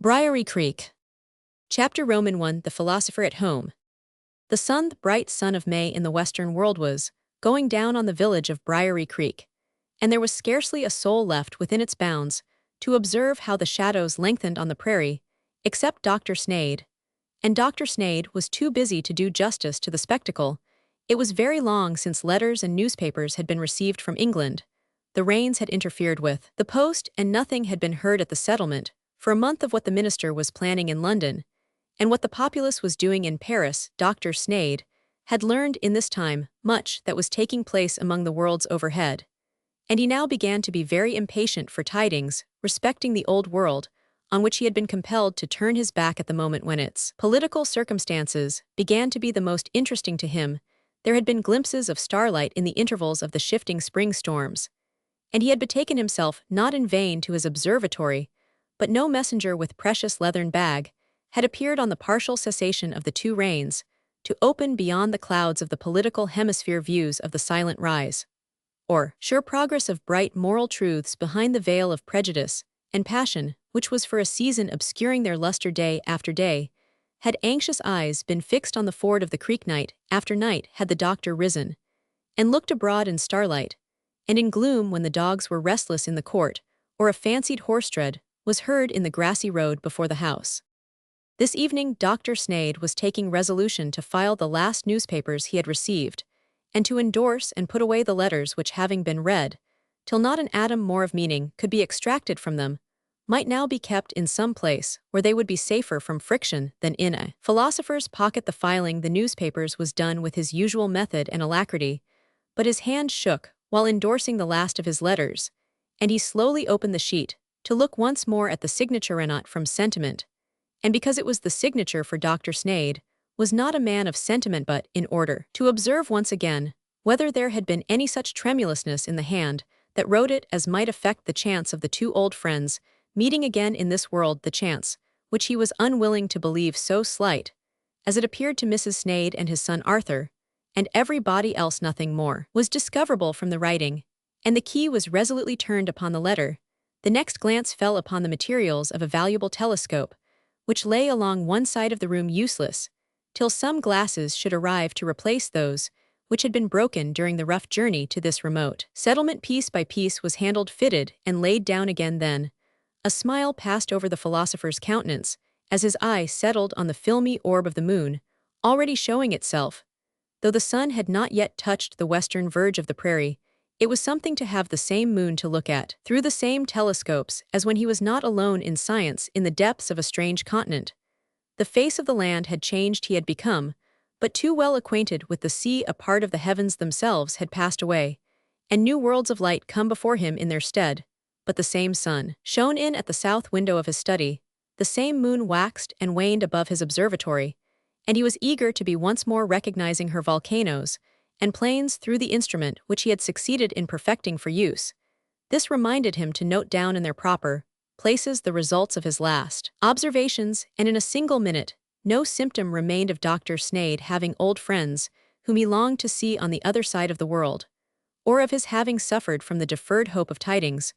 Briary Creek. Chapter Roman 1. The Philosopher at Home. The bright sun of May in the Western world was going down on the village of Briary Creek, and there was scarcely a soul left within its bounds to observe how the shadows lengthened on the prairie, except Dr. Sneyd. And Dr. Sneyd was too busy to do justice to the spectacle. It was very long since letters and newspapers had been received from England. The rains had interfered with the post, and nothing had been heard at the settlement for a month of what the minister was planning in London, and what the populace was doing in Paris. Dr. Sneyd had learned in this time much that was taking place among the worlds overhead, and he now began to be very impatient for tidings respecting the old world, on which he had been compelled to turn his back at the moment when its political circumstances began to be the most interesting to him. There had been glimpses of starlight in the intervals of the shifting spring storms, and he had betaken himself not in vain to his observatory, but no messenger with precious leathern bag had appeared on the partial cessation of the two rains to open beyond the clouds of the political hemisphere views of the silent rise, or sure progress of bright moral truths behind the veil of prejudice and passion which was for a season obscuring their luster day after day. Had anxious eyes been fixed on the ford of the creek night after night, had the doctor risen and looked abroad in starlight and in gloom when the dogs were restless in the court, or a fancied horse tread was heard in the grassy road before the house. This evening Dr. Sneyd was taking resolution to file the last newspapers he had received, and to endorse and put away the letters which, having been read, till not an atom more of meaning could be extracted from them, might now be kept in some place where they would be safer from friction than in a philosopher's pocket. The filing the newspapers was done with his usual method and alacrity, but his hand shook while endorsing the last of his letters, and he slowly opened the sheet to look once more at the signature, not from sentiment, and because it was the signature for Dr. Sneyd was not a man of sentiment, but in order to observe once again whether there had been any such tremulousness in the hand that wrote it as might affect the chance of the two old friends meeting again in this world, the chance which he was unwilling to believe so slight, as it appeared to Mrs. Sneyd and his son Arthur, and everybody else. Nothing more was discoverable from the writing, and the key was resolutely turned upon the letter. The next glance fell upon the materials of a valuable telescope, which lay along one side of the room useless, till some glasses should arrive to replace those which had been broken during the rough journey to this remote settlement. Piece by piece was handled, fitted, and laid down again. Then a smile passed over the philosopher's countenance as his eye settled on the filmy orb of the moon, already showing itself. Though the sun had not yet touched the western verge of the prairie, it was something to have the same moon to look at through the same telescopes as when he was not alone in science in the depths of a strange continent. The face of the land had changed, he had become but too well acquainted with the sea. A part of the heavens themselves had passed away, and new worlds of light come before him in their stead. But the same sun shone in at the south window of his study, the same moon waxed and waned above his observatory, and he was eager to be once more recognizing her volcanoes and plains through the instrument which he had succeeded in perfecting for use. This reminded him to note down in their proper places the results of his last observations, and in a single minute no symptom remained of Dr. Sneyd having old friends whom he longed to see on the other side of the world, or of his having suffered from the deferred hope of tidings,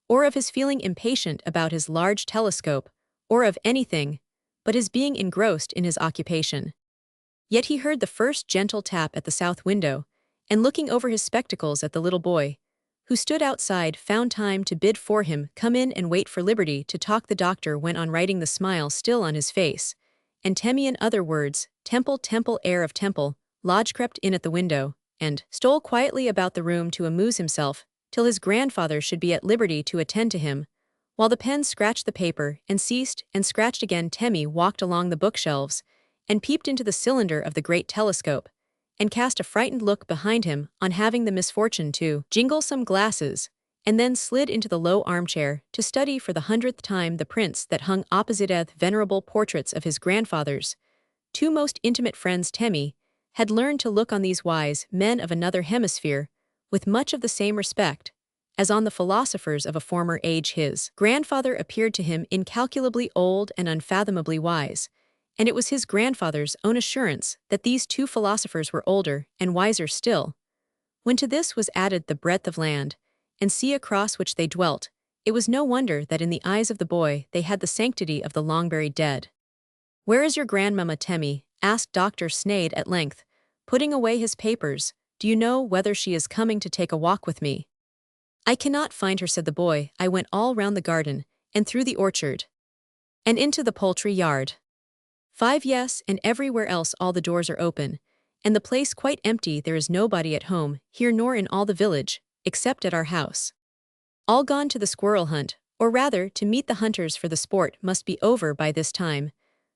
or of his feeling impatient about his large telescope, or of anything but his being engrossed in his occupation. Yet he heard the first gentle tap at the south window, and looking over his spectacles at the little boy, who stood outside, found time to bid for him come in and wait for liberty to talk. The doctor went on writing, the smile still on his face, and Temi, in other words, temple, air of temple. Lodge crept in at the window, and stole quietly about the room to amuse himself, till his grandfather should be at liberty to attend to him. While the pen scratched the paper and ceased and scratched again, Temi walked along the bookshelves and peeped into the cylinder of the great telescope, and cast a frightened look behind him on having the misfortune to jingle some glasses, and then slid into the low armchair to study for the 100th time the prints that hung opposite the venerable portraits of his grandfathers, two most intimate friends. Temi had learned to look on these wise men of another hemisphere with much of the same respect as on the philosophers of a former age. His grandfather appeared to him incalculably old and unfathomably wise, and it was his grandfather's own assurance that these two philosophers were older and wiser still. When to this was added the breadth of land and sea across which they dwelt, It was no wonder that in the eyes of the boy they had the sanctity of the long-buried dead. "Where is your grandmamma, Temmie?" asked Dr. Sneyd at length, putting away his papers. "Do you know whether she is coming to take a walk with me?" "I cannot find her," said the boy. "I went all round the garden, and through the orchard, and into the poultry yard. 5 yes, and everywhere else all the doors are open, and the place quite empty. There is nobody at home, here nor in all the village, except at our house. All gone to the squirrel hunt, or rather, to meet the hunters, for the sport must be over by this time.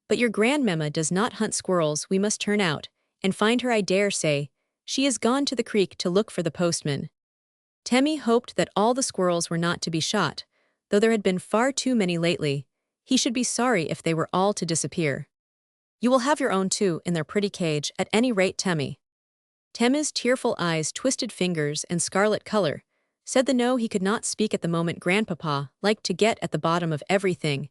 But your grandmamma does not hunt squirrels. We must turn out, and find her. I dare say she is gone to the creek to look for the postman." Temmie hoped that all the squirrels were not to be shot, though there had been far too many lately. He should be sorry if they were all to disappear. "You will have your own too, in their pretty cage, at any rate, Temmie." Temmie's tearful eyes, twisted fingers, and scarlet color said the no. He could not speak at the moment. Grandpapa liked to get at the bottom of everything,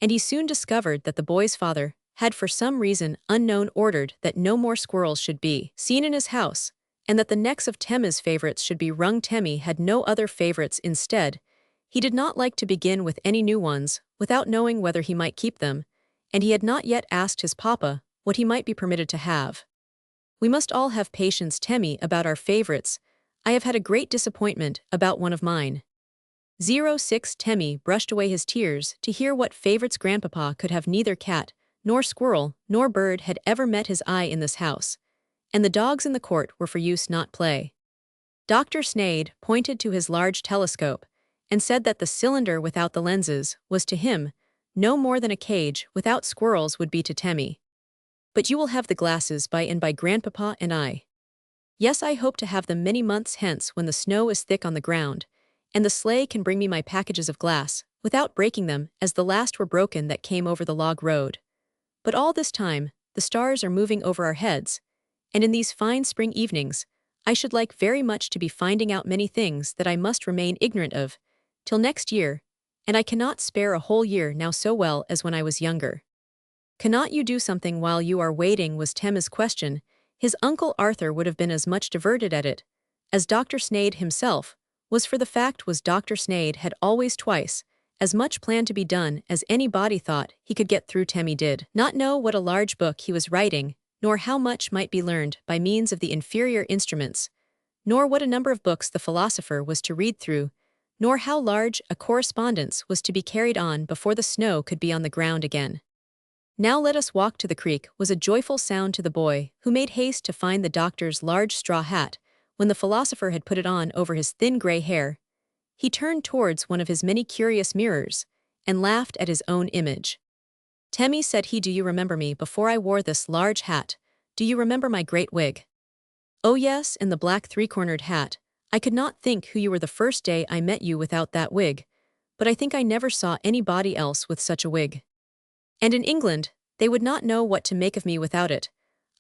and he soon discovered that the boy's father had for some reason unknown ordered that no more squirrels should be seen in his house, and that the necks of Temmie's favorites should be wrung. Temmie had no other favorites. Instead, he did not like to begin with any new ones without knowing whether he might keep them, and he had not yet asked his papa what he might be permitted to have. "We must all have patience, Temmie, about our favorites. I have had a great disappointment about one of mine." 06 Temmie brushed away his tears to hear what favorites grandpapa could have. Neither cat, nor squirrel, nor bird had ever met his eye in this house, and the dogs in the court were for use, not play. Dr. Sneyd pointed to his large telescope and said that the cylinder without the lenses was to him no more than a cage without squirrels would be to Temmie. "But you will have the glasses by and by, grandpapa and I." "Yes, I hope to have them many months hence, when the snow is thick on the ground, and the sleigh can bring me my packages of glass, without breaking them, as the last were broken that came over the log road. But all this time, the stars are moving over our heads, and in these fine spring evenings, I should like very much to be finding out many things that I must remain ignorant of, till next year, and I cannot spare a whole year now so well as when I was younger." "Cannot you do something while you are waiting?" was Temmie's question. His uncle Arthur would have been as much diverted at it as Dr. Sneyd himself was, for the fact was Dr. Sneyd had always twice as much planned to be done as anybody thought he could get through. Temmie did not know what a large book he was writing, nor how much might be learned by means of the inferior instruments, nor what a number of books the philosopher was to read through, nor how large a correspondence was to be carried on before the snow could be on the ground again. "Now let us walk to the creek," was a joyful sound to the boy, who made haste to find the doctor's large straw hat. When the philosopher had put it on over his thin gray hair, he turned towards one of his many curious mirrors and laughed at his own image. "Temmie," said he, "do you remember me before I wore this large hat? Do you remember my great wig?" "Oh yes, and the black three-cornered hat. I could not think who you were the first day I met you without that wig, but I think I never saw anybody else with such a wig. And in England, they would not know what to make of me without it.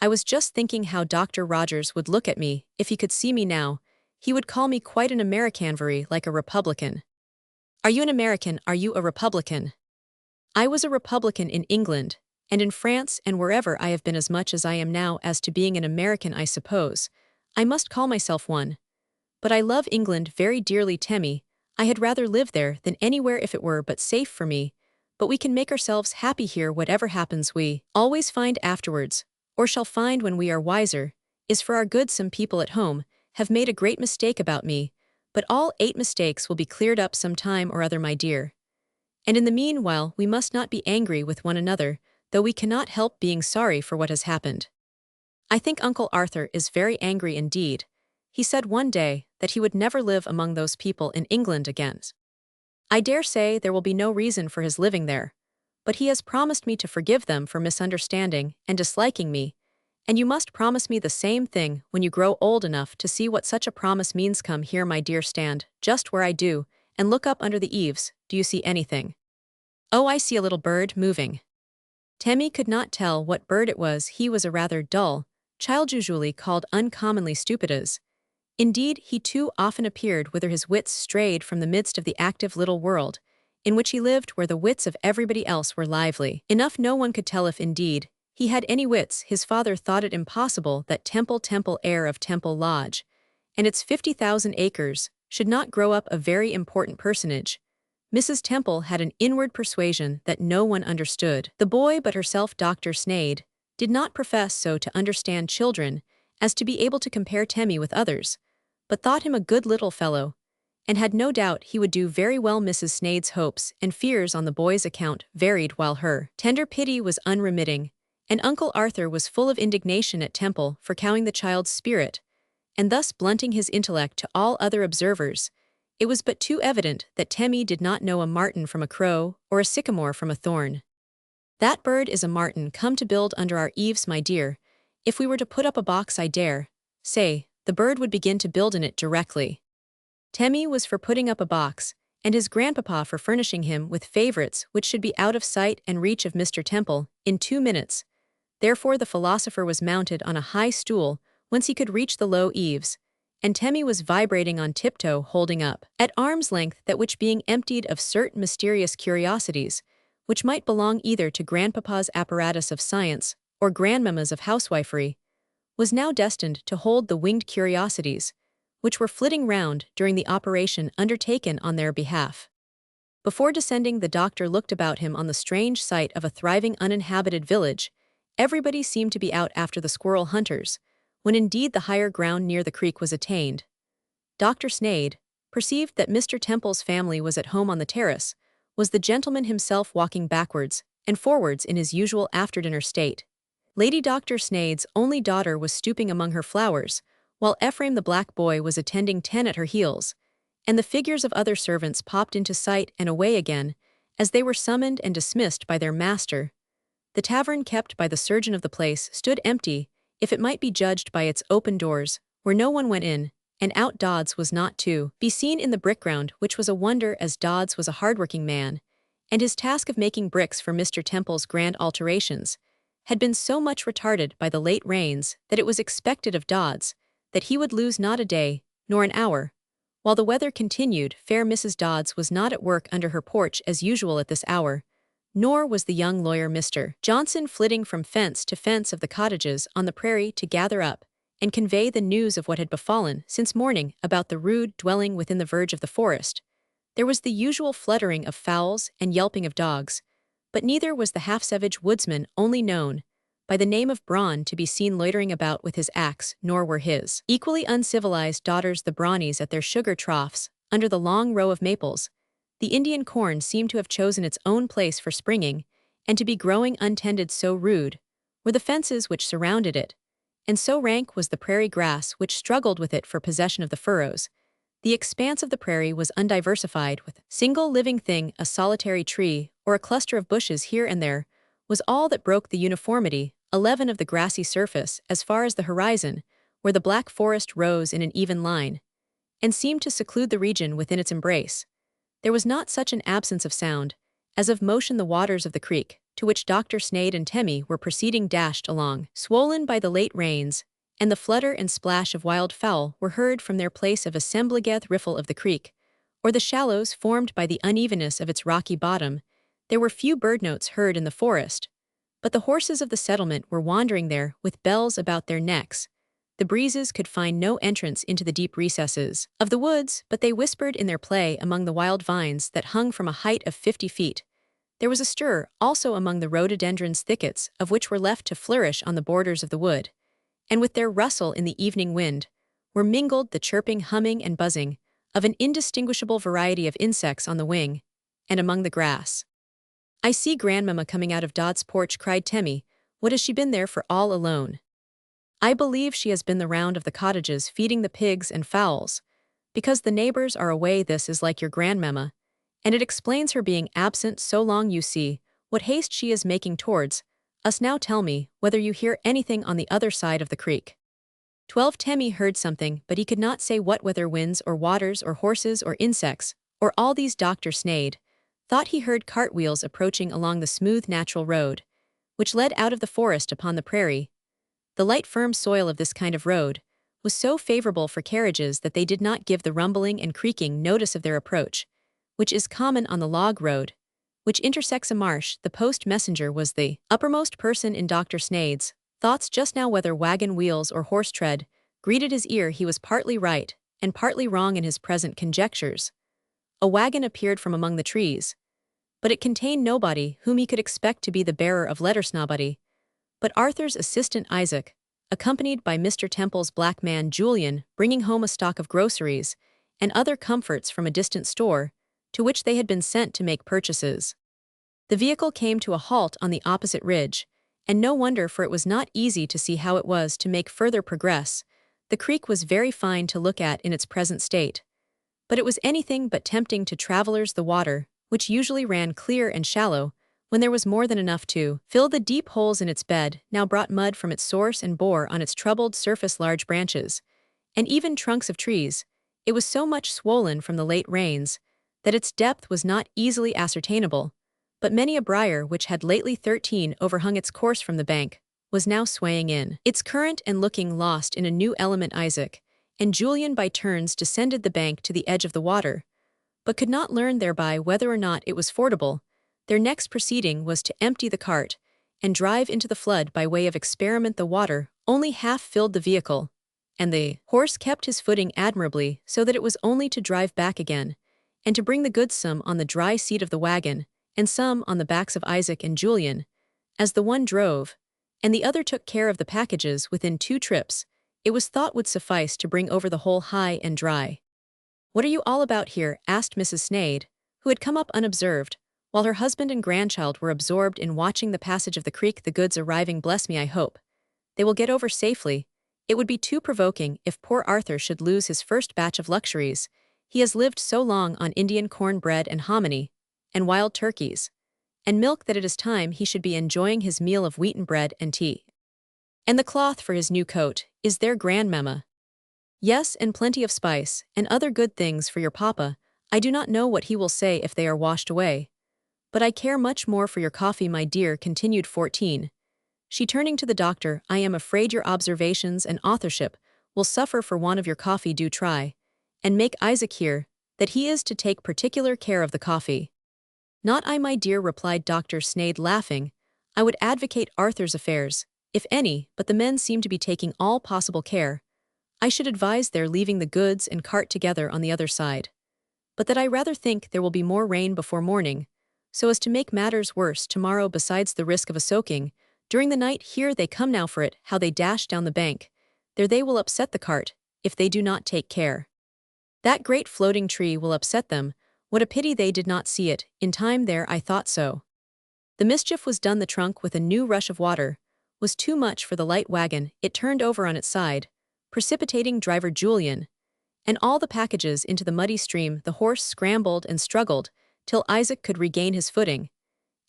I was just thinking how Dr. Rogers would look at me if he could see me now. He would call me quite an American, like a Republican." "Are you an American? Are you a Republican?" "I was a Republican in England, and in France, and wherever I have been, as much as I am now. As to being an American, I suppose I must call myself one. But I love England very dearly, Temmie. I had rather live there than anywhere if it were but safe for me. But we can make ourselves happy here. Whatever happens, we always find afterwards, or shall find when we are wiser, is for our good. Some people at home have made a great mistake about me, but all 8 mistakes will be cleared up some time or other, my dear. And in the meanwhile we must not be angry with one another, though we cannot help being sorry for what has happened. I think Uncle Arthur is very angry indeed. He said one day that he would never live among those people in England again. I dare say there will be no reason for his living there, but he has promised me to forgive them for misunderstanding and disliking me, and you must promise me the same thing when you grow old enough to see what such a promise means. Come here, my dear, stand just where I do, and look up under the eaves. Do you see anything?" "Oh, I see a little bird moving." Temmie could not tell what bird it was. He was a rather dull child, usually called uncommonly stupid. Indeed, he too often appeared whither his wits strayed from the midst of the active little world in which he lived, where the wits of everybody else were lively enough. No one could tell if, indeed, he had any wits. His father thought it impossible that Temple heir of Temple Lodge and its 50,000 acres should not grow up a very important personage, Mrs. Temple had an inward persuasion that no one understood. The boy but herself, Dr. Sneyd, did not profess so to understand children as to be able to compare Temmie with others, but thought him a good little fellow, and had no doubt he would do very well. Mrs. Sneyd's hopes and fears on the boy's account varied, while her tender pity was unremitting, and Uncle Arthur was full of indignation at Temple for cowing the child's spirit, and thus blunting his intellect. To all other observers, it was but too evident that Temmie did not know a martin from a crow or a sycamore from a thorn. "That bird is a martin come to build under our eaves, my dear. If we were to put up a box, I dare say, the bird would begin to build in it directly." Temmie was for putting up a box, and his grandpapa for furnishing him with favorites which should be out of sight and reach of Mr. Temple in 2 minutes. Therefore the philosopher was mounted on a high stool whence he could reach the low eaves, and Temmie was vibrating on tiptoe, holding up at arm's length that which, being emptied of certain mysterious curiosities, which might belong either to grandpapa's apparatus of science or grandmamma's of housewifery, was now destined to hold the winged curiosities, which were flitting round during the operation undertaken on their behalf. Before descending, the doctor looked about him on the strange sight of a thriving uninhabited village. Everybody seemed to be out after the squirrel hunters, when indeed the higher ground near the creek was attained. Dr. Sneyd perceived that Mr. Temple's family was at home on the terrace, was the gentleman himself walking backwards and forwards in his usual after-dinner state. Lady Dr. Sneyd's only daughter was stooping among her flowers, while Ephraim the black boy was attending 10 at her heels, and the figures of other servants popped into sight and away again, as they were summoned and dismissed by their master. The tavern kept by the surgeon of the place stood empty, if it might be judged by its open doors, where no one went in, and out. Dodds was not to be seen in the brick-ground, which was a wonder, as Dodds was a hard-working man, and his task of making bricks for Mr. Temple's grand alterations had been so much retarded by the late rains that it was expected of Dodds that he would lose not a day, nor an hour. While the weather continued fair, Mrs. Dodds was not at work under her porch as usual at this hour, nor was the young lawyer Mr. Johnson flitting from fence to fence of the cottages on the prairie to gather up and convey the news of what had befallen since morning about the rude dwelling within the verge of the forest. There was the usual fluttering of fowls and yelping of dogs, but neither was the half-savage woodsman only known by the name of Brawn to be seen loitering about with his axe, nor were his equally uncivilized daughters, the Brownies, at their sugar troughs under the long row of maples. The Indian corn seemed to have chosen its own place for springing, and to be growing untended. So rude were the fences which surrounded it, and so rank was the prairie grass which struggled with it for possession of the furrows. The expanse of the prairie was undiversified with single living thing. A solitary tree or a cluster of bushes here and there was all that broke the uniformity 11 of the grassy surface as far as the horizon, where the black forest rose in an even line, and seemed to seclude the region within its embrace. There was not such an absence of sound as of motion. The waters of the creek, to which Dr. Sneyd and Temmie were proceeding, dashed along, swollen by the late rains, and the flutter and splash of wild fowl were heard from their place of assembligeth riffle of the creek, or the shallows formed by the unevenness of its rocky bottom. There were few bird notes heard in the forest, but the horses of the settlement were wandering there with bells about their necks. The breezes could find no entrance into the deep recesses of the woods, but they whispered in their play among the wild vines that hung from a height of 50 feet. There was a stir also among the rhododendrons, thickets of which were left to flourish on the borders of the wood, and with their rustle in the evening wind were mingled the chirping, humming, and buzzing of an indistinguishable variety of insects on the wing and among the grass. "I see Grandmamma coming out of Dod's porch," cried Temmie. "What has she been there for all alone?" "I believe she has been the round of the cottages feeding the pigs and fowls, because the neighbors are away. This is like your grandmamma, and it explains her being absent so long. You see what haste she is making towards us. Now tell me whether you hear anything on the other side of the creek." 12 Temmie heard something, but he could not say what, whether winds or waters or horses or insects, or all these. Dr. Sneyd thought he heard cartwheels approaching along the smooth natural road, which led out of the forest upon the prairie. The light firm soil of this kind of road was so favorable for carriages that they did not give the rumbling and creaking notice of their approach, which is common on the log road, which intersects a marsh. The post messenger was the uppermost person in Dr. Sneyd's thoughts just now. Whether wagon wheels or horse tread greeted his ear, he was partly right and partly wrong in his present conjectures. a wagon appeared from among the trees, but it contained nobody whom he could expect to be the bearer of letters nobody, but Arthur's assistant Isaac, accompanied by Mr. Temple's black man Julian, bringing home a stock of groceries and other comforts from a distant store, to which they had been sent to make purchases. The vehicle came to a halt on the opposite ridge, and no wonder, for it was not easy to see how it was to make further progress. The creek was very fine to look at in its present state, but it was anything but tempting to travelers. The water, which usually ran clear and shallow, when there was more than enough to fill the deep holes in its bed, now brought mud from its source and bore on its troubled surface large branches, and even trunks of trees. It was so much swollen from the late rains that its depth was not easily ascertainable, but many a briar which had lately overhung its course from the bank was now swaying in its current and looking lost in a new element. Isaac and Julian by turns descended the bank to the edge of the water, but could not learn thereby whether or not it was fordable. Their next proceeding was to empty the cart and drive into the flood by way of experiment. The water only half filled the vehicle, and the horse kept his footing admirably, so that it was only to drive back again, and to bring the goods some on the dry seat of the wagon, and some on the backs of Isaac and Julian, as the one drove, and the other took care of the packages. Within 2 trips, it was thought would suffice to bring over the whole high and dry. "What are you all about here?" asked Mrs. Sneyd, who had come up unobserved, while her husband and grandchild were absorbed in watching the passage of the creek. "The goods arriving, bless me, I hope they will get over safely. It would be too provoking if poor Arthur should lose his first batch of luxuries. He has lived so long on Indian corn bread and hominy, and wild turkeys, and milk, that it is time he should be enjoying his meal of wheaten bread and tea. And the cloth for his new coat, is there, grandmamma?" "Yes, and plenty of spice, and other good things for your papa. I do not know what he will say if they are washed away. But I care much more for your coffee, my dear," continued 14. She, turning to the doctor, "I am afraid your observations and authorship will suffer for want of your coffee. Do try and make Isaac hear that he is to take particular care of the coffee." "Not I, my dear," replied Dr. Sneyd, laughing. "I would advocate Arthur's affairs, if any, but the men seem to be taking all possible care. I should advise their leaving the goods and cart together on the other side. But that I rather think there will be more rain before morning, so as to make matters worse tomorrow, besides the risk of a soaking during the night. Here they come now for it, how they dash down the bank. There, they will upset the cart, if they do not take care. That great floating tree will upset them. What a pity they did not see it in time. There, I thought so. The mischief was done." The trunk, with a new rush of water, was too much for the light wagon. It turned over on its side, precipitating driver Julian and all the packages into the muddy stream. The horse scrambled and struggled till Isaac could regain his footing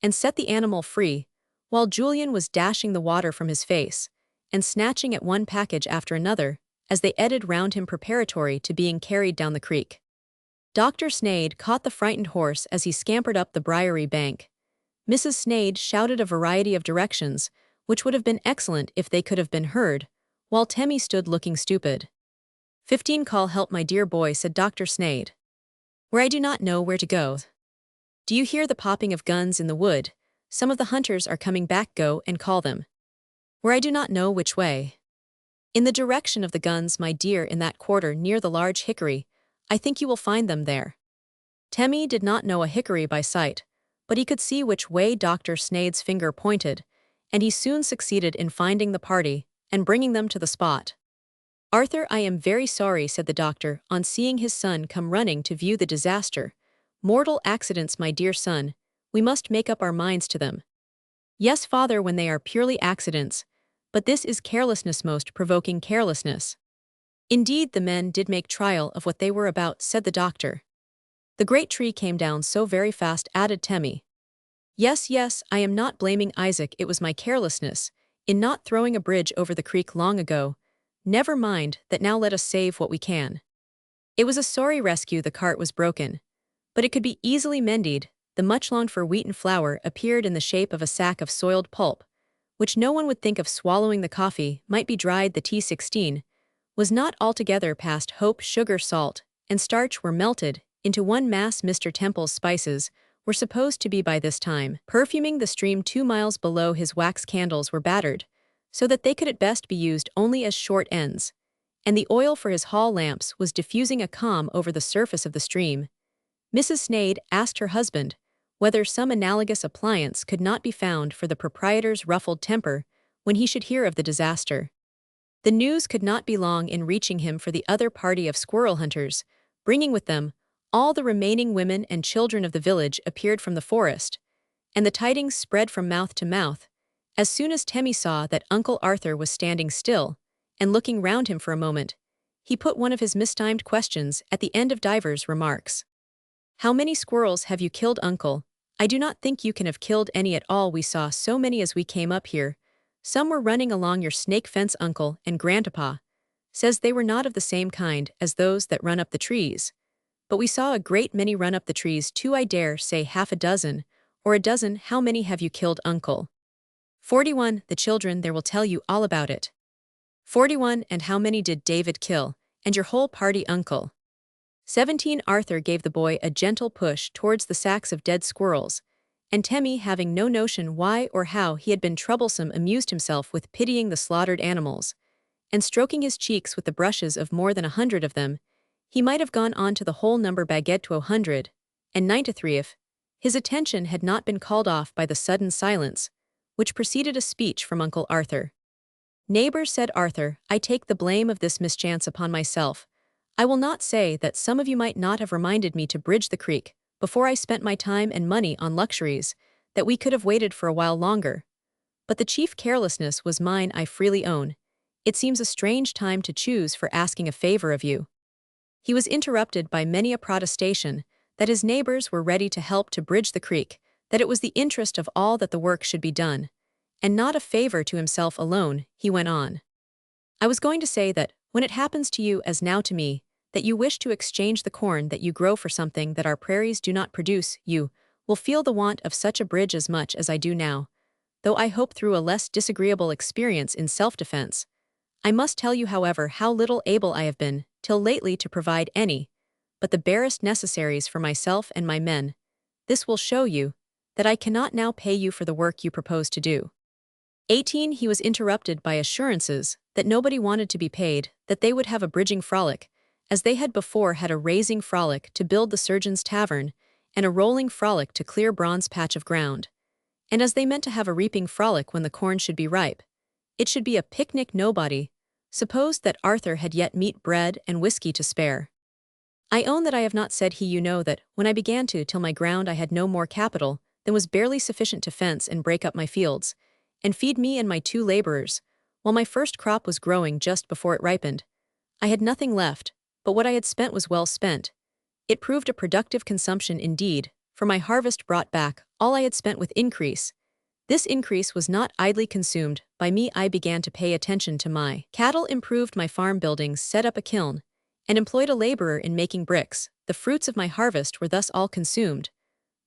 and set the animal free, while Julian was dashing the water from his face and snatching at one package after another as they eddied round him preparatory to being carried down the creek. Dr. Sneyd caught the frightened horse as he scampered up the briery bank. Mrs. Sneyd shouted a variety of directions, which would have been excellent if they could have been heard, while Temmie stood looking stupid. 15 "Call help, my dear boy," said Dr. Sneyd. "Where I do not know where to go. Do you hear the popping of guns in the wood? Some of the hunters are coming back. Go and call them." "Where I do not know which way." "In the direction of the guns, my dear, in that quarter near the large hickory. I think you will find them there." Temmie did not know a hickory by sight, but he could see which way Dr. Sneyd's finger pointed, and he soon succeeded in finding the party and bringing them to the spot. "Arthur, I am very sorry," said the doctor, on seeing his son come running to view the disaster. "Mortal accidents, my dear son. We must make up our minds to them." "Yes, father, when they are purely accidents. But this is carelessness, most provoking carelessness." "Indeed, the men did make trial of what they were about," said the doctor. "The great tree came down so very fast," added Temmie. "Yes, yes, I am not blaming Isaac. It was my carelessness in not throwing a bridge over the creek long ago. Never mind that, now let us save what we can." It was a sorry rescue. The cart was broken, but it could be easily mended. The much-longed-for wheaten flour appeared in the shape of a sack of soiled pulp, which no one would think of swallowing. The coffee might be dried. The tea, 16, was not altogether past hope. Sugar, salt, and starch were melted into one mass. Mr. Temple's spices were supposed to be by this time perfuming the stream 2 miles below. His wax candles were battered, so that they could at best be used only as short ends, and the oil for his hall lamps was diffusing a calm over the surface of the stream. Mrs. Sneyd asked her husband whether some analogous appliance could not be found for the proprietor's ruffled temper when he should hear of the disaster. The news could not be long in reaching him, for the other party of squirrel hunters, bringing with them all the remaining women and children of the village, appeared from the forest, and the tidings spread from mouth to mouth. As soon as Temmie saw that Uncle Arthur was standing still and looking round him for a moment, he put one of his mistimed questions at the end of divers remarks. "How many squirrels have you killed, uncle? I do not think you can have killed any at all. We saw so many as we came up here. Some were running along your snake fence, uncle, and grandpapa says they were not of the same kind as those that run up the trees. But we saw a great many run up the trees too. I dare say half a dozen, or a dozen. How many have you killed, uncle?" 41. The children there will tell you all about it. 41. And how many did David kill, and your whole party, uncle? 17. Arthur gave the boy a gentle push towards the sacks of dead squirrels, and Temmie, having no notion why or how he had been troublesome, amused himself with pitying the slaughtered animals, and stroking his cheeks with the brushes of more than 100 of them. He might have gone on to the whole number baguette to 100, and 93 if his attention had not been called off by the sudden silence, which preceded a speech from Uncle Arthur. "Neighbors," said Arthur, "I take the blame of this mischance upon myself. I will not say that some of you might not have reminded me to bridge the creek before I spent my time and money on luxuries, that we could have waited for a while longer. But the chief carelessness was mine, I freely own. It seems a strange time to choose for asking a favor of you." He was interrupted by many a protestation that his neighbors were ready to help to bridge the creek, that it was the interest of all that the work should be done, and not a favor to himself alone. He went on. "I was going to say that, when it happens to you as now to me, that you wish to exchange the corn that you grow for something that our prairies do not produce, you will feel the want of such a bridge as much as I do now, though I hope through a less disagreeable experience in self-defense. I must tell you, however, how little able I have been, till lately, to provide any but the barest necessaries for myself and my men. This will show you that I cannot now pay you for the work you propose to do." 18. He was interrupted by assurances that nobody wanted to be paid, that they would have a bridging frolic, as they had before had a raising frolic to build the surgeon's tavern, and a rolling frolic to clear bronze patch of ground. And as they meant to have a reaping frolic when the corn should be ripe, it should be a picnic. Nobody supposed that Arthur had yet meat, bread, and whiskey to spare. "I own that I have not," said he. "You know that, when I began to till my ground, I had no more capital than was barely sufficient to fence and break up my fields, and feed me and my 2 laborers, while my first crop was growing just before it ripened. I had nothing left, but what I had spent was well spent. It proved a productive consumption indeed, for my harvest brought back all I had spent with increase. This increase was not idly consumed by me. I began to pay attention to my cattle, improved my farm buildings, set up a kiln, and employed a laborer in making bricks. The fruits of my harvest were thus all consumed,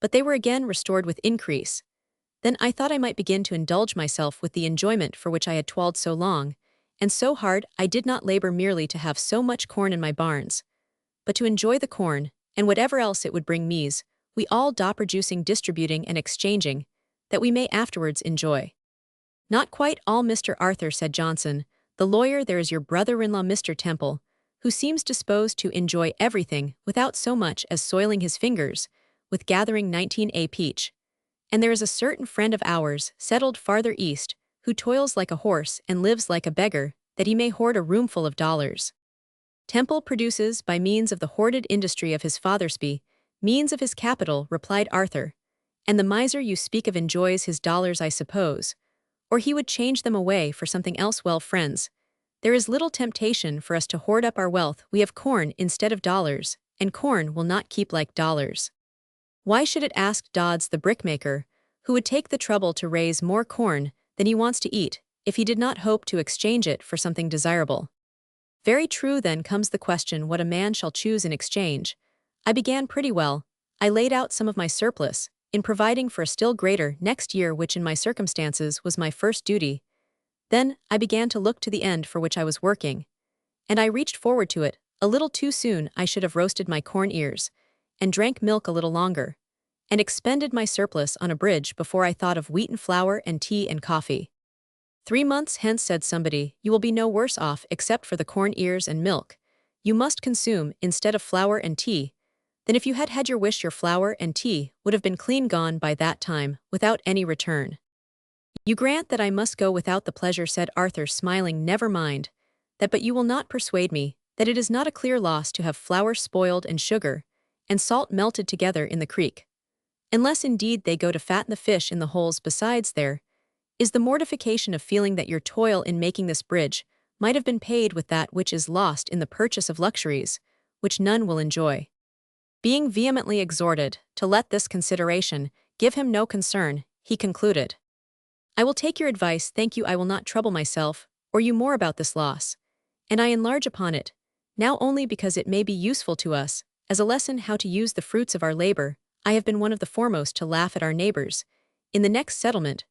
but they were again restored with increase. Then I thought I might begin to indulge myself with the enjoyment for which I had toiled so long and so hard. I did not labor merely to have so much corn in my barns, but to enjoy the corn, and whatever else it would bring me's, we all do producing, distributing, and exchanging, that we may afterwards enjoy." "Not quite all, Mr. Arthur," said Johnson, the lawyer. "There is your brother-in-law, Mr. Temple, who seems disposed to enjoy everything without so much as soiling his fingers with gathering 19A peach. And there is a certain friend of ours, settled farther east, who toils like a horse and lives like a beggar, that he may hoard a roomful of dollars." "Temple produces, by means of the hoarded industry of his father's means of his capital," replied Arthur. "And the miser you speak of enjoys his dollars, I suppose, or he would change them away for something else. Well, friends, there is little temptation for us to hoard up our wealth. We have corn instead of dollars, and corn will not keep like dollars. Why should it?" asked Dodds the brickmaker, who would take the trouble to raise more corn than he wants to eat, if he did not hope to exchange it for something desirable. "Very true. Then comes the question what a man shall choose in exchange. I began pretty well. I laid out some of my surplus in providing for a still greater next year, which in my circumstances was my first duty. Then I began to look to the end for which I was working, and I reached forward to it a little too soon. I should have roasted my corn ears and drank milk a little longer, and expended my surplus on a bridge before I thought of wheaten flour and tea and coffee. 3 months hence," said somebody, "you will be no worse off except for the corn ears and milk. You must consume, instead of flour and tea, then if you had had your wish, your flour and tea would have been clean gone by that time, without any return. You grant that I must go without the pleasure, said Arthur, smiling. Never mind that, but you will not persuade me that it is not a clear loss to have flour spoiled and sugar and salt melted together in the creek. Unless indeed they go to fatten the fish in the holes. Besides, there is the mortification of feeling that your toil in making this bridge might have been paid with that which is lost in the purchase of luxuries, which none will enjoy. Being vehemently exhorted to let this consideration give him no concern, he concluded, I will take your advice, thank you. I will not trouble myself or you more about this loss, and I enlarge upon it, now only because it may be useful to us, as a lesson how to use the fruits of our labor. I have been one of the foremost to laugh at our neighbors in the next settlement,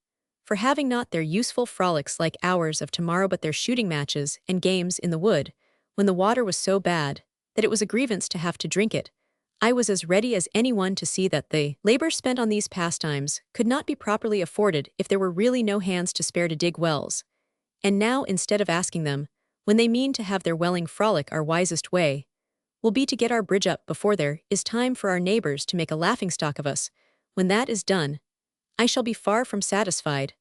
for having not their useful frolics like ours of tomorrow, but their shooting matches and games in the wood, when the water was so bad that it was a grievance to have to drink it. I was as ready as anyone to see that the labor spent on these pastimes could not be properly afforded if there were really no hands to spare to dig wells. And now, instead of asking them, when they mean to have their welling frolic, our wisest way will be to get our bridge up before there is time for our neighbors to make a laughingstock of us. When that is done, I shall be far from satisfied.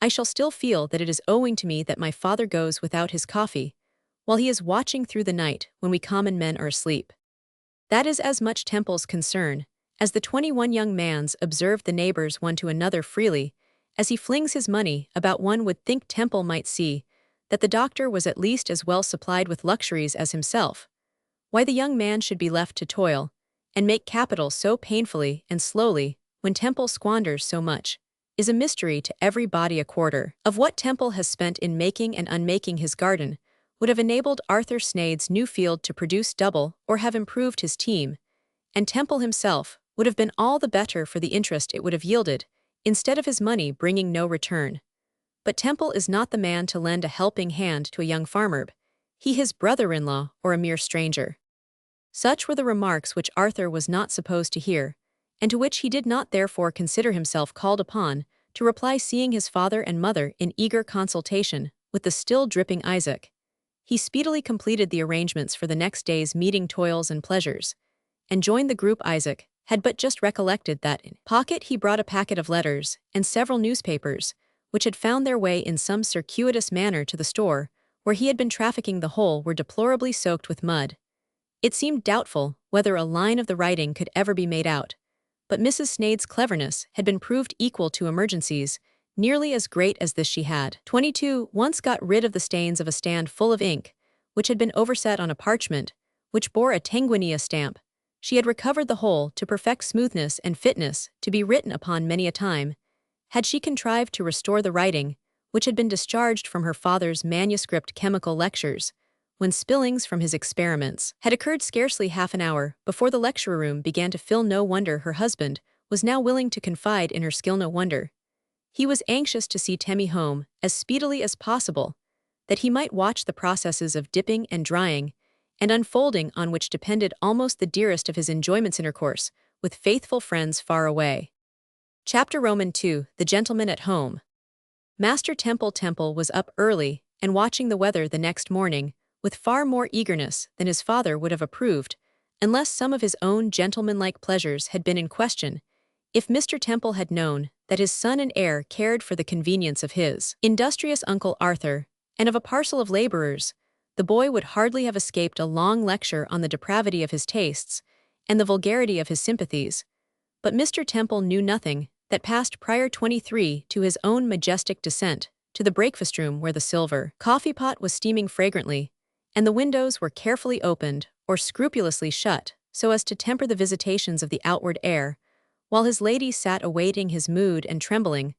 I shall still feel that it is owing to me that my father goes without his coffee, while he is watching through the night when we common men are asleep. That is as much Temple's concern as the 21 young man's, observed the neighbors one to another freely, as he flings his money about. One would think Temple might see that the doctor was at least as well supplied with luxuries as himself. Why the young man should be left to toil and make capital so painfully and slowly when Temple squanders so much is a mystery to everybody. A quarter of what Temple has spent in making and unmaking his garden would have enabled Arthur Sneyd's new field to produce double or have improved his team, and Temple himself would have been all the better for the interest it would have yielded, instead of his money bringing no return. But Temple is not the man to lend a helping hand to a young farmer, he his brother-in-law or a mere stranger. Such were the remarks which Arthur was not supposed to hear, and to which he did not therefore consider himself called upon to reply. Seeing his father and mother in eager consultation with the still dripping Isaac, he speedily completed the arrangements for the next day's meeting, toils and pleasures, and joined the group. Isaac had but just recollected that in pocket he brought a packet of letters and several newspapers, which had found their way in some circuitous manner to the store where he had been trafficking. The whole were deplorably soaked with mud. It seemed doubtful whether a line of the writing could ever be made out, but Mrs. Sneyd's cleverness had been proved equal to emergencies nearly as great as this. She had 22 once got rid of the stains of a stand full of ink, which had been overset on a parchment, which bore a Tanguania stamp. She had recovered the whole to perfect smoothness and fitness to be written upon many a time, had she contrived to restore the writing, which had been discharged from her father's manuscript chemical lectures, when spillings from his experiments had occurred scarcely half an hour before the lecture room began to fill. No wonder her husband was now willing to confide in her skill. No wonder he was anxious to see Temmie home as speedily as possible, that he might watch the processes of dipping and drying and unfolding on which depended almost the dearest of his enjoyments, intercourse with faithful friends far away. Chapter II. The Gentleman at Home. Master Temple was up early and watching the weather the next morning with far more eagerness than his father would have approved, unless some of his own gentlemanlike pleasures had been in question. If Mr. Temple had known that his son and heir cared for the convenience of his industrious uncle Arthur, and of a parcel of laborers, the boy would hardly have escaped a long lecture on the depravity of his tastes and the vulgarity of his sympathies. But Mr. Temple knew nothing that passed prior 23 to his own majestic descent to the breakfast room, where the silver coffee pot was steaming fragrantly, and the windows were carefully opened or scrupulously shut so as to temper the visitations of the outward air, while his lady sat awaiting his mood and trembling,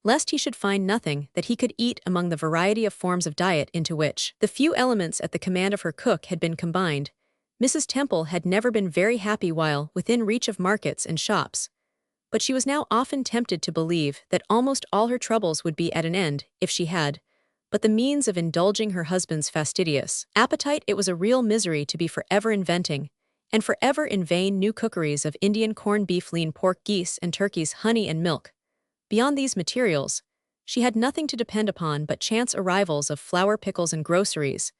lest he should find nothing that he could eat among the variety of forms of diet into which the few elements at the command of her cook had been combined. Mrs. Temple had never been very happy while within reach of markets and shops, but she was now often tempted to believe that almost all her troubles would be at an end if she had but the means of indulging her husband's fastidious appetite. It was a real misery to be forever inventing, and forever in vain, new cookeries of Indian corned beef, lean pork, geese and turkeys, honey and milk. Beyond these materials, she had nothing to depend upon but chance arrivals of flour, pickles and groceries,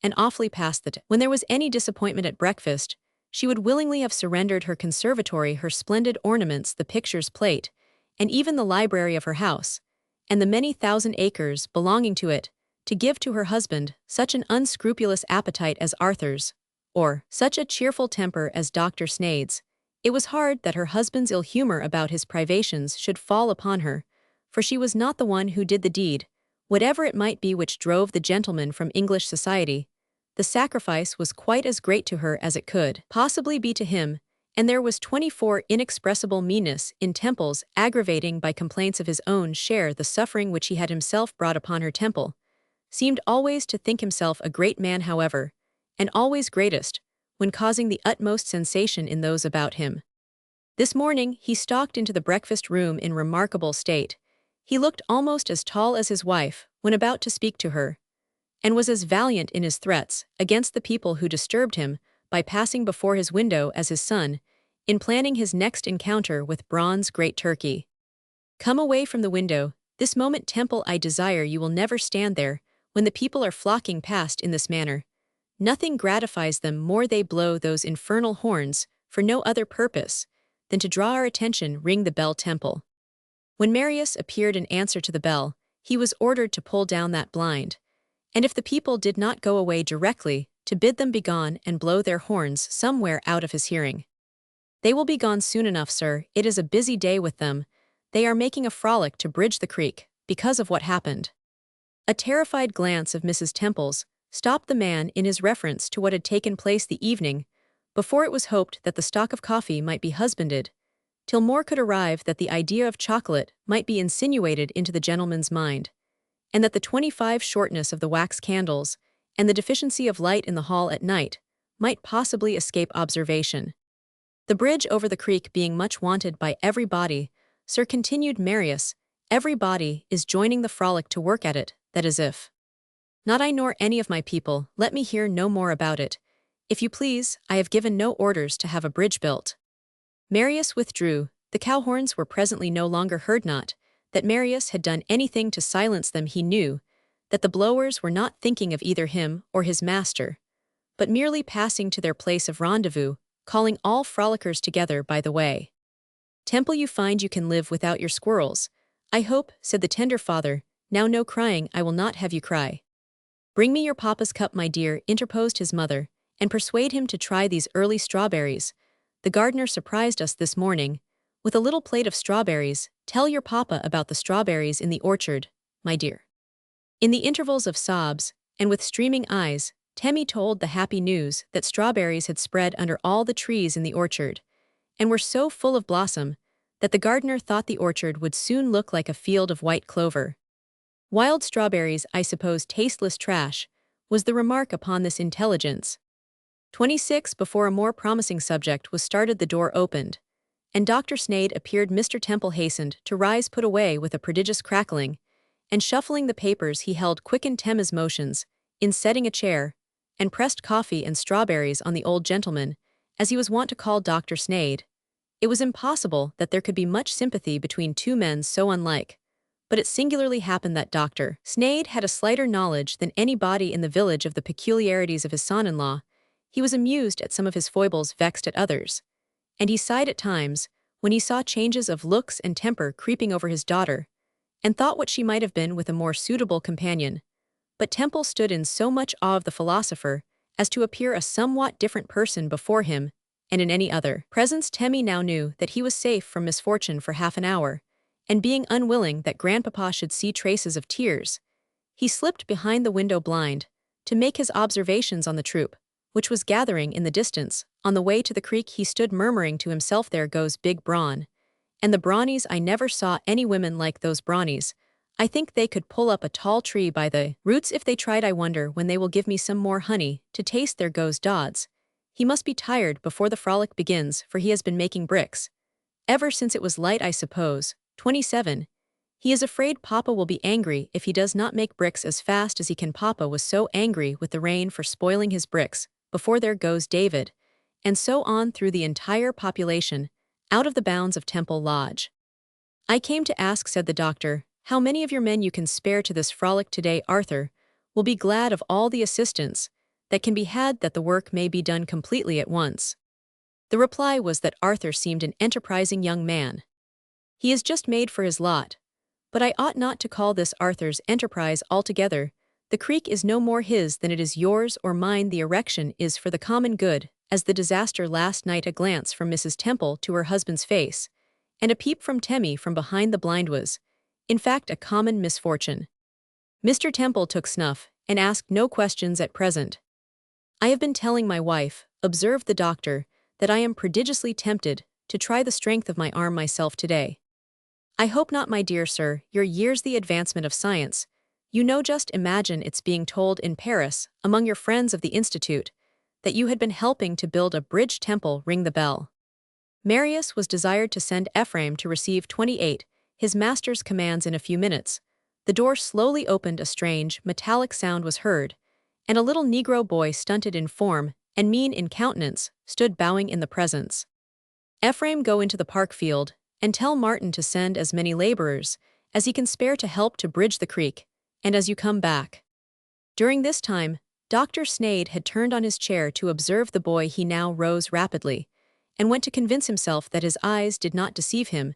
and awfully past that. When there was any disappointment at breakfast, She would willingly have surrendered her conservatory, her splendid ornaments, the pictures plate, and even the library of her house, and the many thousand acres belonging to it, to give to her husband such an unscrupulous appetite as Arthur's, or such a cheerful temper as Dr. Snade's. It was hard that her husband's ill humor about his privations should fall upon her, for she was not the one who did the deed, whatever it might be which drove the gentleman from English society. The sacrifice was quite as great to her as it could possibly be to him, and there was 24 inexpressible meanness in Temple's aggravating by complaints of his own share the suffering which he had himself brought upon her. Temple seemed always to think himself a great man, however, and always greatest, when causing the utmost sensation in those about him. This morning he stalked into the breakfast room in remarkable state. He looked almost as tall as his wife when about to speak to her, and was as valiant in his threats against the people who disturbed him by passing before his window as his son, in planning his next encounter with Braun's great turkey. Come away from the window, this moment, Temple. I desire you will never stand there, when the people are flocking past in this manner. Nothing gratifies them more. They blow those infernal horns for no other purpose than to draw our attention. Ring the bell, Temple. When Marius appeared in answer to the bell, he was ordered to pull down that blind, and if the people did not go away directly, to bid them begone and blow their horns somewhere out of his hearing. They will be gone soon enough, sir. It is a busy day with them. They are making a frolic to bridge the creek, because of what happened. A terrified glance of Mrs. Temple's stopped the man in his reference to what had taken place the evening before. It was hoped that the stock of coffee might be husbanded, till more could arrive, that the idea of chocolate might be insinuated into the gentleman's mind, and that the 25 shortness of the wax candles, and the deficiency of light in the hall at night, might possibly escape observation. The bridge over the creek being much wanted by every body, sir, continued Marius, every body is joining the frolic to work at it, that is if. Not I nor any of my people. Let me hear no more about it. If you please, I have given no orders to have a bridge built. Marius withdrew. The cow horns were presently no longer heard. Not that Marius had done anything to silence them. He knew that the blowers were not thinking of either him or his master, but merely passing to their place of rendezvous, calling all frolickers together by the way. Temple, you find you can live without your squirrels, I hope, said the tender father. Now no crying, I will not have you cry. Bring me your papa's cup, my dear, interposed his mother, and persuade him to try these early strawberries. The gardener surprised us this morning with a little plate of strawberries. Tell your papa about the strawberries in the orchard, my dear. In the intervals of sobs, and with streaming eyes, Temmie told the happy news that strawberries had spread under all the trees in the orchard, and were so full of blossom that the gardener thought the orchard would soon look like a field of white clover. Wild strawberries, I suppose tasteless trash, was the remark upon this intelligence. 26 Before a more promising subject was started, the door opened, and Dr. Snade appeared. Mr. Temple hastened to rise, put away with a prodigious crackling, and shuffling the papers he held quickened Temmie's motions in setting a chair, and pressed coffee and strawberries on the old gentleman, as he was wont to call Dr. Snade. It was impossible that there could be much sympathy between two men so unlike, but it singularly happened that Dr. Snade had a slighter knowledge than anybody in the village of the peculiarities of his son-in-law. He was amused at some of his foibles, vexed at others, and he sighed at times when he saw changes of looks and temper creeping over his daughter, and thought what she might have been with a more suitable companion. But Temple stood in so much awe of the philosopher as to appear a somewhat different person before him, and in any other presence. Temmie now knew that he was safe from misfortune for half an hour, and being unwilling that grandpapa should see traces of tears, he slipped behind the window blind to make his observations on the troop, which was gathering in the distance. On the way to the creek he stood murmuring to himself, there goes big Braun, and the Brownies. I never saw any women like those Brownies. I think they could pull up a tall tree by the roots if they tried. I wonder when they will give me some more honey to taste. There goes Dodds. He must be tired before the frolic begins, for he has been making bricks ever since it was light, I suppose. 27. He is afraid Papa will be angry if he does not make bricks as fast as he can. Papa was so angry with the rain for spoiling his bricks. Before there goes David. And so on through the entire population, out of the bounds of Temple Lodge. I came to ask, said the doctor, how many of your men you can spare to this frolic today. Arthur will be glad of all the assistance that can be had, that the work may be done completely at once. The reply was that Arthur seemed an enterprising young man. He is just made for his lot. But I ought not to call this Arthur's enterprise altogether. The creek is no more his than it is yours or mine. The erection is for the common good, as the disaster last night. A glance from Mrs. Temple to her husband's face, and a peep from Temmie from behind the blind was, in fact, a common misfortune. Mr. Temple took snuff, and asked no questions at present. I have been telling my wife, observed the doctor, that I am prodigiously tempted to try the strength of my arm myself today. I hope not, my dear sir. Your years the advancement of science. You know, just imagine it's being told in Paris, among your friends of the Institute, that you had been helping to build a bridge. Temple ring the bell. Marius was desired to send Ephraim to receive 28, his master's commands in a few minutes. The door slowly opened, a strange, metallic sound was heard, and a little Negro boy, stunted in form and mean in countenance, stood bowing in the presence. Ephraim, go into the park field, and tell Martin to send as many laborers as he can spare to help to bridge the creek, and as you come back. During this time, Dr. Sneyd had turned on his chair to observe the boy. He now rose rapidly, and went to convince himself that his eyes did not deceive him.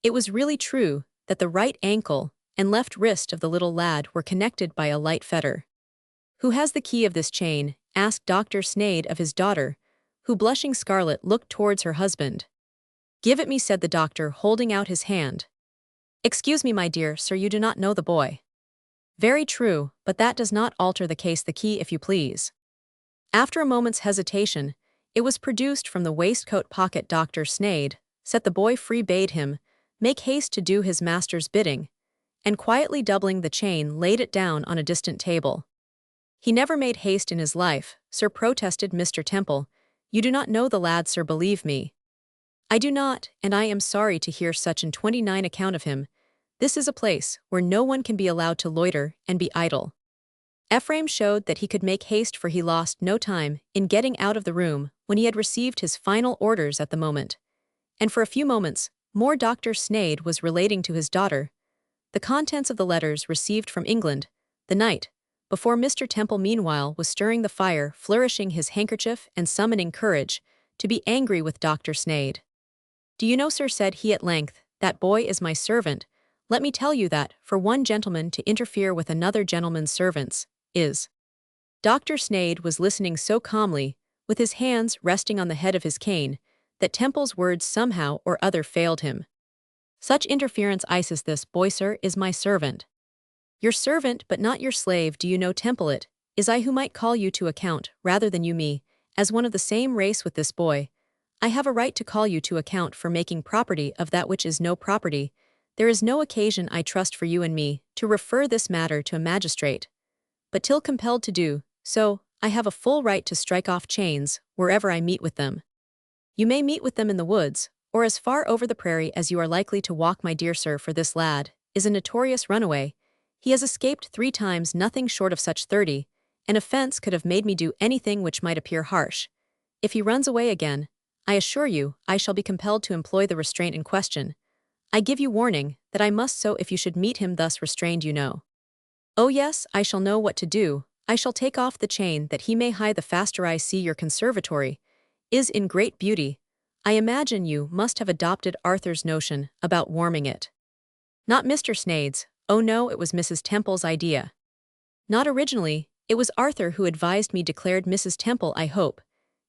It was really true that the right ankle and left wrist of the little lad were connected by a light fetter. Who has the key of this chain? Asked Dr. Sneyd of his daughter, who, blushing scarlet, looked towards her husband. Give it me, said the doctor, holding out his hand. Excuse me, my dear sir, you do not know the boy. Very true, but that does not alter the case. The key, if you please. After a moment's hesitation, it was produced from the waistcoat pocket. Dr. Sneyd set the boy free, bade him make haste to do his master's bidding, and quietly doubling the chain, laid it down on a distant table. He never made haste in his life, sir, protested Mr. Temple. You do not know the lad, sir, believe me. I do not, and I am sorry to hear such an 29 account of him. This is a place where no one can be allowed to loiter and be idle. Ephraim showed that he could make haste, for he lost no time in getting out of the room when he had received his final orders at the moment. And for a few moments more Dr. Sneyd was relating to his daughter the contents of the letters received from England the night before. Mr. Temple meanwhile was stirring the fire, flourishing his handkerchief and summoning courage to be angry with Dr. Sneyd. Do you know, sir, said he at length, that boy is my servant. Let me tell you that, for one gentleman to interfere with another gentleman's servants, is. Dr. Sneyd was listening so calmly, with his hands resting on the head of his cane, that Temple's words somehow or other failed him. Such interference, Isis, this boy, sir, is my servant. Your servant, but not your slave. Do you know, Temple, it is I who might call you to account, rather than you me, as one of the same race with this boy. I have a right to call you to account for making property of that which is no property. There is no occasion, I trust, for you and me to refer this matter to a magistrate. But till compelled to do so, I have a full right to strike off chains wherever I meet with them. You may meet with them in the woods, or as far over the prairie as you are likely to walk, my dear sir, for this lad is a notorious runaway. He has escaped 3 times, nothing short of such 30. An offense could have made me do anything which might appear harsh. If he runs away again, I assure you, I shall be compelled to employ the restraint in question. I give you warning that I must so if you should meet him thus restrained, you know. Oh yes, I shall know what to do. I shall take off the chain that he may hide the faster. I see your conservatory is in great beauty. I imagine you must have adopted Arthur's notion about warming it. Not Mr. Sneyd's. Oh no, it was Mrs. Temple's idea. Not originally, it was Arthur who advised me, declared Mrs. Temple. I hope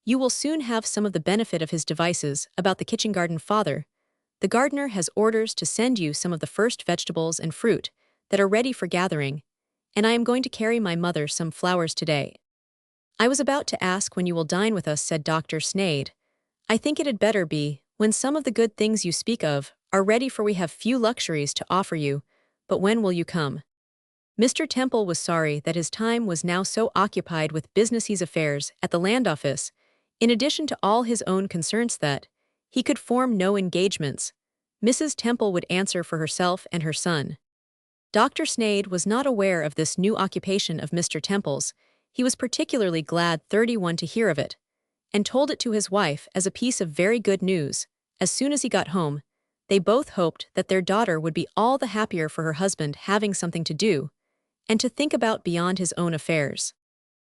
you will soon have some of the benefit of his devices about the kitchen garden, father. The gardener has orders to send you some of the first vegetables and fruit that are ready for gathering, and I am going to carry my mother some flowers today. I was about to ask when you will dine with us, said Dr. Sneyd. I think it had better be when some of the good things you speak of are ready, for we have few luxuries to offer you. But when will you come? Mr. Temple was sorry that his time was now so occupied with business affairs at the land office, in addition to all his own concerns, that he could form no engagements. Mrs. Temple would answer for herself and her son. Dr. Sneyd was not aware of this new occupation of Mr. Temple's. He was particularly glad 31 to hear of it, and told it to his wife as a piece of very good news. As soon as he got home, they both hoped that their daughter would be all the happier for her husband having something to do, and to think about beyond his own affairs.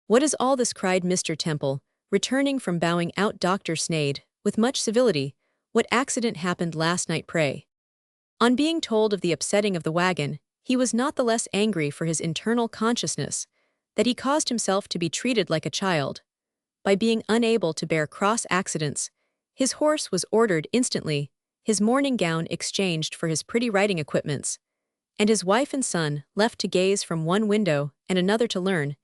What is all this? Cried Mr. Temple, returning from bowing out Dr. Sneyd, with much civility, "What accident happened last night, pray?" On being told of the upsetting of the wagon, he was not the less angry for his internal consciousness that he caused himself to be treated like a child. By being unable to bear cross accidents, his horse was ordered instantly, his morning gown exchanged for his pretty riding equipments, and his wife and son left to gaze from one window and another to learn,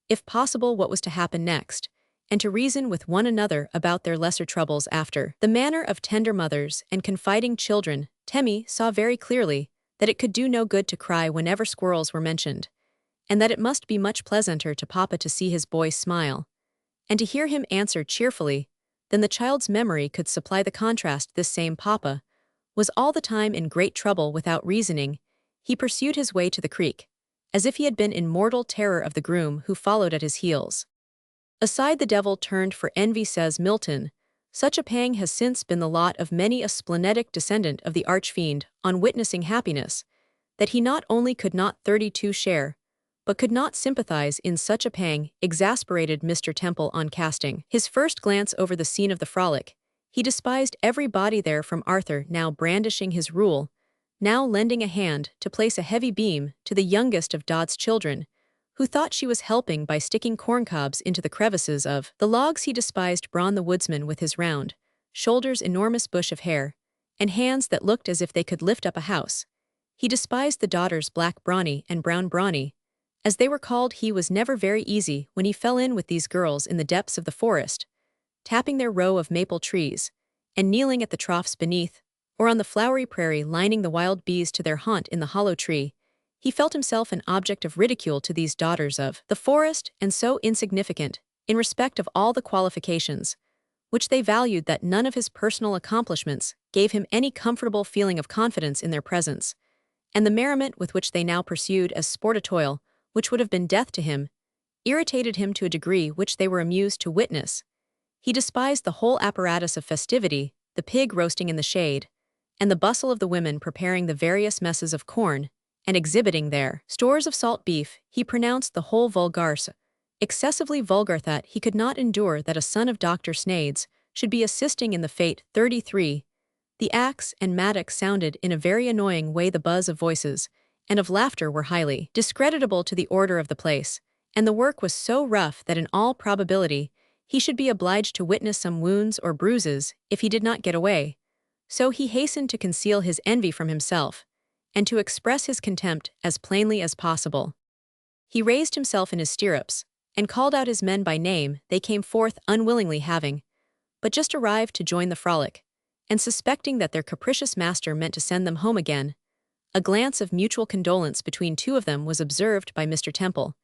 if possible, what was to happen next, and to reason with one another about their lesser troubles after. The manner of tender mothers and confiding children, Temmie saw very clearly that it could do no good to cry whenever squirrels were mentioned, and that it must be much pleasanter to Papa to see his boy smile, and to hear him answer cheerfully, than the child's memory could supply the contrast. This same Papa was all the time in great trouble. Without reasoning, he pursued his way to the creek, as if he had been in mortal terror of the groom who followed at his heels. "Aside the devil turned for envy," says Milton. Such a pang has since been the lot of many a splenetic descendant of the arch-fiend on witnessing happiness, that he not only could not 32 share, but could not sympathize in such a pang, exasperated Mr. Temple on casting his first glance over the scene of the frolic. He despised every body there, from Arthur, now brandishing his rule, now lending a hand to place a heavy beam, to the youngest of Dod's children, who thought she was helping by sticking corncobs into the crevices of the logs. He despised Braun the woodsman with his round shoulders, enormous bush of hair, and hands that looked as if they could lift up a house. He despised the daughters Black Brawny and Brown Brawny, as they were called. He was never very easy when he fell in with these girls in the depths of the forest, tapping their row of maple trees, and kneeling at the troughs beneath, or on the flowery prairie lining the wild bees to their haunt in the hollow tree. He felt himself an object of ridicule to these daughters of the forest, and so insignificant, in respect of all the qualifications, which they valued, that none of his personal accomplishments gave him any comfortable feeling of confidence in their presence, and the merriment with which they now pursued as sport a toil which would have been death to him, irritated him to a degree which they were amused to witness. He despised the whole apparatus of festivity, the pig roasting in the shade, and the bustle of the women preparing the various messes of corn, and exhibiting their stores of salt beef. He pronounced the whole vulgarse excessively vulgar, that he could not endure that a son of Dr. Snades should be assisting in the fete 33. The axe and mattock sounded in a very annoying way. The buzz of voices and of laughter were highly discreditable to the order of the place, and the work was so rough that in all probability he should be obliged to witness some wounds or bruises if he did not get away. So he hastened to conceal his envy from himself, and to express his contempt as plainly as possible. He raised himself in his stirrups, and called out his men by name. They came forth unwillingly, having but just arrived to join the frolic, and suspecting that their capricious master meant to send them home again. A glance of mutual condolence between two of them was observed by Mr. Temple,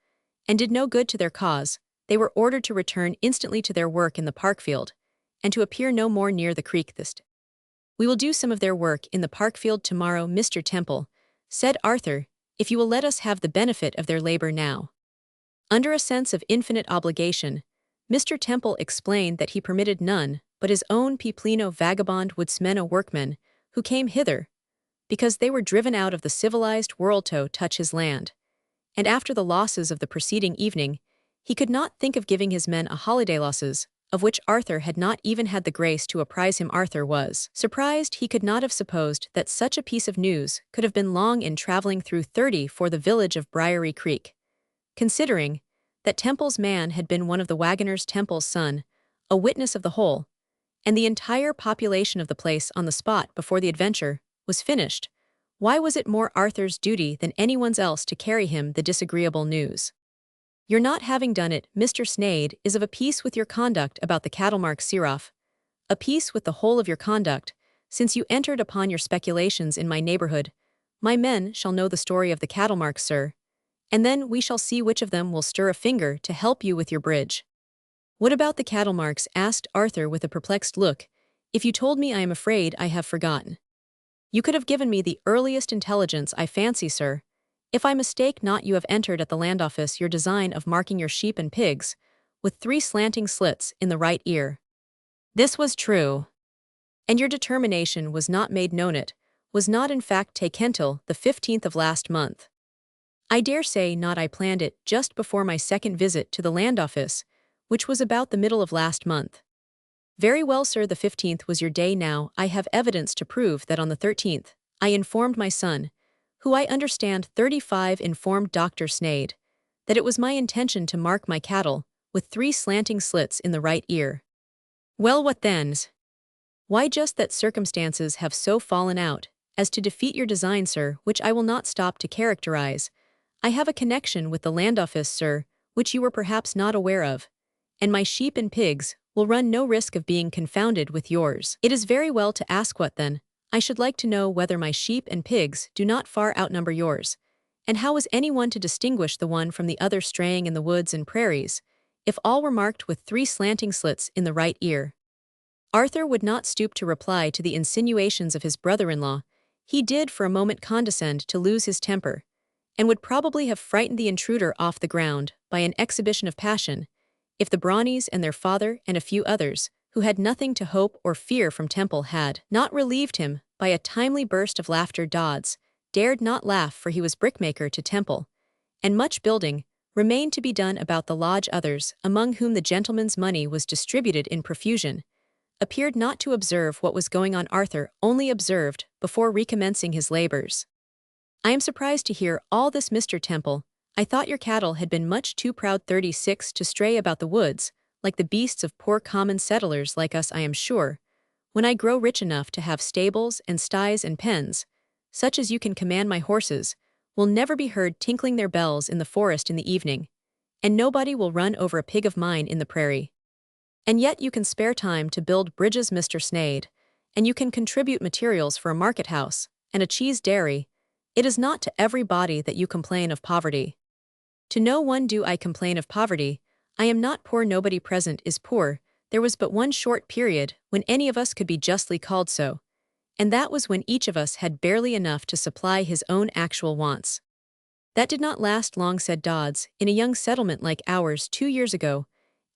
and did no good to their cause. They were ordered to return instantly to their work in the parkfield, and to appear no more near the creek this day. "We will do some of their work in the parkfield tomorrow, Mr. Temple," said Arthur, "if you will let us have the benefit of their labor now." Under a sense of infinite obligation, Mr. Temple explained that he permitted none but his own Piplino vagabond woodsmen workmen who came hither, because they were driven out of the civilized world, to touch his land, and after the losses of the preceding evening, he could not think of giving his men a holiday, losses of which Arthur had not even had the grace to apprise him. Arthur was surprised. He could not have supposed that such a piece of news could have been long in traveling through 30 for the village of Briery Creek, considering that Temple's man had been one of the wagoners, Temple's son, a witness of the whole, and the entire population of the place on the spot before the adventure was finished. Why was it more Arthur's duty than anyone's else to carry him the disagreeable news? "Your not having done it, Mr. Snade, is of a piece with your conduct about the cattlemark Seraph, a piece with the whole of your conduct, since you entered upon your speculations in my neighborhood. My men shall know the story of the cattlemark, sir, and then we shall see which of them will stir a finger to help you with your bridge." "What about the cattlemarks?" asked Arthur with a perplexed look. "If you told me, I am afraid I have forgotten." "You could have given me the earliest intelligence, I fancy, sir. If I mistake not, you have entered at the land office your design of marking your sheep and pigs, with 3 slanting slits in the right ear." This was true. "And your determination was not made known, it was not in fact taken till the 15th of last month." "I dare say not. I planned it just before my second visit to the land office, which was about the middle of last month." Very well, sir, the 15th was your day now. I have evidence to prove that on the 13th, I informed my son, who I understand 35 informed Dr. Snade, that it was my intention to mark my cattle with 3 slanting slits in the right ear. Well, what then? Why, just that circumstances have so fallen out as to defeat your design, sir, which I will not stop to characterize. I have a connection with the land office, sir, which you were perhaps not aware of, and my sheep and pigs will run no risk of being confounded with yours. It is very well to ask what then. I should like to know whether my sheep and pigs do not far outnumber yours. And how is anyone to distinguish the one from the other straying in the woods and prairies, if all were marked with 3 slanting slits in the right ear? Arthur would not stoop to reply to the insinuations of his brother-in-law. He did for a moment condescend to lose his temper, and would probably have frightened the intruder off the ground by an exhibition of passion, if the Brawneys and their father and a few others, who had nothing to hope or fear from Temple, had not relieved him by a timely burst of laughter. Dodds dared not laugh, for he was brickmaker to Temple, and much building remained to be done about the lodge. Others, among whom the gentleman's money was distributed in profusion, appeared not to observe what was going on. Arthur only observed before recommencing his labors. I am surprised to hear all this, Mr. Temple. I thought your cattle had been much too proud 36 to stray about the woods, like the beasts of poor common settlers like us. I am sure, when I grow rich enough to have stables and sties and pens, such as you can command, my horses will never be heard tinkling their bells in the forest in the evening, and nobody will run over a pig of mine in the prairie. And yet you can spare time to build bridges, Mr. Snade, and you can contribute materials for a market house and a cheese dairy. It is not to everybody that you complain of poverty. To no one do I complain of poverty. I am not poor. Nobody present is poor. There was but one short period when any of us could be justly called so, and that was when each of us had barely enough to supply his own actual wants. That did not last long, said Dodds. In a young settlement like ours 2 years ago,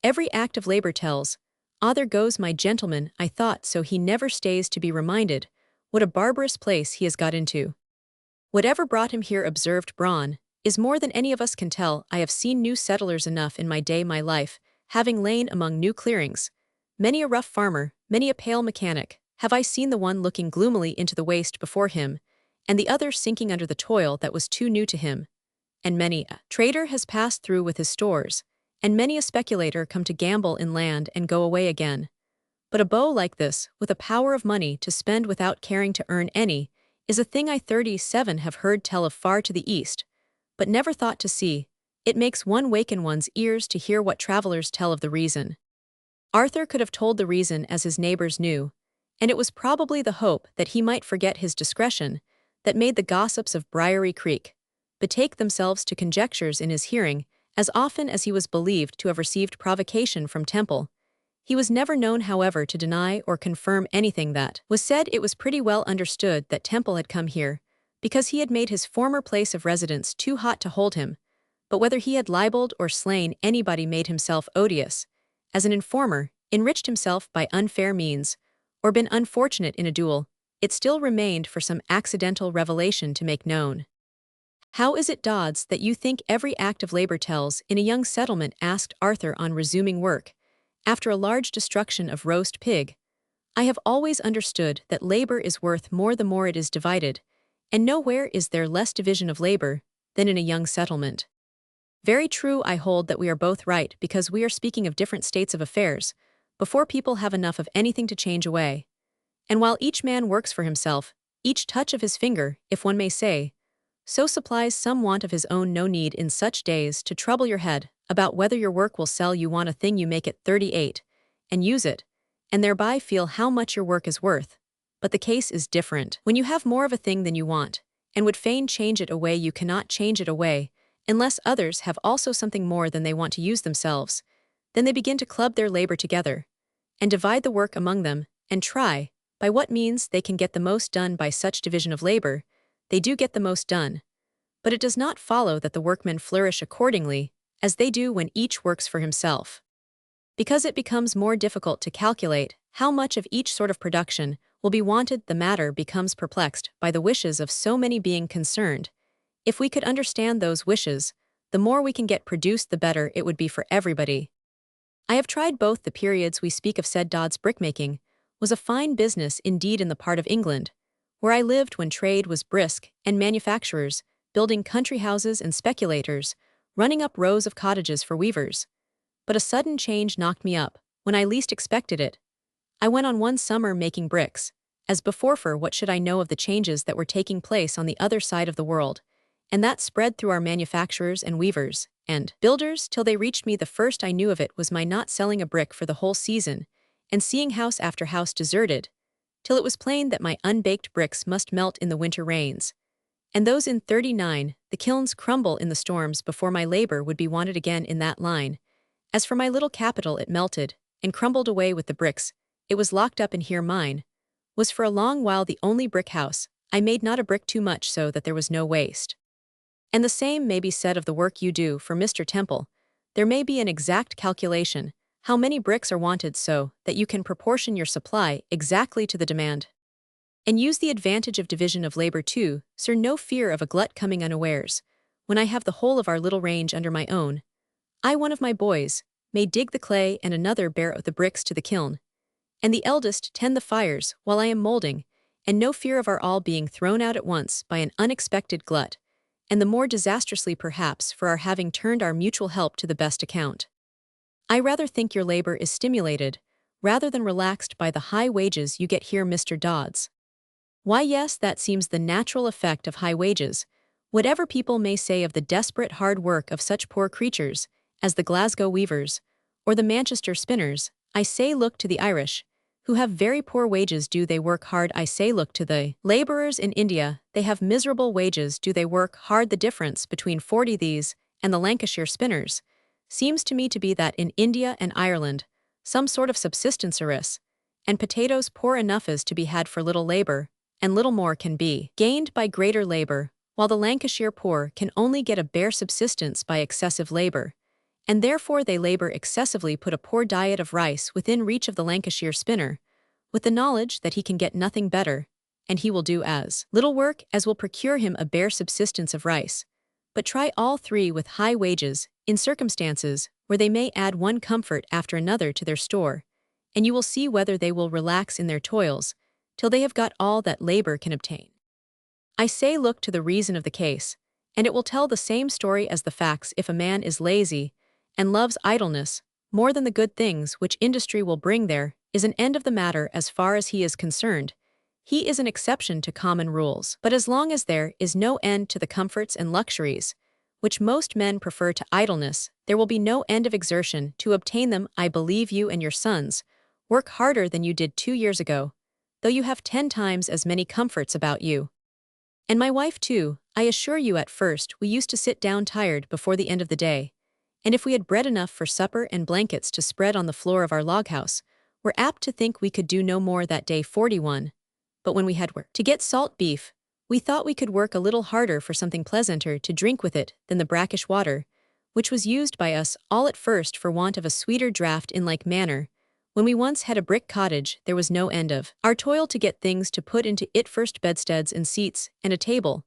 every act of labor tells. Ah, there goes my gentleman. I thought so. He never stays to be reminded what a barbarous place he has got into. Whatever brought him here, observed Braun, is more than any of us can tell. I have seen new settlers enough in my day. My life, having lain among new clearings, many a rough farmer, many a pale mechanic, have I seen the one looking gloomily into the waste before him, and the other sinking under the toil that was too new to him. And many a trader has passed through with his stores, and many a speculator come to gamble in land and go away again. But a beau like this, with a power of money to spend without caring to earn any, is a thing I 37 have heard tell of far to the east, but never thought to see. It makes one waken one's ears to hear what travelers tell of the reason. Arthur could have told the reason as his neighbors knew, and it was probably the hope that he might forget his discretion that made the gossips of Briery Creek betake themselves to conjectures in his hearing. As often as he was believed to have received provocation from Temple, he was never known, however, to deny or confirm anything that was said. It was pretty well understood that Temple had come here because he had made his former place of residence too hot to hold him, but whether he had libeled or slain anybody, made himself odious as an informer, enriched himself by unfair means, or been unfortunate in a duel, it still remained for some accidental revelation to make known. How is it, Dodds, that you think every act of labor tells in a young settlement? Asked Arthur on resuming work, after a large destruction of roast pig. I have always understood that labor is worth more the more it is divided, and nowhere is there less division of labor than in a young settlement. Very true. I hold that we are both right, because we are speaking of different states of affairs, before people have enough of anything to change away. And while each man works for himself, each touch of his finger, if one may say, so supplies some want of his own. No need in such days to trouble your head about whether your work will sell. You want a thing, you make it 38, and use it, and thereby feel how much your work is worth. But the case is different. When you have more of a thing than you want, and would fain change it away, you cannot change it away, unless others have also something more than they want to use themselves. Then they begin to club their labor together, and divide the work among them, and try, by what means they can get the most done. By such division of labor, they do get the most done. But it does not follow that the workmen flourish accordingly, as they do when each works for himself. Because it becomes more difficult to calculate how much of each sort of production will be wanted, the matter becomes perplexed by the wishes of so many being concerned. If we could understand those wishes, the more we can get produced, the better it would be for everybody. I have tried both. The periods we speak of, said Dodds. Brickmaking was a fine business indeed in the part of England where I lived when trade was brisk and manufacturers building country houses and speculators running up rows of cottages for weavers. But a sudden change knocked me up when I least expected it. I went on one summer making bricks. As before, for what should I know of the changes that were taking place on the other side of the world? And that spread through our manufacturers and weavers and builders till they reached me. The first I knew of it was my not selling a brick for the whole season, and seeing house after house deserted, till it was plain that my unbaked bricks must melt in the winter rains. And those in 39, the kilns crumble in the storms before my labor would be wanted again in that line. As for my little capital, it melted and crumbled away with the bricks. It was locked up in here. Mine was for a long while the only brick house. I made not a brick too much, so that there was no waste. And the same may be said of the work you do for Mr. Temple. There may be an exact calculation, how many bricks are wanted, so that you can proportion your supply exactly to the demand. And use the advantage of division of labor too, sir. No fear of a glut coming unawares. When I have the whole of our little range under my own, one of my boys may dig the clay and another bear the bricks to the kiln, and the eldest tend the fires while I am molding, and no fear of our all being thrown out at once by an unexpected glut, and the more disastrously perhaps for our having turned our mutual help to the best account. I rather think your labor is stimulated, rather than relaxed by the high wages you get here, Mr. Dodds. Why, yes, that seems the natural effect of high wages, whatever people may say of the desperate hard work of such poor creatures as the Glasgow weavers, or the Manchester spinners. I say look to the Irish, who have very poor wages. Do they work hard? I say look to the laborers in India, they have miserable wages. Do they work hard? The difference between 40 these and the Lancashire spinners seems to me to be that in India and Ireland, some sort of subsistence is, and potatoes poor enough is to be had for little labor, and little more can be gained by greater labor, while the Lancashire poor can only get a bare subsistence by excessive labor, and therefore they labor excessively. Put a poor diet of rice within reach of the Lancashire spinner, with the knowledge that he can get nothing better, and he will do as little work as will procure him a bare subsistence of rice. But try all three with high wages, in circumstances where they may add one comfort after another to their store, and you will see whether they will relax in their toils, till they have got all that labor can obtain. I say look to the reason of the case, and it will tell the same story as the facts. If a man is lazy, and loves idleness more than the good things which industry will bring, there is an end of the matter as far as he is concerned. He is an exception to common rules. But as long as there is no end to the comforts and luxuries, which most men prefer to idleness, there will be no end of exertion to obtain them. I believe you and your sons work harder than you did 2 years ago, though you have 10 times as many comforts about you. And my wife too, I assure you. At first we used to sit down tired before the end of the day, and if we had bread enough for supper and blankets to spread on the floor of our log house, we're apt to think we could do no more that day. 41. But when we had work to get salt beef, we thought we could work a little harder for something pleasanter to drink with it than the brackish water, which was used by us all at first for want of a sweeter draught. In like manner, when we once had a brick cottage, there was no end of our toil to get things to put into it, first bedsteads and seats and a table,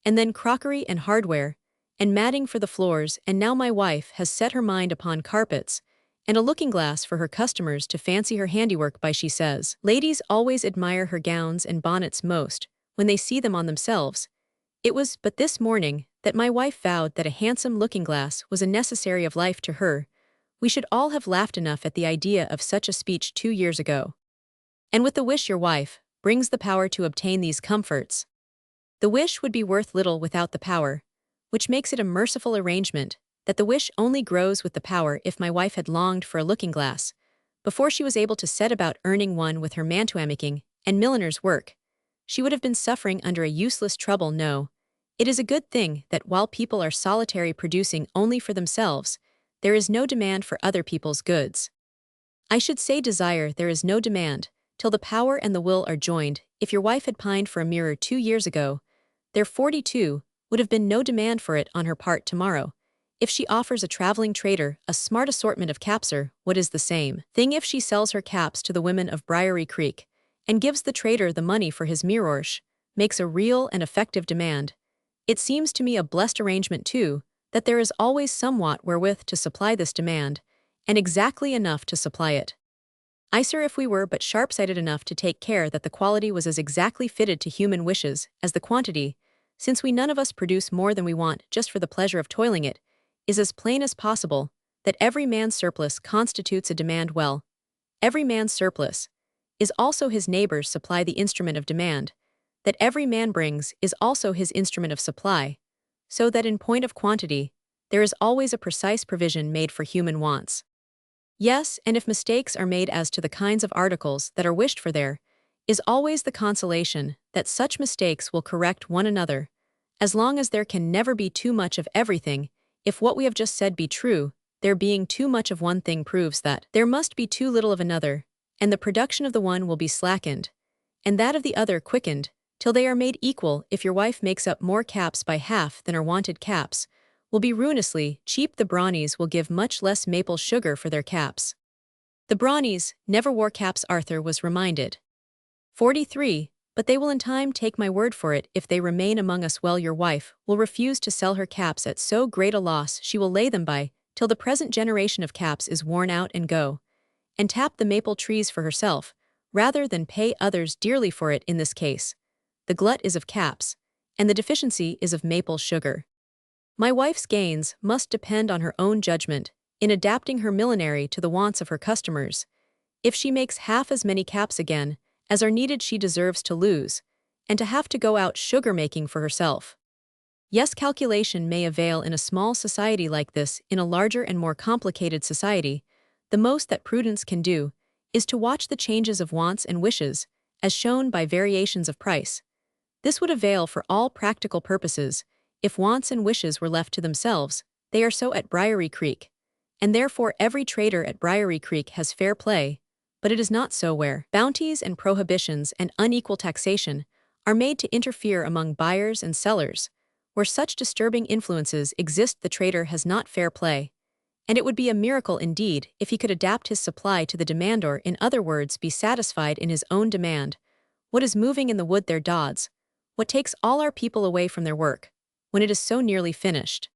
and then crockery and hardware, and matting for the floors. And now my wife has set her mind upon carpets, and a looking-glass for her customers to fancy her handiwork by. She says ladies always admire her gowns and bonnets most when they see them on themselves. It was but this morning that my wife vowed that a handsome looking-glass was a necessary of life to her. We should all have laughed enough at the idea of such a speech 2 years ago. And with the wish your wife brings the power to obtain these comforts. The wish would be worth little without the power, which makes it a merciful arrangement that the wish only grows with the power. If my wife had longed for a looking-glass before she was able to set about earning one with her mantuamaking and milliner's work, she would have been suffering under a useless trouble. No, it is a good thing that while people are solitary producing only for themselves, there is no demand for other people's goods. I should say desire. There is no demand till the power and the will are joined. If your wife had pined for a mirror 2 years ago, there 42 would have been no demand for it on her part tomorrow. If she offers a traveling trader a smart assortment of caps, or what is the same thing if she sells her caps to the women of Briery Creek, and gives the trader the money for his mirrors, makes a real and effective demand. It seems to me a blessed arrangement too, that there is always somewhat wherewith to supply this demand, and exactly enough to supply it. Icer if we were but sharp-sighted enough to take care that the quality was as exactly fitted to human wishes as the quantity, since we none of us produce more than we want just for the pleasure of toiling it, is as plain as possible that every man's surplus constitutes a demand well. Every man's surplus is also his neighbor's supply the instrument of demand, that every man brings is also his instrument of supply, so that in point of quantity, there is always a precise provision made for human wants. Yes, and if mistakes are made as to the kinds of articles that are wished for there, is always the consolation that such mistakes will correct one another, as long as there can never be too much of everything. If what we have just said be true, there being too much of one thing proves that there must be too little of another, and the production of the one will be slackened, and that of the other quickened, till they are made equal. If your wife makes up more caps by half than are wanted caps, will be ruinously cheap. The brownies will give much less maple sugar for their caps. The brownies never wore caps, Arthur was reminded. 43. But they will in time, take my word for it, if they remain among us. Well, your wife will refuse to sell her caps at so great a loss, she will lay them by, till the present generation of caps is worn out, and go and tap the maple trees for herself, rather than pay others dearly for it. In this case, the glut is of caps, and the deficiency is of maple sugar. My wife's gains must depend on her own judgment, in adapting her millinery to the wants of her customers. If she makes half as many caps again as are needed, she deserves to lose, and to have to go out sugar-making for herself. Yes, calculation may avail in a small society like this. In a larger and more complicated society, the most that prudence can do is to watch the changes of wants and wishes, as shown by variations of price. This would avail for all practical purposes. If wants and wishes were left to themselves, they are so at Briary Creek, and therefore every trader at Briary Creek has fair play, but it is not so where bounties and prohibitions and unequal taxation are made to interfere among buyers and sellers. Where such disturbing influences exist, the trader has not fair play, and it would be a miracle indeed if he could adapt his supply to the demand, or, in other words, be satisfied in his own demand. What is moving in the wood there, Dodds? What takes all our people away from their work, when it is so nearly finished?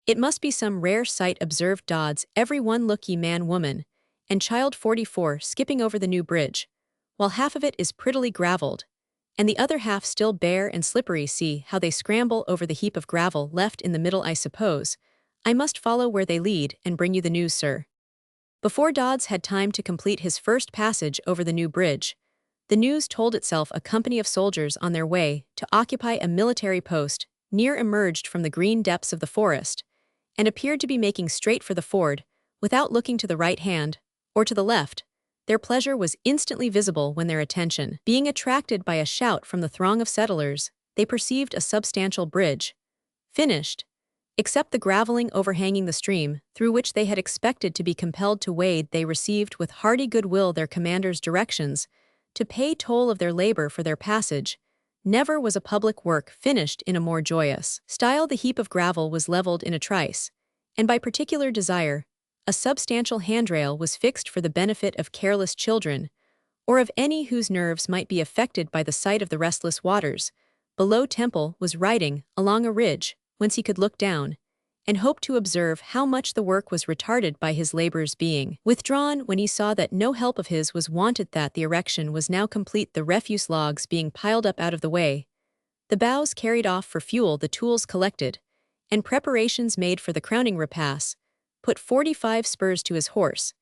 It must be some rare sight, observed Dodds. Every one look, ye man, woman, and child 44 skipping over the new bridge, while half of it is prettily gravelled, and the other half still bare and slippery. See how they scramble over the heap of gravel left in the middle. I suppose I must follow where they lead and bring you the news, sir. Before Dodds had time to complete his first passage over the new bridge, the news told itself. A company of soldiers on their way to occupy a military post near emerged from the green depths of the forest, and appeared to be making straight for the ford, without looking to the right hand or to the left. Their pleasure was instantly visible when, their attention being attracted by a shout from the throng of settlers, they perceived a substantial bridge, finished, except the graveling overhanging the stream, through which they had expected to be compelled to wade. They received with hearty goodwill their commander's directions to pay toll of their labor for their passage. Never was a public work finished in a more joyous style. The heap of gravel was leveled in a trice, and by particular desire, a substantial handrail was fixed for the benefit of careless children, or of any whose nerves might be affected by the sight of the restless waters. Below, Temple was riding along a ridge, whence he could look down, and hope to observe how much the work was retarded by his labors being withdrawn. When he saw that no help of his was wanted, that the erection was now complete, the refuse logs being piled up out of the way, the boughs carried off for fuel, the tools collected, and preparations made for the crowning repast, put 45 spurs to his horse,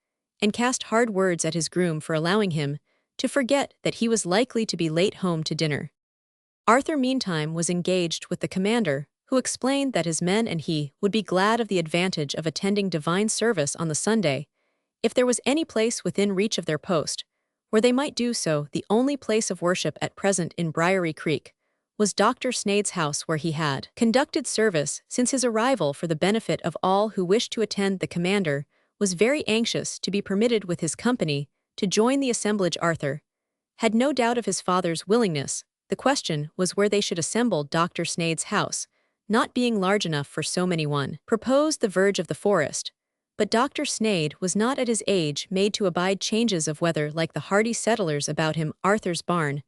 and cast hard words at his groom for allowing him to forget that he was likely to be late home to dinner. Arthur meantime was engaged with the commander, who explained that his men and he would be glad of the advantage of attending divine service on the Sunday, if there was any place within reach of their post where they might do so. The only place of worship at present in Briary Creek was Dr. Snade's house, where he had conducted service since his arrival for the benefit of all who wished to attend. The commander was very anxious to be permitted with his company to join the assemblage. Arthur had no doubt of his father's willingness. The question was where they should assemble. Dr. Snade's house, not being large enough for so many, one proposed the verge of the forest, but Dr. Snade was not at his age made to abide changes of weather like the hardy settlers about him. Arthur's barn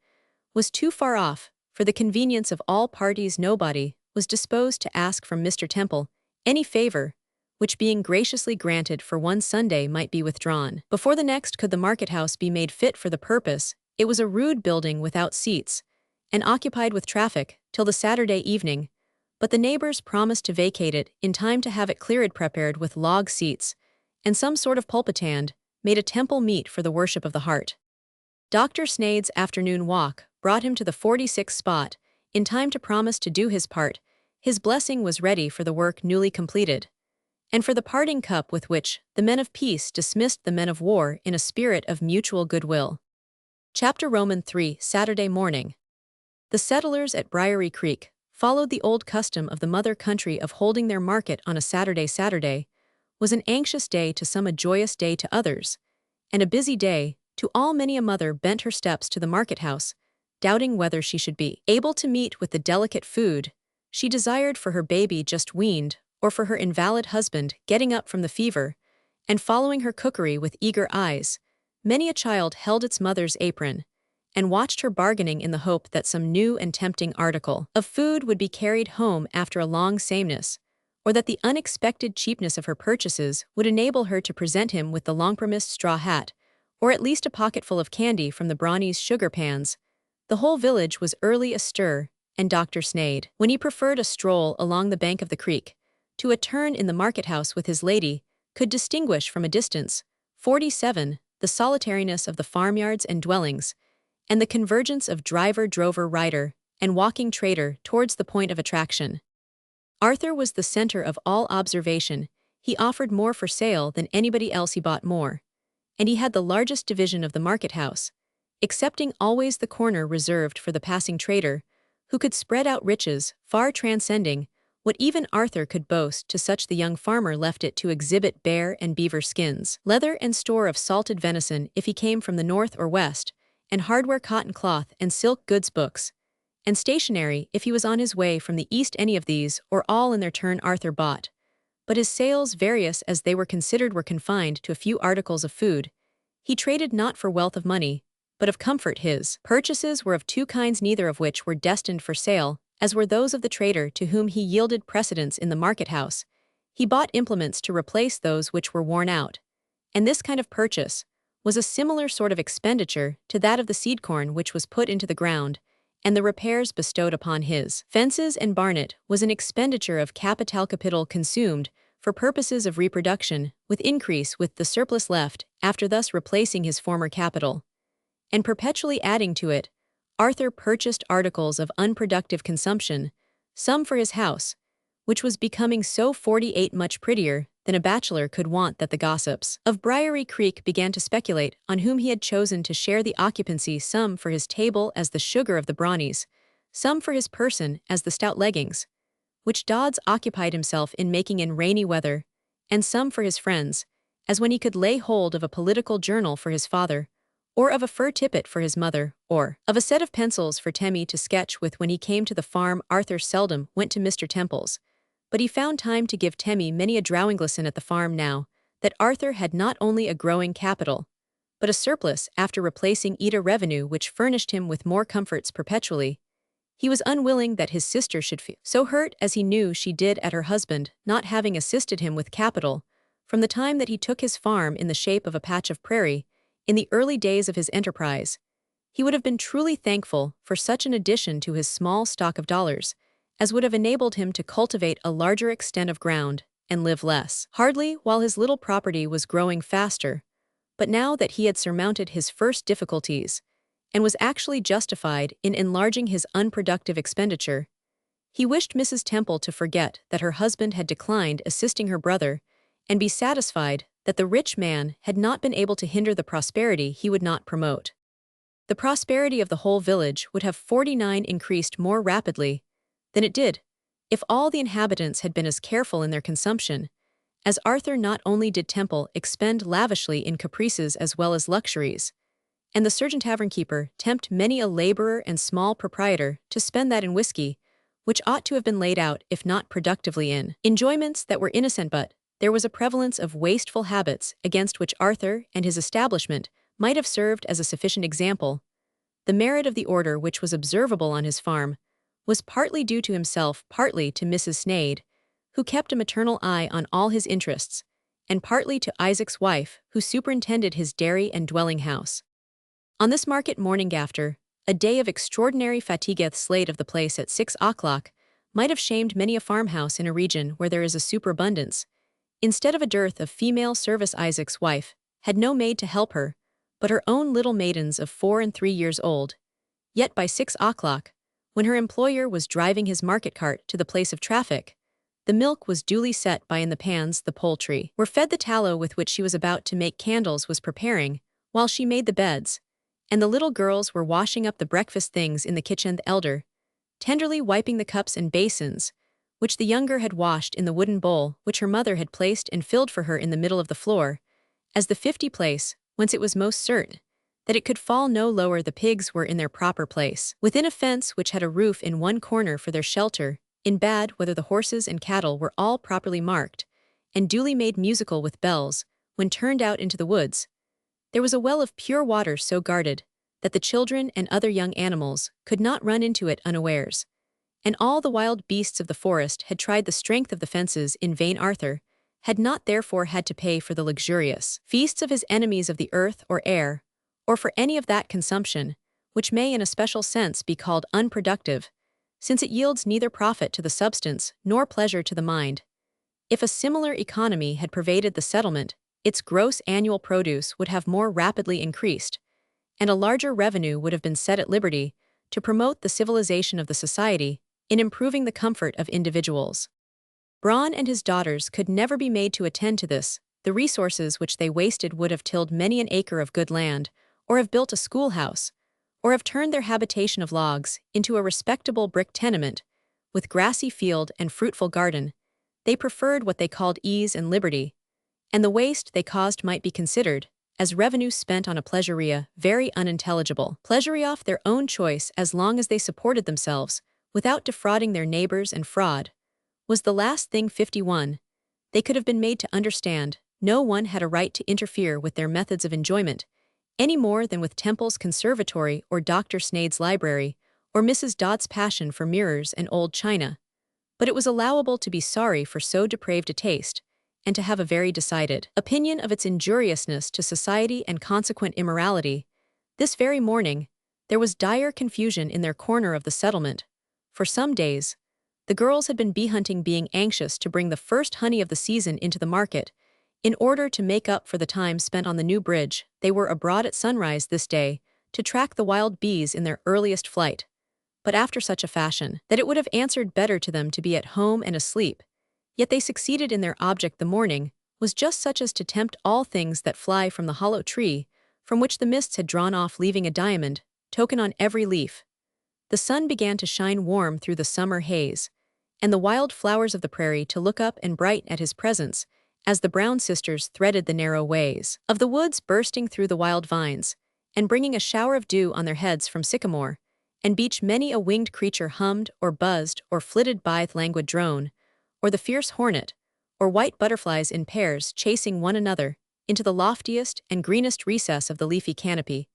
was too far off for the convenience of all parties. Nobody was disposed to ask from Mr. Temple any favor which being graciously granted for one Sunday might be withdrawn. Before the next could the market house be made fit for the purpose, it was a rude building without seats, and occupied with traffic till the Saturday evening, but the neighbors promised to vacate it in time to have it cleared prepared with log seats, and some sort of pulpitand, made a temple meet for the worship of the heart. Dr. Snade's afternoon walk brought him to the 46th spot, in time to promise to do his part. His blessing was ready for the work newly completed, and for the parting cup with which the men of peace dismissed the men of war in a spirit of mutual goodwill. Chapter Roman 3, Saturday morning. The settlers at Briary Creek followed the old custom of the mother country of holding their market on a Saturday. Was an anxious day to some, a joyous day to others, and a busy day to all. Many a mother bent her steps to the market house, doubting whether she should be able to meet with the delicate food she desired for her baby just weaned, or for her invalid husband getting up from the fever, and following her cookery with eager eyes. Many a child held its mother's apron, and watched her bargaining in the hope that some new and tempting article of food would be carried home after a long sameness, or that the unexpected cheapness of her purchases would enable her to present him with the long-promised straw hat, or at least a pocketful of candy from the Brownie's sugar pans. The whole village was early astir, and Dr. Snade, when he preferred a stroll along the bank of the creek to a turn in the market house with his lady, could distinguish from a distance, 47, the solitariness of the farmyards and dwellings, and the convergence of driver, drover, rider, and walking trader towards the point of attraction. Arthur was the center of all observation. He offered more for sale than anybody else. He bought more, and he had the largest division of the market house, excepting always the corner reserved for the passing trader, who could spread out riches far transcending what even Arthur could boast. To such the young farmer left it to exhibit bear and beaver skins, leather and store of salted venison if he came from the north or west, and hardware, cotton cloth and silk goods, books, and stationery if he was on his way from the east. Any of these, or all in their turn, Arthur bought. But his sales, various as they were considered, were confined to a few articles of food. He traded not for wealth of money, but of comfort. His purchases were of two kinds, neither of which were destined for sale, as were those of the trader to whom he yielded precedence in the market house. He bought implements to replace those which were worn out, and this kind of purchase was a similar sort of expenditure to that of the seed corn which was put into the ground, and the repairs bestowed upon his fences and barnet was an expenditure of capital consumed for purposes of reproduction, with increase with the surplus left after thus replacing his former capital, and perpetually adding to it. Arthur purchased articles of unproductive consumption, some for his house, which was becoming so 48 much prettier than a bachelor could want that the gossips of Briary Creek began to speculate on whom he had chosen to share the occupancy, some for his table as the sugar of the Brownies, some for his person as the stout leggings, which Dodds occupied himself in making in rainy weather, and some for his friends, as when he could lay hold of a political journal for his father, or of a fur tippet for his mother, or of a set of pencils for Temmie to sketch with when he came to the farm. Arthur seldom went to Mr. Temple's, but he found time to give Temmie many a drawing lesson at the farm now that Arthur had not only a growing capital, but a surplus after replacing Eda revenue which furnished him with more comforts perpetually. He was unwilling that his sister should feel so hurt as he knew she did at her husband not having assisted him with capital from the time that he took his farm in the shape of a patch of prairie in the early days of his enterprise. He would have been truly thankful for such an addition to his small stock of dollars as would have enabled him to cultivate a larger extent of ground and live less hardly while his little property was growing faster. But now that he had surmounted his first difficulties and was actually justified in enlarging his unproductive expenditure, he wished Mrs. Temple to forget that her husband had declined assisting her brother and be satisfied that the rich man had not been able to hinder the prosperity he would not promote. The prosperity of the whole village would have 49 increased more rapidly than it did if all the inhabitants had been as careful in their consumption as Arthur. Not only did Temple expend lavishly in caprices as well as luxuries, and the surgeon tavern keeper tempt many a laborer and small proprietor to spend that in whiskey, which ought to have been laid out if not productively in enjoyments that were innocent, but there was a prevalence of wasteful habits against which Arthur and his establishment might have served as a sufficient example. The merit of the order which was observable on his farm was partly due to himself, partly to Mrs. Snade, who kept a maternal eye on all his interests, and partly to Isaac's wife, who superintended his dairy and dwelling house. On this market morning after, a day of extraordinary fatigueth slayed of the place at 6 o'clock, might have shamed many a farmhouse in a region where there is a superabundance. Instead of a dearth of female service, Isaac's wife had no maid to help her, but her own little maidens of 4 and 3 years old. Yet by 6 o'clock, when her employer was driving his market cart to the place of traffic, the milk was duly set by in the pans, the poultry were fed, the tallow with which she was about to make candles was preparing, while she made the beds, and the little girls were washing up the breakfast things in the kitchen, the elder tenderly wiping the cups and basins, which the younger had washed in the wooden bowl which her mother had placed and filled for her in the middle of the floor, as the 50 place, whence it was most certain that it could fall no lower. The pigs were in their proper place, within a fence which had a roof in one corner for their shelter, in bad weather. The horses and cattle were all properly marked, and duly made musical with bells, when turned out into the woods. There was a well of pure water so guarded that the children and other young animals could not run into it unawares. And all the wild beasts of the forest had tried the strength of the fences in vain. Arthur had not therefore had to pay for the luxurious feasts of his enemies of the earth or air, or for any of that consumption, which may in a special sense be called unproductive, since it yields neither profit to the substance nor pleasure to the mind. If a similar economy had pervaded the settlement, its gross annual produce would have more rapidly increased, and a larger revenue would have been set at liberty to promote the civilization of the society in improving the comfort of individuals. Braun and his daughters could never be made to attend to this. The resources which they wasted would have tilled many an acre of good land, or have built a schoolhouse, or have turned their habitation of logs into a respectable brick tenement, with grassy field and fruitful garden. They preferred what they called ease and liberty, and the waste they caused might be considered as revenue spent on a pleasuria very unintelligible. Pleasuria off their own choice, as long as they supported themselves, without defrauding their neighbors, and fraud was the last thing. 51. They could have been made to understand no one had a right to interfere with their methods of enjoyment, any more than with Temple's conservatory or Dr. Snade's library, or Mrs. Dodd's passion for mirrors and old china. But it was allowable to be sorry for so depraved a taste, and to have a very decided opinion of its injuriousness to society and consequent immorality. This very morning, there was dire confusion in their corner of the settlement. For some days, the girls had been bee-hunting, being anxious to bring the first honey of the season into the market. In order to make up for the time spent on the new bridge, they were abroad at sunrise this day to track the wild bees in their earliest flight, but after such a fashion that it would have answered better to them to be at home and asleep. Yet they succeeded in their object. The morning was just such as to tempt all things that fly from the hollow tree, from which the mists had drawn off, leaving a diamond token on every leaf. The sun began to shine warm through the summer haze, and the wild flowers of the prairie to look up and bright at his presence, as the brown sisters threaded the narrow ways of the woods, bursting through the wild vines, and bringing a shower of dew on their heads from sycamore and beech. Many a winged creature hummed or buzzed or flitted by with languid drone, or the fierce hornet, or white butterflies in pairs chasing one another into the loftiest and greenest recess of the leafy canopy.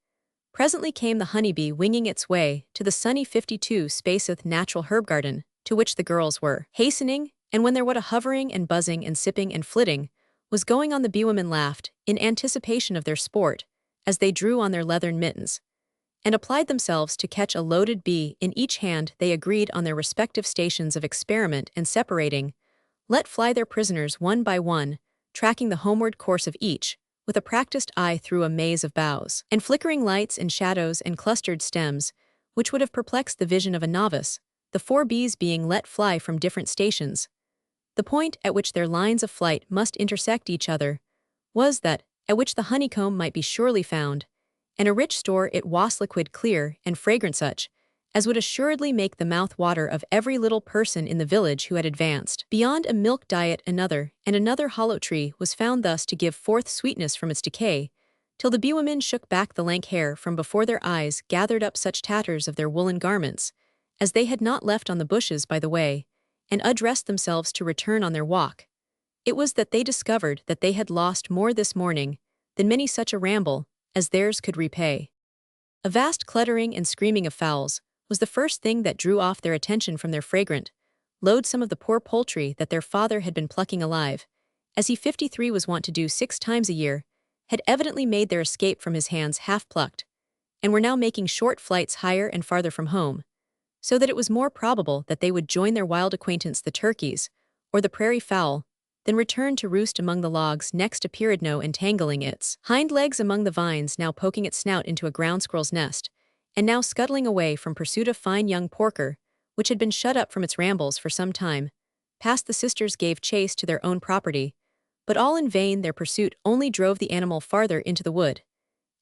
Presently came the honeybee winging its way to the sunny 52 spaceth natural herb garden, to which the girls were hastening, and when there what a hovering and buzzing and sipping and flitting was going on, the beewomen laughed in anticipation of their sport, as they drew on their leathern mittens, and applied themselves to catch a loaded bee in each hand. They agreed on their respective stations of experiment, and separating, let fly their prisoners one by one, tracking the homeward course of each, with a practiced eye through a maze of boughs, and flickering lights and shadows and clustered stems, which would have perplexed the vision of a novice, the 4 bees being let fly from different stations. The point at which their lines of flight must intersect each other was that at which the honeycomb might be surely found, and a rich store it was, liquid, clear, and fragrant, such as would assuredly make the mouth water of every little person in the village who had advanced beyond a milk diet. Another and another hollow tree was found thus to give forth sweetness from its decay, till the beewomen shook back the lank hair from before their eyes, gathered up such tatters of their woolen garments as they had not left on the bushes by the way, and addressed themselves to return on their walk. It was that they discovered that they had lost more this morning than many such a ramble as theirs could repay. A vast cluttering and screaming of fowls was the first thing that drew off their attention from their fragrant, load some of the poor poultry that their father had been plucking alive, as he 53 was wont to do 6 times a year, had evidently made their escape from his hands half-plucked, and were now making short flights higher and farther from home, so that it was more probable that they would join their wild acquaintance the turkeys, or the prairie fowl, than return to roost among the logs next to Peridno entangling its hind legs among the vines, now poking its snout into a ground squirrel's nest, and now scuttling away from pursuit of fine young porker, which had been shut up from its rambles for some time. Past the sisters gave chase to their own property, but all in vain. Their pursuit only drove the animal farther into the wood,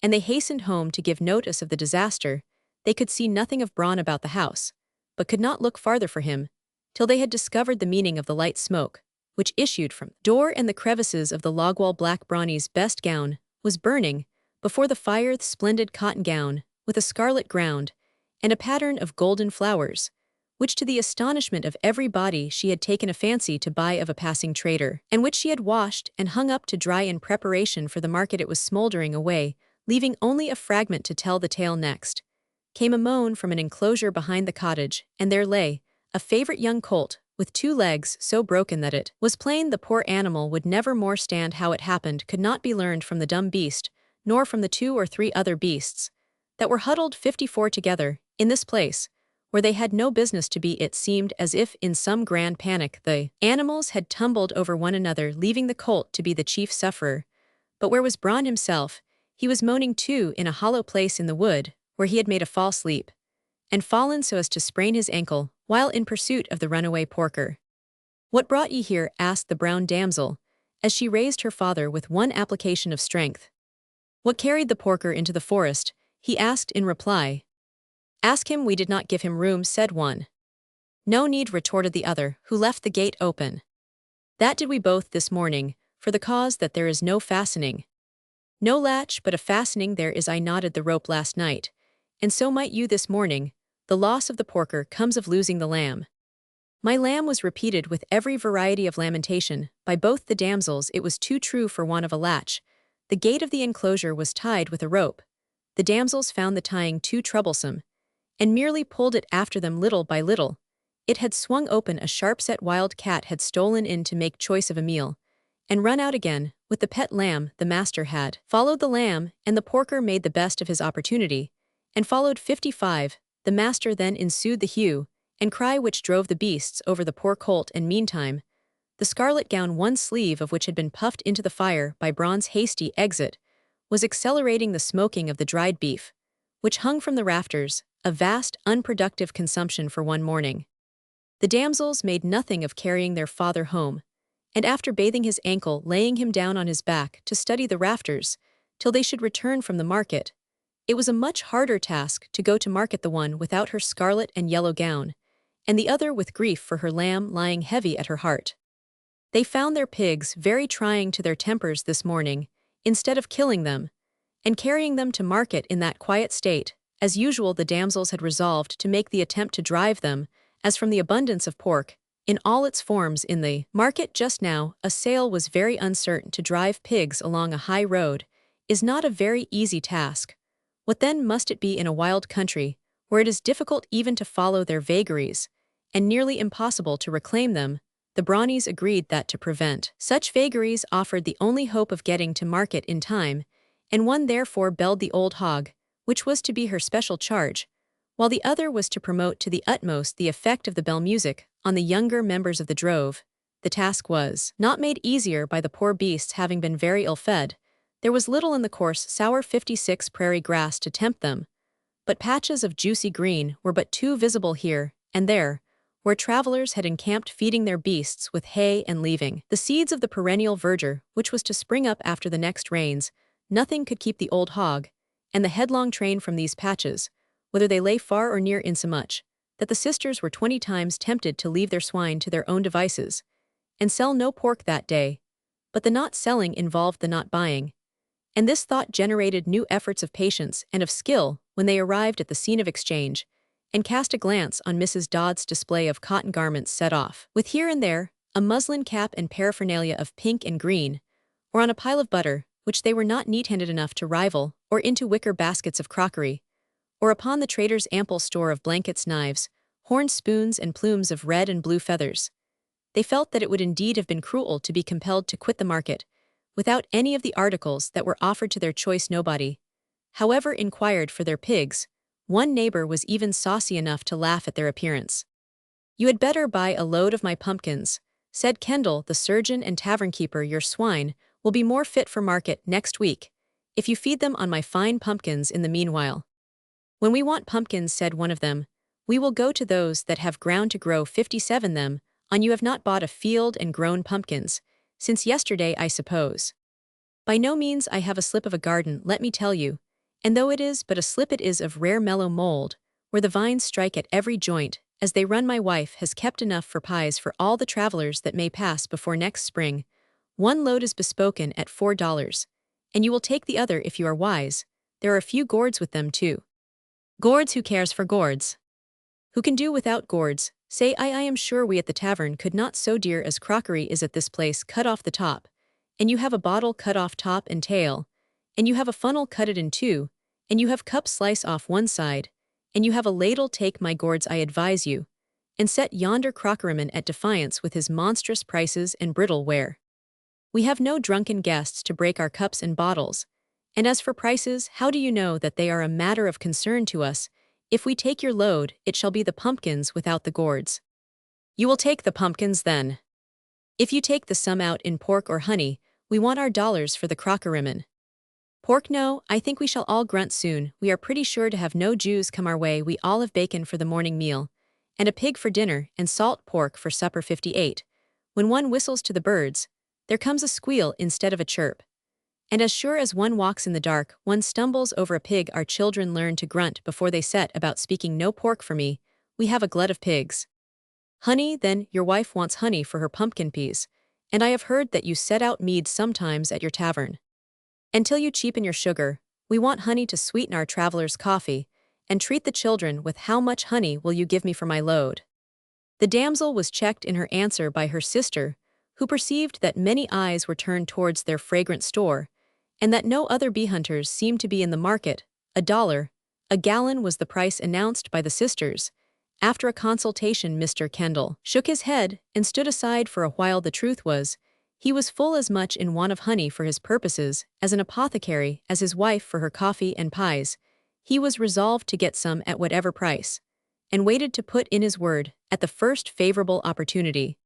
and they hastened home to give notice of the disaster. They could see nothing of Braun about the house, but could not look farther for him, till they had discovered the meaning of the light smoke, which issued from the door and the crevices of the log wall. Black Brawny's best gown was burning before the fire, the splendid cotton gown, with a scarlet ground, and a pattern of golden flowers, which to the astonishment of everybody she had taken a fancy to buy of a passing trader, and which she had washed and hung up to dry in preparation for the market. It was smoldering away, leaving only a fragment to tell the tale. Next came a moan from an enclosure behind the cottage, and there lay a favorite young colt, with 2 legs so broken that it was plain the poor animal would never more stand. How it happened could not be learned from the dumb beast, nor from the 2 or 3 other beasts that were huddled 54 together in this place, where they had no business to be. It seemed as if in some grand panic the animals had tumbled over one another, leaving the colt to be the chief sufferer. But where was Braun himself? He was moaning too in a hollow place in the wood, where he had made a false leap, and fallen so as to sprain his ankle, while in pursuit of the runaway porker. "What brought ye here?" asked the brown damsel, as she raised her father with one application of strength. "What carried the porker into the forest?" he asked in reply. "Ask him. We did not give him room," said one. "No need," retorted the other, who left the gate open. "That did we both this morning, for the cause that there is no fastening." "No latch, but a fastening there is. I knotted the rope last night, and so might you this morning. The loss of the porker comes of losing the lamb." "My lamb," was repeated with every variety of lamentation by both the damsels. It was too true for want of a latch. The gate of the enclosure was tied with a rope. The damsels found the tying too troublesome, and merely pulled it after them little by little. It had swung open. A sharp-set wild cat had stolen in to make choice of a meal, and run out again with the pet lamb. The master had followed the lamb, and the porker made the best of his opportunity, and followed 55. The master then ensued the hue and cry which drove the beasts over the poor colt, and meantime the scarlet gown, one sleeve of which had been puffed into the fire by Braun's hasty exit, was accelerating the smoking of the dried beef, which hung from the rafters, a vast, unproductive consumption for one morning. The damsels made nothing of carrying their father home, and after bathing his ankle, laying him down on his back to study the rafters till they should return from the market. It was a much harder task to go to market, the one without her scarlet and yellow gown, and the other with grief for her lamb lying heavy at her heart. They found their pigs very trying to their tempers this morning. Instead of killing them and carrying them to market in that quiet state, as usual, the damsels had resolved to make the attempt to drive them, as from the abundance of pork, in all its forms, in the market. Just now, a sale was very uncertain. To drive pigs along a high road is not a very easy task. What then must it be in a wild country, where it is difficult even to follow their vagaries, and nearly impossible to reclaim them? The Brownies agreed that to prevent such vagaries offered the only hope of getting to market in time, and one therefore belled the old hog, which was to be her special charge, while the other was to promote to the utmost the effect of the bell music on the younger members of the drove. The task was not made easier by the poor beasts having been very ill-fed. There was little in the coarse, sour 56 prairie grass to tempt them, but patches of juicy green were but too visible here and there, where travelers had encamped feeding their beasts with hay and leaving the seeds of the perennial verdure which was to spring up after the next rains. Nothing could keep the old hog and the headlong train from these patches, whether they lay far or near, insomuch that the sisters were 20 times tempted to leave their swine to their own devices and sell no pork that day. But the not selling involved the not buying, and this thought generated new efforts of patience and of skill when they arrived at the scene of exchange and cast a glance on Mrs. Dodd's display of cotton garments set off with here and there a muslin cap and paraphernalia of pink and green, or on a pile of butter which they were not neat-handed enough to rival, or into wicker baskets of crockery, or upon the trader's ample store of blankets, knives, horned spoons and plumes of red and blue feathers. They felt that it would indeed have been cruel to be compelled to quit the market, without any of the articles that were offered to their choice. Nobody, however, inquired for their pigs. One neighbor was even saucy enough to laugh at their appearance. "You had better buy a load of my pumpkins," said Kendall, the surgeon and tavern keeper. "Your swine will be more fit for market next week, if you feed them on my fine pumpkins in the meanwhile." "When we want pumpkins," said one of them, "we will go to those that have ground to grow 57 them, on you have not bought a field and grown pumpkins, since yesterday, I suppose." "By no means. I have a slip of a garden, let me tell you, and though it is but a slip, it is of rare mellow mold, where the vines strike at every joint, as they run. My wife has kept enough for pies for all the travelers that may pass before next spring. One load is bespoken at $4, and you will take the other if you are wise. There are a few gourds with them too." "Gourds? Who cares for gourds? Who can do without gourds? Say I am sure we at the tavern could not, so dear as crockery is at this place. Cut off the top, and you have a bottle cut off top and tail, and you have a funnel cut it in two, and you have cups slice off one side, and you have a ladle. Take my gourds, I advise you, and set yonder crockeryman at defiance with his monstrous prices and brittle ware. We have no drunken guests to break our cups and bottles, and as for prices, how do you know that they are a matter of concern to us? If we take your load, it shall be the pumpkins without the gourds." "You will take the pumpkins then? If you take the sum out in pork or honey, we want our dollars for the crockeryman." "Pork? No, I think we shall all grunt soon. We are pretty sure to have no Jews come our way. We all have bacon for the morning meal, and a pig for dinner, and salt pork for supper. 58. When one whistles to the birds, there comes a squeal instead of a chirp. And as sure as one walks in the dark, one stumbles over a pig. Our children learn to grunt before they set about speaking. No pork for me, we have a glut of pigs." "Honey, then, your wife wants honey for her pumpkin peas, and I have heard that you set out mead sometimes at your tavern. Until you cheapen your sugar, we want honey to sweeten our travelers' coffee, and treat the children with how much honey will you give me for my load?" The damsel was checked in her answer by her sister, who perceived that many eyes were turned towards their fragrant store, and that no other bee hunters seemed to be in the market. $1 a gallon was the price announced by the sisters. After a consultation, Mr. Kendall shook his head and stood aside for a while. The truth was, he was full as much in want of honey for his purposes as an apothecary as his wife for her coffee and pies. He was resolved to get some at whatever price, and waited to put in his word at the first favorable opportunity.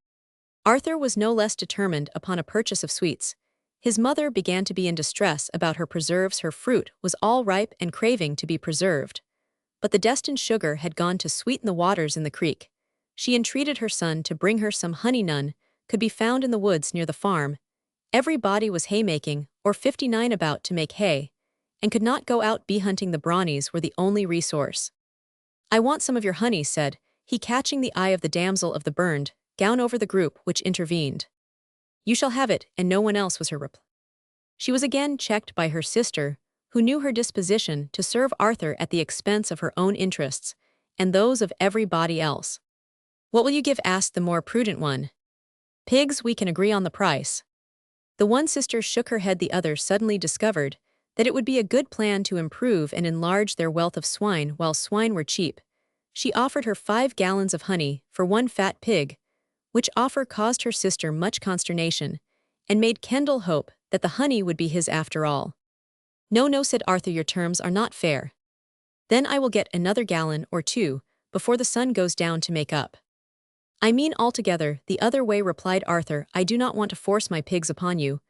Arthur was no less determined upon a purchase of sweets. His mother began to be in distress about her preserves. Her fruit was all ripe and craving to be preserved, but the destined sugar had gone to sweeten the waters in the creek. She entreated her son to bring her some honey. None could be found in the woods near the farm. Everybody was haymaking, or 59 about to make hay, and could not go out bee hunting. The brownies were the only resource. "I want some of your honey," said he, catching the eye of the damsel of the burned gown over the group which intervened. "You shall have it, and no one else," was her reply. She was again checked by her sister, who knew her disposition to serve Arthur at the expense of her own interests, and those of everybody else. "What will you give?" asked the more prudent one. "Pigs, we can agree on the price." The one sister shook her head. The other suddenly discovered that it would be a good plan to improve and enlarge their wealth of swine while swine were cheap. She offered her 5 gallons of honey for one fat pig, which offer caused her sister much consternation, and made Kendall hope that the honey would be his after all. "No, no," said Arthur, "your terms are not fair." "Then I will get another gallon or 2 before the sun goes down to make up." "I mean altogether the other way," replied Arthur. "I do not want to force my pigs upon you,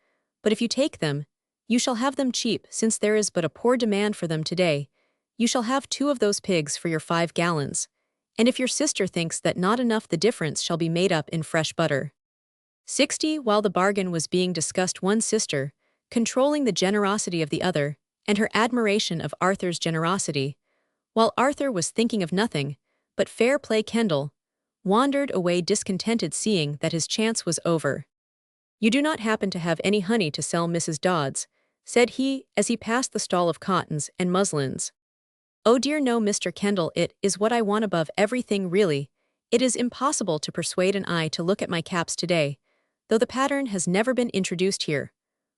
but if you take them, you shall have them cheap. Since there is but a poor demand for them today, you shall have 2 of those pigs for your 5 gallons. And if your sister thinks that not enough, the difference shall be made up in fresh butter." 60. While the bargain was being discussed, one sister, controlling the generosity of the other, and her admiration of Arthur's generosity, while Arthur was thinking of nothing but fair play, Kendall wandered away discontented, seeing that his chance was over. "You do not happen to have any honey to sell, Mrs. Dodds?" said he, as he passed the stall of cottons and muslins. "Oh dear no, Mr. Kendall, it is what I want above everything, really. It is impossible to persuade an eye to look at my caps today, though the pattern has never been introduced here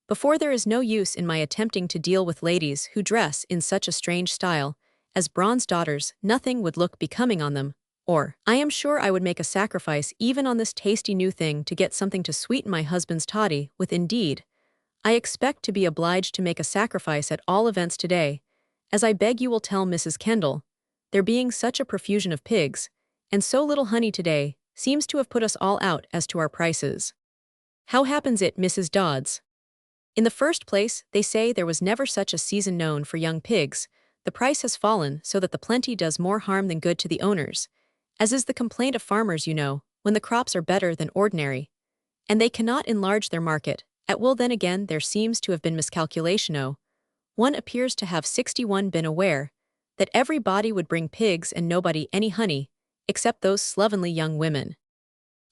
before. There is no use in my attempting to deal with ladies who dress in such a strange style as bronze daughters. Nothing would look becoming on them, Or, I am sure I would make a sacrifice even on this tasty new thing to get something to sweeten my husband's toddy with. Indeed, I expect to be obliged to make a sacrifice at all events today, as I beg you will tell Mrs. Kendall, there being such a profusion of pigs, and so little honey today, seems to have put us all out as to our prices. How happens it, Mrs. Dodds? In the first place, they say there was never such a season known for young pigs. The price has fallen so that the plenty does more harm than good to the owners, as is the complaint of farmers, when the crops are better than ordinary, and they cannot enlarge their market at will. Then again there seems to have been miscalculation. One appears to have 61 been aware that everybody would bring pigs and nobody any honey, except those slovenly young women.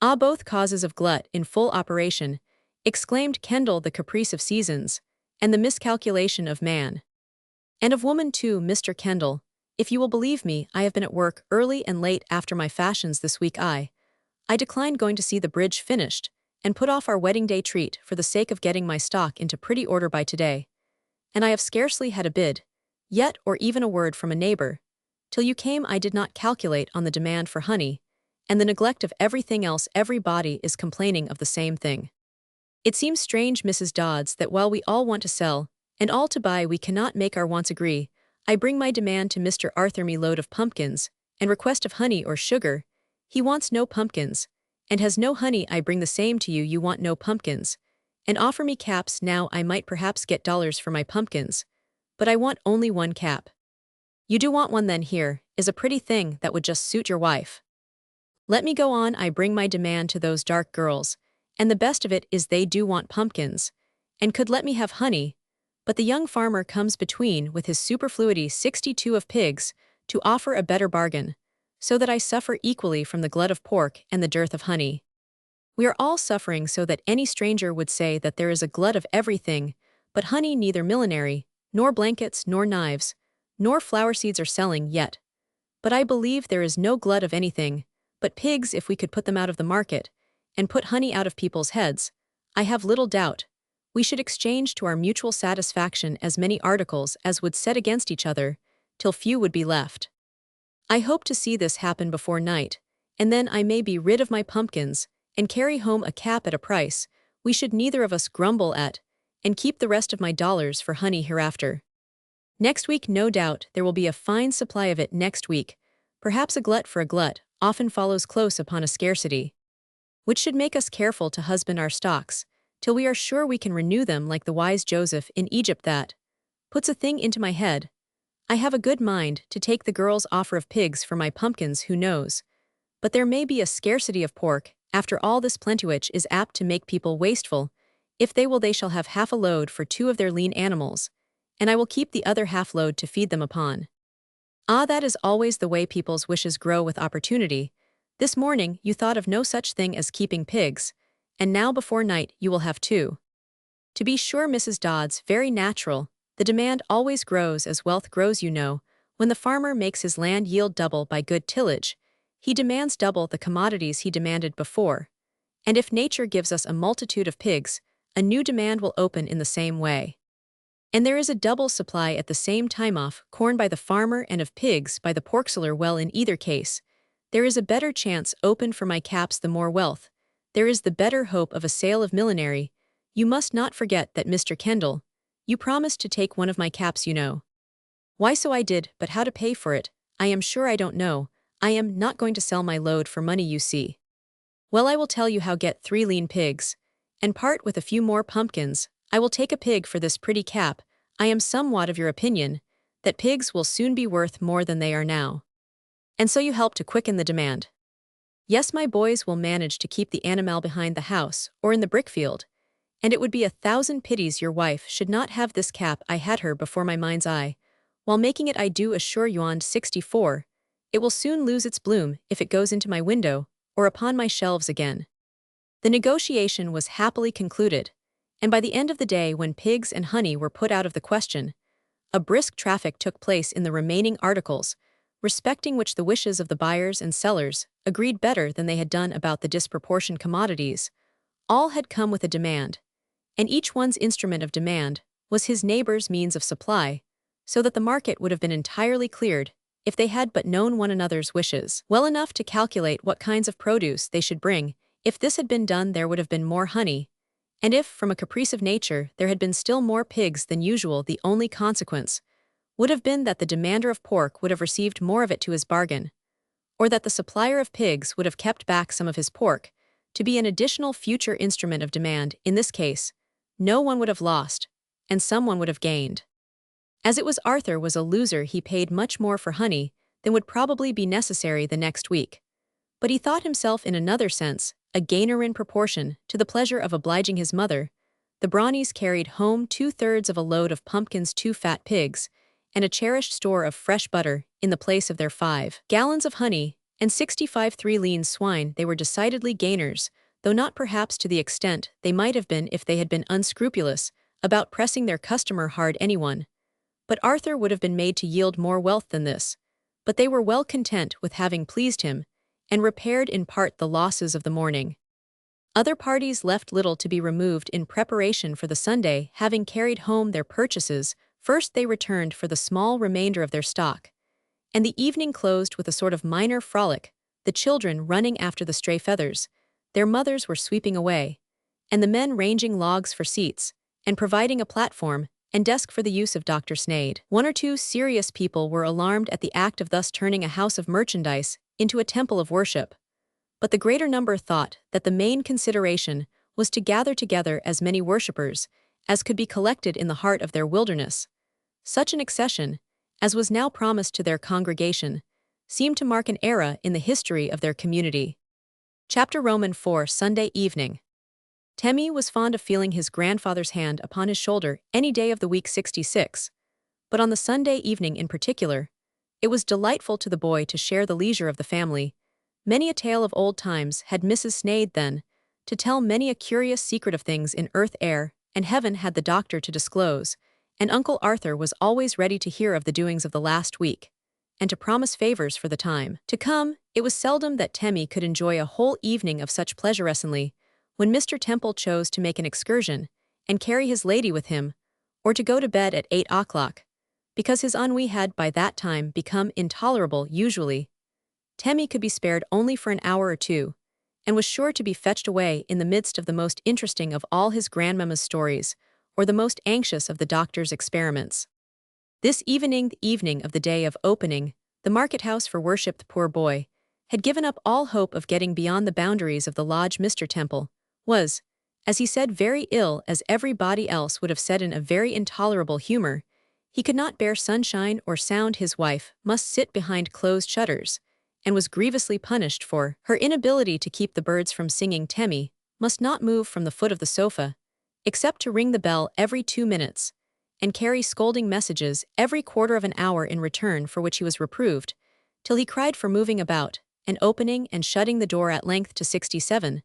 Ah, both causes of glut in full operation, exclaimed Kendall, the caprice of seasons, and the miscalculation of man. And of woman too, Mr. Kendall. If you will believe me, I have been at work early and late after my fashions this week. I declined going to see the bridge finished, and put off our wedding day treat for the sake of getting my stock into pretty order by today. And I have scarcely had a bid, yet, or even a word from a neighbor. Till you came I did not calculate on the demand for honey, and the neglect of everything else. Everybody is complaining of the same thing. It seems strange, Mrs. Dodds, that while we all want to sell, and all to buy, we cannot make our wants agree. I bring my demand to Mr. Arthur me load of pumpkins, and request of honey or sugar. He wants no pumpkins, and has no honey. I bring the same to you. You want no pumpkins, and offer me caps. Now I might perhaps get dollars for my pumpkins, but I want only one cap. You do want one? Then here is a pretty thing that would just suit your wife. Let me go on. I bring my demand to those dark girls, and the best of it is they do want pumpkins, and could let me have honey, but the young farmer comes between with his superfluity 62 of pigs to offer a better bargain, so that I suffer equally from the glut of pork and the dearth of honey. We are all suffering so that any stranger would say that there is a glut of everything, but honey. Neither millinery, nor blankets, nor knives, nor flower seeds are selling yet. But I believe there is no glut of anything but pigs. If we could put them out of the market, and put honey out of people's heads, I have little doubt we should exchange to our mutual satisfaction as many articles as would set against each other, till few would be left. I hope to see this happen before night, and then I may be rid of my pumpkins, and carry home a cap at a price we should neither of us grumble at, and keep the rest of my dollars for honey hereafter. Next week, no doubt, there will be a fine supply of it next week. Perhaps a glut for a glut often follows close upon a scarcity, which should make us careful to husband our stocks, till we are sure we can renew them like the wise Joseph in Egypt. That puts a thing into my head. I have a good mind to take the girl's offer of pigs for my pumpkins. Who knows? But there may be a scarcity of pork. After all, this plenty which is apt to make people wasteful. If they will, they shall have half a load for 2 of their lean animals, and I will keep the other half load to feed them upon. Ah, that is always the way people's wishes grow with opportunity. This morning you thought of no such thing as keeping pigs, and now before night you will have 2. To be sure, Mrs. Dodds, very natural. The demand always grows as wealth grows. When the farmer makes his land yield double by good tillage, he demands double the commodities he demanded before. And if nature gives us a multitude of pigs, a new demand will open in the same way. And there is a double supply at the same time of corn by the farmer and of pigs by the porkseller. Well, in either case, there is a better chance open for my caps. The more wealth, there is the better hope of a sale of millinery. You must not forget that, Mr. Kendall. You promised to take one of my caps. Why, so I did, but how to pay for it, I am sure I don't know. I am not going to sell my load for money, you see. Well, I will tell you how. Get 3 lean pigs, and part with a few more pumpkins. I will take a pig for this pretty cap. I am somewhat of your opinion that pigs will soon be worth more than they are now. And so you help to quicken the demand. Yes, my boys will manage to keep the animal behind the house or in the brickfield, and it would be 1,000 pities your wife should not have this cap. I had her before my mind's eye, while making it. I do assure you, on 64, it will soon lose its bloom if it goes into my window or upon my shelves again. The negotiation was happily concluded, and by the end of the day, when pigs and honey were put out of the question, a brisk traffic took place in the remaining articles, respecting which the wishes of the buyers and sellers agreed better than they had done about the disproportioned commodities. All had come with a demand, and each one's instrument of demand was his neighbor's means of supply, so that the market would have been entirely cleared if they had but known one another's wishes well enough to calculate what kinds of produce they should bring. If this had been done, there would have been more honey, and if, from a caprice of nature, there had been still more pigs than usual, the only consequence would have been that the demander of pork would have received more of it to his bargain, or that the supplier of pigs would have kept back some of his pork, to be an additional future instrument of demand. In this case, no one would have lost, and someone would have gained. As it was, Arthur was a loser. He paid much more for honey than would probably be necessary the next week. But he thought himself, in another sense, a gainer in proportion to the pleasure of obliging his mother. The Brownies carried home 2/3 of a load of pumpkins, 2 fat pigs, and a cherished store of fresh butter in the place of their 5 gallons of honey, and 65 3 lean swine. They were decidedly gainers, though not perhaps to the extent they might have been if they had been unscrupulous about pressing their customer hard. Anyone but Arthur would have been made to yield more wealth than this, but they were well content with having pleased him, and repaired in part the losses of the morning. Other parties left little to be removed in preparation for the Sunday. Having carried home their purchases, first they returned for the small remainder of their stock, and the evening closed with a sort of minor frolic, the children running after the stray feathers. Their mothers were sweeping away, and the men ranging logs for seats, and providing a platform and desk for the use of Dr. Sneyd. 1 or 2 serious people were alarmed at the act of thus turning a house of merchandise into a temple of worship, but the greater number thought that the main consideration was to gather together as many worshippers as could be collected in the heart of their wilderness. Such an accession, as was now promised to their congregation, seemed to mark an era in the history of their community. Chapter Roman 4 Sunday evening. Temmie was fond of feeling his grandfather's hand upon his shoulder any day of the week 66, but on the Sunday evening in particular, it was delightful to the boy to share the leisure of the family. Many a tale of old times had Mrs. Sneyd then to tell, many a curious secret of things in earth, air, and heaven had the doctor to disclose, and Uncle Arthur was always ready to hear of the doings of the last week, and to promise favors for the time to come. It was seldom that Temmie could enjoy a whole evening of such pleasurescently. When Mr. Temple chose to make an excursion and carry his lady with him, or to go to bed at 8 o'clock, because his ennui had by that time become intolerable, usually Temmie could be spared only for an hour or two, and was sure to be fetched away in the midst of the most interesting of all his grandmamma's stories, or the most anxious of the doctor's experiments. This evening, the evening of the day of opening the market house for worship, the poor boy had given up all hope of getting beyond the boundaries of the lodge. Mr. Temple was, as he said, very ill, as everybody else would have said, in a very intolerable humor. He could not bear sunshine or sound. His wife must sit behind closed shutters, and was grievously punished for her inability to keep the birds from singing. Temmie must not move from the foot of the sofa, except to ring the bell every 2 minutes, and carry scolding messages every quarter of an hour in return for which he was reproved, till he cried for moving about, and opening and shutting the door at length to 67.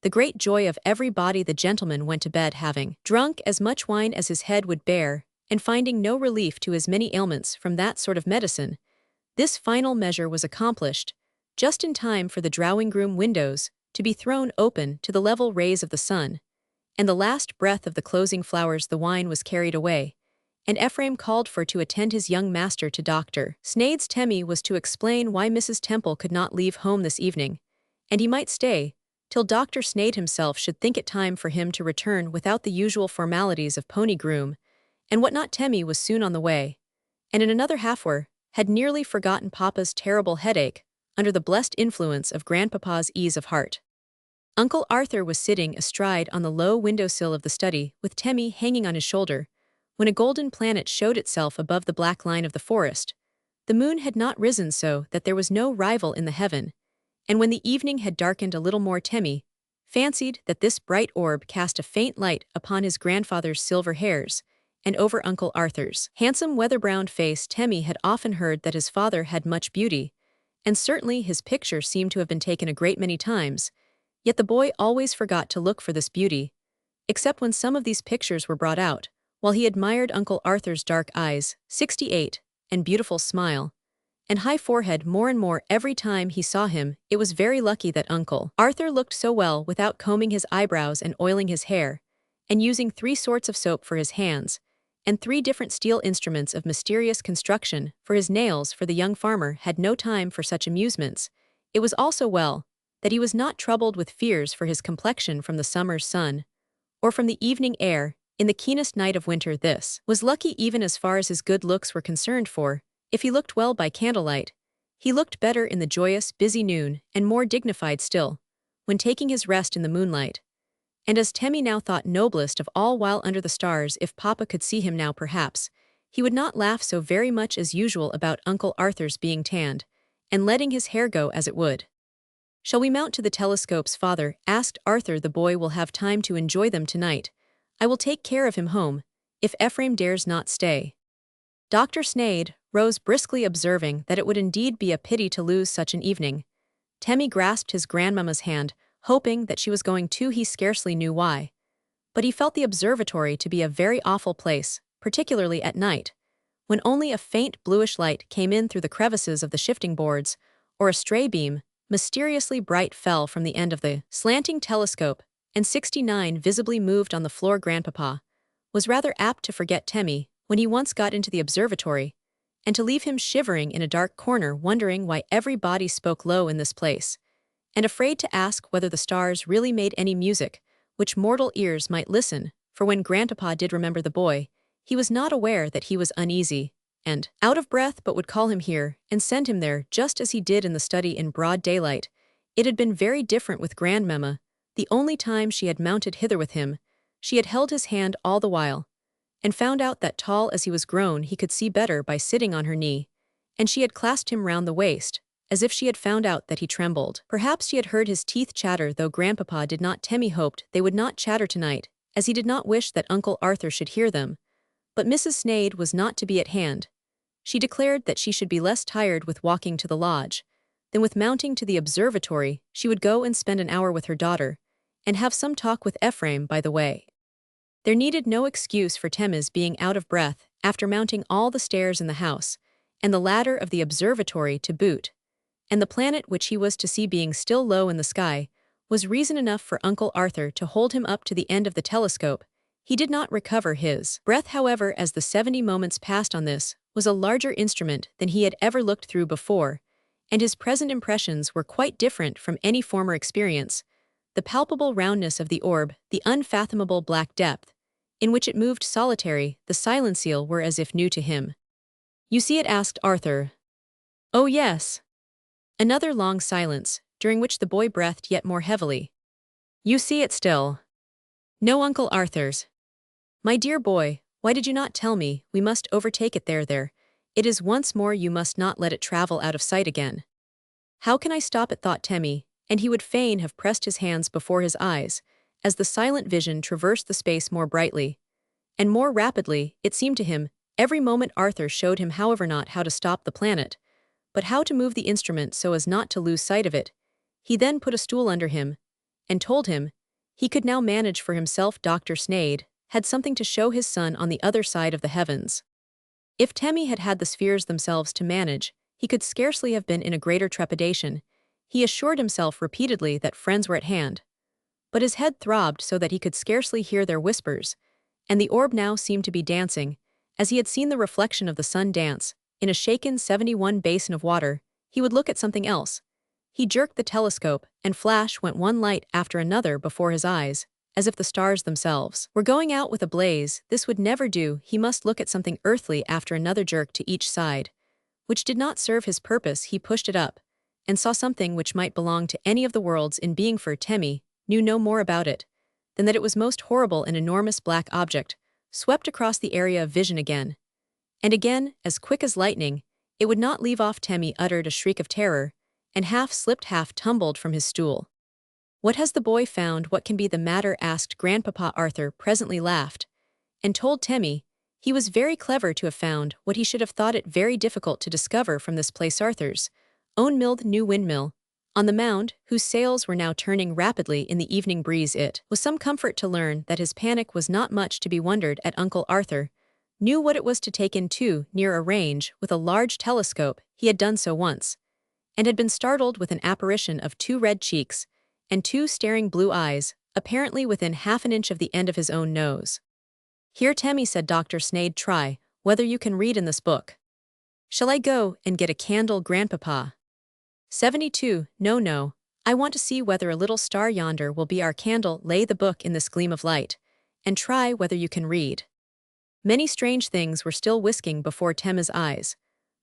The great joy of everybody, the gentleman went to bed having drunk as much wine as his head would bear, and finding no relief to his many ailments from that sort of medicine. This final measure was accomplished just in time for the drawing-room windows to be thrown open to the level rays of the sun, and the last breath of the closing flowers. The wine was carried away, and Ephraim called for to attend his young master to Dr. Sneyd's. Temmie was to explain why Mrs. Temple could not leave home this evening, and he might stay till Dr. Sneyd himself should think it time for him to return without the usual formalities of pony groom and what not. Temmie was soon on the way, and in another half-hour had nearly forgotten Papa's terrible headache under the blessed influence of Grandpapa's ease of heart. Uncle Arthur was sitting astride on the low windowsill of the study, with Temmie hanging on his shoulder, when a golden planet showed itself above the black line of the forest. The moon had not risen so that there was no rival in the heaven, and when the evening had darkened a little more, Temmie fancied that this bright orb cast a faint light upon his grandfather's silver hairs, and over Uncle Arthur's handsome weather-browned face. Temmie had often heard that his father had much beauty, and certainly his picture seemed to have been taken a great many times, yet the boy always forgot to look for this beauty, except when some of these pictures were brought out, while he admired Uncle Arthur's dark eyes, 68, and beautiful smile, and high forehead more and more every time he saw him. It was very lucky that Uncle Arthur looked so well without combing his eyebrows and oiling his hair, and using 3 sorts of soap for his hands, and 3 different steel instruments of mysterious construction for his nails, for the young farmer had no time for such amusements. It was also well that he was not troubled with fears for his complexion from the summer's sun, or from the evening air, in the keenest night of winter. This was lucky even as far as his good looks were concerned, for, if he looked well by candlelight, he looked better in the joyous, busy noon, and more dignified still, when taking his rest in the moonlight. And as Temmie now thought noblest of all while under the stars, if Papa could see him now perhaps, he would not laugh so very much as usual about Uncle Arthur's being tanned, and letting his hair go as it would. "Shall we mount to the telescopes, father?" asked Arthur. "The boy will have time to enjoy them tonight. I will take care of him home, if Ephraim dares not stay." Dr. Sneyd rose briskly, observing that it would indeed be a pity to lose such an evening. Temmie grasped his grandmamma's hand, hoping that she was going too, he scarcely knew why. But he felt the observatory to be a very awful place, particularly at night, when only a faint bluish light came in through the crevices of the shifting boards, or a stray beam, mysteriously bright, fell from the end of the slanting telescope, and 69 visibly moved on the floor. Grandpapa was rather apt to forget Temmie when he once got into the observatory, and to leave him shivering in a dark corner, wondering why everybody spoke low in this place, and afraid to ask whether the stars really made any music which mortal ears might listen. For when Grandpapa did remember the boy, he was not aware that he was uneasy and out of breath, but would call him here and send him there, just as he did in the study in broad daylight. It had been very different with Grandmamma. The only time she had mounted hither with him, she had held his hand all the while, and found out that tall as he was grown he could see better by sitting on her knee, and she had clasped him round the waist, as if she had found out that he trembled. Perhaps she had heard his teeth chatter, though Grandpapa did not. Temmie hoped they would not chatter tonight, as he did not wish that Uncle Arthur should hear them. But Mrs. Sneyd was not to be at hand. She declared that she should be less tired with walking to the lodge than with mounting to the observatory. She would go and spend an hour with her daughter, and have some talk with Ephraim by the way. There needed no excuse for Temmie's being out of breath after mounting all the stairs in the house, and the ladder of the observatory to boot, and the planet which he was to see being still low in the sky, was reason enough for Uncle Arthur to hold him up to the end of the telescope. He did not recover his breath, however, as the 70 moments passed on this was a larger instrument than he had ever looked through before, and his present impressions were quite different from any former experience. The palpable roundness of the orb, the unfathomable black depth in which it moved solitary, the silencial, were as if new to him. "You see it?" asked Arthur. "Oh yes." Another long silence, during which the boy breathed yet more heavily. "You see it still?" "No, Uncle Arthur's." "My dear boy, why did you not tell me? We must overtake it there. It is once more, you must not let it travel out of sight again." "How can I stop it?" thought Temmie, and he would fain have pressed his hands before his eyes, as the silent vision traversed the space more brightly and more rapidly. It seemed to him, every moment Arthur showed him, however, not how to stop the planet, but how to move the instrument so as not to lose sight of it. He then put a stool under him, and told him he could now manage for himself. Dr. Sneyd had something to show his son on the other side of the heavens. If Temmie had had the spheres themselves to manage, he could scarcely have been in a greater trepidation. He assured himself repeatedly that friends were at hand, but his head throbbed so that he could scarcely hear their whispers, and the orb now seemed to be dancing, as he had seen the reflection of the sun dance in a shaken 71 basin of water. He would look at something else. He jerked the telescope, and flash went one light after another before his eyes, as if the stars themselves were going out with a blaze. This would never do. He must look at something earthly. After another jerk to each side, which did not serve his purpose, he pushed it up, and saw something which might belong to any of the worlds in being, for Temmie knew no more about it than that it was most horrible. An enormous black object swept across the area of vision again, and again, as quick as lightning. It would not leave off. Temmie uttered a shriek of terror, and half slipped, half tumbled from his stool. "What has the boy found? What can be the matter?" asked Grandpapa. Arthur presently laughed, and told Temmie he was very clever to have found what he should have thought it very difficult to discover from this place, Arthur's own milled new windmill, on the mound, whose sails were now turning rapidly in the evening breeze. It was some comfort to learn that his panic was not much to be wondered at. Uncle Arthur knew what it was to take in too near a range with a large telescope. He had done so once, and had been startled with an apparition of 2 red cheeks and 2 staring blue eyes, apparently within half an inch of the end of his own nose. Here Temmie, said Dr. Snade, try whether you can read in this book. Shall I go and get a candle, Grandpapa? 72. No, no. I want to see whether a little star yonder will be our candle. Lay the book in this gleam of light, and try whether you can read. Many strange things were still whisking before Temmie's eyes,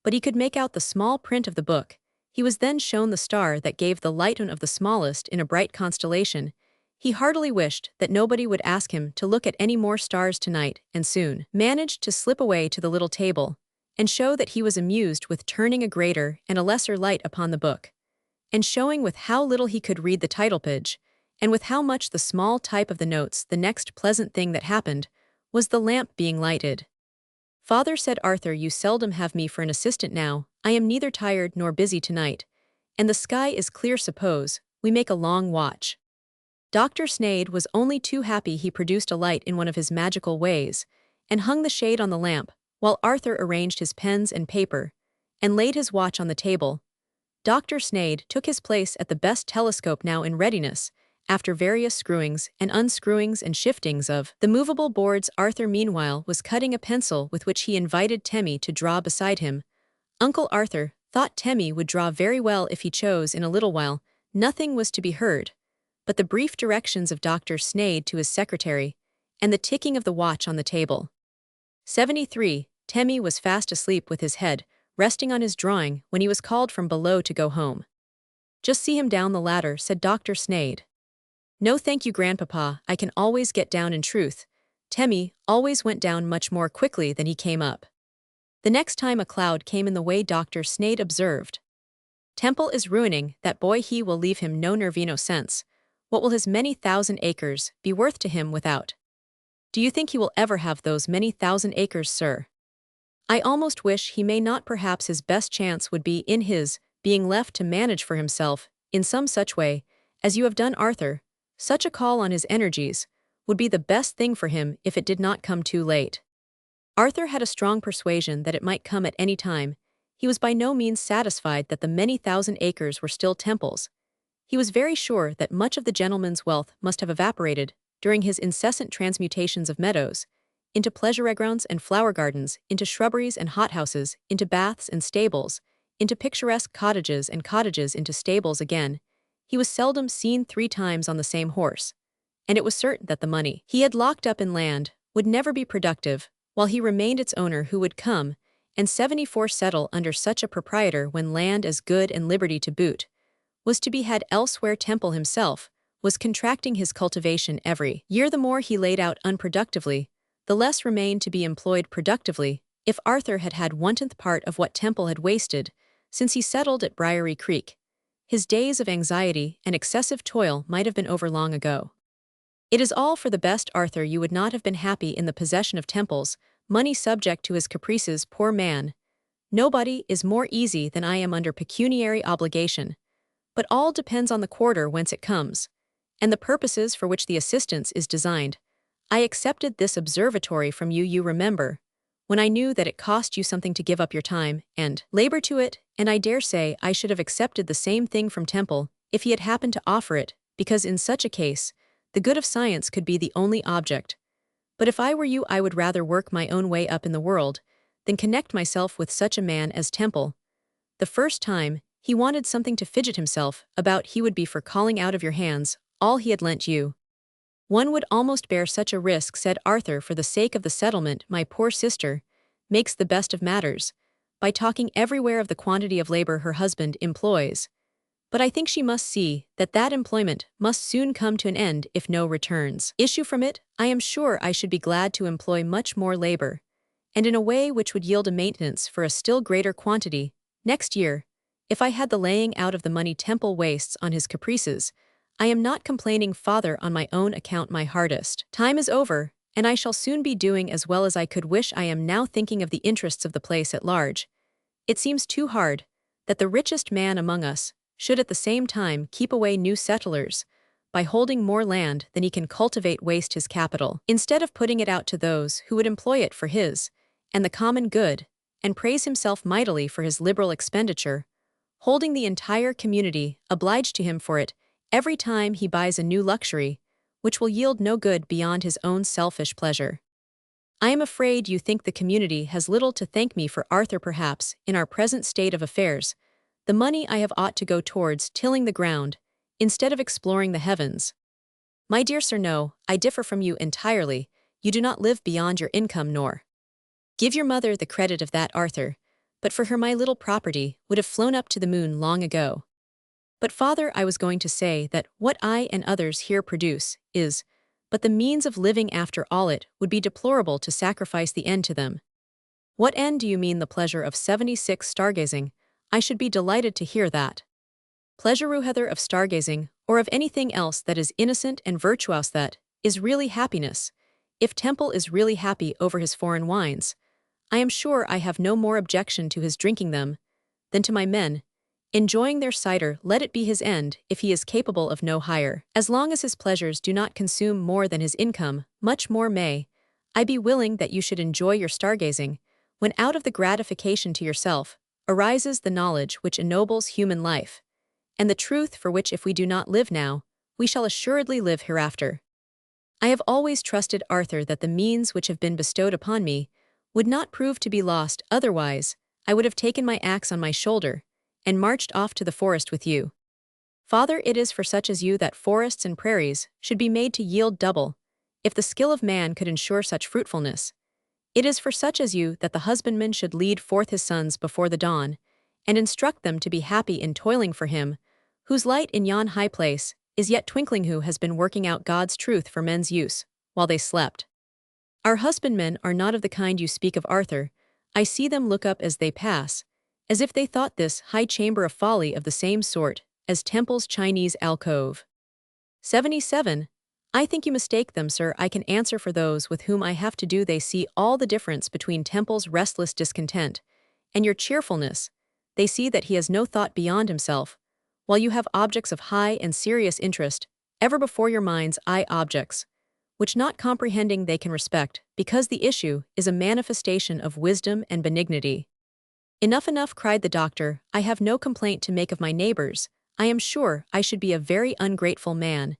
but he could make out the small print of the book. He was then shown the star that gave the light of the smallest in a bright constellation. He heartily wished that nobody would ask him to look at any more stars tonight, and soon managed to slip away to the little table, and show that he was amused with turning a greater and a lesser light upon the book, and showing with how little he could read the title page, and with how much the small type of the notes. The next pleasant thing that happened was the lamp being lighted. Father, said Arthur, you seldom have me for an assistant now. I am neither tired nor busy tonight, and the sky is clear. Suppose we make a long watch. Dr. Snade was only too happy. He produced a light in one of his magical ways, and hung the shade on the lamp, while Arthur arranged his pens and paper, and laid his watch on the table. Dr. Snade took his place at the best telescope now in readiness, after various screwings and unscrewings and shiftings of the movable boards. Arthur meanwhile was cutting a pencil with which he invited Temmie to draw beside him. Uncle Arthur thought Temmie would draw very well if he chose. In a little while, nothing was to be heard but the brief directions of Dr. Snade to his secretary, and the ticking of the watch on the table. 73. Temmie was fast asleep with his head resting on his drawing when he was called from below to go home. Just see him down the ladder, said Dr. Snade. No thank you, Grandpapa, I can always get down. In truth, Temmie always went down much more quickly than he came up. The next time a cloud came in the way, Dr. Snade observed, Temple is ruining that boy. He will leave him no nervino sense. What will his many thousand acres be worth to him without? Do you think he will ever have those many thousand acres, sir? I almost wish he may not. Perhaps his best chance would be in his being left to manage for himself in some such way as you have done, Arthur. Such a call on his energies would be the best thing for him if it did not come too late. Arthur had a strong persuasion that it might come at any time. He was by no means satisfied that the many thousand acres were still Temple's. He was very sure that much of the gentleman's wealth must have evaporated during his incessant transmutations of meadows into pleasure grounds and flower gardens, into shrubberies and hothouses, into baths and stables, into picturesque cottages and cottages, into stables again. He was seldom seen 3 times on the same horse, and it was certain that the money he had locked up in land would never be productive while he remained its owner. Who would come and 74 settle under such a proprietor when land as good and liberty to boot was to be had elsewhere? Temple himself was contracting his cultivation every year. The more he laid out unproductively, the less remained to be employed productively. If Arthur had had 1/10 part of what Temple had wasted since he settled at Briery Creek, his days of anxiety and excessive toil might have been over long ago. It is all for the best, Arthur. You would not have been happy in the possession of Temple's money subject to his caprices. Poor man. Nobody is more easy than I am under pecuniary obligation, but all depends on the quarter whence it comes, and the purposes for which the assistance is designed. I accepted this observatory from you, you remember, when I knew that it cost you something to give up your time and labor to it, and I dare say I should have accepted the same thing from Temple if he had happened to offer it, because in such a case, the good of science could be the only object. But if I were you, I would rather work my own way up in the world than connect myself with such a man as Temple. The first time he wanted something to fidget himself about, he would be for calling out of your hands all he had lent you. One would almost bear such a risk, said Arthur, for the sake of the settlement. My poor sister makes the best of matters by talking everywhere of the quantity of labor her husband employs. But I think she must see that that employment must soon come to an end if no returns issue from it. I am sure I should be glad to employ much more labor, and in a way which would yield a maintenance for a still greater quantity next year, if I had the laying out of the money Temple wastes on his caprices. I am not complaining, Father, on my own account. My hardest time is over, and I shall soon be doing as well as I could wish. I am now thinking of the interests of the place at large. It seems too hard that the richest man among us should at the same time keep away new settlers by holding more land than he can cultivate, waste his capital, instead of putting it out to those who would employ it for his and the common good, and praise himself mightily for his liberal expenditure, holding the entire community obliged to him for it every time he buys a new luxury, which will yield no good beyond his own selfish pleasure. I am afraid you think the community has little to thank me for Arthur perhaps, in our present state of affairs. The money I have ought to go towards tilling the ground, instead of exploring the heavens. My dear sir, no, I differ from you entirely. You do not live beyond your income nor give your mother the credit of that, Arthur, but for her my little property would have flown up to the moon long ago. But father, I was going to say that what I and others here produce is but the means of living. After all, it would be deplorable to sacrifice the end to them. What end do you mean? The pleasure of 76 stargazing? I should be delighted to hear that. Pleasure whether of stargazing, or of anything else that is innocent and virtuous, that is really happiness. If Temple is really happy over his foreign wines, I am sure I have no more objection to his drinking them than to my men. Enjoying their cider, let it be his end, if he is capable of no higher. As long as his pleasures do not consume more than his income, much more may I be willing that you should enjoy your stargazing, when out of the gratification to yourself arises the knowledge which ennobles human life, and the truth for which if we do not live now, we shall assuredly live hereafter. I have always trusted, Arthur, that the means which have been bestowed upon me would not prove to be lost, otherwise I would have taken my axe on my shoulder and marched off to the forest with you. Father, it is for such as you that forests and prairies should be made to yield double, if the skill of man could ensure such fruitfulness. It is for such as you that the husbandman should lead forth his sons before the dawn, and instruct them to be happy in toiling for him, whose light in yon high place is yet twinkling, who has been working out God's truth for men's use, while they slept. Our husbandmen are not of the kind you speak of, Arthur. I see them look up as they pass, as if they thought this high chamber a folly of the same sort as Temple's Chinese alcove. 77. I think you mistake them, sir. I can answer for those with whom I have to do. They see all the difference between Temple's restless discontent and your cheerfulness. They see that he has no thought beyond himself, while you have objects of high and serious interest ever before your mind's eye, objects which not comprehending they can respect, because the issue is a manifestation of wisdom and benignity. Enough, enough, cried the doctor. I have no complaint to make of my neighbors. I am sure I should be a very ungrateful man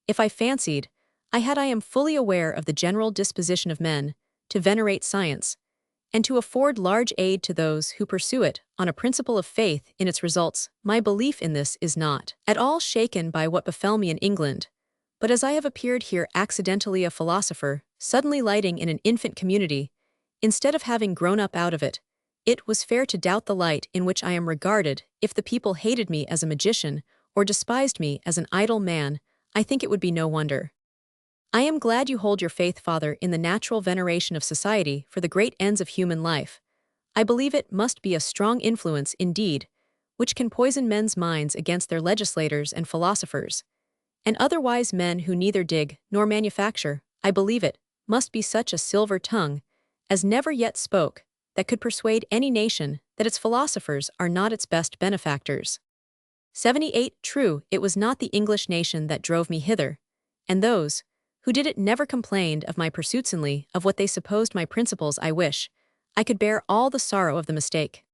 if I fancied I am fully aware of the general disposition of men to venerate science, and to afford large aid to those who pursue it on a principle of faith in its results. My belief in this is not at all shaken by what befell me in England, but as I have appeared here accidentally a philosopher, suddenly lighting in an infant community, instead of having grown up out of it, it was fair to doubt the light in which I am regarded. If the people hated me as a magician, or despised me as an idle man, I think it would be no wonder. I am glad you hold your faith, Father, in the natural veneration of society for the great ends of human life. I believe it must be a strong influence indeed, which can poison men's minds against their legislators and philosophers, and otherwise men who neither dig nor manufacture. I believe it must be such a silver tongue as never yet spoke, that could persuade any nation that its philosophers are not its best benefactors. 78. True, it was not the English nation that drove me hither, and those who did it never complained of my pursuits, only of what they supposed my principles. I wish I could bear all the sorrow of the mistake.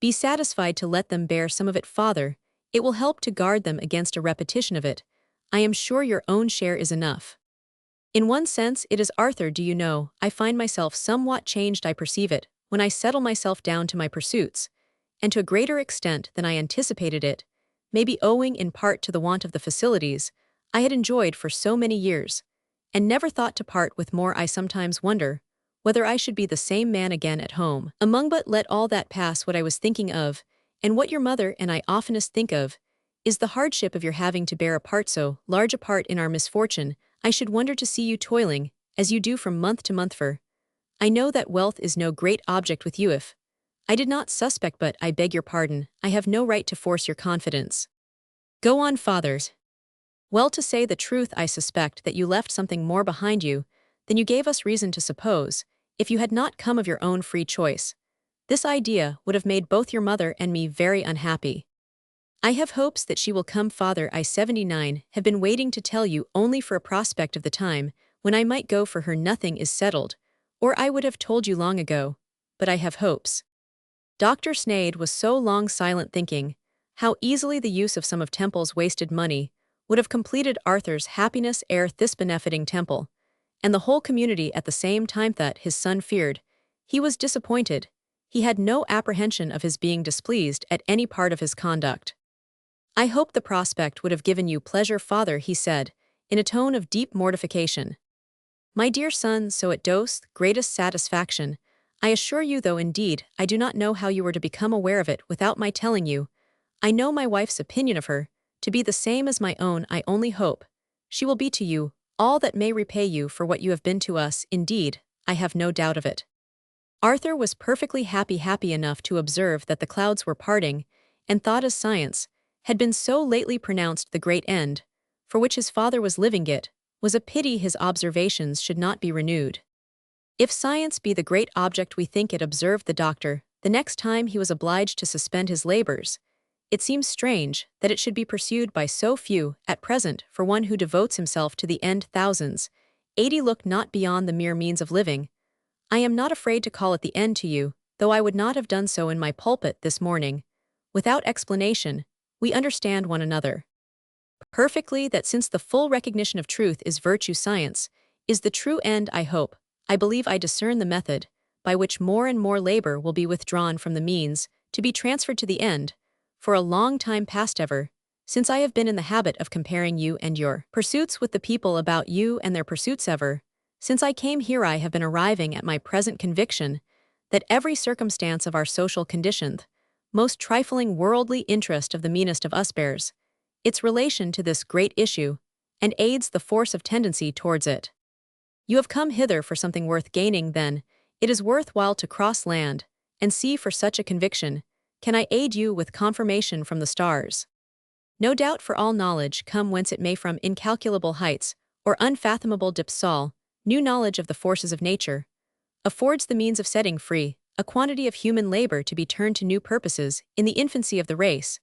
Be satisfied to let them bear some of it, Father. It will help to guard them against a repetition of it. I am sure your own share is enough. In one sense it is, Arthur. Do you know, I find myself somewhat changed. I perceive it when I settle myself down to my pursuits, and to a greater extent than I anticipated. It may be owing in part to the want of the facilities I had enjoyed for so many years, and never thought to part with more. I sometimes wonder whether I should be the same man again at home among. But let all that pass. What I was thinking of, and what your mother and I oftenest think of, is the hardship of your having to bear a part, so large a part, in our misfortune. I should wonder to see you toiling, as you do from month to month, for I know that wealth is no great object with you. If I did not suspect, but I beg your pardon, I have no right to force your confidence. Go on, fathers. Well, to say the truth, I suspect that you left something more behind you than you gave us reason to suppose, if you had not come of your own free choice. This idea would have made both your mother and me very unhappy. I have hopes that she will come, Father. I 79 have been waiting to tell you only for a prospect of the time when I might go for her. Nothing is settled, or I would have told you long ago, but I have hopes. Dr. Snade was so long silent, thinking how easily the use of some of Temple's wasted money would have completed Arthur's happiness ere this benefiting Temple, and the whole community at the same time that his son feared. He was disappointed. He had no apprehension of his being displeased at any part of his conduct. "I hope the prospect would have given you pleasure, father," he said, in a tone of deep mortification. "My dear son, so it does, greatest satisfaction. I assure you, though indeed I do not know how you were to become aware of it without my telling you. I know my wife's opinion of her to be the same as my own. I only hope she will be to you all that may repay you for what you have been to us. Indeed, I have no doubt of it." Arthur was perfectly happy enough to observe that the clouds were parting, and thought as science had been so lately pronounced the great end, for which his father was living, it was a pity his observations should not be renewed. "If science be the great object we think it," observed the doctor, the next time he was obliged to suspend his labors, "it seems strange that it should be pursued by so few at present. For one who devotes himself to the end, thousands, 80 look not beyond the mere means of living. I am not afraid to call it the end to you, though I would not have done so in my pulpit this morning. Without explanation, we understand one another perfectly that since the full recognition of truth is virtue, science is the true end. I believe I discern the method by which more and more labor will be withdrawn from the means to be transferred to the end. For a long time past, ever since I have been in the habit of comparing you and your pursuits with the people about you and their pursuits, ever since I came here, I have been arriving at my present conviction that every circumstance of our social condition, most trifling worldly interest of the meanest of us, bears its relation to this great issue, and aids the force of tendency towards it. You have come hither for something worth gaining, then it is worth while to cross land and sea for such a conviction. Can I aid you with confirmation from the stars? No doubt, for all knowledge, come whence it may, from incalculable heights or unfathomable depths, all new knowledge of the forces of nature affords the means of setting free a quantity of human labor to be turned to new purposes. In the infancy of the race,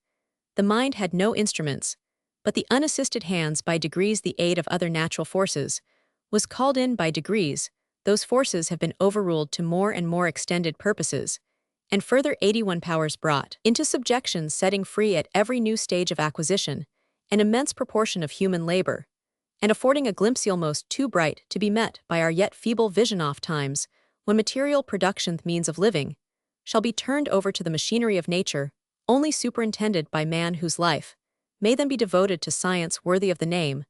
the mind had no instruments, but the unassisted hands, by degrees the aid of other natural forces, was called in. By degrees, those forces have been overruled to more and more extended purposes, and further 81 powers brought into subjection, setting free at every new stage of acquisition an immense proportion of human labor, and affording a glimpse almost too bright to be met by our yet feeble vision of times when material production, means of living, shall be turned over to the machinery of nature, only superintended by man, whose life may then be devoted to science worthy of the name,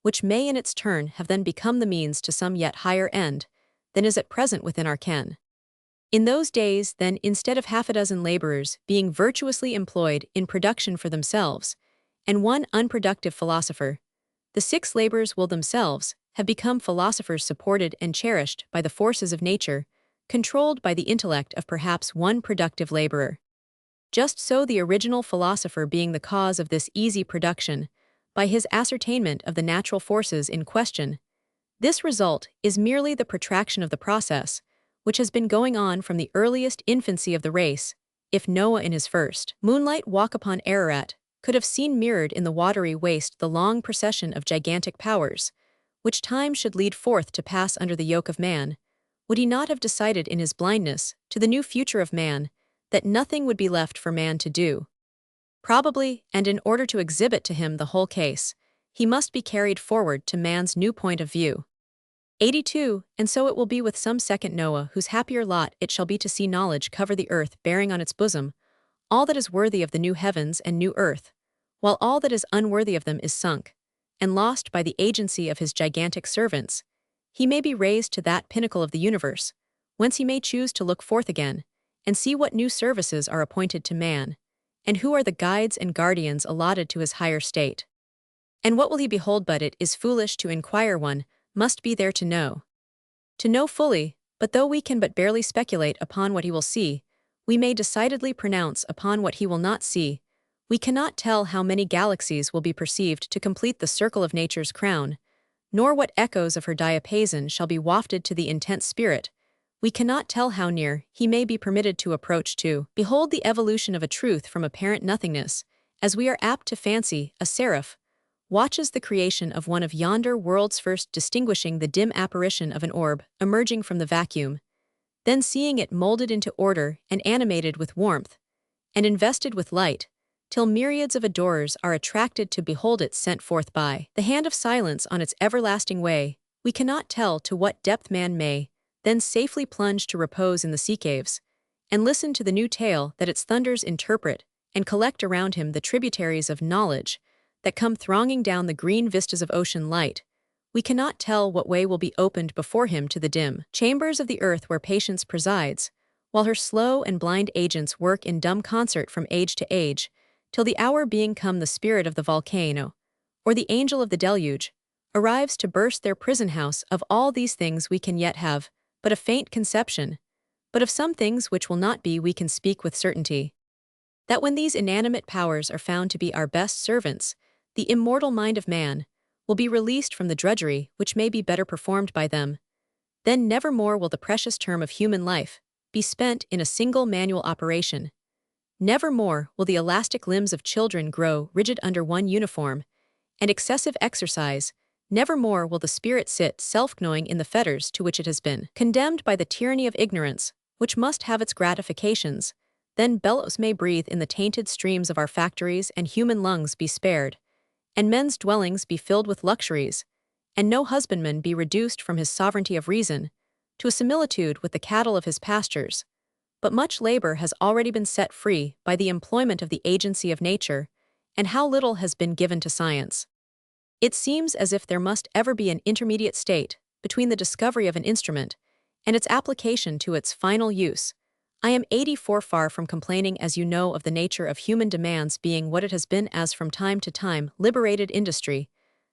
which may in its turn have then become the means to some yet higher end than is at present within our ken. In those days, then, instead of half a dozen laborers being virtuously employed in production for themselves, and one unproductive philosopher, the 6 laborers will themselves have become philosophers, supported and cherished by the forces of nature, controlled by the intellect of perhaps one productive laborer. Just so, the original philosopher being the cause of this easy production, by his ascertainment of the natural forces in question, this result is merely the protraction of the process, which has been going on from the earliest infancy of the race. If Noah in his first moonlight walk upon Ararat could have seen mirrored in the watery waste the long procession of gigantic powers, which time should lead forth to pass under the yoke of man, would he not have decided in his blindness to the new future of man that nothing would be left for man to do? Probably, and in order to exhibit to him the whole case, he must be carried forward to man's new point of view. 82. And so it will be with some second Noah, whose happier lot it shall be to see knowledge cover the earth, bearing on its bosom all that is worthy of the new heavens and new earth, while all that is unworthy of them is sunk and lost by the agency of his gigantic servants. He may be raised to that pinnacle of the universe, whence he may choose to look forth again, and see what new services are appointed to man, and who are the guides and guardians allotted to his higher state. And what will he behold? But it is foolish to inquire, one must be there to know. To know fully, but though we can but barely speculate upon what he will see, we may decidedly pronounce upon what he will not see. We cannot tell how many galaxies will be perceived to complete the circle of nature's crown, nor what echoes of her diapason shall be wafted to the intense spirit. We cannot tell how near he may be permitted to approach to behold the evolution of a truth from apparent nothingness, as we are apt to fancy a seraph watches the creation of one of yonder worlds, first distinguishing the dim apparition of an orb emerging from the vacuum, then seeing it molded into order and animated with warmth, and invested with light, till myriads of adorers are attracted to behold it sent forth by the hand of silence on its everlasting way, We cannot tell to what depth man may, then safely plunge to repose in the sea caves, and listen to the new tale that its thunders interpret and collect around him the tributaries of knowledge that come thronging down the green vistas of ocean light. We cannot tell what way will be opened before him to the dim chambers of the earth where patience presides, while her slow and blind agents work in dumb concert from age to age, till the hour being come the spirit of the volcano, or the angel of the deluge, arrives to burst their prison house. Of all these things we can yet have but a faint conception, but of some things which will not be we can speak with certainty. That when these inanimate powers are found to be our best servants, the immortal mind of man will be released from the drudgery which may be better performed by them. Then nevermore will the precious term of human life be spent in a single manual operation. Nevermore will the elastic limbs of children grow rigid under one uniform and excessive exercise. Nevermore will the spirit sit self-gnawing in the fetters to which it has been condemned by the tyranny of ignorance, which must have its gratifications. Then bellows may breathe in the tainted streams of our factories, and human lungs be spared, and men's dwellings be filled with luxuries, and no husbandman be reduced from his sovereignty of reason to a similitude with the cattle of his pastures. But much labor has already been set free by the employment of the agency of nature, and how little has been given to science. It seems as if there must ever be an intermediate state between the discovery of an instrument and its application to its final use. I am 84 far from complaining, as you know, of the nature of human demands being what it has been, as from time to time liberated industry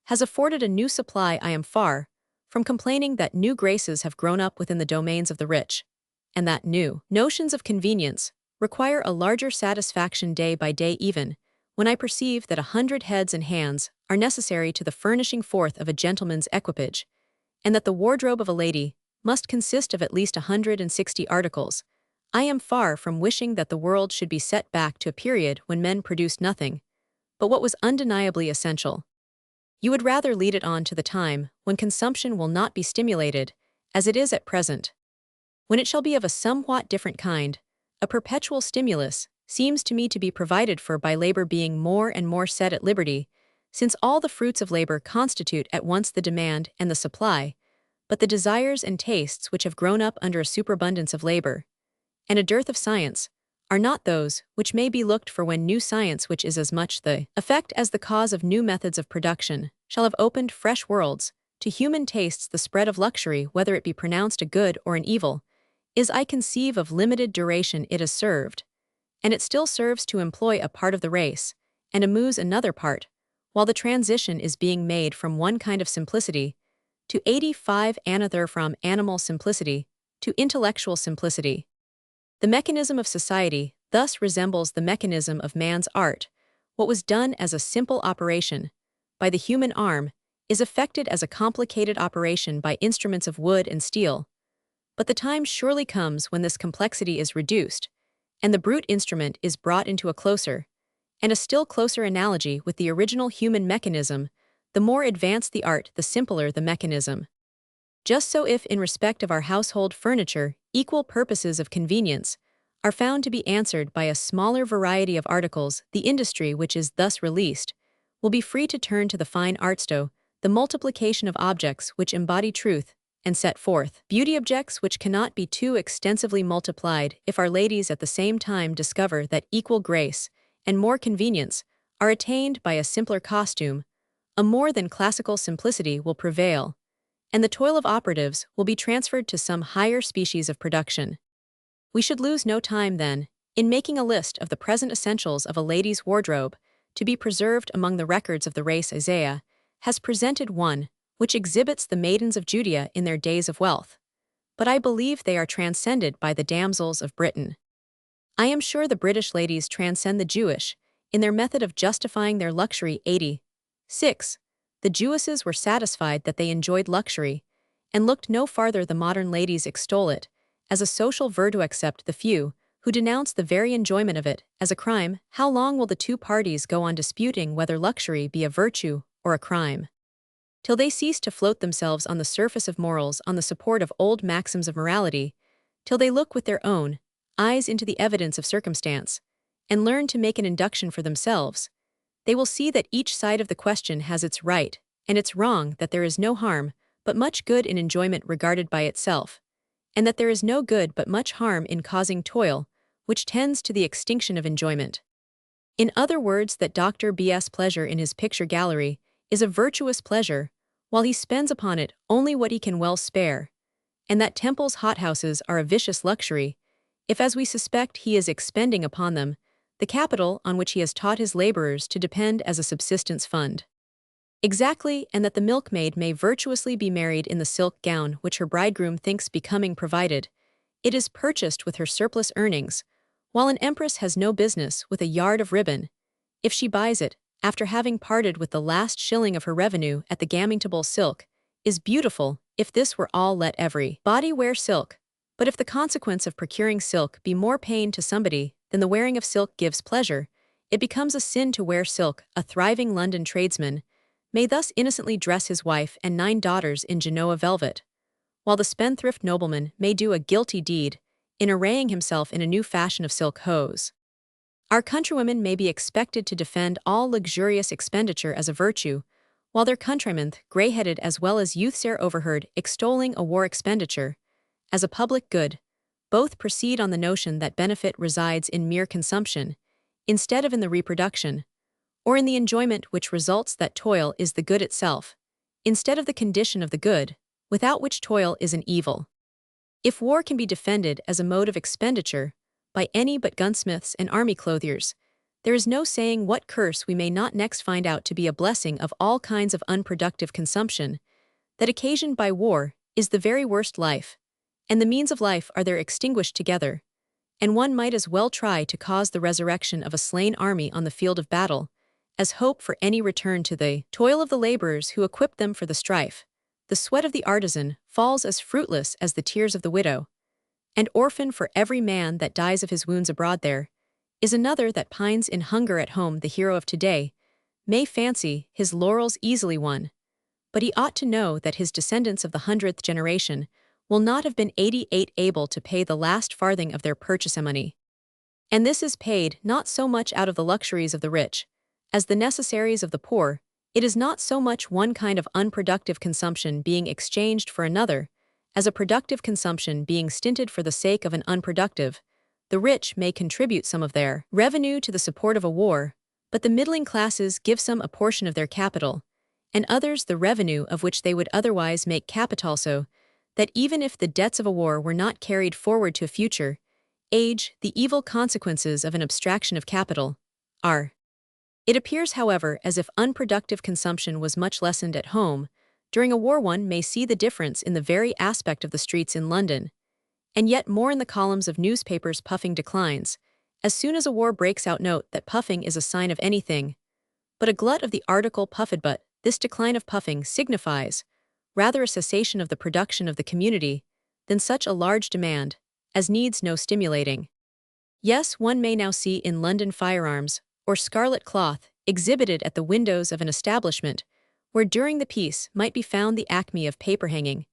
has afforded a new supply. I am far from complaining that new graces have grown up within the domains of the rich, and that new notions of convenience require a larger satisfaction day by day, even when I perceive that 100 heads and hands are necessary to the furnishing forth of a gentleman's equipage, and that the wardrobe of a lady must consist of at least 160 articles. I am far from wishing that the world should be set back to a period when men produced nothing but what was undeniably essential. You would rather lead it on to the time when consumption will not be stimulated, as it is at present. When it shall be of a somewhat different kind, a perpetual stimulus seems to me to be provided for by labor being more and more set at liberty, since all the fruits of labor constitute at once the demand and the supply, but the desires and tastes which have grown up under a superabundance of labor and a dearth of science are not those which may be looked for when new science, which is as much the effect as the cause of new methods of production, shall have opened fresh worlds to human tastes. The spread of luxury, whether it be pronounced a good or an evil, is, I conceive, of limited duration. It has served, and it still serves, to employ a part of the race and amuse another part, while the transition is being made from one kind of simplicity to 85 another, from animal simplicity to intellectual simplicity. The mechanism of society thus resembles the mechanism of man's art. What was done as a simple operation by the human arm is effected as a complicated operation by instruments of wood and steel. But the time surely comes when this complexity is reduced, and the brute instrument is brought into a closer, and a still closer analogy with the original human mechanism. The more advanced the art, the simpler the mechanism. Just so, if in respect of our household furniture equal purposes of convenience are found to be answered by a smaller variety of articles, the industry which is thus released will be free to turn to the fine artsto, the multiplication of objects which embody truth and set forth beauty, objects which cannot be too extensively multiplied. If our ladies at the same time discover that equal grace and more convenience are attained by a simpler costume, a more than classical simplicity will prevail, and the toil of operatives will be transferred to some higher species of production. We should lose no time, then, in making a list of the present essentials of a lady's wardrobe, to be preserved among the records of the race. Isaiah has presented one which exhibits the maidens of Judea in their days of wealth, but I believe they are transcended by the damsels of Britain. I am sure the British ladies transcend the Jewish in their method of justifying their luxury. 86. The Jewesses were satisfied that they enjoyed luxury, and looked no farther. The modern ladies extol it as a social virtue, except the few who denounce the very enjoyment of it as a crime. How long will the two parties go on disputing whether luxury be a virtue or a crime? Till they cease to float themselves on the surface of morals on the support of old maxims of morality, till they look with their own eyes into the evidence of circumstance, and learn to make an induction for themselves, they will see that each side of the question has its right and its wrong, that there is no harm but much good in enjoyment regarded by itself, and that there is no good but much harm in causing toil, which tends to the extinction of enjoyment. In other words, that Dr. B.'s pleasure in his picture gallery is a virtuous pleasure, while he spends upon it only what he can well spare, and that Temple's hothouses are a vicious luxury, if, as we suspect, he is expending upon them the capital on which he has taught his laborers to depend as a subsistence fund. Exactly, and that the milkmaid may virtuously be married in the silk gown which her bridegroom thinks becoming, provided it is purchased with her surplus earnings, while an empress has no business with a yard of ribbon, if she buys it, after having parted with the last shilling of her revenue at the gamentable silk, is beautiful, if this were all, let every body wear silk. But if the consequence of procuring silk be more pain to somebody than the wearing of silk gives pleasure, it becomes a sin to wear silk. A thriving London tradesman may thus innocently dress his wife and 9 daughters in Genoa velvet, while the spendthrift nobleman may do a guilty deed in arraying himself in a new fashion of silk hose. Our countrywomen may be expected to defend all luxurious expenditure as a virtue, while their countrymen, grey-headed as well as youths, are overheard extolling a war expenditure as a public good. Both proceed on the notion that benefit resides in mere consumption, instead of in the reproduction, or in the enjoyment which results, that toil is the good itself, instead of the condition of the good, without which toil is an evil. If war can be defended as a mode of expenditure by any but gunsmiths and army clothiers, there is no saying what curse we may not next find out to be a blessing of all kinds of unproductive consumption, that occasioned by war is the very worst life, and the means of life are there extinguished together, and one might as well try to cause the resurrection of a slain army on the field of battle, as hope for any return to the toil of the laborers who equipped them for the strife. The sweat of the artisan falls as fruitless as the tears of the widow, and orphan for every man that dies of his wounds abroad. There is another that pines in hunger at home. The hero of today may fancy his laurels easily won, but he ought to know that his descendants of the 100th generation will not have been 88 able to pay the last farthing of their purchase money. And this is paid not so much out of the luxuries of the rich as the necessaries of the poor. It is not so much one kind of unproductive consumption being exchanged for another, as a productive consumption being stinted for the sake of an unproductive. The rich may contribute some of their revenue to the support of a war, but the middling classes give some a portion of their capital, and others the revenue of which they would otherwise make capital, so that even if the debts of a war were not carried forward to a future age, the evil consequences of an abstraction of capital are. It appears, however, as if unproductive consumption was much lessened at home. During a war one may see the difference in the very aspect of the streets in London, and yet more in the columns of newspapers. Puffing declines. As soon as a war breaks out, note that puffing is a sign of anything but a glut of the article puffed, but this decline of puffing signifies rather a cessation of the production of the community than such a large demand as needs no stimulating. Yes, one may now see in London firearms or scarlet cloth exhibited at the windows of an establishment where during the peace might be found the acme of paper hanging,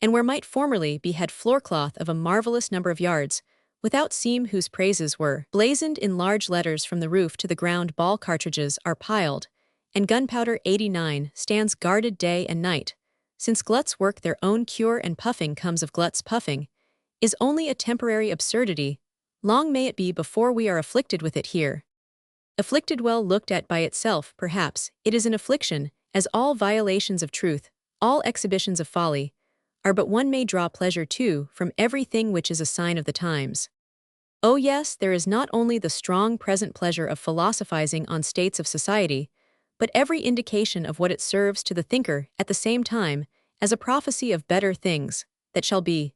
and where might formerly be had floorcloth of a marvelous number of yards, without seam, whose praises were blazoned in large letters from the roof to the ground. Ball cartridges are piled, and gunpowder 89 stands guarded day and night, since gluts work their own cure, and puffing comes of gluts. Puffing is only a temporary absurdity. Long may it be before we are afflicted with it here. Afflicted, well looked at by itself, perhaps, it is an affliction, as all violations of truth, all exhibitions of folly, are, but one may draw pleasure too from everything which is a sign of the times. Oh yes, there is not only the strong present pleasure of philosophizing on states of society, but every indication of what it serves to the thinker at the same time, as a prophecy of better things that shall be.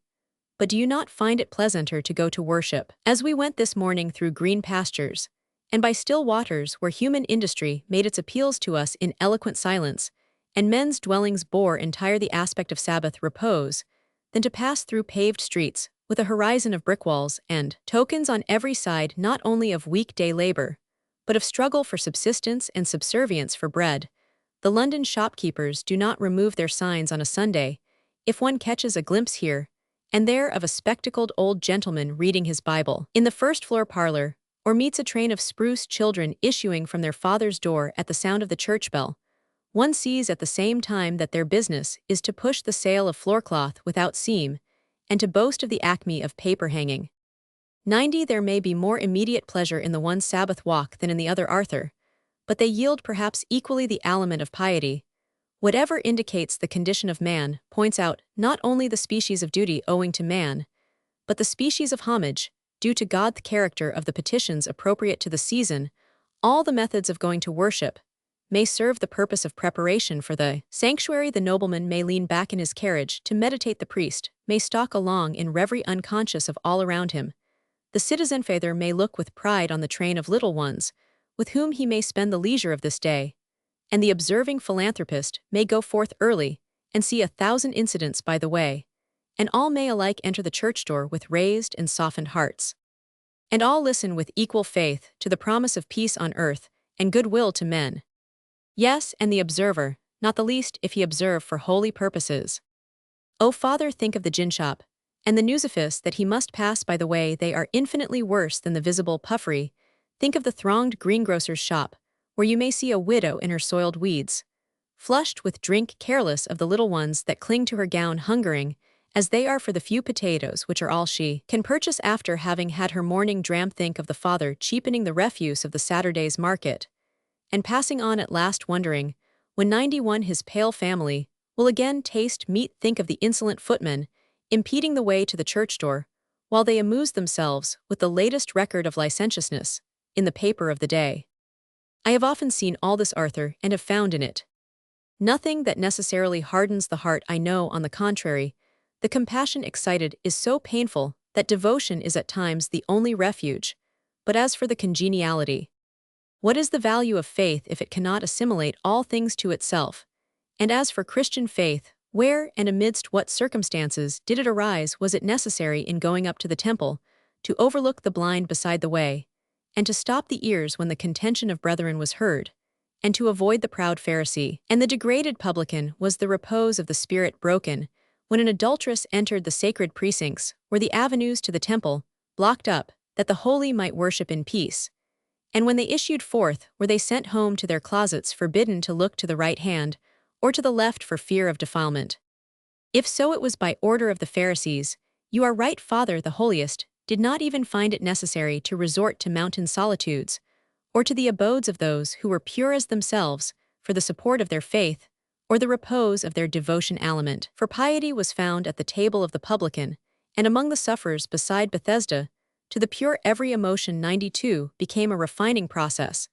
But do you not find it pleasanter to go to worship, as we went this morning through green pastures, and by still waters where human industry made its appeals to us in eloquent silence, and men's dwellings bore entire the aspect of Sabbath repose, than to pass through paved streets with a horizon of brick walls and tokens on every side not only of weekday labor, but of struggle for subsistence and subservience for bread? The London shopkeepers do not remove their signs on a Sunday. If one catches a glimpse here and there of a spectacled old gentleman reading his Bible in the first-floor parlor, or meets a train of spruce children issuing from their father's door at the sound of the church bell, one sees at the same time that their business is to push the sale of floorcloth without seam, and to boast of the acme of paper hanging. 90. There may be more immediate pleasure in the one Sabbath walk than in the other, Arthur, but they yield perhaps equally the aliment of piety. Whatever indicates the condition of man points out not only the species of duty owing to man, but the species of homage, due to God. The character of the petitions appropriate to the season, all the methods of going to worship, may serve the purpose of preparation for the sanctuary. The nobleman may lean back in his carriage to meditate, the priest may stalk along in reverie unconscious of all around him. The citizen father may look with pride on the train of little ones, with whom he may spend the leisure of this day, and the observing philanthropist may go forth early and see 1,000 incidents by the way, and all may alike enter the church door with raised and softened hearts. And all listen with equal faith to the promise of peace on earth and goodwill to men. Yes, and the observer, not the least if he observe for holy purposes. O Father, think of the gin shop, and the newsifists that he must pass by the way. They are infinitely worse than the visible puffery. Think of the thronged greengrocer's shop, where you may see a widow in her soiled weeds, flushed with drink, careless of the little ones that cling to her gown, hungering, as they are, for the few potatoes which are all she can purchase after having had her morning dram. Think of the father cheapening the refuse of the Saturday's market, and passing on at last, wondering, when 91 his pale family will again taste meat. Think of the insolent footmen impeding the way to the church door, while they amuse themselves with the latest record of licentiousness in the paper of the day. I have often seen all this, Arthur, and have found in it nothing that necessarily hardens the heart. I know, on the contrary, the compassion excited is so painful that devotion is at times the only refuge. But as for the congeniality, what is the value of faith if it cannot assimilate all things to itself? And as for Christian faith, where and amidst what circumstances did it arise? Was it necessary in going up to the temple to overlook the blind beside the way, and to stop the ears when the contention of brethren was heard, and to avoid the proud Pharisee and the degraded publican? Was the repose of the spirit broken when an adulteress entered the sacred precincts? Were the avenues to the temple blocked up that the holy might worship in peace? And when they issued forth, were they sent home to their closets, forbidden to look to the right hand or to the left for fear of defilement? If so, it was by order of the Pharisees. You are right, Father. The holiest did not even find it necessary to resort to mountain solitudes, or to the abodes of those who were pure as themselves, for the support of their faith, or the repose of their devotion aliment. For piety was found at the table of the publican, and among the sufferers beside Bethesda. To the pure every emotion 92 became a refining process,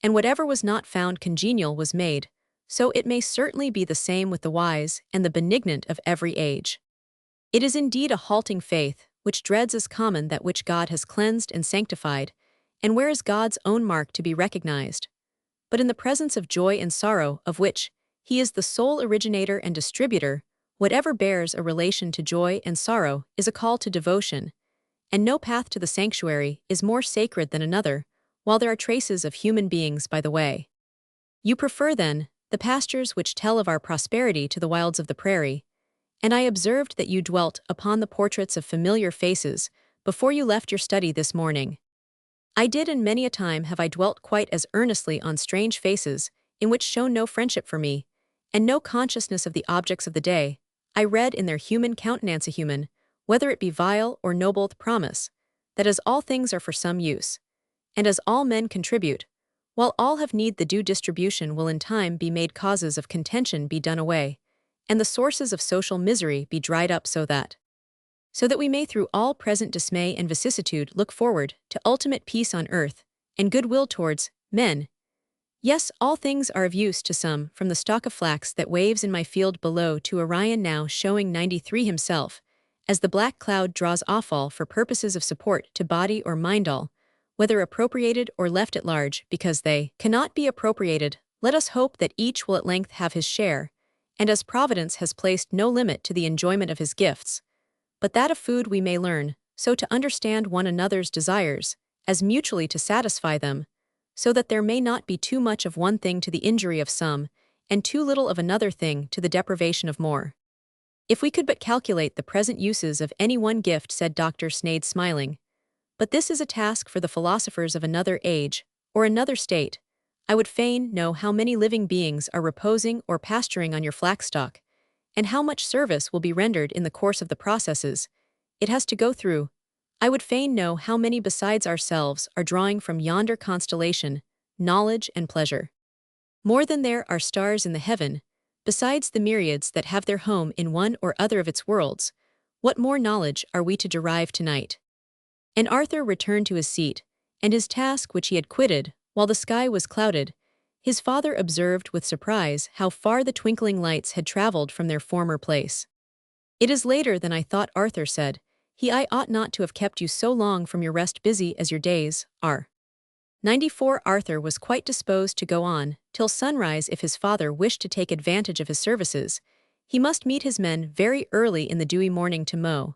and whatever was not found congenial was made, so it may certainly be the same with the wise and the benignant of every age. It is indeed a halting faith, which dreads as common that which God has cleansed and sanctified, and where is God's own mark to be recognized? But in the presence of joy and sorrow, of which he is the sole originator and distributor, whatever bears a relation to joy and sorrow is a call to devotion, and no path to the sanctuary is more sacred than another, while there are traces of human beings by the way. You prefer, then, the pastures which tell of our prosperity to the wilds of the prairie, and I observed that you dwelt upon the portraits of familiar faces before you left your study this morning. I did, and many a time have I dwelt quite as earnestly on strange faces, in which shone no friendship for me, and no consciousness of the objects of the day. I read in their human countenance a human, whether it be vile or noble, the promise, that as all things are for some use, and as all men contribute, while all have need, the due distribution will in time be made causes of contention be done away, and the sources of social misery be dried up, so that we may through all present dismay and vicissitude look forward to ultimate peace on earth, and goodwill towards men. Yes, all things are of use to some, from the stalk of flax that waves in my field below to Orion now showing 93 himself, as the black cloud draws off all for purposes of support to body or mind, all, whether appropriated or left at large, because they cannot be appropriated. Let us hope that each will at length have his share, and as Providence has placed no limit to the enjoyment of his gifts, but that of food we may learn so to understand one another's desires, as mutually to satisfy them, so that there may not be too much of one thing to the injury of some, and too little of another thing to the deprivation of more. If we could but calculate the present uses of any one gift, said Dr. Snade, smiling. But this is a task for the philosophers of another age, or another state. I would fain know how many living beings are reposing or pasturing on your flaxstock, and how much service will be rendered in the course of the processes it has to go through. I would fain know how many besides ourselves are drawing from yonder constellation knowledge and pleasure. More than there are stars in the heaven, besides the myriads that have their home in one or other of its worlds, what more knowledge are we to derive tonight? And Arthur returned to his seat, and his task which he had quitted, while the sky was clouded. His father observed with surprise how far the twinkling lights had traveled from their former place. "It is later than I thought," Arthur said. "I ought not to have kept you so long from your rest, busy as your days are." 94 Arthur was quite disposed to go on till sunrise if his father wished to take advantage of his services. He must meet his men very early in the dewy morning to mow,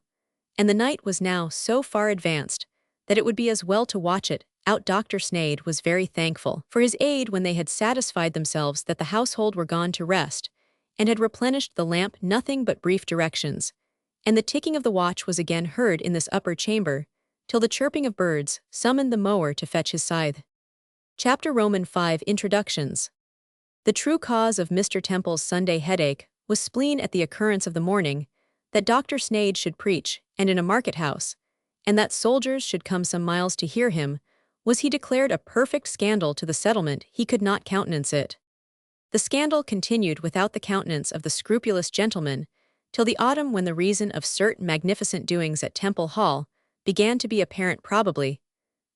and the night was now so far advanced that it would be as well to watch it out. Dr. Sneyd was very thankful for his aid when they had satisfied themselves that the household were gone to rest, and had replenished the lamp. Nothing but brief directions, and the ticking of the watch was again heard in this upper chamber, till the chirping of birds summoned the mower to fetch his scythe. Chapter Roman 5 Introductions. The true cause of Mr. Temple's Sunday headache was spleen at the occurrence of the morning, that Dr. Sneyd should preach, and in a market-house, and that soldiers should come some miles to hear him, was he declared a perfect scandal to the settlement. He could not countenance it. The scandal continued without the countenance of the scrupulous gentleman, till the autumn, when the reason of certain magnificent doings at Temple Hall began to be apparent. Probably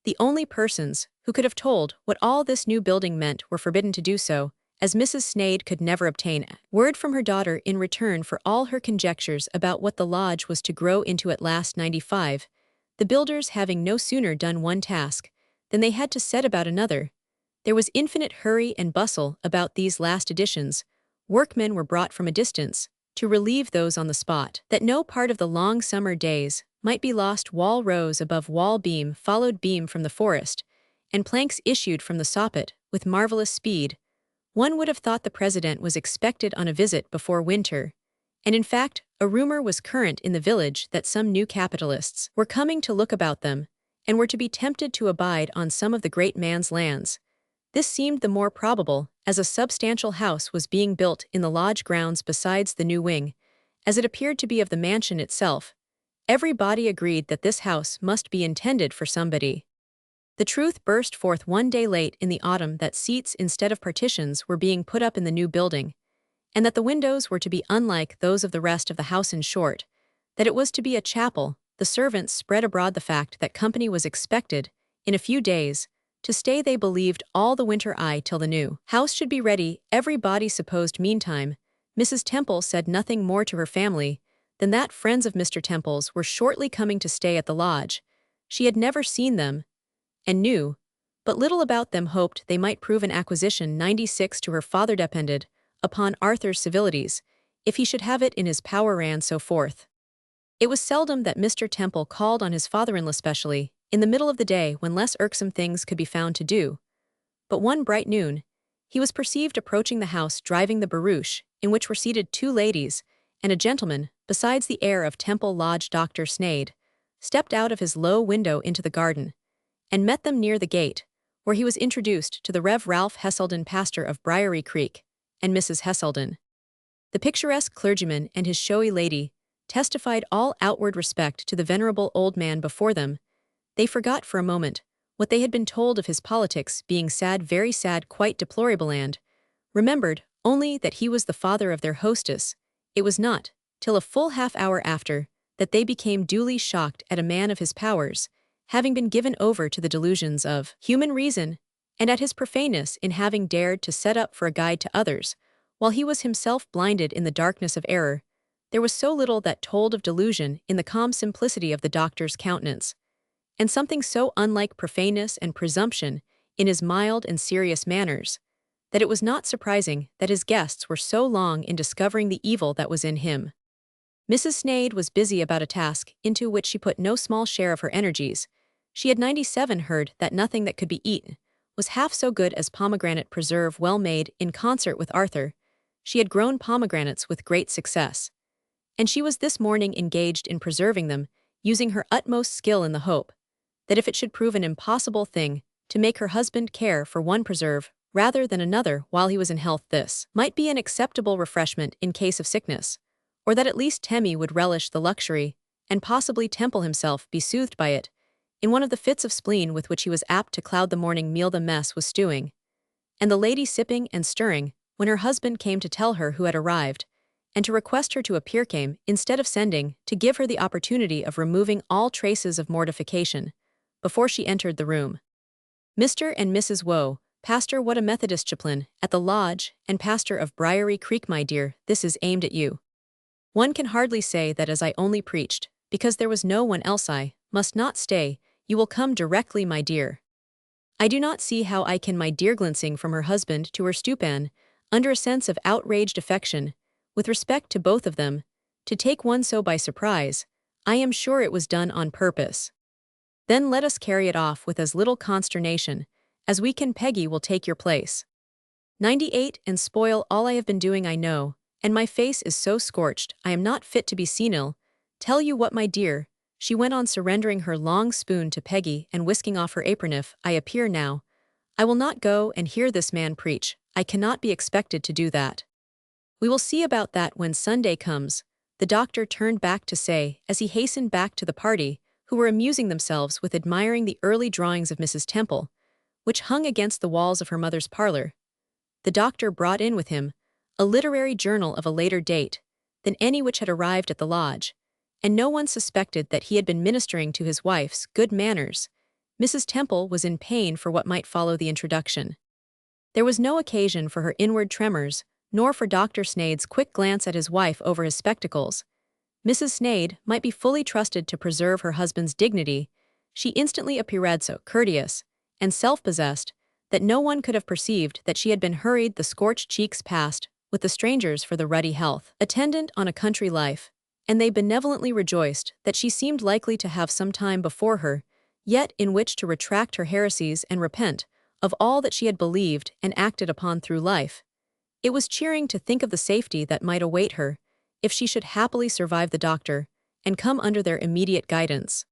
the only persons who could have told what all this new building meant were forbidden to do so, as Mrs. Sneyd could never obtain word from her daughter in return for all her conjectures about what the lodge was to grow into at last. 95, the builders having no sooner done one task than they had to set about another. There was infinite hurry and bustle about these last additions. Workmen were brought from a distance to relieve those on the spot, that no part of the long summer days might be lost. Wall rose above wall, beam followed beam from the forest, and planks issued from the soffit with marvelous speed. One would have thought the president was expected on a visit before winter, and in fact, a rumor was current in the village that some new capitalists were coming to look about them, and were to be tempted to abide on some of the great man's lands. This seemed the more probable, as a substantial house was being built in the lodge grounds besides the new wing, as it appeared to be of the mansion itself. Everybody agreed that this house must be intended for somebody. The truth burst forth one day late in the autumn that seats instead of partitions were being put up in the new building, and that the windows were to be unlike those of the rest of the house. In short, that it was to be a chapel. The servants spread abroad the fact that company was expected, in a few days, to stay, they believed, all the winter, till the new house should be ready. Everybody supposed meantime Mrs. Temple said nothing more to her family than that friends of Mr. Temple's were shortly coming to stay at the lodge. She had never seen them, and knew but little about them. Hoped they might prove an acquisition. 96 To her father depended upon Arthur's civilities, if he should have it in his power, and so forth. It was seldom that Mr. Temple called on his father-in-law, especially in the middle of the day when less irksome things could be found to do. But one bright noon, he was perceived approaching the house driving the barouche, in which were seated 2 ladies and a gentleman. Besides the heir of Temple Lodge, Dr. Sneyd stepped out of his low window into the garden, and met them near the gate, where he was introduced to the Rev. Ralph Hesselden, pastor of Briary Creek, and Mrs. Hesselden. The picturesque clergyman and his showy lady testified all outward respect to the venerable old man before them. They forgot for a moment what they had been told of his politics being sad, very sad, quite deplorable, and remembered only that he was the father of their hostess. It was not till a full half-hour after that they became duly shocked at a man of his powers having been given over to the delusions of human reason, and at his profaneness in having dared to set up for a guide to others, while he was himself blinded in the darkness of error. There was so little that told of delusion in the calm simplicity of the doctor's countenance, and something so unlike profaneness and presumption in his mild and serious manners, that it was not surprising that his guests were so long in discovering the evil that was in him. Mrs. Sneyd was busy about a task into which she put no small share of her energies. She had 97 heard that nothing that could be eaten was half so good as pomegranate preserve well made. In concert with Arthur, she had grown pomegranates with great success, and she was this morning engaged in preserving them, using her utmost skill in the hope that if it should prove an impossible thing to make her husband care for one preserve rather than another while he was in health. This might be an acceptable refreshment in case of sickness, or that at least Temmie would relish the luxury, and possibly Temple himself be soothed by it, in one of the fits of spleen with which he was apt to cloud the morning meal the mess was stewing. And the lady sipping and stirring, when her husband came to tell her who had arrived, and to request her to appear, came, instead of sending, to give her the opportunity of removing all traces of mortification, before she entered the room. Mr. and Mrs. Woe, pastor what a Methodist chaplain, at the lodge, and pastor of Briary Creek. My dear, this is aimed at you. One can hardly say that as I only preached, because there was no one else. I must not stay, you will come directly, my dear. I do not see how I can, my dear. Glancing from her husband to her stupid, under a sense of outraged affection, with respect to both of them, to take one so by surprise, I am sure it was done on purpose. Then let us carry it off with as little consternation as we can. Peggy will take your place. 98 and spoil all I have been doing, I know, and my face is so scorched I am not fit to be senile. Tell you what, my dear, she went on, surrendering her long spoon to Peggy and whisking off her apron, if I appear now, I will not go and hear this man preach. I cannot be expected to do that. We will see about that when Sunday comes, the doctor turned back to say as he hastened back to the party, who were amusing themselves with admiring the early drawings of Mrs. Temple, which hung against the walls of her mother's parlor. The doctor brought in with him a literary journal of a later date than any which had arrived at the lodge, and no one suspected that he had been ministering to his wife's good manners. Mrs. Temple was in pain for what might follow the introduction. There was no occasion for her inward tremors, nor for Dr. Snade's quick glance at his wife over his spectacles. Mrs. Snade might be fully trusted to preserve her husband's dignity. She instantly appeared so courteous and self-possessed that no one could have perceived that she had been hurried the scorched cheeks past with the strangers for the ruddy health attendant on a country life, and they benevolently rejoiced that she seemed likely to have some time before her, yet in which to retract her heresies and repent of all that she had believed and acted upon through life. It was cheering to think of the safety that might await her, if she should happily survive the doctor, and come under their immediate guidance.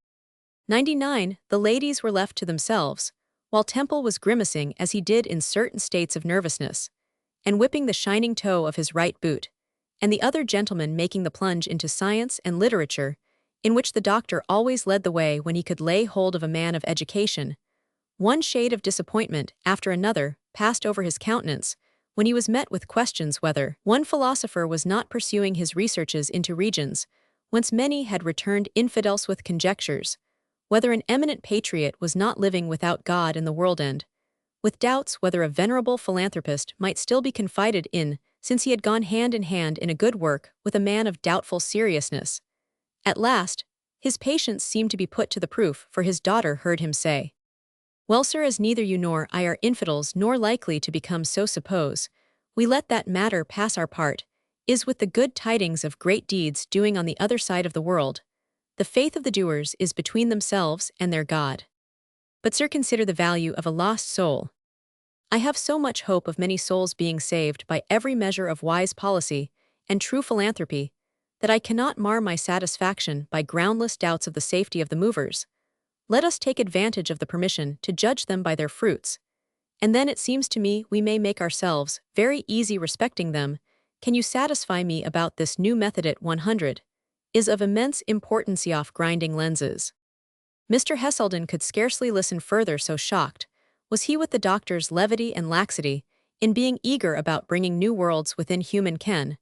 99. The ladies were left to themselves, while Temple was grimacing as he did in certain states of nervousness, and whipping the shining toe of his right boot, and the other gentleman making the plunge into science and literature, in which the doctor always led the way when he could lay hold of a man of education. One shade of disappointment after another passed over his countenance when he was met with questions whether one philosopher was not pursuing his researches into regions whence many had returned infidels, with conjectures whether an eminent patriot was not living without God in the world, and with doubts whether a venerable philanthropist might still be confided in, since he had gone hand in hand in a good work with a man of doubtful seriousness. At last, his patience seemed to be put to the proof, for his daughter heard him say, "Well, sir, as neither you nor I are infidels, nor likely to become so, suppose we let that matter pass. Our part is with the good tidings of great deeds doing on the other side of the world. The faith of the doers is between themselves and their God. But, sir, consider the value of a lost soul. I have so much hope of many souls being saved by every measure of wise policy and true philanthropy, that I cannot mar my satisfaction by groundless doubts of the safety of the movers. Let us take advantage of the permission to judge them by their fruits, and then it seems to me we may make ourselves very easy respecting them. Can you satisfy me about this new method? At 100 is of immense importance. Off grinding lenses." Mr. Heselden could scarcely listen further, so shocked was he with the doctor's levity and laxity in being eager about bringing new worlds within human ken,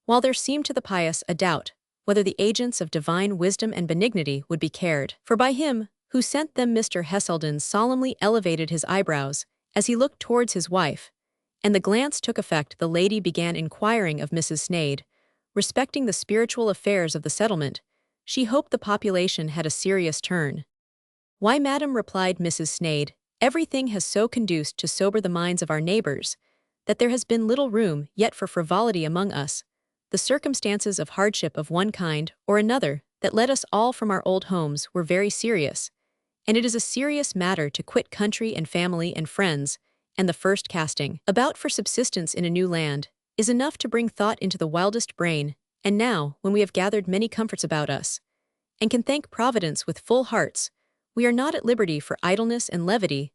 while there seemed to the pious a doubt whether the agents of divine wisdom and benignity would be cared for by him who sent them. Mr. Heselden solemnly elevated his eyebrows as he looked towards his wife, and the glance took effect. The lady began inquiring of Mrs. Snade respecting the spiritual affairs of the settlement. She hoped the population had a serious turn. "Why, madam," replied Mrs. Snade, "everything has so conduced to sober the minds of our neighbors that there has been little room yet for frivolity among us. The circumstances of hardship of one kind or another that led us all from our old homes were very serious, and it is a serious matter to quit country and family and friends, and the first casting about for subsistence in a new land is enough to bring thought into the wildest brain. And now, when we have gathered many comforts about us, and can thank Providence with full hearts, we are not at liberty for idleness and levity.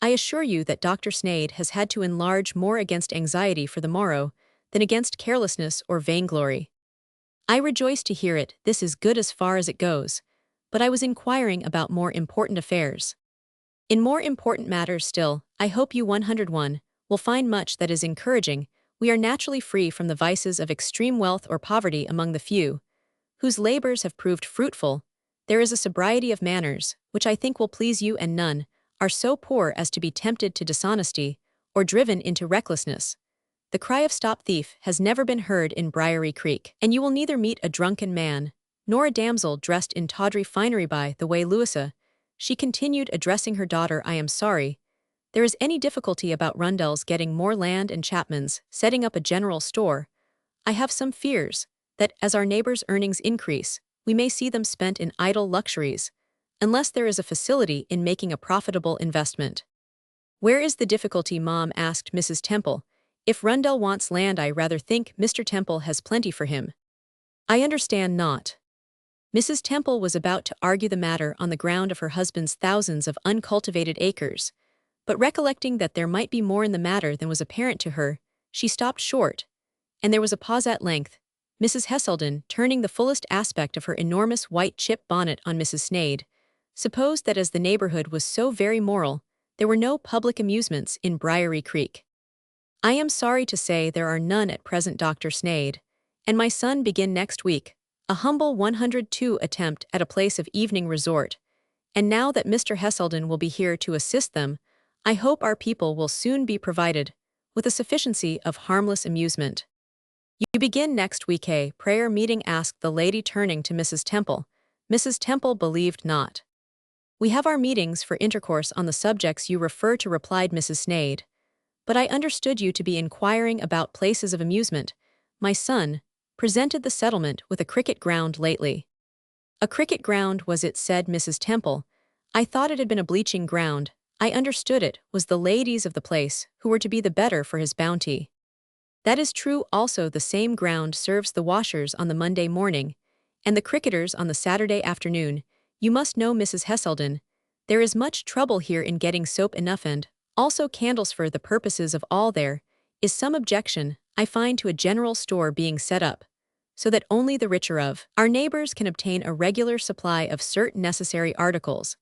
I assure you that Dr. Sneyd has had to enlarge more against anxiety for the morrow than against carelessness or vainglory. I rejoice to hear it. This is good as far as it goes, but I was inquiring about more important affairs. In more important matters still, I hope you 101 will find much that is encouraging. We are naturally free from the vices of extreme wealth or poverty among the few, whose labors have proved fruitful. There is a sobriety of manners, which I think will please you, and none are so poor as to be tempted to dishonesty or driven into recklessness. The cry of "Stop thief" has never been heard in Briary Creek, and you will neither meet a drunken man, nor a damsel dressed in tawdry finery. By the way, Louisa, she continued, addressing her daughter, I am sorry there is any difficulty about Rundell's getting more land and Chapman's setting up a general store. I have some fears that, as our neighbors' earnings increase, we may see them spent in idle luxuries, unless there is a facility in making a profitable investment. Where is the difficulty, Mom? Asked Mrs. Temple. If Rundell wants land, I rather think Mr. Temple has plenty for him. I understand not. Mrs. Temple was about to argue the matter on the ground of her husband's thousands of uncultivated acres, but recollecting that there might be more in the matter than was apparent to her, she stopped short, and there was a pause. At length, Mrs. Heselden, turning the fullest aspect of her enormous white chip bonnet on Mrs. Sneyd, supposed that as the neighborhood was so very moral, there were no public amusements in Briary Creek. I am sorry to say there are none at present, Dr. Sneyd, and my son begin next week a humble 102 attempt at a place of evening resort, and now that Mr. Heselden will be here to assist them, I hope our people will soon be provided with a sufficiency of harmless amusement. You begin next week, a prayer meeting? Asked the lady, turning to Mrs. Temple. Mrs. Temple believed not. We have our meetings for intercourse on the subjects you refer to, replied Mrs. Sneyd. But I understood you to be inquiring about places of amusement. My son presented the settlement with a cricket ground lately. A cricket ground, was it? Said Mrs. Temple. I thought it had been a bleaching ground. I understood it was the ladies of the place who were to be the better for his bounty. That is true also. The same ground serves the washers on the Monday morning, and the cricketers on the Saturday afternoon. You must know, Mrs. Heselden, there is much trouble here in getting soap enough and also candles for the purposes of all. There is some objection, I find, to a general store being set up, so that only the richer of our neighbors can obtain a regular supply of certain necessary articles,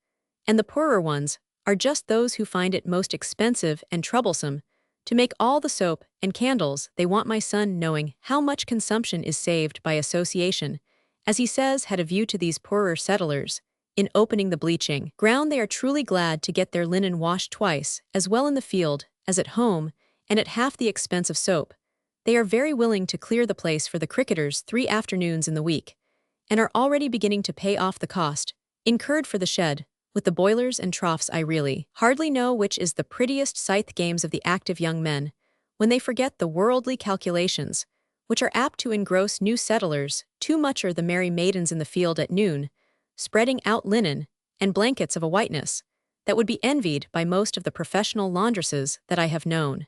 and the poorer ones are just those who find it most expensive and troublesome to make all the soap and candles they want. My son, knowing how much consumption is saved by association, as he says, had a view to these poorer settlers. In opening the bleaching ground, they are truly glad to get their linen washed twice as well in the field as at home, and at half the expense of soap. They are very willing to clear the place for the cricketers 3 afternoons in the week, and are already beginning to pay off the cost incurred for the shed, with the boilers and troughs. I really hardly know which is the prettiest sight, games of the active young men, when they forget the worldly calculations, which are apt to engross new settlers too much, or the merry maidens in the field at noon, spreading out linen and blankets of a whiteness that would be envied by most of the professional laundresses that I have known.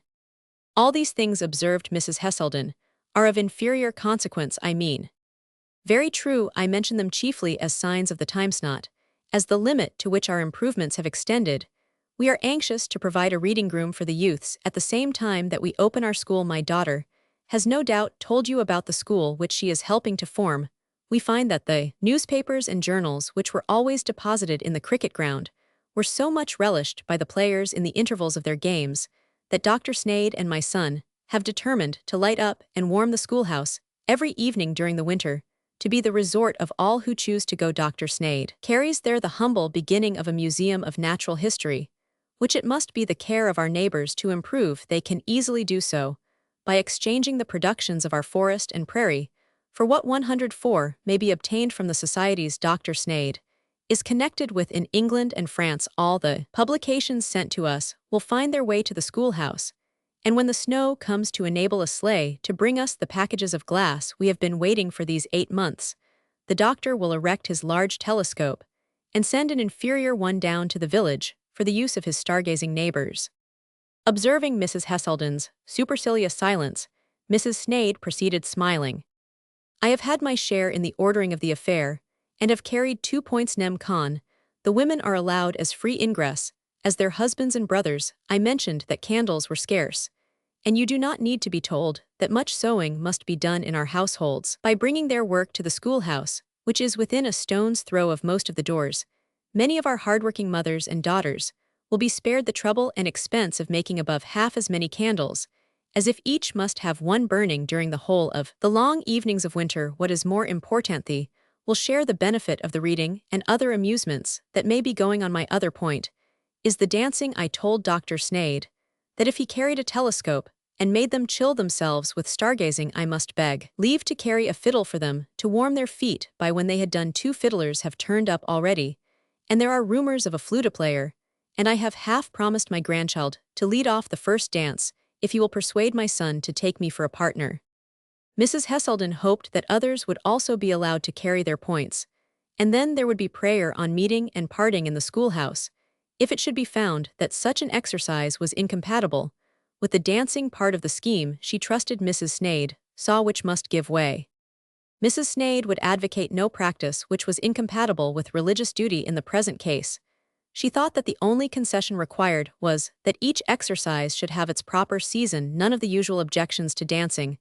All these things, observed Mrs. Heselden, are of inferior consequence. I mean. Very true. I mention them chiefly as signs of the times, not as the limit to which our improvements have extended. We are anxious to provide a reading room for the youths at the same time that we open our school. My daughter has no doubt told you about the school which she is helping to form. We find that the newspapers and journals which were always deposited in the cricket ground were so much relished by the players in the intervals of their games that Dr. Sneyd and my son have determined to light up and warm the schoolhouse every evening during the winter, to be the resort of all who choose to go. Dr. Sneyd carries there the humble beginning of a museum of natural history, which it must be the care of our neighbors to improve. They can easily do so by exchanging the productions of our forest and prairie for what 104 may be obtained from the societies Dr. Sneyd is connected with in England and France. All the publications sent to us will find their way to the schoolhouse, and when the snow comes to enable a sleigh to bring us the packages of glass we have been waiting for these 8 months, the doctor will erect his large telescope and send an inferior one down to the village for the use of his stargazing neighbors. Observing Mrs. Heselden's supercilious silence, Mrs. Sneyd proceeded, smiling. I have had my share in the ordering of the affair, and have carried 2 points nem. Con. The women are allowed as free ingress as their husbands and brothers, I mentioned that candles were scarce. And you do not need to be told that much sewing must be done in our households. By bringing their work to the schoolhouse, which is within a stone's throw of most of the doors, many of our hardworking mothers and daughters will be spared the trouble and expense of making above half as many candles, as if each must have one burning during the whole of the long evenings of winter. What is more importantly, will share the benefit of the reading and other amusements that may be going on. My other point is the dancing. I told Dr. Snade that if he carried a telescope and made them chill themselves with stargazing, I must beg leave to carry a fiddle for them to warm their feet by. When they had done, 2 fiddlers have turned up already, and there are rumors of a flute player, and I have half promised my grandchild to lead off the first dance if he will persuade my son to take me for a partner. Mrs. Heselden hoped that others would also be allowed to carry their points, and then there would be prayer on meeting and parting in the schoolhouse, if it should be found that such an exercise was incompatible with the dancing part of the scheme. She trusted Mrs. Snade saw which must give way. Mrs. Snade would advocate no practice which was incompatible with religious duty in the present case. She thought that the only concession required was that each exercise should have its proper season. None of the usual objections to dancing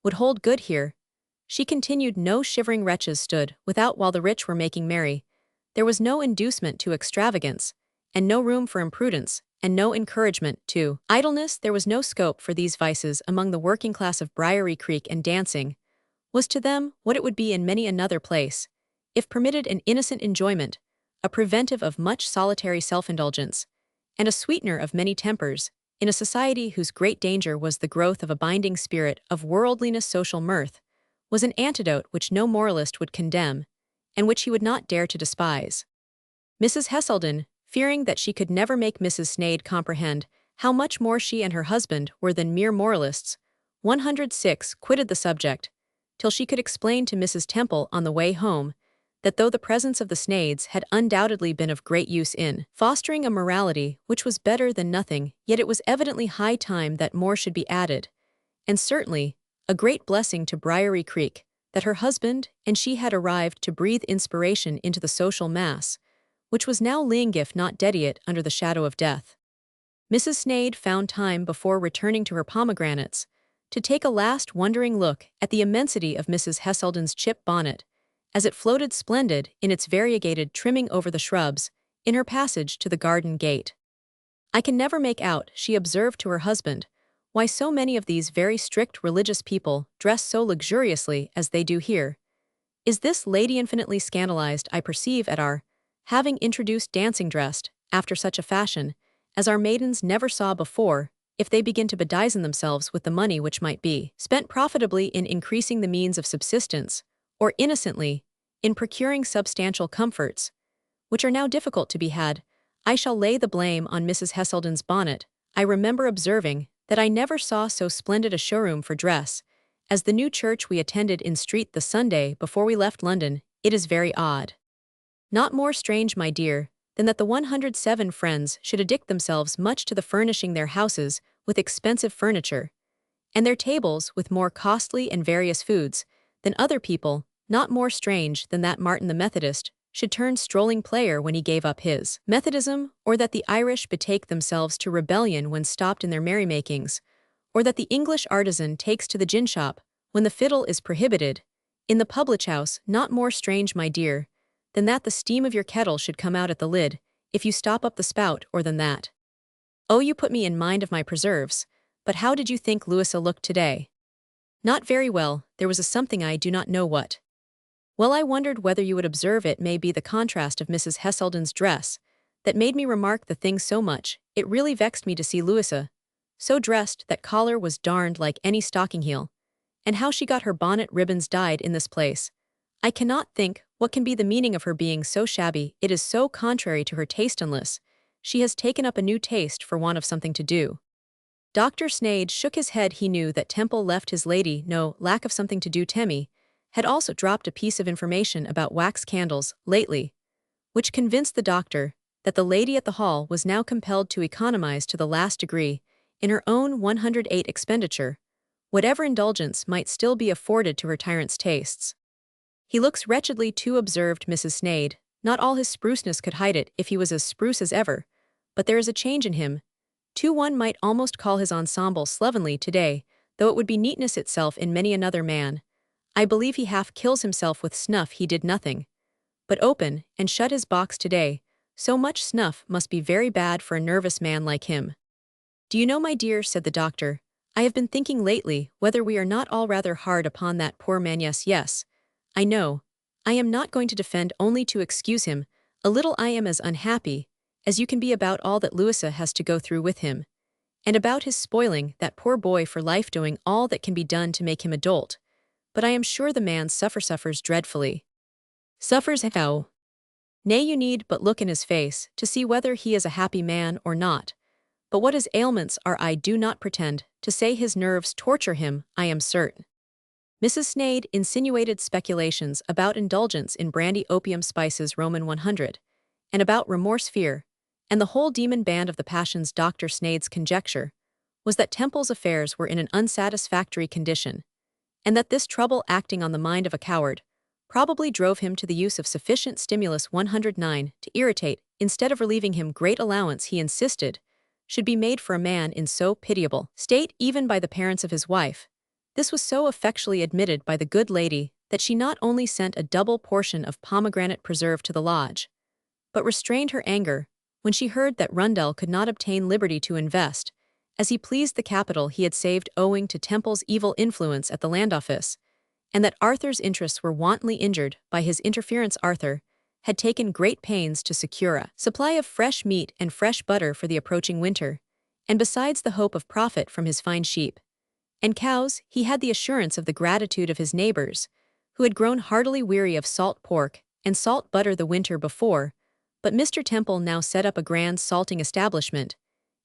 would hold good here. She continued, no shivering wretches stood without while the rich were making merry. There was no inducement to extravagance, and no room for imprudence, and no encouragement to idleness. There was no scope for these vices among the working class of Briery Creek, and dancing was to them what it would be in many another place, if permitted, an innocent enjoyment, a preventive of much solitary self-indulgence, and a sweetener of many tempers, in a society whose great danger was the growth of a binding spirit of worldliness. Social mirth was an antidote which no moralist would condemn, and which he would not dare to despise. Mrs. Heselden, fearing that she could never make Mrs. Snade comprehend how much more she and her husband were than mere moralists, 106 quitted the subject, till she could explain to Mrs. Temple on the way home that though the presence of the Snades had undoubtedly been of great use in fostering a morality which was better than nothing, yet it was evidently high time that more should be added, and certainly a great blessing to Briery Creek that her husband and she had arrived to breathe inspiration into the social mass, which was now lying if not dead yet under the shadow of death. Mrs. Snade found time before returning to her pomegranates to take a last wondering look at the immensity of Mrs. Heselden's chip bonnet, as it floated splendid in its variegated trimming over the shrubs, in her passage to the garden gate. I can never make out, she observed to her husband, why so many of these very strict religious people dress so luxuriously as they do here. Is this lady infinitely scandalized, I perceive, at our having introduced dancing dressed, after such a fashion, as our maidens never saw before, if they begin to bedizen themselves with the money which might be spent profitably in increasing the means of subsistence, or innocently, in procuring substantial comforts, which are now difficult to be had. I shall lay the blame on Mrs. Heselden's bonnet. I remember observing that I never saw so splendid a showroom for dress as the new church we attended in street the Sunday before we left London. It is very odd. Not more strange, my dear, than that the 107 friends should addict themselves much to the furnishing their houses with expensive furniture, and their tables with more costly and various foods, than other people. Not more strange than that Martin the Methodist should turn strolling player when he gave up his Methodism, or that the Irish betake themselves to rebellion when stopped in their merrymakings, or that the English artisan takes to the gin shop when the fiddle is prohibited. In the public house, not more strange, my dear, than that the steam of your kettle should come out at the lid, if you stop up the spout, or than that. Oh, you put me in mind of my preserves, but how did you think Louisa looked today? Not very well, there was a something I do not know what. Well, I wondered whether you would observe it. May be the contrast of Mrs. Heselden's dress that made me remark the thing so much. It really vexed me to see Louisa so dressed that collar was darned like any stocking heel, and how she got her bonnet ribbons dyed in this place. I cannot think what can be the meaning of her being so shabby. It is so contrary to her taste unless she has taken up a new taste for want of something to do. Dr. Snade shook his head. He knew that Temple left his lady no lack of something to do. Temmie had also dropped a piece of information about wax candles lately, which convinced the doctor that the lady at the hall was now compelled to economize to the last degree in her own 108 expenditure, whatever indulgence might still be afforded to her tyrant's tastes. He looks wretchedly too, observed Mrs. Snade. Not all his spruceness could hide it if he was as spruce as ever, but there is a change in him. Too one might almost call his ensemble slovenly today, though it would be neatness itself in many another man. I believe he half kills himself with snuff he did nothing. But open and shut his box today, so much snuff must be very bad for a nervous man like him. Do you know, my dear, said the doctor, I have been thinking lately whether we are not all rather hard upon that poor man. Yes, yes. I know. I am not going to defend only to excuse him. A little I am as unhappy as you can be about all that Louisa has to go through with him. And about his spoiling that poor boy for life, doing all that can be done to make him a dolt. But I am sure the man suffers dreadfully. Suffers how? Nay, you need but look in his face to see whether he is a happy man or not. But what his ailments are I do not pretend to say. His nerves torture him, I am certain. Mrs. Sneyd insinuated speculations about indulgence in brandy, opium, spices, Roman 100, and about remorse, fear, and the whole demon band of the passions. Dr. Sneyd's conjecture was that Temple's affairs were in an unsatisfactory condition, and that this trouble, acting on the mind of a coward, probably drove him to the use of sufficient stimulus 109 to irritate, instead of relieving him. Great allowance, he insisted, should be made for a man in so pitiable state, even by the parents of his wife. This was so effectually admitted by the good lady that she not only sent a double portion of pomegranate preserve to the lodge, but restrained her anger when she heard that Rundell could not obtain liberty to invest as he pleased the capital he had saved owing to Temple's evil influence at the land office, and that Arthur's interests were wantonly injured by his interference. Arthur had taken great pains to secure a supply of fresh meat and fresh butter for the approaching winter, and besides the hope of profit from his fine sheep and cows, he had the assurance of the gratitude of his neighbors, who had grown heartily weary of salt pork and salt butter the winter before. But Mr. Temple now set up a grand salting establishment,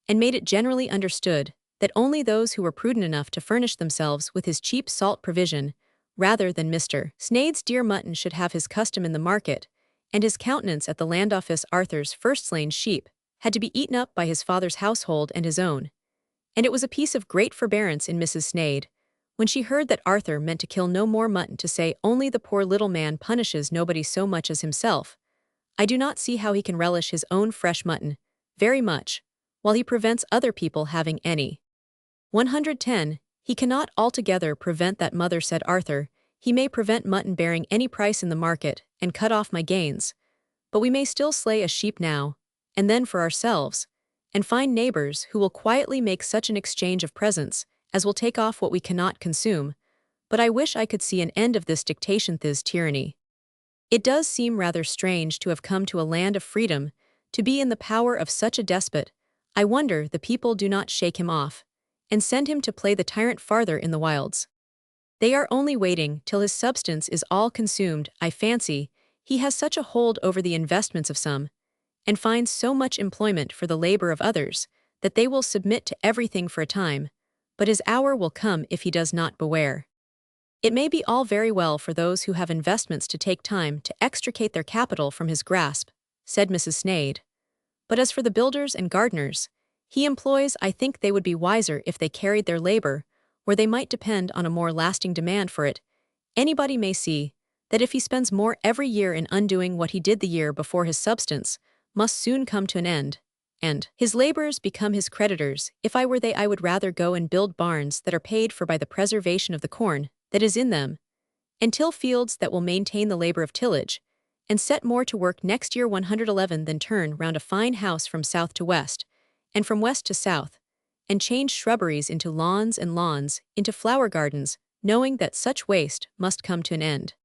and made it generally understood that only those who were prudent enough to furnish themselves with his cheap salt provision, rather than Mr. Sneyd's dear mutton, should have his custom in the market, and his countenance at the land office. Arthur's first slain sheep had to be eaten up by his father's household and his own. And it was a piece of great forbearance in Mrs. Sneyd, when she heard that Arthur meant to kill no more mutton, to say only the poor little man punishes nobody so much as himself. I do not see how he can relish his own fresh mutton very much, while he prevents other people having any. 110. He cannot altogether prevent that, mother, said Arthur. He may prevent mutton bearing any price in the market, and cut off my gains. But we may still slay a sheep now, and then for ourselves, and find neighbors who will quietly make such an exchange of presents as will take off what we cannot consume. But I wish I could see an end of this dictation, this tyranny. It does seem rather strange to have come to a land of freedom, to be in the power of such a despot. I wonder the people do not shake him off, and send him to play the tyrant farther in the wilds. They are only waiting till his substance is all consumed. I fancy he has such a hold over the investments of some, and finds so much employment for the labor of others, that they will submit to everything for a time, but his hour will come if he does not beware. It may be all very well for those who have investments to take time to extricate their capital from his grasp, said Mrs. Sneyd. But as for the builders and gardeners he employs, I think they would be wiser if they carried their labor where they might depend on a more lasting demand for it. Anybody may see that if he spends more every year in undoing what he did the year before, his substance must soon come to an end, and his labors become his creditors. If I were they, I would rather go and build barns that are paid for by the preservation of the corn that is in them, and till fields that will maintain the labor of tillage, and set more to work next year. 111 Than turn round a fine house from south to west, and from west to south, and change shrubberies into lawns and lawns into flower gardens, knowing that such waste must come to an end.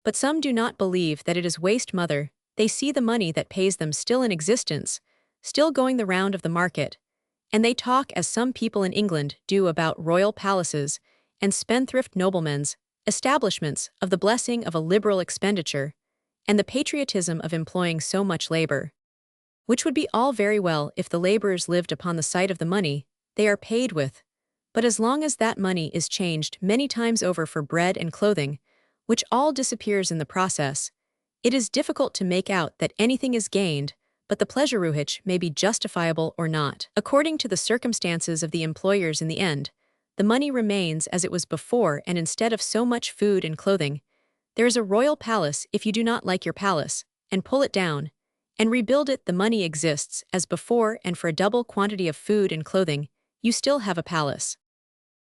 But some do not believe that it is waste, mother. They see the money that pays them still in existence, still going the round of the market, and they talk, as some people in England do, about royal palaces and spendthrift noblemen's establishments, of the blessing of a liberal expenditure, and the patriotism of employing so much labor, which would be all very well if the laborers lived upon the sight of the money they are paid with. But as long as that money is changed many times over for bread and clothing, which all disappears in the process, it is difficult to make out that anything is gained, but the pleasure which may be justifiable or not, according to the circumstances of the employers. In the end, the money remains as it was before, and instead of so much food and clothing, there is a royal palace if you do not like your palace, and pull it down, and rebuild it, the money exists as before, and for a double quantity of food and clothing, you still have a palace.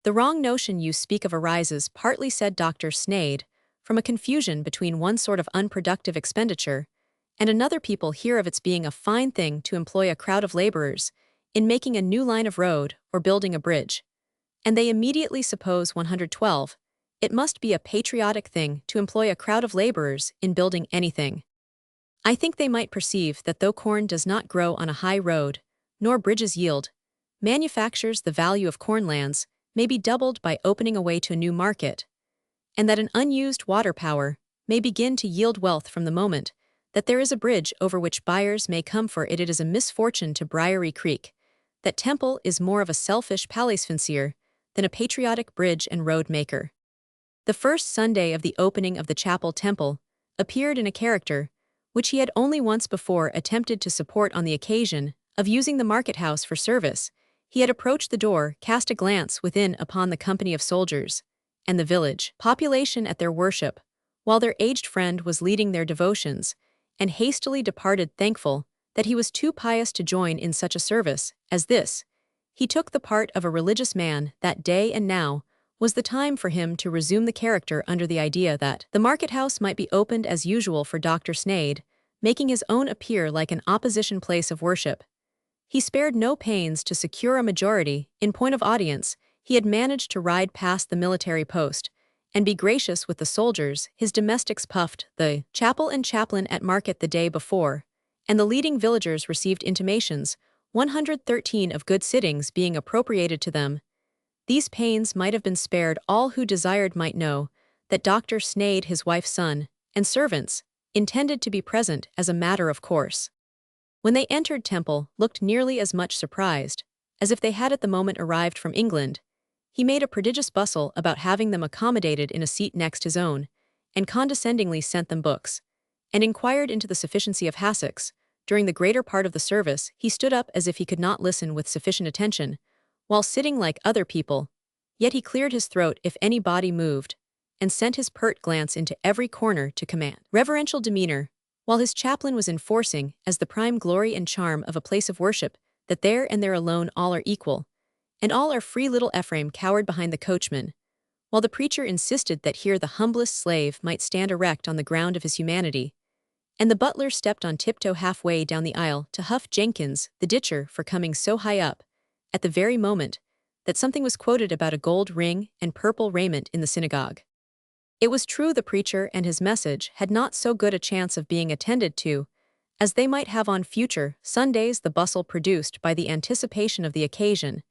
The wrong notion you speak of arises, partly, said Dr. Sneyd, from a confusion between one sort of unproductive expenditure and another. People hear of its being a fine thing to employ a crowd of laborers in making a new line of road or building a bridge, and they immediately suppose 112, it must be a patriotic thing to employ a crowd of laborers in building anything. I think they might perceive that though corn does not grow on a high road, nor bridges yield manufactures, the value of corn lands may be doubled by opening a way to a new market, and that an unused water power may begin to yield wealth from the moment that there is a bridge over which buyers may come for it. It is a misfortune to Briery Creek that Temple is more of a selfish palace fancier than a patriotic bridge and road maker. The first Sunday of the opening of the chapel, Temple appeared in a character which he had only once before attempted to support. On the occasion of using the market house for service, he had approached the door, cast a glance within upon the company of soldiers and the village population at their worship, while their aged friend was leading their devotions, and hastily departed, thankful that he was too pious to join in such a service as this. He took the part of a religious man that day, and now was the time for him to resume the character under the idea that the market house might be opened as usual for Dr. Sneyd, making his own appear like an opposition place of worship. He spared no pains to secure a majority. In point of audience, he had managed to ride past the military post and be gracious with the soldiers. His domestics puffed the chapel and chaplain at market the day before, and the leading villagers received intimations, 113 of good sittings being appropriated to them. These pains might have been spared. All who desired might know that Dr. Sneyd, his wife's son, and servants intended to be present as a matter of course. When they entered, Temple looked nearly as much surprised as if they had at the moment arrived from England. He made a prodigious bustle about having them accommodated in a seat next his own, and condescendingly sent them books, and inquired into the sufficiency of hassocks. During the greater part of the service, he stood up as if he could not listen with sufficient attention, while sitting like other people, yet he cleared his throat if any body moved, and sent his pert glance into every corner to command reverential demeanor, while his chaplain was enforcing, as the prime glory and charm of a place of worship, that there and there alone all are equal, and all are free. Little Ephraim cowered behind the coachman, while the preacher insisted that here the humblest slave might stand erect on the ground of his humanity, and the butler stepped on tiptoe halfway down the aisle to huff Jenkins, the ditcher, for coming so high up, at the very moment that something was quoted about a gold ring and purple raiment in the synagogue. It was true the preacher and his message had not so good a chance of being attended to as they might have on future Sundays. The bustle produced by the anticipation of the occasion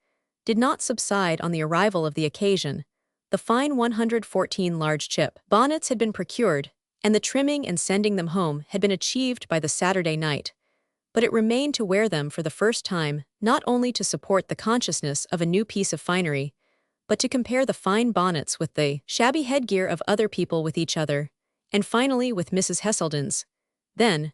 did not subside on the arrival of the occasion. The fine 114 large chip bonnets had been procured, and the trimming and sending them home had been achieved by the Saturday night, but it remained to wear them for the first time, not only to support the consciousness of a new piece of finery, but to compare the fine bonnets with the shabby headgear of other people, with each other, and finally with Mrs. Heselden's. Then,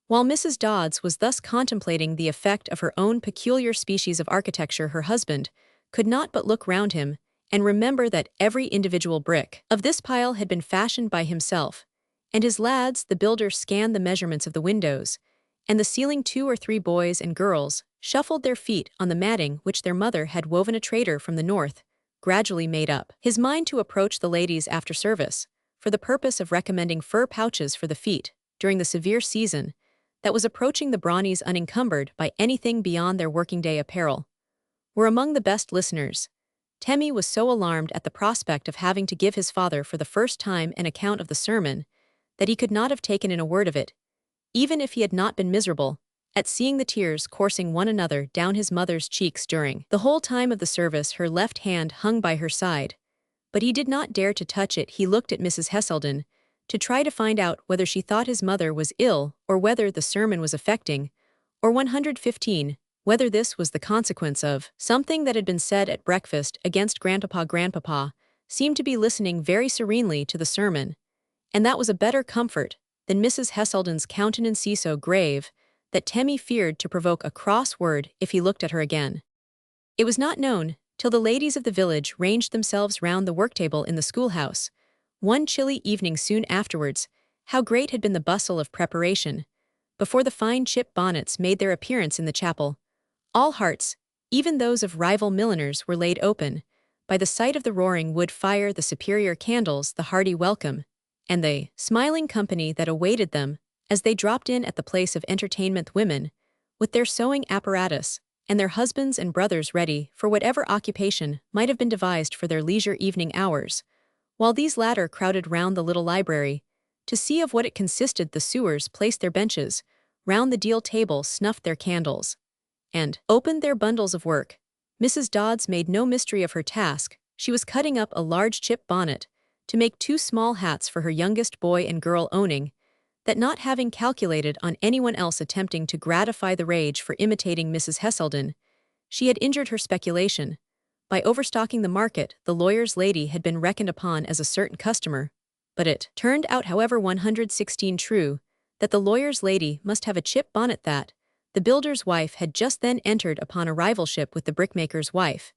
while Mrs. Dodds was thus contemplating the effect of her own peculiar species of architecture, her husband could not but look round him and remember that every individual brick of this pile had been fashioned by himself, and his lads, the builders, scanned the measurements of the windows and the ceiling. 2 or 3 boys and girls shuffled their feet on the matting which their mother had woven. A trader from the north gradually made up his mind to approach the ladies after service, for the purpose of recommending fur pouches for the feet during the severe season that was approaching. The Brawneys, unencumbered by anything beyond their working-day apparel, were among the best listeners. Temmie was so alarmed at the prospect of having to give his father for the first time an account of the sermon that he could not have taken in a word of it, even if he had not been miserable at seeing the tears coursing one another down his mother's cheeks during the whole time of the service. Her left hand hung by her side, but he did not dare to touch it. He looked at Mrs. Heselden to try to find out whether she thought his mother was ill, or whether the sermon was affecting, or 115, whether this was the consequence of something that had been said at breakfast against Grandpapa. Grandpapa seemed to be listening very serenely to the sermon, and that was a better comfort than Mrs. Heselden's countenance so grave that Temmie feared to provoke a cross word if he looked at her again. It was not known, till the ladies of the village ranged themselves round the worktable in the schoolhouse, one chilly evening soon afterwards, how great had been the bustle of preparation. before the fine chip bonnets made their appearance in the chapel, all hearts, even those of rival milliners, were laid open. By the sight of the roaring wood fire, the superior candles, the hearty welcome, and the smiling company that awaited them as they dropped in at the place of entertainment, women, with their sewing apparatus, and their husbands and brothers ready for whatever occupation might have been devised for their leisure evening hours, while these latter crowded round the little library, to see of what it consisted. The sewers placed their benches round the deal table, snuffed their candles, and opened their bundles of work. Mrs. Dodds made no mystery of her task. She was cutting up a large chip bonnet to make 2 small hats for her youngest boy and girl, owning that, not having calculated on anyone else attempting to gratify the rage for imitating Mrs. Heselden, she had injured her speculation. By overstocking the market, the lawyer's lady had been reckoned upon as a certain customer, but it turned out, however 116 true, that the lawyer's lady must have a chip bonnet that the builder's wife had just then entered upon a rivalship with the brickmaker's wife,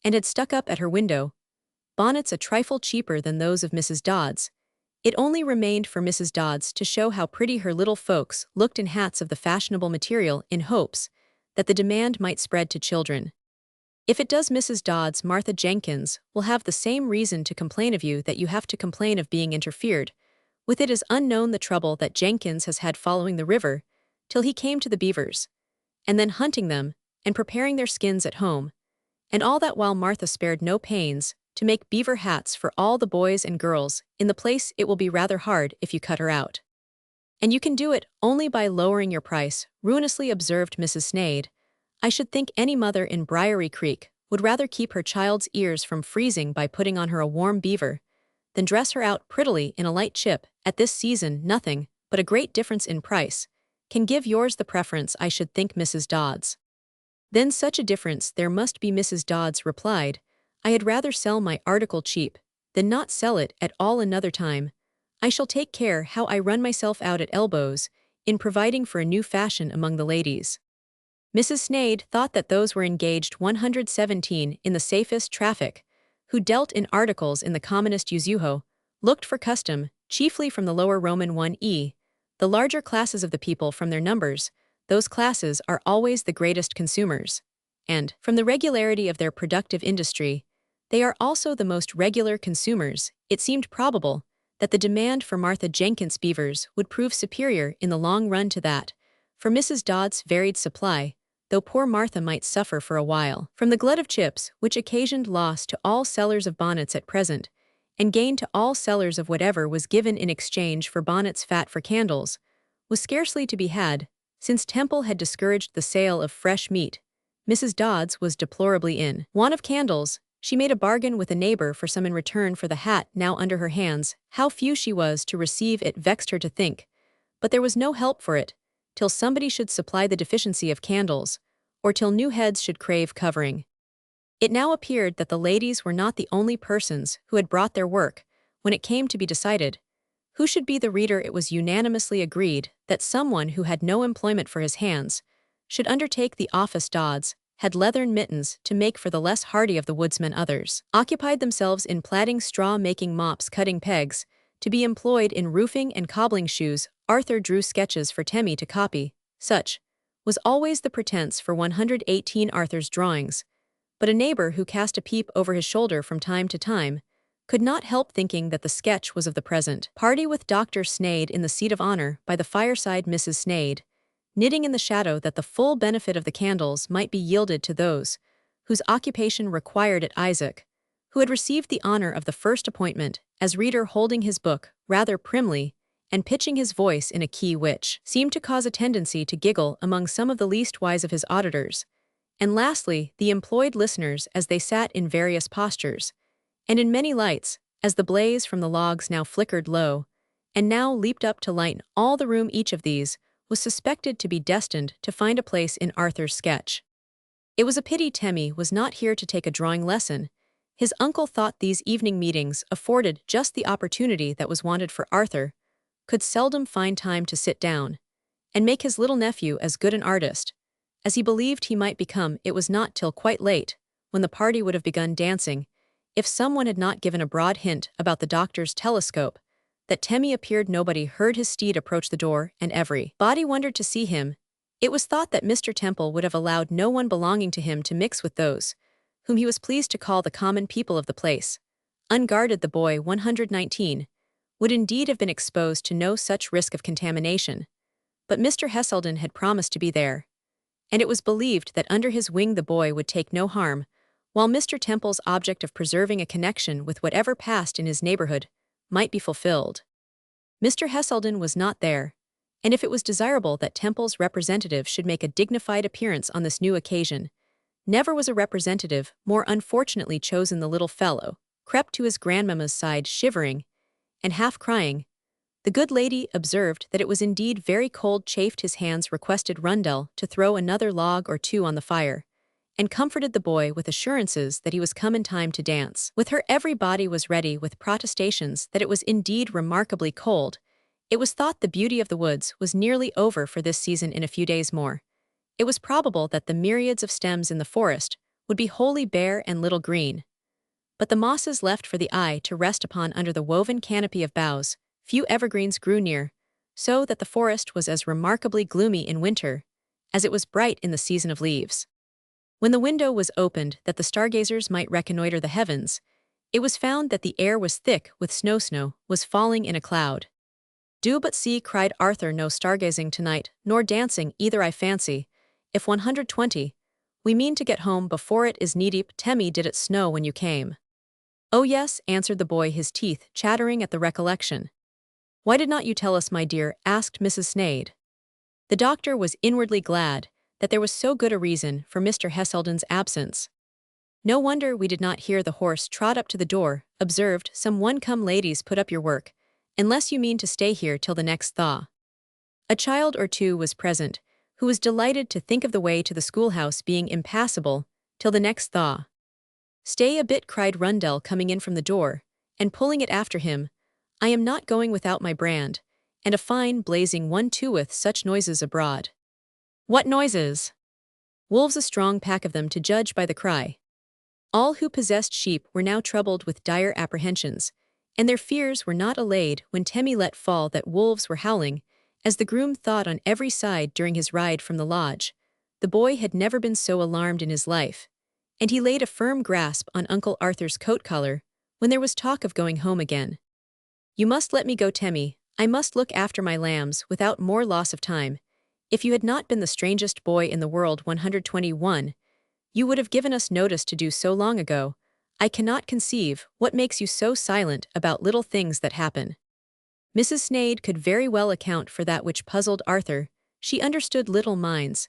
and had stuck up at her window, bonnets a trifle cheaper than those of Mrs. Dodds. It only remained for Mrs. Dodds to show how pretty her little folks looked in hats of the fashionable material, in hopes that the demand might spread to children. If it does, Mrs. Dodds, Martha Jenkins will have the same reason to complain of you that you have to complain of being interfered with. It is unknown the trouble that Jenkins has had following the river till he came to the beavers, and then hunting them and preparing their skins at home, and all that while Martha spared no pains to make beaver hats for all the boys and girls in the place. It will be rather hard if you cut her out. And you can do it only by lowering your price, ruinously observed Mrs. Sneyd. I should think any mother in Briery Creek would rather keep her child's ears from freezing by putting on her a warm beaver than dress her out prettily in a light chip. At this season, nothing but a great difference in price can give yours the preference, I should think, Mrs. Dodds. Then such a difference there must be, Mrs. Dodds replied. I had rather sell my article cheap than not sell it at all another time. I shall take care how I run myself out at elbows in providing for a new fashion among the ladies. Mrs. Sneyd thought that those were engaged 117 in the safest traffic, who dealt in articles in the commonest usuho, looked for custom, chiefly from the lower Roman 1e, the larger classes of the people from their numbers. Those classes are always the greatest consumers, and, from the regularity of their productive industry, they are also the most regular consumers. It seemed probable that the demand for Martha Jenkins beavers would prove superior in the long run to that for Mrs. Dodds' varied supply, though poor Martha might suffer for a while from the glut of chips, which occasioned loss to all sellers of bonnets at present, and gain to all sellers of whatever was given in exchange for bonnets. Fat for candles was scarcely to be had, since Temple had discouraged the sale of fresh meat. Mrs. Dodds was deplorably in want of candles. She made a bargain with a neighbor for some in return for the hat now under her hands. How few she was to receive it vexed her to think, but there was no help for it, till somebody should supply the deficiency of candles, or till new heads should crave covering. It now appeared that the ladies were not the only persons who had brought their work. When it came to be decided who should be the reader, it was unanimously agreed that someone who had no employment for his hands should undertake the office. Dodds had leathern mittens to make for the less hardy of the woodsmen. Others occupied themselves in plaiting straw, making mops, cutting pegs, to be employed in roofing and cobbling shoes. Arthur drew sketches for Temmie to copy. Such was always the pretense for 118 Arthur's drawings, but a neighbor who cast a peep over his shoulder from time to time could not help thinking that the sketch was of the present party, with Dr. Sneyd in the seat of honor by the fireside, Mrs. Sneyd knitting in the shadow that the full benefit of the candles might be yielded to those whose occupation required it. Isaac, who had received the honor of the first appointment, as reader, holding his book rather primly and pitching his voice in a key which seemed to cause a tendency to giggle among some of the least wise of his auditors, and lastly, the employed listeners as they sat in various postures, and in many lights, as the blaze from the logs now flickered low, and now leaped up to lighten all the room. Each of these was suspected to be destined to find a place in Arthur's sketch. It was a pity Temmie was not here to take a drawing lesson. His uncle thought these evening meetings afforded just the opportunity that was wanted, for Arthur could seldom find time to sit down and make his little nephew as good an artist as he believed he might become. It was not till quite late, when the party would have begun dancing, if someone had not given a broad hint about the doctor's telescope, that Temmie appeared nobody heard his steed approach the door, and every body wondered to see him. It was thought that Mr. Temple would have allowed no one belonging to him to mix with those whom he was pleased to call the common people of the place. Unguarded, the boy 119 would indeed have been exposed to no such risk of contamination. But Mr. Heselden had promised to be there, and it was believed that under his wing the boy would take no harm, while Mr. Temple's object of preserving a connection with whatever passed in his neighborhood might be fulfilled. Mr. Heselden was not there, and if it was desirable that Temple's representative should make a dignified appearance on this new occasion, never was a representative more unfortunately chosen. The little fellow crept to his grandmamma's side, shivering and half crying. The good lady observed that it was indeed very cold, chafed his hands, requested Rundell to throw another log or two on the fire, and comforted the boy with assurances that he was come in time to dance. With her, everybody was ready with protestations that it was indeed remarkably cold. It was thought the beauty of the woods was nearly over for this season. In a few days more, it was probable that the myriads of stems in the forest would be wholly bare and little green, but the mosses left for the eye to rest upon under the woven canopy of boughs. Few evergreens grew near, so that the forest was as remarkably gloomy in winter as it was bright in the season of leaves. When the window was opened that the stargazers might reconnoiter the heavens, it was found that the air was thick with snow was falling in a cloud. "Do but see," cried Arthur, "no stargazing tonight, nor dancing either, I fancy. If 120, we mean to get home before it is knee-deep. Temmie, did it snow when you came?" "Oh yes," answered the boy, his teeth chattering at the recollection. "Why did not you tell us, my dear?" asked Mrs. Sneyd. The doctor was inwardly glad that there was so good a reason for Mr. Heselden's absence. "No wonder we did not hear the horse trot up to the door," observed some one. "Come, ladies, put up your work, unless you mean to stay here till the next thaw." A child or two was present, who was delighted to think of the way to the schoolhouse being impassable till the next thaw. "Stay a bit," cried Rundell, coming in from the door, and pulling it after him. "I am not going without my brand, and a fine blazing one too, with such noises abroad." "What noises?" "Wolves, a strong pack of them, to judge by the cry." All who possessed sheep were now troubled with dire apprehensions, and their fears were not allayed when Temmie let fall that wolves were howling, as the groom thought on every side during his ride from the lodge. The boy had never been so alarmed in his life, and he laid a firm grasp on Uncle Arthur's coat collar when there was talk of going home again. "You must let me go, Temmie. I must look after my lambs without more loss of time. If you had not been the strangest boy in the world 121, you would have given us notice to do so long ago. I cannot conceive what makes you so silent about little things that happen." Mrs. Sneyd could very well account for that which puzzled Arthur. She understood little minds,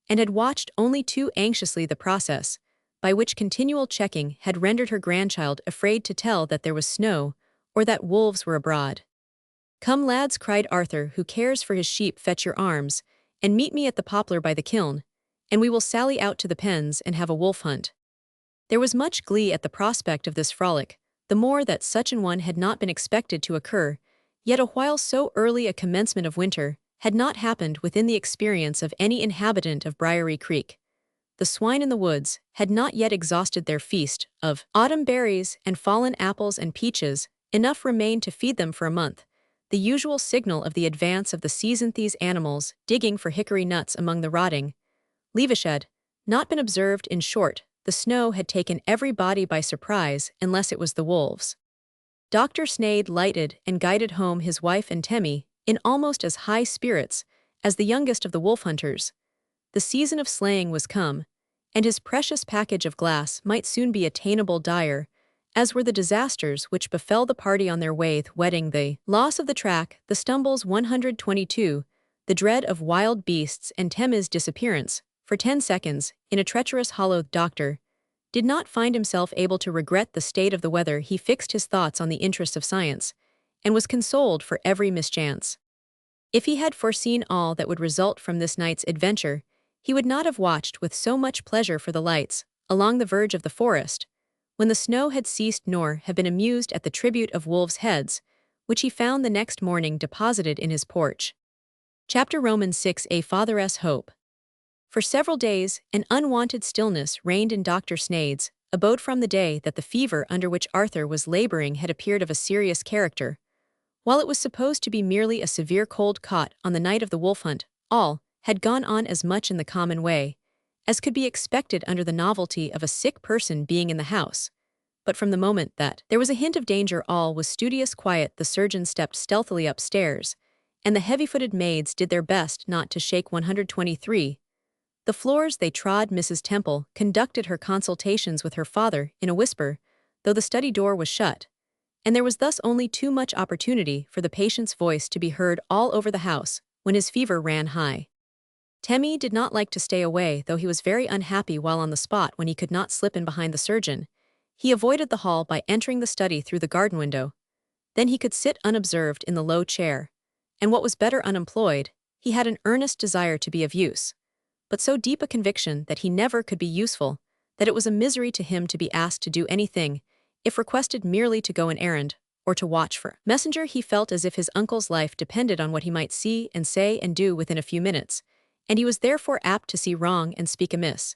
and had watched only too anxiously the process by which continual checking had rendered her grandchild afraid to tell that there was snow or that wolves were abroad. "Come, lads," cried Arthur, who cares for his sheep, "fetch your arms, and meet me at the poplar by the kiln, and we will sally out to the pens and have a wolf hunt." There was much glee at the prospect of this frolic, the more that such an one had not been expected to occur, yet a while so early a commencement of winter had not happened within the experience of any inhabitant of Briery Creek. The swine in the woods had not yet exhausted their feast of autumn berries and fallen apples and peaches. Enough remained to feed them for a month, the usual signal of the advance of the season. These animals, digging for hickory nuts among the rotting leaves, had not been observed. In short, the snow had taken everybody by surprise, unless it was the wolves. Dr. Sneyd lighted and guided home his wife and Temmie, in almost as high spirits as the youngest of the wolf hunters. The season of slaying was come, and his precious package of glass might soon be attainable. Dire as were the disasters which befell the party on their way, wedding, the loss of the track, the stumbles 122, the dread of wild beasts, and Temmie's disappearance for 10 seconds in a treacherous hollow. Doctor did not find himself able to regret the state of the weather. He fixed his thoughts on the interests of science, and was consoled for every mischance. If he had foreseen all that would result from this night's adventure, he would not have watched with so much pleasure for the lights along the verge of the forest, when the snow had ceased, nor have been amused at the tribute of wolves' heads, which he found the next morning deposited in his porch. Chapter Romans 6. A Father's Hope. For several days, an unwonted stillness reigned in Dr. Sneyd's abode from the day that the fever under which Arthur was laboring had appeared of a serious character. While it was supposed to be merely a severe cold caught on the night of the wolf hunt, all had gone on as much in the common way as could be expected under the novelty of a sick person being in the house. But from the moment that there was a hint of danger, all was studious quiet. The surgeon stepped stealthily upstairs, and the heavy-footed maids did their best not to shake 123. The floors they trod. Mrs. Temple conducted her consultations with her father in a whisper, though the study door was shut, and there was thus only too much opportunity for the patient's voice to be heard all over the house when his fever ran high. Temmie did not like to stay away, though he was very unhappy while on the spot when he could not slip in behind the surgeon. He avoided the hall by entering the study through the garden window. Then he could sit unobserved in the low chair, and what was better, unemployed. He had an earnest desire to be of use, but so deep a conviction that he never could be useful, that it was a misery to him to be asked to do anything, if requested merely to go an errand, or to watch for messenger. He felt as if his uncle's life depended on what he might see and say and do within a few minutes, and he was therefore apt to see wrong and speak amiss,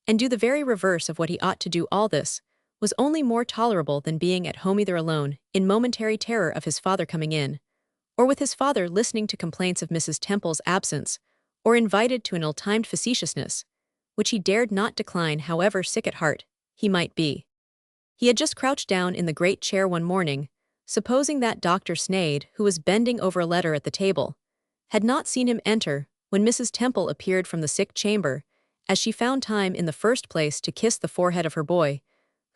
and do the very reverse of what he ought to do. All this was only more tolerable than being at home either alone, in momentary terror of his father coming in, or with his father listening to complaints of Mrs. Temple's absence, or invited to an ill-timed facetiousness, which he dared not decline however sick at heart he might be. He had just crouched down in the great chair one morning, supposing that Dr. Sneyd, who was bending over a letter at the table, had not seen him enter, when Mrs. Temple appeared from the sick chamber, as she found time in the first place to kiss the forehead of her boy,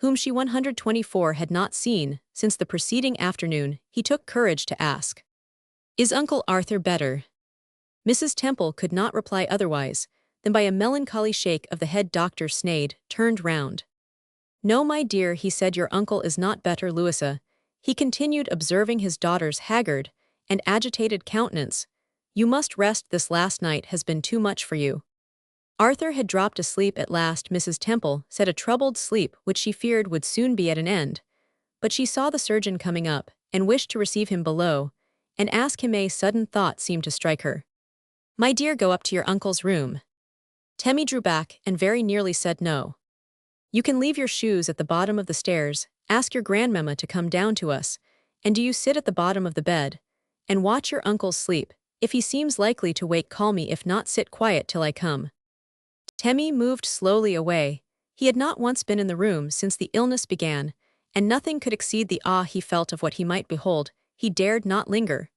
whom she 124 had not seen since the preceding afternoon. He took courage to ask, "Is Uncle Arthur better?" Mrs. Temple could not reply otherwise than by a melancholy shake of the head. Dr. Sneyd turned round. "No, my dear," he said, "your uncle is not better, Louisa," he continued, observing his daughter's haggard and agitated countenance. "You must rest. This last night has been too much for you." Arthur had dropped asleep at last. Mrs. Temple said a troubled sleep which she feared would soon be at an end, but she saw the surgeon coming up, and wished to receive him below, and ask him. A sudden thought seemed to strike her. "My dear, go up to your uncle's room." Temmie drew back and very nearly said no. "You can leave your shoes at the bottom of the stairs, ask your grandmamma to come down to us, and do you sit at the bottom of the bed, and watch your uncle's sleep. If he seems likely to wake, call me. If not, sit quiet till I come." Temmie moved slowly away. He had not once been in the room since the illness began, and nothing could exceed the awe he felt of what he might behold. He dared not linger,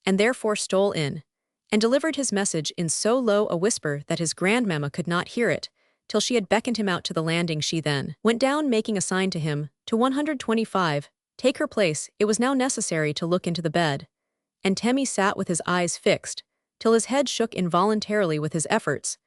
and therefore stole in, and delivered his message in so low a whisper that his grandmamma could not hear it, till she had beckoned him out to the landing. She then went down, making a sign to him to 125, take her place. It was now necessary to look into the bed, and Temmie sat with his eyes fixed, till his head shook involuntarily with his efforts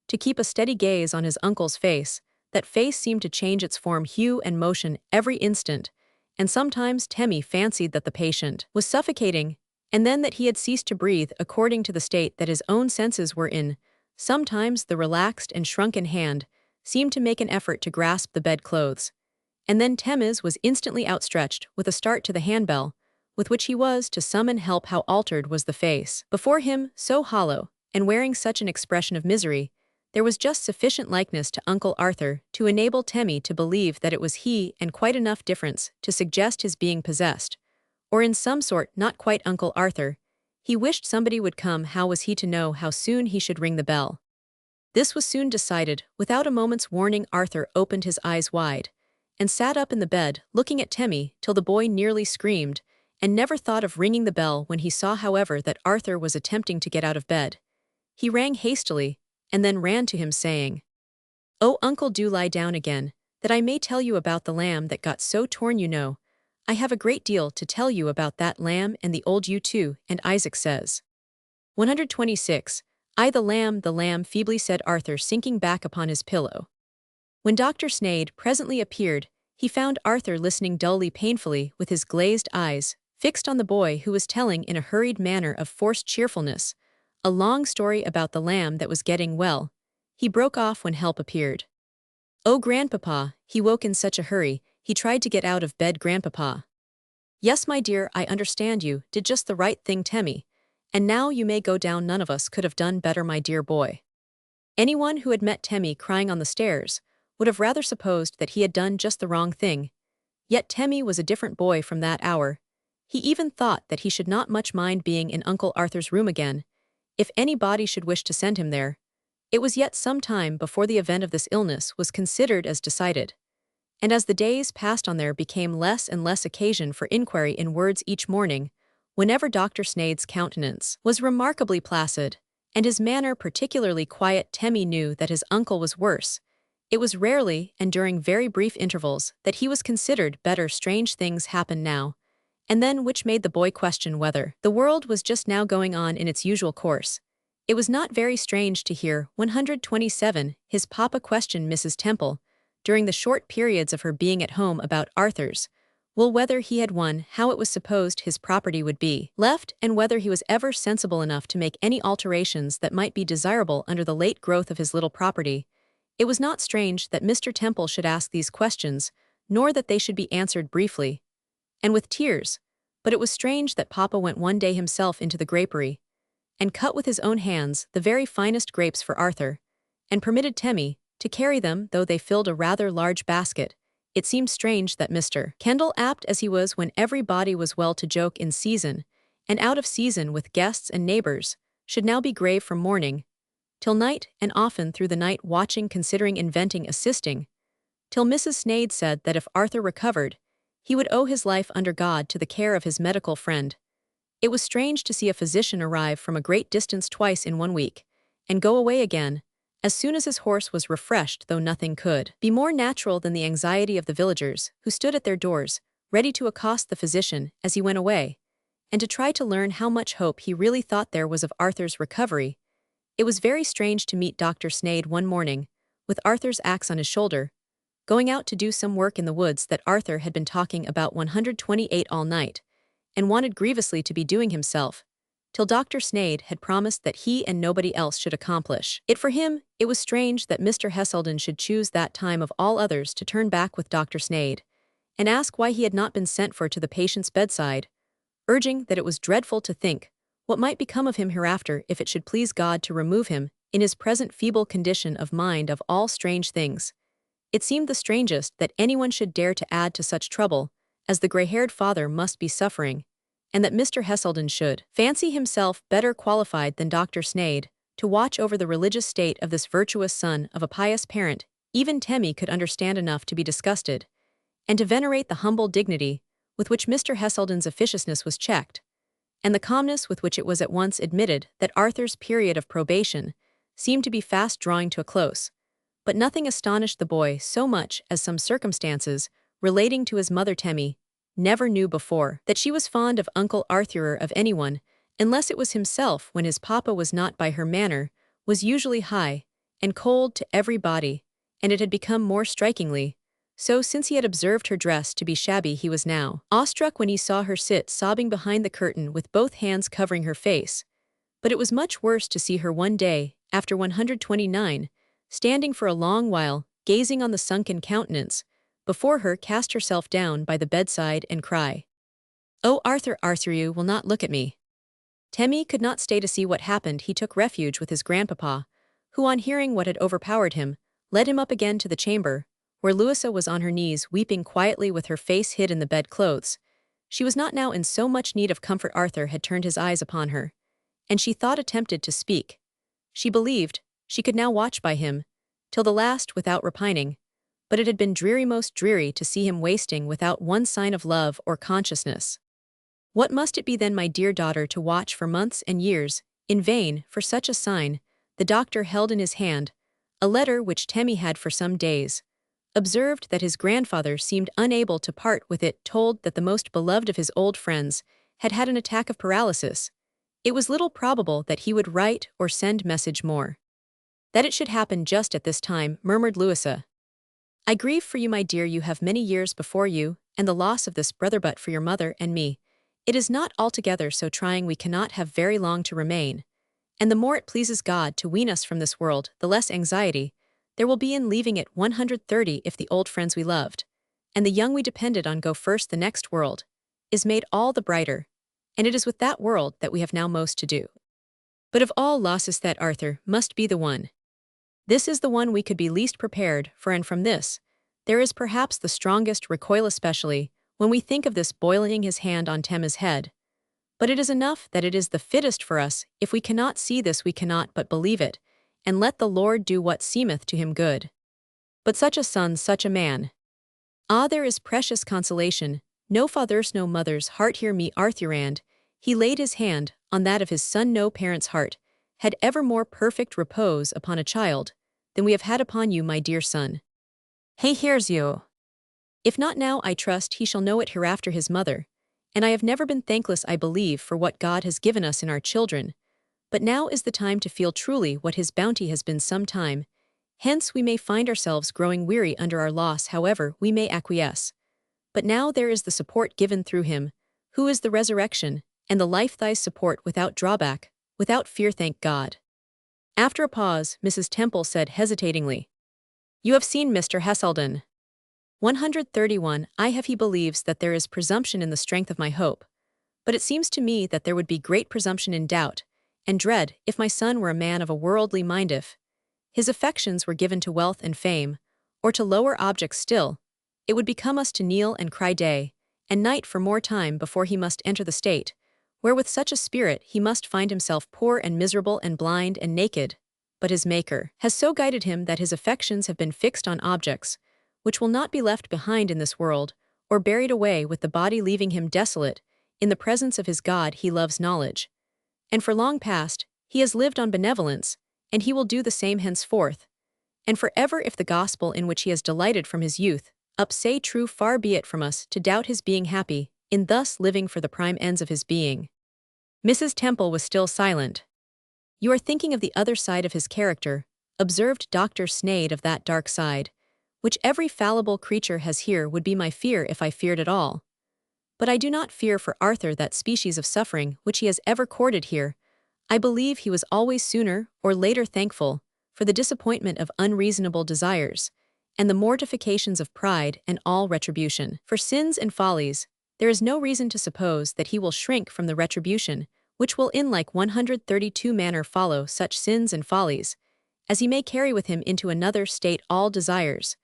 to keep a steady gaze on his uncle's face. That face seemed to change its form, hue, and motion every instant, and sometimes Temmie fancied that the patient was suffocating, and then that he had ceased to breathe according to the state that his own senses were in. Sometimes the relaxed and shrunken hand seemed to make an effort to grasp the bedclothes, and then Temmie's was instantly outstretched with a start to the handbell, with which he was to summon help. How altered was the face before him, so hollow, and wearing such an expression of misery. There was just sufficient likeness to Uncle Arthur to enable Temmie to believe that it was he, and quite enough difference to suggest his being possessed, or in some sort not quite Uncle Arthur. He wished somebody would come. How was he to know how soon he should ring the bell? This was soon decided. Without a moment's warning, Arthur opened his eyes wide, and sat up in the bed, looking at Temmie till the boy nearly screamed, and never thought of ringing the bell. When he saw, however, that Arthur was attempting to get out of bed, he rang hastily, and then ran to him, saying, "Oh, uncle, do lie down again, that I may tell you about the lamb that got so torn. You know, I have a great deal to tell you about that lamb and the old ewe too." And Isaac says, 126, the lamb," feebly said Arthur, sinking back upon his pillow. When Dr. Sneyd presently appeared, he found Arthur listening dully, painfully, with his glazed eyes fixed on the boy, who was telling in a hurried manner of forced cheerfulness a long story about the lamb that was getting well. He broke off when help appeared. "Oh, grandpapa, he woke in such a hurry, he tried to get out of bed." "Grandpapa." "Yes, my dear, I understand you did just the right thing, Temmie, and now you may go down. None of us could have done better, my dear boy." Anyone who had met Temmie crying on the stairs would have rather supposed that he had done just the wrong thing. Yet Temmie was a different boy from that hour. He even thought that he should not much mind being in Uncle Arthur's room again, if anybody should wish to send him there. It was yet some time before the event of this illness was considered as decided. And as the days passed on there became less and less occasion for inquiry in words each morning, whenever Dr. Sneyd's countenance was remarkably placid, and his manner particularly quiet, Temmie knew that his uncle was worse. It was rarely, and during very brief intervals, that he was considered better. Strange things happened now, and then which made the boy question whether the world was just now going on in its usual course. It was not very strange to hear 127 his papa question Mrs. Temple, during the short periods of her being at home about Arthur's will, whether he had won, how it was supposed his property would be left, and whether he was ever sensible enough to make any alterations that might be desirable under the late growth of his little property. It was not strange that Mr. Temple should ask these questions, nor that they should be answered briefly, and with tears, but it was strange that Papa went one day himself into the grapery, and cut with his own hands the very finest grapes for Arthur, and permitted Temmie to carry them, though they filled a rather large basket. It seemed strange that Mr. Kendall, apt as he was when everybody was well to joke in season, and out of season with guests and neighbors, should now be grave from morning till night, and often through the night watching, considering, inventing, assisting, till Mrs. Sneyd said that if Arthur recovered, he would owe his life under God to the care of his medical friend. It was strange to see a physician arrive from a great distance twice in 1 week, and go away again as soon as his horse was refreshed, though nothing could be more natural than the anxiety of the villagers, who stood at their doors, ready to accost the physician as he went away, and to try to learn how much hope he really thought there was of Arthur's recovery. It was very strange to meet Dr. Sneyd one morning, with Arthur's axe on his shoulder, going out to do some work in the woods that Arthur had been talking about 128 all night, and wanted grievously to be doing himself, till Dr. Sneyd had promised that he and nobody else should accomplish it for him. It was strange that Mr. Heselden should choose that time of all others to turn back with Dr. Sneyd, and ask why he had not been sent for to the patient's bedside, urging that it was dreadful to think what might become of him hereafter if it should please God to remove him, in his present feeble condition of mind. Of all strange things, it seemed the strangest that anyone should dare to add to such trouble as the gray-haired father must be suffering, and that Mr. Heselden should fancy himself better qualified than Dr. Sneyd to watch over the religious state of this virtuous son of a pious parent. Even Temmie could understand enough to be disgusted, and to venerate the humble dignity with which Mr. Heselden's officiousness was checked, and the calmness with which it was at once admitted that Arthur's period of probation seemed to be fast drawing to a close. But nothing astonished the boy so much as some circumstances relating to his mother. Temmie never knew before that she was fond of Uncle Arthur, of anyone, unless it was himself, when his papa was not. By her manner was usually high and cold to everybody, and it had become more strikingly so since he had observed her dress to be shabby. He was now awestruck when he saw her sit sobbing behind the curtain with both hands covering her face, but it was much worse to see her one day, after 129, standing for a long while, gazing on the sunken countenance before her, cast herself down by the bedside and cry, "Oh, Arthur, Arthur, you will not look at me." Temmie could not stay to see what happened. He took refuge with his grandpapa, who, on hearing what had overpowered him, led him up again to the chamber, where Louisa was on her knees weeping quietly with her face hid in the bedclothes. She was not now in so much need of comfort. Arthur had turned his eyes upon her, and she thought attempted to speak. She believed she could now watch by him till the last without repining, but it had been dreary, most dreary, to see him wasting without one sign of love or consciousness. What must it be then, my dear daughter, to watch for months and years in vain for such a sign? The doctor held in his hand a letter which Temmie had for some days observed that his grandfather seemed unable to part with. It told that the most beloved of his old friends had had an attack of paralysis. It was little probable that he would write or send message more. That it should happen just at this time, murmured Louisa. I grieve for you, my dear. You have many years before you, and the loss of this brother, but for your mother and me, it is not altogether so trying. We cannot have very long to remain, and the more it pleases God to wean us from this world, the less anxiety there will be in leaving it. 130 If the old friends we loved, and the young we depended on, go first, the next world is made all the brighter, and it is with that world that we have now most to do. But of all losses, that Arthur must be the one. This is the one we could be least prepared for, and from this there is perhaps the strongest recoil, especially when we think of this boiling his hand on Tema's head. But it is enough that it is the fittest for us. If we cannot see this, we cannot but believe it, and let the Lord do what seemeth to him good. But such a son, such a man. Ah, there is precious consolation. No father's, no mother's heart hear me, Arthurand. He laid his hand on that of his son. No parent's heart had ever more perfect repose upon a child than we have had upon you, my dear son. He hears you. If not now, I trust he shall know it hereafter, his mother. And I have never been thankless, I believe, for what God has given us in our children. But now is the time to feel truly what his bounty has been some time. Hence we may find ourselves growing weary under our loss, however we may acquiesce. But now there is the support given through him, who is the resurrection, and the life thy support without drawback, without fear, thank God. After a pause, Mrs. Temple said hesitatingly, You have seen Mr. Heselden. 131. I have. He believes that there is presumption in the strength of my hope. But it seems to me that there would be great presumption in doubt, and dread, if my son were a man of a worldly mind, if his affections were given to wealth and fame, or to lower objects still, it would become us to kneel and cry day and night for more time before he must enter the state, where with such a spirit he must find himself poor and miserable and blind and naked. But his Maker has so guided him that his affections have been fixed on objects, which will not be left behind in this world, or buried away with the body, leaving him desolate. In the presence of his God he loves knowledge. And for long past, he has lived on benevolence, and he will do the same henceforth. And forever, if the gospel in which he has delighted from his youth up say true, far be it from us to doubt his being happy in thus living for the prime ends of his being. Mrs. Temple was still silent. You are thinking of the other side of his character, observed Dr. Sneyd. Of that dark side, which every fallible creature has, here would be my fear if I feared at all. But I do not fear for Arthur that species of suffering which he has ever courted here. I believe he was always sooner or later thankful for the disappointment of unreasonable desires, and the mortifications of pride and all retribution. For sins and follies, there is no reason to suppose that he will shrink from the retribution, which will in like 132 manner follow such sins and follies, as he may carry with him into another state all desires,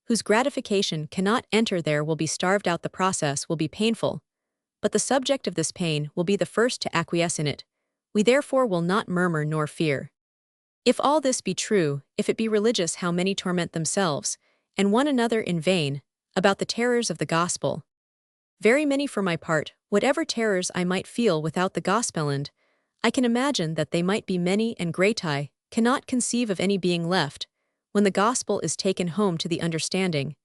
whose gratification cannot enter there, will be starved out. The process will be painful, but the subject of this pain will be the first to acquiesce in it. We therefore will not murmur nor fear. If all this be true, if it be religious, how many torment themselves, and one another in vain, about the terrors of the gospel. Very many for my part, whatever terrors I might feel without the gospel, and I can imagine that they might be many and great. I cannot conceive of any being left, when the gospel is taken home to the understanding,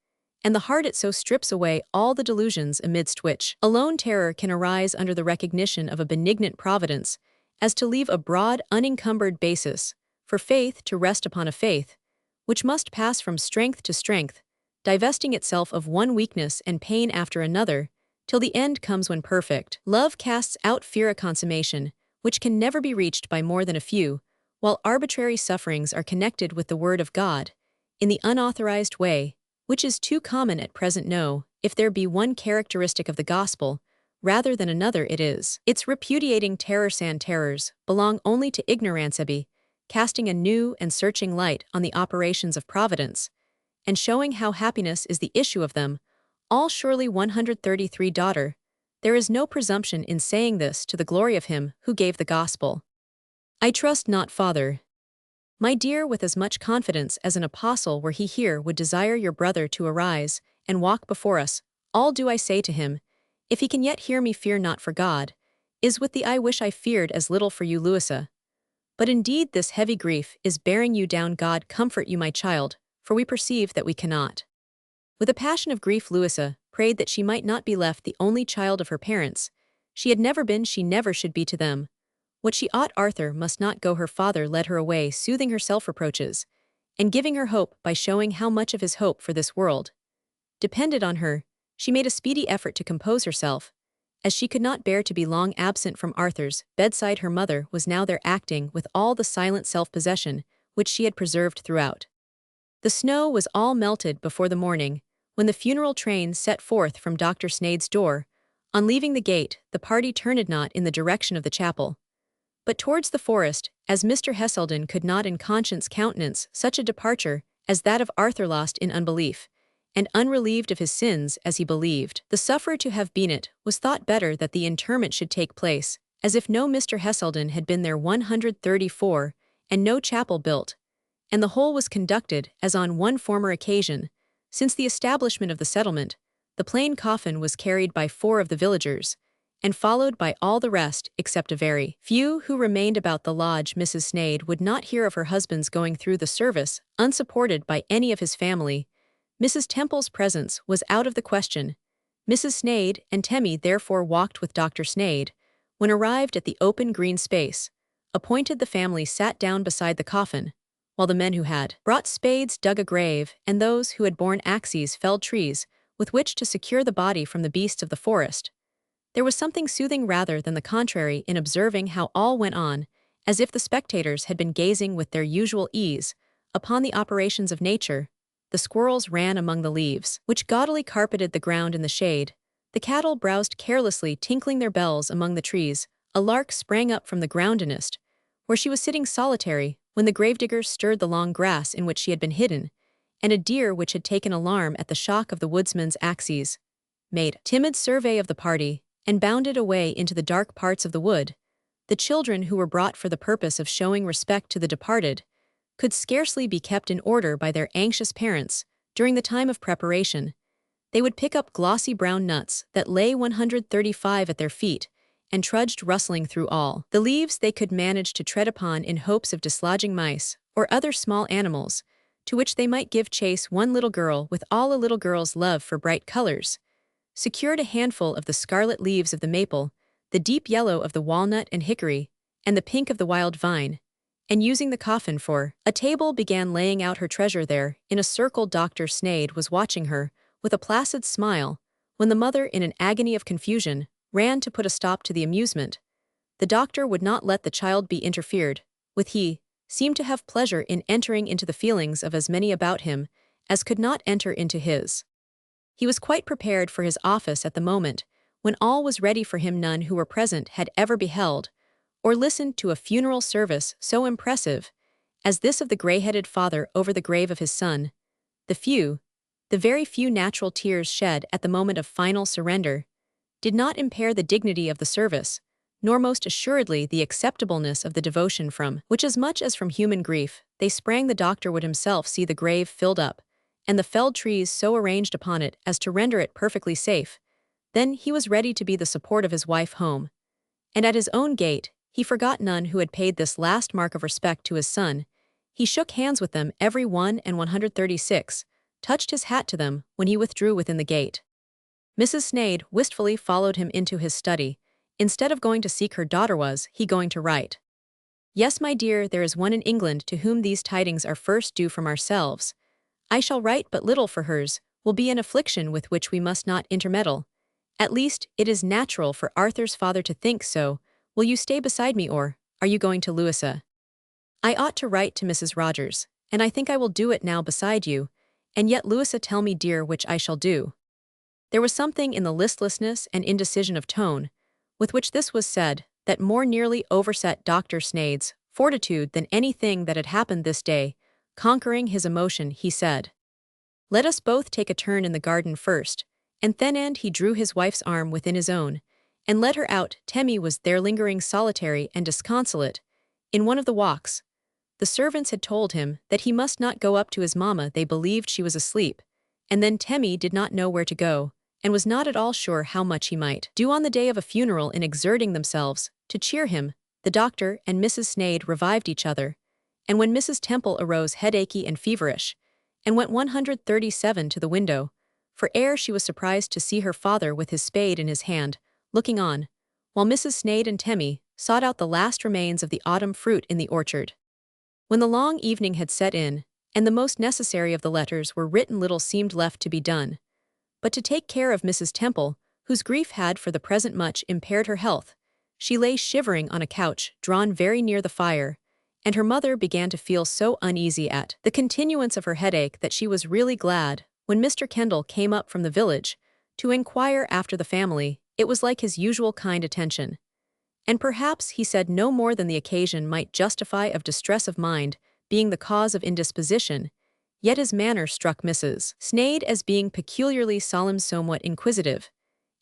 and the heart, it so strips away all the delusions amidst which alone terror can arise, under the recognition of a benignant providence, as to leave a broad, unencumbered basis for faith to rest upon, a faith which must pass from strength to strength, divesting itself of one weakness and pain after another, till the end comes when perfect love casts out fear, a consummation which can never be reached by more than a few, while arbitrary sufferings are connected with the word of God in the unauthorized way, which is too common at present. No, if there be one characteristic of the gospel rather than another, it is its repudiating terrors, and terrors belong only to ignorance, casting a new and searching light on the operations of providence, and showing how happiness is the issue of them all. Surely 133. Daughter, there is no presumption in saying this to the glory of him who gave the gospel. I trust not, father, my dear, with as much confidence as an apostle were he here, would desire your brother to arise and walk before us. All do I say to him, if he can yet hear me, fear not, for God is with thee. I wish I feared as little for you, Louisa. But indeed this heavy grief is bearing you down. God comfort you, my child, for we perceive that we cannot. With a passion of grief, Louisa prayed that she might not be left the only child of her parents. She had never been, she never should be to them what she ought. Arthur must not go. Her father led her away, soothing her self-reproaches, and giving her hope by showing how much of his hope for this world depended on her. She made a speedy effort to compose herself, as she could not bear to be long absent from Arthur's bedside. Her mother was now there, acting with all the silent self-possession which she had preserved throughout. The snow was all melted before the morning, when the funeral train set forth from Dr. Sneyd's door. On leaving the gate, the party turned not in the direction of the chapel, but towards the forest, as Mr. Heselden could not in conscience countenance such a departure as that of Arthur, lost in unbelief, and unrelieved of his sins as he believed the sufferer to have been, it was thought better that the interment should take place, as if no Mr. Heselden had been there 134, and no chapel built, and the whole was conducted as on one former occasion. Since the establishment of the settlement, the plain coffin was carried by 4 of the villagers, and followed by all the rest except a very few who remained about the lodge. Mrs. Sneyd would not hear of her husband's going through the service unsupported by any of his family. Mrs. Temple's presence was out of the question. Mrs. Sneyd and Temmie therefore walked with Dr. Sneyd. When arrived at the open green space appointed, the family sat down beside the coffin, while the men who had brought spades dug a grave, and those who had borne axes felled trees with which to secure the body from the beasts of the forest. There was something soothing rather than the contrary in observing how all went on, as if the spectators had been gazing with their usual ease upon the operations of nature. The squirrels ran among the leaves, which gaudily carpeted the ground in the shade. The cattle browsed carelessly, tinkling their bells among the trees. A lark sprang up from the ground nest, where she was sitting solitary, when the gravediggers stirred the long grass in which she had been hidden, and a deer, which had taken alarm at the shock of the woodsman's axes, made timid survey of the party, and bounded away into the dark parts of the wood. The children, who were brought for the purpose of showing respect to the departed, could scarcely be kept in order by their anxious parents. During the time of preparation, they would pick up glossy brown nuts that lay 135 at their feet, and trudged rustling through all the leaves they could manage to tread upon in hopes of dislodging mice or other small animals, to which they might give chase. One little girl, with all a little girl's love for bright colors, secured a handful of the scarlet leaves of the maple, the deep yellow of the walnut and hickory, and the pink of the wild vine, and using the coffin for a table began laying out her treasure there. In a circle Dr. Sneyd was watching her with a placid smile, when the mother, in an agony of confusion, ran to put a stop to the amusement. The doctor would not let the child be interfered with. He seemed to have pleasure in entering into the feelings of as many about him as could not enter into his. He was quite prepared for his office at the moment, when all was ready for him. None who were present had ever beheld or listened to a funeral service so impressive as this of the gray-headed father over the grave of his son. The very few natural tears shed at the moment of final surrender did not impair the dignity of the service, nor most assuredly the acceptableness of the devotion, from which, as much as from human grief, they sprang. The doctor would himself see the grave filled up, and the felled trees so arranged upon it as to render it perfectly safe. Then he was ready to be the support of his wife home, and at his own gate he forgot none who had paid this last mark of respect to his son. He shook hands with them every one, and 136 touched his hat to them when he withdrew within the gate. Mrs. Sneyd wistfully followed him into his study. Instead of going to seek her daughter, was he going to write? Yes, my dear, there is one in England to whom these tidings are first due from ourselves. I shall write but little, for hers will be an affliction with which we must not intermeddle. At least, it is natural for Arthur's father to think so. Will you stay beside me, or are you going to Louisa? I ought to write to Mrs. Rogers, and I think I will do it now beside you, and yet, Louisa, tell me, dear, which I shall do. There was something in the listlessness and indecision of tone with which this was said that more nearly overset Dr. Sneyd's fortitude than anything that had happened this day. Conquering his emotion, he said, "Let us both take a turn in the garden first," and then he drew his wife's arm within his own, and led her out. Temmie was there lingering solitary and disconsolate in one of the walks. The servants had told him that he must not go up to his mamma. They believed she was asleep, and then Temmie did not know where to go, and was not at all sure how much he might do on the day of a funeral in exerting themselves to cheer him. The doctor and Mrs. Sneyd revived each other, and when Mrs. Temple arose headachy and feverish, and went 137 to the window for air, she was surprised to see her father with his spade in his hand, looking on, while Mrs. Sneyd and Temmie sought out the last remains of the autumn fruit in the orchard. When the long evening had set in, and the most necessary of the letters were written, little seemed left to be done but to take care of Mrs. Temple, whose grief had for the present much impaired her health. She lay shivering on a couch drawn very near the fire, and her mother began to feel so uneasy at the continuance of her headache that she was really glad when Mr. Kendall came up from the village to inquire after the family. It was like his usual kind attention, and perhaps he said no more than the occasion might justify of distress of mind being the cause of indisposition. yet his manner struck Mrs. Sneyd as being peculiarly solemn, somewhat inquisitive,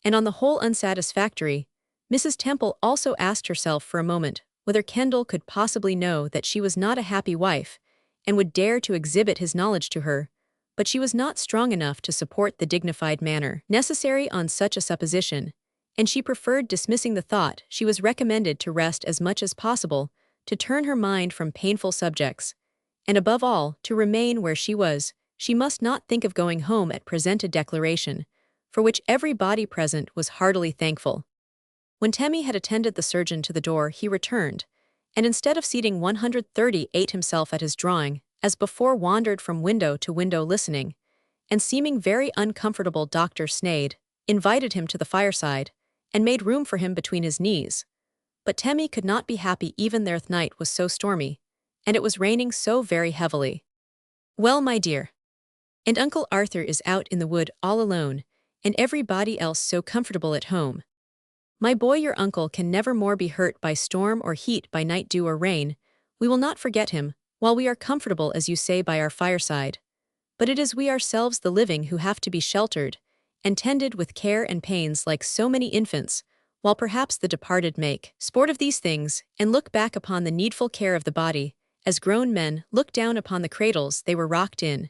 and on the whole unsatisfactory. Mrs. Temple also asked herself for a moment whether Kendall could possibly know that she was not a happy wife and would dare to exhibit his knowledge to her, but she was not strong enough to support the dignified manner necessary on such a supposition, and she preferred dismissing the thought. She was recommended to rest as much as possible, to turn her mind from painful subjects, and above all, to remain where she was. She must not think of going home at present, a declaration, for which everybody present was heartily thankful. When Temmie had attended the surgeon to the door, he returned, and instead of seating 138 himself at his drawing, as before, wandered from window to window listening, and seeming very uncomfortable. Dr. Sneyd invited him to the fireside, and made room for him between his knees. But Temmie could not be happy even there. The night was so stormy, and it was raining so very heavily. "Well, my dear, and Uncle Arthur is out in the wood all alone, and everybody else so comfortable at home. My boy, your uncle can never more be hurt by storm or heat, by night, dew or rain. We will not forget him, while we are comfortable, as you say, by our fireside. But it is we ourselves, the living, who have to be sheltered and tended with care and pains like so many infants, while perhaps the departed make sport of these things, and look back upon the needful care of the body, as grown men look down upon the cradles they were rocked in,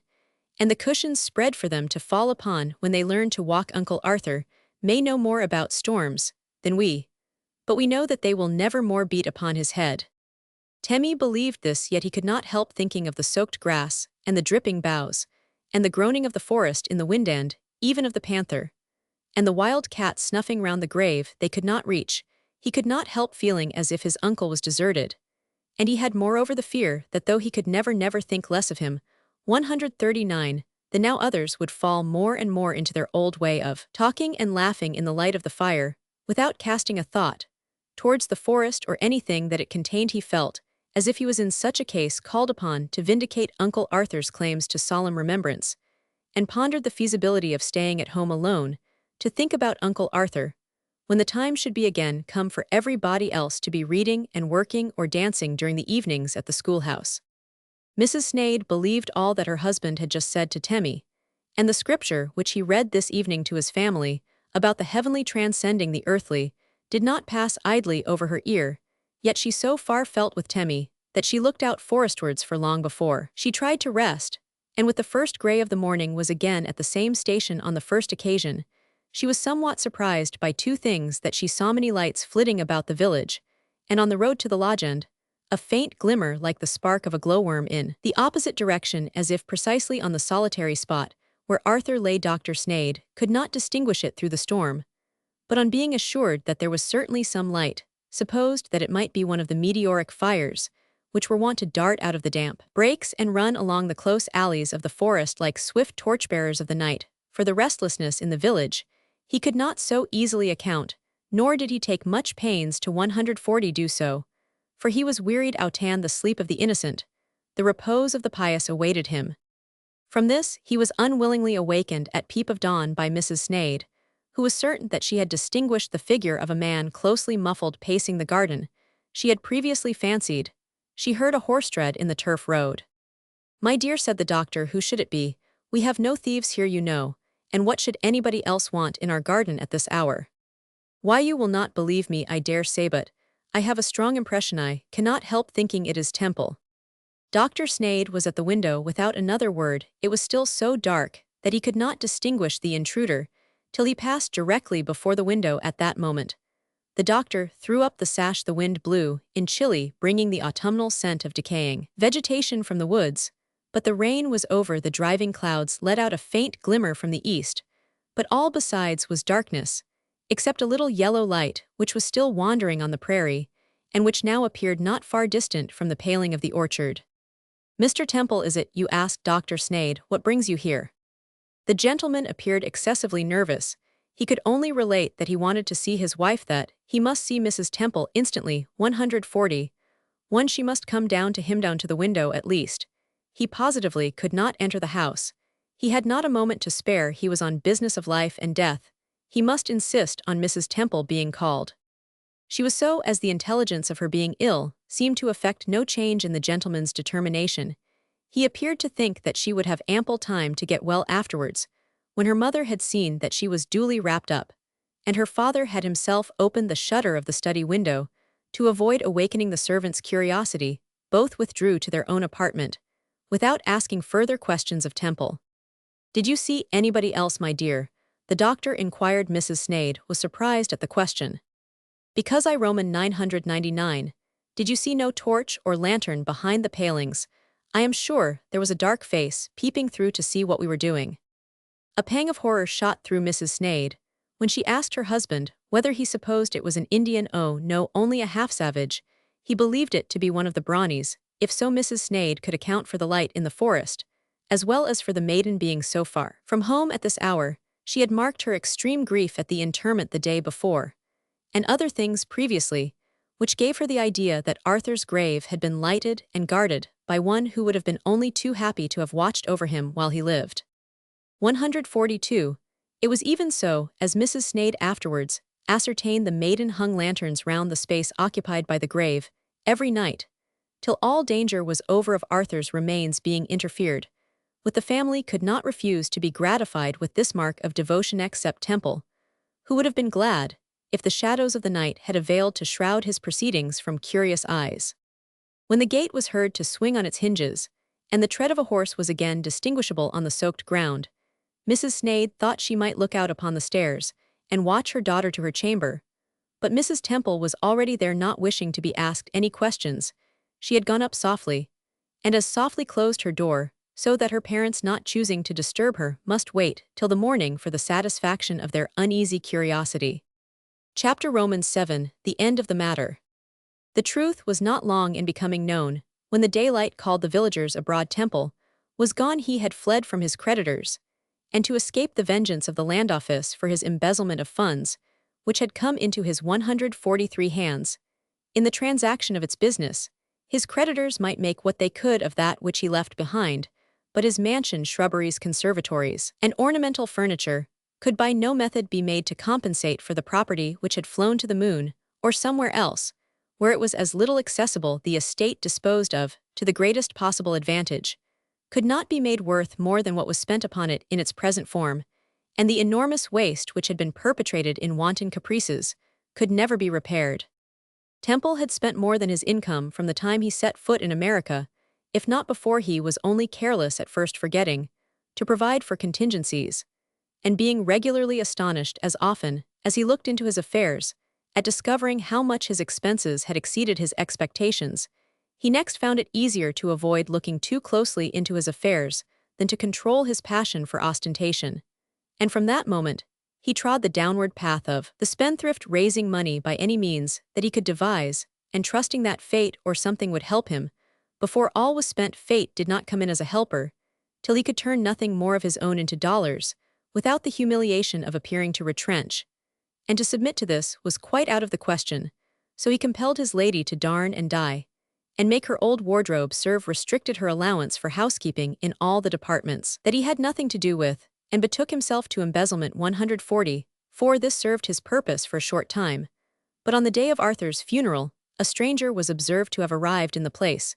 and the cushions spread for them to fall upon when they learn to walk. Uncle Arthur may know more about storms than we, but we know that they will never more beat upon his head." Temmie believed this, yet he could not help thinking of the soaked grass, and the dripping boughs, and the groaning of the forest in the wind, and even of the panther, and the wild cat snuffing round the grave they could not reach. He could not help feeling as if his uncle was deserted, and he had moreover the fear that though he could never think less of him, 139, the now others would fall more and more into their old way of talking and laughing in the light of the fire, without casting a thought towards the forest or anything that it contained. He felt as if he was in such a case called upon to vindicate Uncle Arthur's claims to solemn remembrance, and pondered the feasibility of staying at home alone, to think about Uncle Arthur, when the time should be again come for everybody else to be reading and working or dancing during the evenings at the schoolhouse. Mrs. Sneyd believed all that her husband had just said to Temmie, and the scripture which he read this evening to his family, about the heavenly transcending the earthly, did not pass idly over her ear, yet she so far felt with Temmie that she looked out forestwards for long before she tried to rest, and with the first grey of the morning was again at the same station. On the first occasion, she was somewhat surprised by two things: that she saw many lights flitting about the village, and on the road to the lodge end, a faint glimmer like the spark of a glowworm in the opposite direction, as if precisely on the solitary spot where Arthur lay. Dr. Sneyd could not distinguish it through the storm, but on being assured that there was certainly some light, supposed that it might be one of the meteoric fires, which were wont to dart out of the damp brakes and run along the close alleys of the forest like swift torchbearers of the night. For the restlessness in the village he could not so easily account, nor did he take much pains to 140 do so, for he was wearied out, and the sleep of the innocent, the repose of the pious awaited him. From this he was unwillingly awakened at peep of dawn by Mrs. Sneyd, who was certain that she had distinguished the figure of a man closely muffled pacing the garden. She had previously fancied she heard a horse tread in the turf road. "My dear," said the doctor, "who should it be? We have no thieves here, you know, and what should anybody else want in our garden at this hour? Why, you will not believe me, I dare say, but I have a strong impression, I cannot help thinking it is Temple." Dr. Sneyd was at the window without another word. It was still so dark that he could not distinguish the intruder till he passed directly before the window. At that moment the doctor threw up the sash. The wind blew in chilly, bringing the autumnal scent of decaying vegetation from the woods, but the rain was over. The driving clouds let out a faint glimmer from the east, but all besides was darkness, except a little yellow light which was still wandering on the prairie, and which now appeared not far distant from the paling of the orchard. "Mr. Temple, is it you?" asked Dr. Sneyd. "What brings you here?" The gentleman appeared excessively nervous. He could only relate that he wanted to see his wife, that he must see Mrs. Temple instantly. 140. She must come down to him, down to the window at least. He positively could not enter the house. He had not a moment to spare. He was on business of life and death. He must insist on Mrs. Temple being called. She was so, as the intelligence of her being ill seemed to effect no change in the gentleman's determination. He appeared to think that she would have ample time to get well afterwards, when her mother had seen that she was duly wrapped up, and her father had himself opened the shutter of the study window. To avoid awakening the servants' curiosity, both withdrew to their own apartment, without asking further questions of Temple. "Did you see anybody else, my dear?" the doctor inquired. Mrs. Sneyd was surprised at the question. "Because I Roman 999. Did you see no torch or lantern behind the palings? I am sure there was a dark face peeping through to see what we were doing." A pang of horror shot through Mrs. Sneyd when she asked her husband whether he supposed it was an Indian. "Oh, no, only a half-savage. He believed it to be one of the Brownies." If so, Mrs. Sneyd could account for the light in the forest, as well as for the maiden being so far from home at this hour. She had marked her extreme grief at the interment the day before, and other things previously, which gave her the idea that Arthur's grave had been lighted and guarded by one who would have been only too happy to have watched over him while he lived. 142. It was even so, as Mrs. Sneyd afterwards ascertained, the maiden hung lanterns round the space occupied by the grave, every night, till all danger was over of Arthur's remains being interfered with. The family could not refuse to be gratified with this mark of devotion, except Temple, who would have been glad if the shadows of the night had availed to shroud his proceedings from curious eyes. When the gate was heard to swing on its hinges, and the tread of a horse was again distinguishable on the soaked ground, Mrs. Sneyd thought she might look out upon the stairs and watch her daughter to her chamber. But Mrs. Temple was already there, not wishing to be asked any questions. She had gone up softly, and as softly closed her door, so that her parents, not choosing to disturb her, must wait till the morning for the satisfaction of their uneasy curiosity. Chapter Romans 7. The end of the matter. The truth was not long in becoming known. When the daylight called the villagers abroad, Temple was gone. He had fled from his creditors, and to escape the vengeance of the land office for his embezzlement of funds, which had come into his 143 hands, in the transaction of its business, his creditors might make what they could of that which he left behind, but his mansion, shrubberies, conservatories, and ornamental furniture could by no method be made to compensate for the property which had flown to the moon, or somewhere else, where it was as little accessible. The estate, disposed of to the greatest possible advantage, could not be made worth more than what was spent upon it in its present form, and the enormous waste which had been perpetrated in wanton caprices could never be repaired. Temple had spent more than his income from the time he set foot in America, if not before. He was only careless at first, forgetting to provide for contingencies, and being regularly astonished as often as he looked into his affairs at discovering how much his expenses had exceeded his expectations. He next found it easier to avoid looking too closely into his affairs than to control his passion for ostentation, and from that moment he trod the downward path of the spendthrift, raising money by any means that he could devise, and trusting that fate or something would help him. Before all was spent, fate did not come in as a helper, till he could turn nothing more of his own into dollars, without the humiliation of appearing to retrench. And to submit to this was quite out of the question, so he compelled his lady to darn and dye, and make her old wardrobe serve, restricted her allowance for housekeeping in all the departments that he had nothing to do with, and betook himself to embezzlement. 140. For this served his purpose for a short time. But on the day of Arthur's funeral, a stranger was observed to have arrived in the place,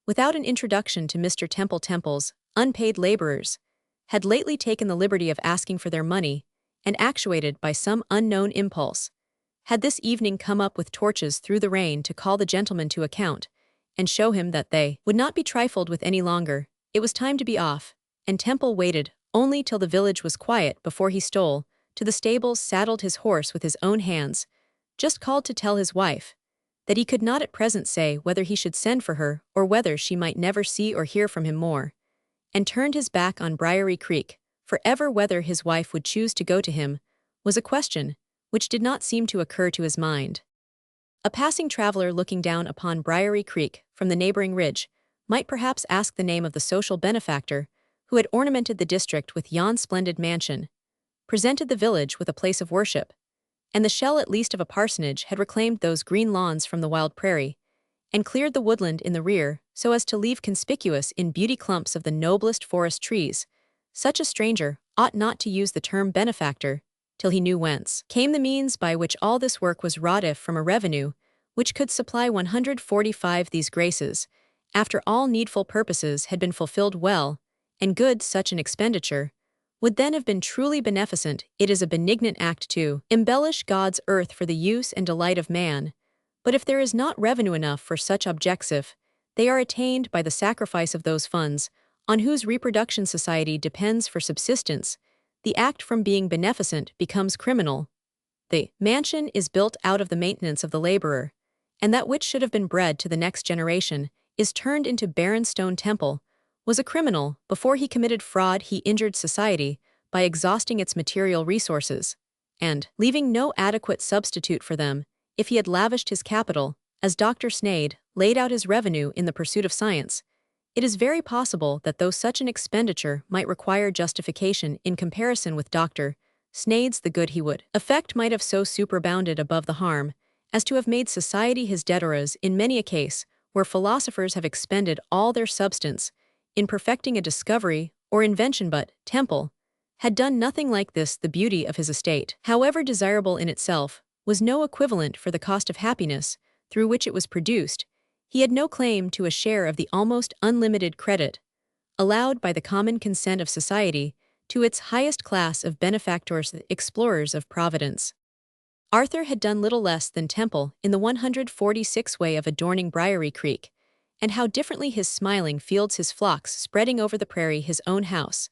without an introduction to Mr. Temple. Temple's unpaid laborers had lately taken the liberty of asking for their money, and actuated by some unknown impulse, had this evening come up with torches through the rain to call the gentleman to account, and show him that they would not be trifled with any longer. It was time to be off, and Temple waited only till the village was quiet before he stole to the stables, saddled his horse with his own hands, just called to tell his wife that he could not at present say whether he should send for her or whether she might never see or hear from him more, and turned his back on Briery Creek, for ever. Whether his wife would choose to go to him was a question which did not seem to occur to his mind. A passing traveler looking down upon Briery Creek from the neighboring ridge might perhaps ask the name of the social benefactor who had ornamented the district with yon splendid mansion, presented the village with a place of worship, and the shell at least of a parsonage, had reclaimed those green lawns from the wild prairie, and cleared the woodland in the rear so as to leave conspicuous in beauty clumps of the noblest forest trees. Such a stranger ought not to use the term benefactor till he knew whence came the means by which all this work was wrought, if from a revenue which could supply 145 these graces, after all needful purposes had been fulfilled well, and good such an expenditure, would then have been truly beneficent. It is a benignant act to embellish God's earth for the use and delight of man, but if there is not revenue enough for such objective, they are attained by the sacrifice of those funds, on whose reproduction society depends for subsistence, the act from being beneficent becomes criminal. The mansion is built out of the maintenance of the laborer, and that which should have been bread to the next generation is turned into barren stone temple. Was a criminal, before he committed fraud he injured society by exhausting its material resources, and leaving no adequate substitute for them, if he had lavished his capital, as Dr. Sneyd laid out his revenue in the pursuit of science. It is very possible that though such an expenditure might require justification in comparison with Dr. Sneyd's, the good he would effect might have so superabounded above the harm, as to have made society his debtors in many a case, where philosophers have expended all their substance in perfecting a discovery or invention, but Temple had done nothing like this. The beauty of his estate, however desirable in itself, was no equivalent for the cost of happiness through which it was produced. He had no claim to a share of the almost unlimited credit allowed by the common consent of society to its highest class of benefactors, the explorers of Providence. Arthur had done little less than Temple in the 146 way of adorning Briery Creek, and how differently his smiling fields, his flocks spreading over the prairie, his own house,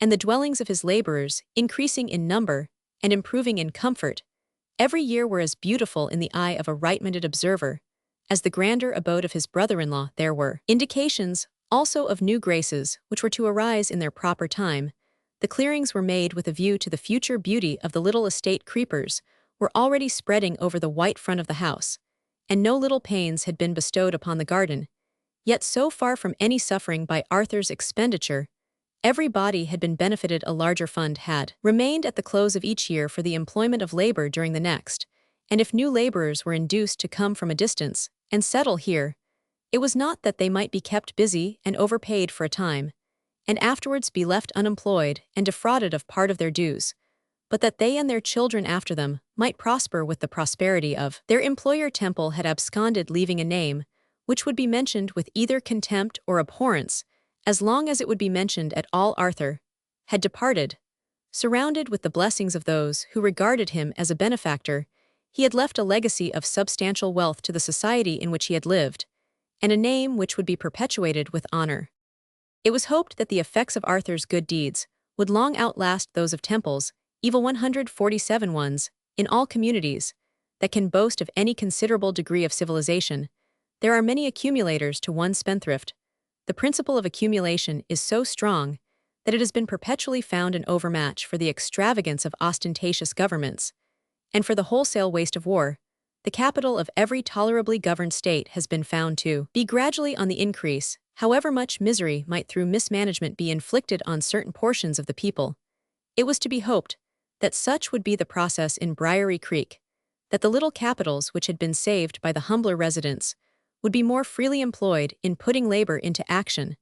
and the dwellings of his laborers, increasing in number and improving in comfort, every year were as beautiful in the eye of a right-minded observer as the grander abode of his brother-in-law. There were indications also of new graces which were to arise in their proper time. The clearings were made with a view to the future beauty of the little estate. Creepers were already spreading over the white front of the house, and no little pains had been bestowed upon the garden. Yet so far from any suffering by Arthur's expenditure, every body had been benefited. A larger fund had remained at the close of each year for the employment of labor during the next, and if new laborers were induced to come from a distance and settle here, it was not that they might be kept busy and overpaid for a time, and afterwards be left unemployed and defrauded of part of their dues, but that they and their children after them might prosper with the prosperity of their employer. Temple had absconded, leaving a name which would be mentioned with either contempt or abhorrence, as long as it would be mentioned at all. Arthur had departed, surrounded with the blessings of those who regarded him as a benefactor. He had left a legacy of substantial wealth to the society in which he had lived, and a name which would be perpetuated with honor. It was hoped that the effects of Arthur's good deeds would long outlast those of Temple's evil 147 ones. In all communities that can boast of any considerable degree of civilization, there are many accumulators to one spendthrift. The principle of accumulation is so strong that it has been perpetually found an overmatch for the extravagance of ostentatious governments, and for the wholesale waste of war. The capital of every tolerably governed state has been found to be gradually on the increase, however much misery might through mismanagement be inflicted on certain portions of the people. It was to be hoped that such would be the process in Briery Creek, that the little capitals which had been saved by the humbler residents would be more freely employed in putting labor into action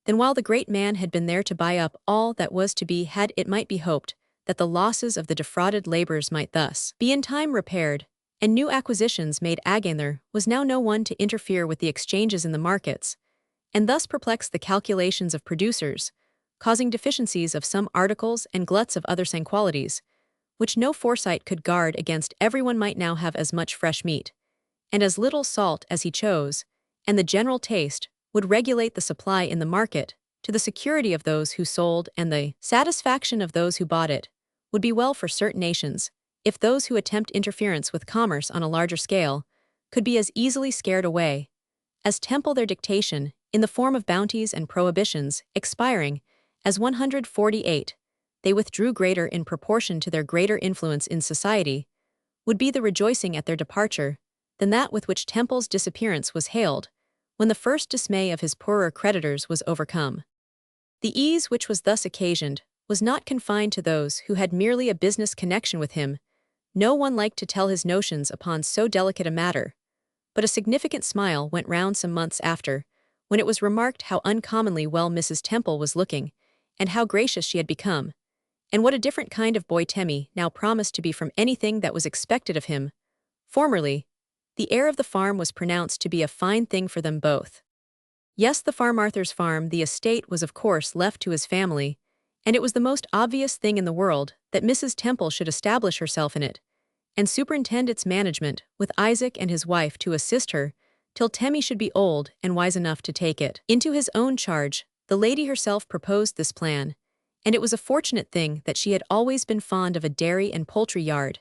than while the great man had been there to buy up all that was to be had. It might be hoped that the losses of the defrauded laborers might thus be in time repaired, and new acquisitions made. Again, there was now no one to interfere with the exchanges in the markets, and thus perplex the calculations of producers, causing deficiencies of some articles and gluts of other same qualities, which no foresight could guard against. Everyone might now have as much fresh meat and as little salt as he chose, and the general taste would regulate the supply in the market to the security of those who sold and the satisfaction of those who bought. It would be well for certain nations if those who attempt interference with commerce on a larger scale could be as easily scared away as Temple. Their dictation, in the form of bounties and prohibitions, expiring, as 148, they withdrew greater in proportion to their greater influence in society, would be the rejoicing at their departure than that with which Temple's disappearance was hailed, when the first dismay of his poorer creditors was overcome. The ease which was thus occasioned was not confined to those who had merely a business connection with him. No one liked to tell his notions upon so delicate a matter, but a significant smile went round some months after, when it was remarked how uncommonly well Mrs. Temple was looking, and how gracious she had become, and what a different kind of boy Temmie now promised to be from anything that was expected of him. Formerly, the air of the farm was pronounced to be a fine thing for them both. Yes, the farm Arthur's farm, the estate was of course left to his family, and it was the most obvious thing in the world that Mrs. Temple should establish herself in it, and superintend its management, with Isaac and his wife to assist her, till Temmie should be old and wise enough to take it into his own charge. The lady herself proposed this plan, and it was a fortunate thing that she had always been fond of a dairy and poultry yard,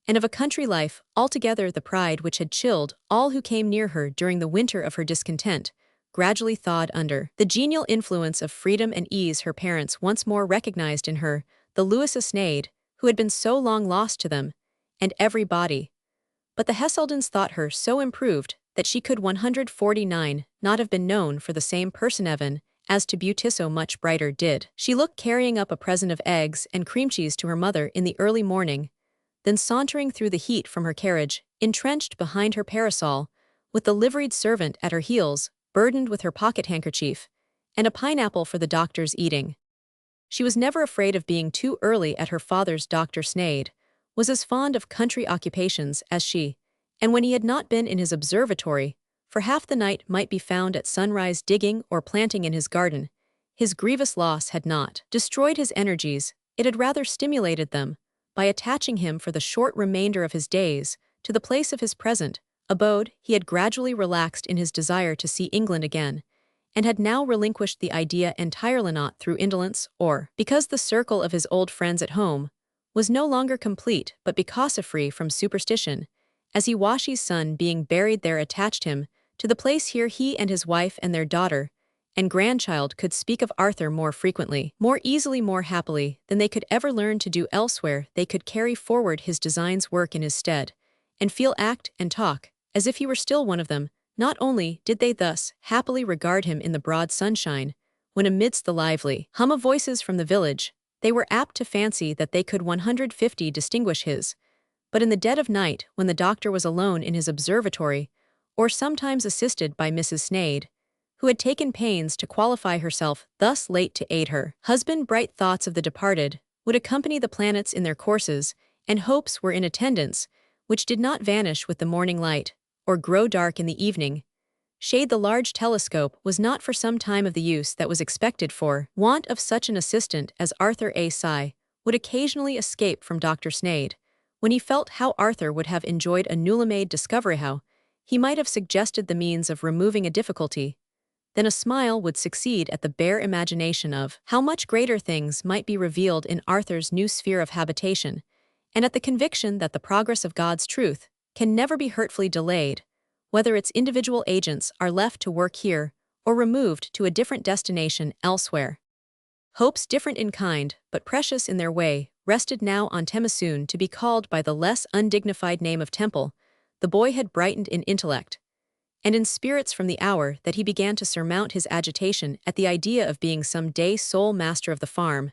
and of a country life. Altogether the pride which had chilled all who came near her during the winter of her discontent gradually thawed under the genial influence of freedom and ease. Her parents once more recognized in her the Louisa Sneyd, who had been so long lost to them, and everybody. But the Heseldens thought her so improved that she could 149 not have been known for the same person even as to beauty so much brighter did she look, carrying up a present of eggs and cream cheese to her mother in the early morning, then sauntering through the heat from her carriage, entrenched behind her parasol, with the liveried servant at her heels, burdened with her pocket-handkerchief, and a pineapple for the doctor's eating. She was never afraid of being too early at her father's. Dr. Sneyd was as fond of country occupations as she, and when he had not been in his observatory, for half the night might be found at sunrise digging or planting in his garden. His grievous loss had not destroyed his energies, it had rather stimulated them, by attaching him for the short remainder of his days to the place of his present abode. He had gradually relaxed in his desire to see England again, and had now relinquished the idea entirely, not through indolence or because the circle of his old friends at home was no longer complete, but because free from superstition, as he Washi's son being buried there attached him to the place. Here he and his wife and their daughter and grandchild could speak of Arthur more frequently, more easily, more happily than they could ever learn to do elsewhere. They could carry forward his designs, work in his stead, and feel, act, and talk as if he were still one of them. Not only did they thus happily regard him in the broad sunshine, when amidst the lively hum of voices from the village, they were apt to fancy that they could 150 distinguish his, but in the dead of night, when the doctor was alone in his observatory, or sometimes assisted by Mrs. Sneyd, who had taken pains to qualify herself thus late to aid her husband, bright thoughts of the departed would accompany the planets in their courses, and hopes were in attendance, which did not vanish with the morning light, or grow dark in the evening. Shade the large telescope was not for some time of the use that was expected, for want of such an assistant as Arthur A. Sigh would occasionally escape from Dr. Sneyd, when he felt how Arthur would have enjoyed a newly made discovery, how he might have suggested the means of removing a difficulty. Then a smile would succeed at the bare imagination of how much greater things might be revealed in Arthur's new sphere of habitation, and at the conviction that the progress of God's truth can never be hurtfully delayed, whether its individual agents are left to work here or removed to a different destination elsewhere. Hopes different in kind, but precious in their way, rested now on Temmie, soon to be called by the less undignified name of Temple. The boy had brightened in intellect and in spirits from the hour that he began to surmount his agitation at the idea of being some day sole master of the farm.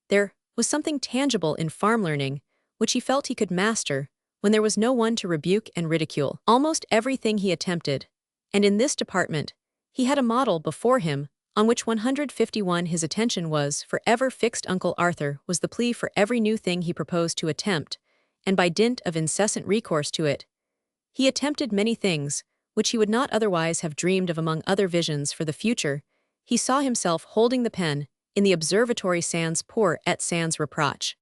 There was something tangible in farm learning, which he felt he could master, when there was no one to rebuke and ridicule almost everything he attempted, and in this department, he had a model before him, on which 151 his attention was forever fixed. Uncle Arthur was the plea for every new thing he proposed to attempt, and by dint of incessant recourse to it, he attempted many things, which he would not otherwise have dreamed of. Among other visions for the future, he saw himself holding the pen in the observatory sans pour et sans reproche.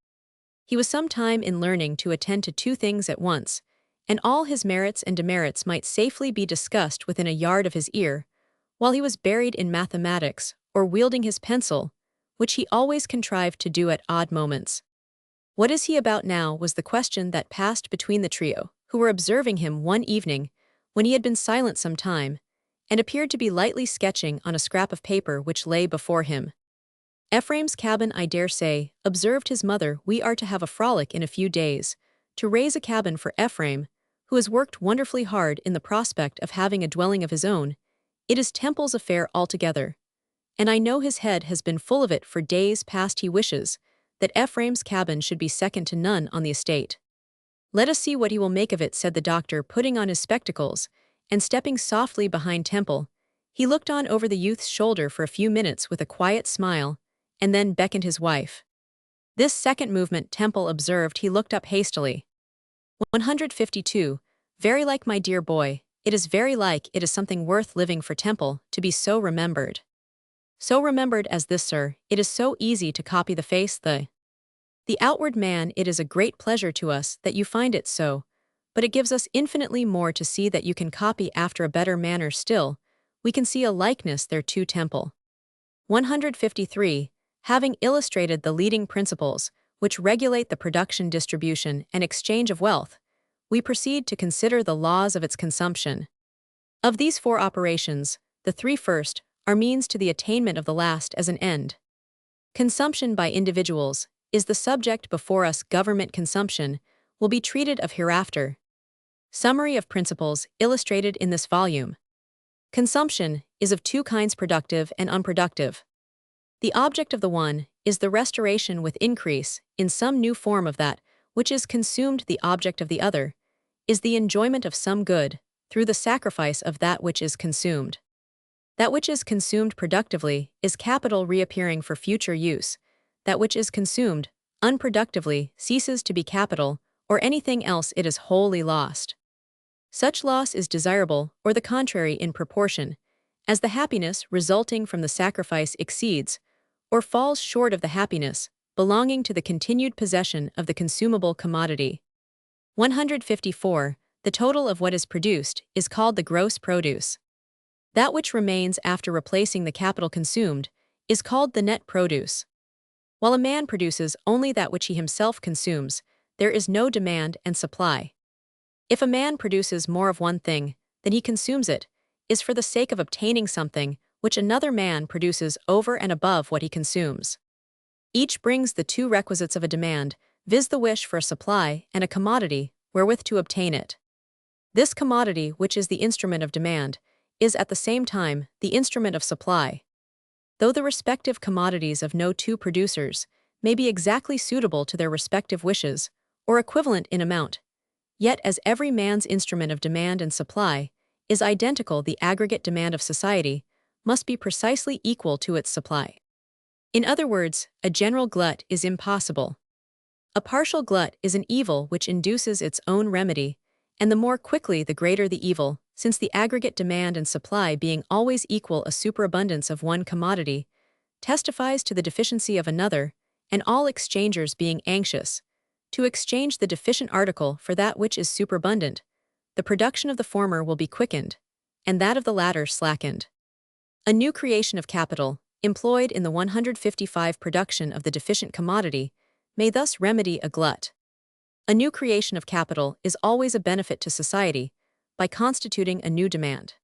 He was some time in learning to attend to two things at once, and all his merits and demerits might safely be discussed within a yard of his ear, while he was buried in mathematics or wielding his pencil, which he always contrived to do at odd moments. What is he about now was the question that passed between the trio, who were observing him one evening, when he had been silent some time, and appeared to be lightly sketching on a scrap of paper which lay before him. "Ephraim's cabin, I dare say," observed his mother. "We are to have a frolic in a few days, to raise a cabin for Ephraim, who has worked wonderfully hard in the prospect of having a dwelling of his own. It is Temple's affair altogether, and I know his head has been full of it for days past. He wishes that Ephraim's cabin should be second to none on the estate. Let us see what he will make of it," said the doctor, putting on his spectacles, and stepping softly behind Temple. He looked on over the youth's shoulder for a few minutes with a quiet smile, and then beckoned his wife. This second movement Temple observed. He looked up hastily. 152, "Very like, my dear boy. it is very like it is something worth living for temple to be so remembered. So remembered as this, sir, it is so easy to copy the face, the outward man. It is a great pleasure to us that you find it so, but it gives us infinitely more to see that you can copy after a better manner still. We can see a likeness there to temple. 153. Having illustrated the leading principles, which regulate the production, distribution, and exchange of wealth, we proceed to consider the laws of its consumption. Of these four operations, the three first are means to the attainment of the last as an end. Consumption by individuals is the subject before us. Government consumption will be treated of hereafter. Summary of principles illustrated in this volume. Consumption is of two kinds, productive and unproductive. The object of the one is the restoration with increase in some new form of that which is consumed. The object of the other is the enjoyment of some good through the sacrifice of that which is consumed. That which is consumed productively is capital reappearing for future use. That which is consumed unproductively ceases to be capital, or anything else, it is wholly lost. Such loss is desirable, or the contrary, in proportion as the happiness resulting from the sacrifice exceeds or falls short of the happiness belonging to the continued possession of the consumable commodity. 154. The total of what is produced is called the gross produce. That which remains after replacing the capital consumed is called the net produce. While a man produces only that which he himself consumes, there is no demand and supply. If a man produces more of one thing than he consumes, it is for the sake of obtaining something which another man produces over and above what he consumes. Each brings the two requisites of a demand, viz. The wish for a supply and a commodity wherewith to obtain it. This commodity, which is the instrument of demand, is at the same time the instrument of supply. Though the respective commodities of no two producers may be exactly suitable to their respective wishes, or equivalent in amount, yet as every man's instrument of demand and supply is identical, the aggregate demand of society must be precisely equal to its supply. In other words, a general glut is impossible. A partial glut is an evil which induces its own remedy, and the more quickly the greater the evil, since the aggregate demand and supply being always equal, a superabundance of one commodity testifies to the deficiency of another, and all exchangers being anxious to exchange the deficient article for that which is superabundant, the production of the former will be quickened, and that of the latter slackened. A new creation of capital, employed in the 155 production of the deficient commodity, may thus remedy a glut. A new creation of capital is always a benefit to society by constituting a new demand.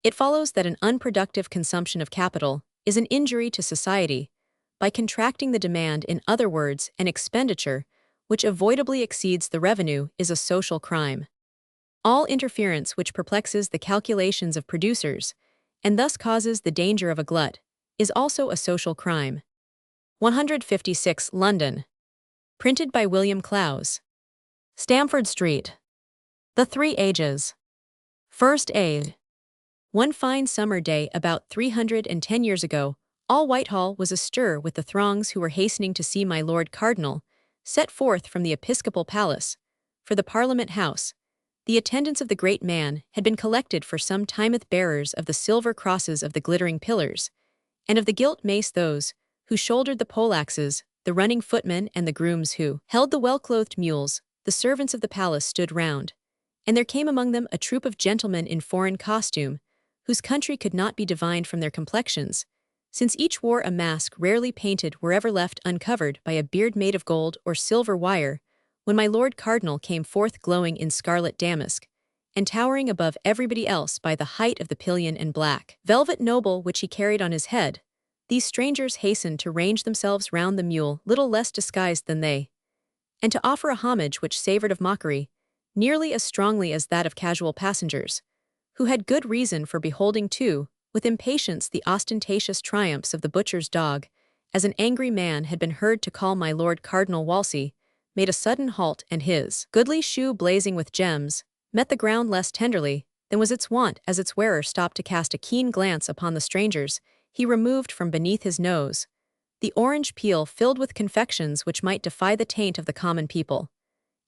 It follows that an unproductive consumption of capital is an injury to society by contracting the demand. In other words, an expenditure which avoidably exceeds the revenue is a social crime. All interference which perplexes the calculations of producers and thus causes the danger of a glut is also a social crime. 156. London. Printed by William Clowes. Stamford Street. The Three Ages. First Aid. One fine summer day about 310 years ago, all Whitehall was astir with the throngs who were hastening to see my Lord Cardinal set forth from the Episcopal Palace for the Parliament House. The attendants of the great man had been collected for some timeth bearers of the silver crosses of the glittering pillars, and of the gilt mace those who shouldered the poleaxes, the running footmen and the grooms who held the well-clothed mules. The servants of the palace stood round, and there came among them a troop of gentlemen in foreign costume, whose country could not be divined from their complexions, since each wore a mask rarely painted wherever left uncovered by a beard made of gold or silver wire. When my Lord Cardinal came forth glowing in scarlet damask, and towering above everybody else by the height of the pillion and black velvet noble which he carried on his head, these strangers hastened to range themselves round the mule, little less disguised than they, and to offer a homage which savored of mockery, nearly as strongly as that of casual passengers, who had good reason for beholding too, with impatience, the ostentatious triumphs of the butcher's dog, as an angry man had been heard to call my Lord Cardinal Wolsey, made a sudden halt, and his goodly shoe blazing with gems met the ground less tenderly than was its wont. As its wearer stopped to cast a keen glance upon the strangers, he removed from beneath his nose the orange peel filled with confections which might defy the taint of the common people,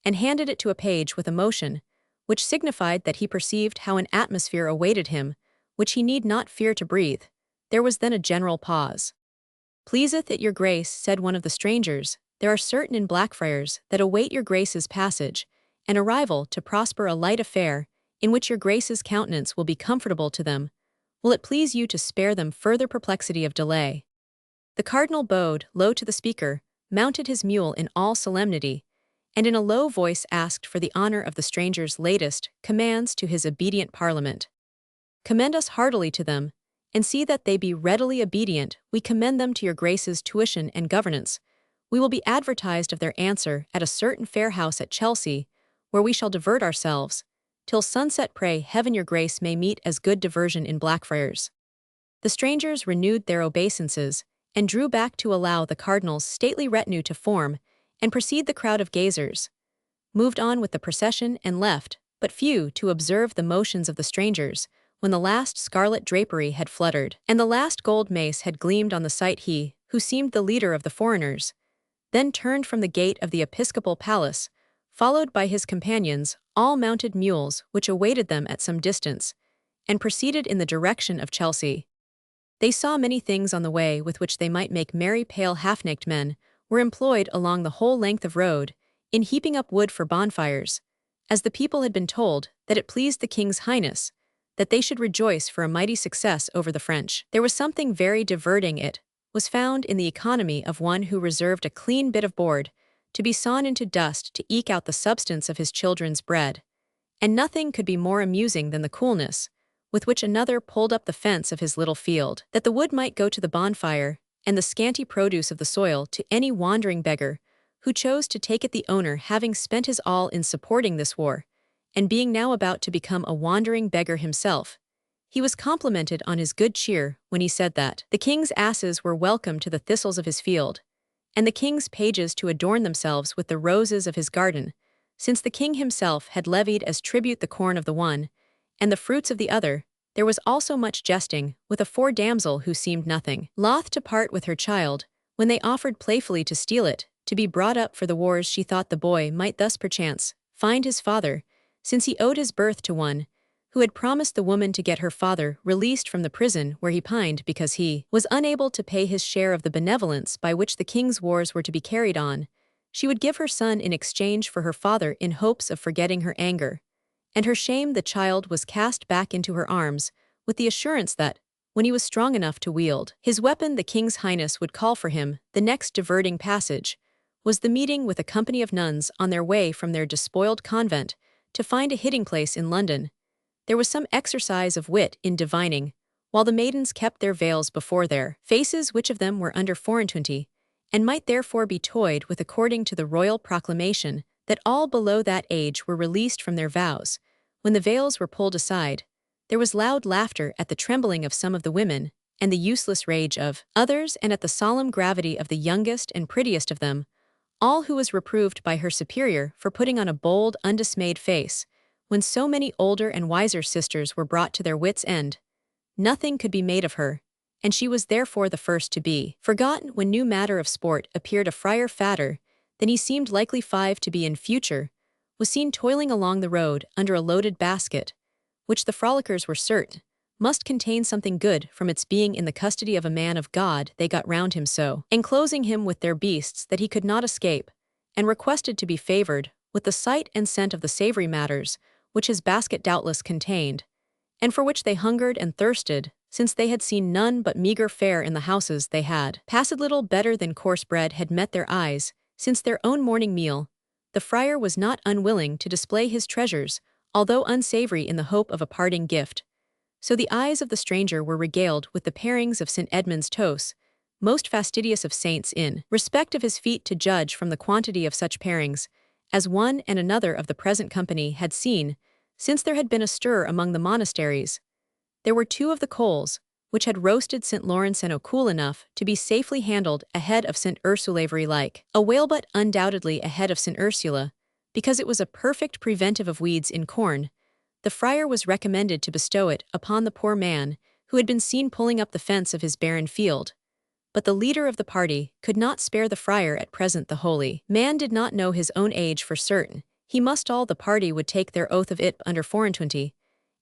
and handed it to a page with a motion which signified that he perceived how an atmosphere awaited him, which he need not fear to breathe. There was then a general pause. "Pleaseth it your grace," said one of the strangers, "there are certain in Blackfriars that await your grace's passage, and arrival to prosper a light affair, in which your grace's countenance will be comfortable to them. Will it please you to spare them further perplexity of delay?" The cardinal bowed low to the speaker, mounted his mule in all solemnity, and in a low voice asked for the honor of the stranger's latest commands to his obedient parliament. "Commend us heartily to them, and see that they be readily obedient. We commend them to your grace's tuition and governance. We will be advertised of their answer at a certain fair house at Chelsea, where we shall divert ourselves, till sunset. Pray heaven your grace may meet as good diversion in Blackfriars." The strangers renewed their obeisances, and drew back to allow the cardinal's stately retinue to form, and precede the crowd of gazers, moved on with the procession and left, but few to observe the motions of the strangers, when the last scarlet drapery had fluttered, and the last gold mace had gleamed on the sight. He, who seemed the leader of the foreigners, then turned from the gate of the episcopal palace, followed by his companions, all mounted mules which awaited them at some distance, and proceeded in the direction of Chelsea. They saw many things on the way with which they might make merry. Pale half-naked men were employed along the whole length of road, in heaping up wood for bonfires, as the people had been told that it pleased the King's Highness that they should rejoice for a mighty success over the French. There was something very diverting. It was found in the economy of one who reserved a clean bit of board to be sawn into dust to eke out the substance of his children's bread, and nothing could be more amusing than the coolness with which another pulled up the fence of his little field, that the wood might go to the bonfire, and the scanty produce of the soil to any wandering beggar who chose to take it. The owner, having spent his all in supporting this war, and being now about to become a wandering beggar himself, he was complimented on his good cheer when he said that the king's asses were welcome to the thistles of his field, and the king's pages to adorn themselves with the roses of his garden, since the king himself had levied as tribute the corn of the one, and the fruits of the other. There was also much jesting with a poor damsel who seemed nothing loth to part with her child, when they offered playfully to steal it, to be brought up for the wars. She thought the boy might thus perchance find his father, since he owed his birth to one who had promised the woman to get her father released from the prison where he pined because he was unable to pay his share of the benevolence by which the king's wars were to be carried on. She would give her son in exchange for her father in hopes of forgetting her anger and her shame. The child was cast back into her arms, with the assurance that, when he was strong enough to wield his weapon, the King's Highness would call for him. The next diverting passage was the meeting with a company of nuns on their way from their despoiled convent to find a hiding place in London. There was some exercise of wit in divining, while the maidens kept their veils before their faces, which of them were under 420, and might therefore be toyed with according to the royal proclamation that all below that age were released from their vows. When the veils were pulled aside, there was loud laughter at the trembling of some of the women, and the useless rage of others, and at the solemn gravity of the youngest and prettiest of them, all who was reproved by her superior for putting on a bold, undismayed face. When so many older and wiser sisters were brought to their wits' end, nothing could be made of her, and she was therefore the first to be forgotten. When new matter of sport appeared, a friar fatter than he seemed likely to be in future was seen toiling along the road under a loaded basket, which the frolickers were certain must contain something good from its being in the custody of a man of God. They got round him so, enclosing him with their beasts, that he could not escape, and requested to be favored with the sight and scent of the savory matters which his basket doubtless contained, and for which they hungered and thirsted, since they had seen none but meager fare in the houses they had passed. Little better than coarse bread had met their eyes since their own morning meal. The friar was not unwilling to display his treasures, although unsavory, in the hope of a parting gift. So the eyes of the stranger were regaled with the parings of St. Edmund's toast, most fastidious of saints, in respect of his feet, to judge from the quantity of such parings as one and another of the present company had seen, since there had been a stir among the monasteries. There were 2 of the coals, which had roasted St. Lawrence and cool enough to be safely handled, a head of St. Ursula, like a whale, but undoubtedly a head of St. Ursula, because it was a perfect preventive of weeds in corn. The friar was recommended to bestow it upon the poor man who had been seen pulling up the fence of his barren field. But the leader of the party could not spare the friar at present. The holy man did not know his own age for certain. he must all the party would take their oath of it under 420,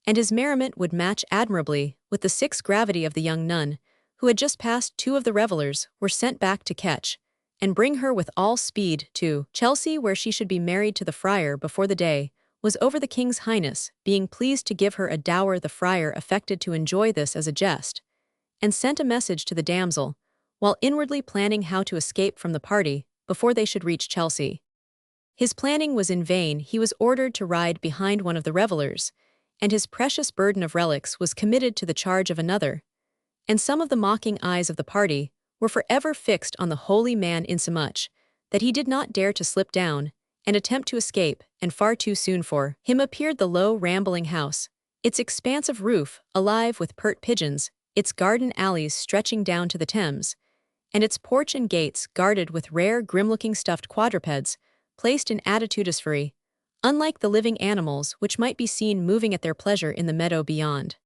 and his merriment would match admirably with the 6 gravity of the young nun, who had just passed 2 of the revellers, were sent back to catch, and bring her with all speed to Chelsea, where she should be married to the friar before the day was over. The king's highness, being pleased to give her a dower, the friar affected to enjoy this as a jest, and sent a message to the damsel, while inwardly planning how to escape from the party before they should reach Chelsea. His planning was in vain. He was ordered to ride behind one of the revellers, and his precious burden of relics was committed to the charge of another, and some of the mocking eyes of the party were forever fixed on the holy man, insomuch that he did not dare to slip down and attempt to escape, and far too soon for him appeared the low rambling house, its expansive roof alive with pert pigeons, its garden alleys stretching down to the Thames, and its porch and gates guarded with rare grim-looking stuffed quadrupeds placed in attitudispheri, unlike the living animals which might be seen moving at their pleasure in the meadow beyond.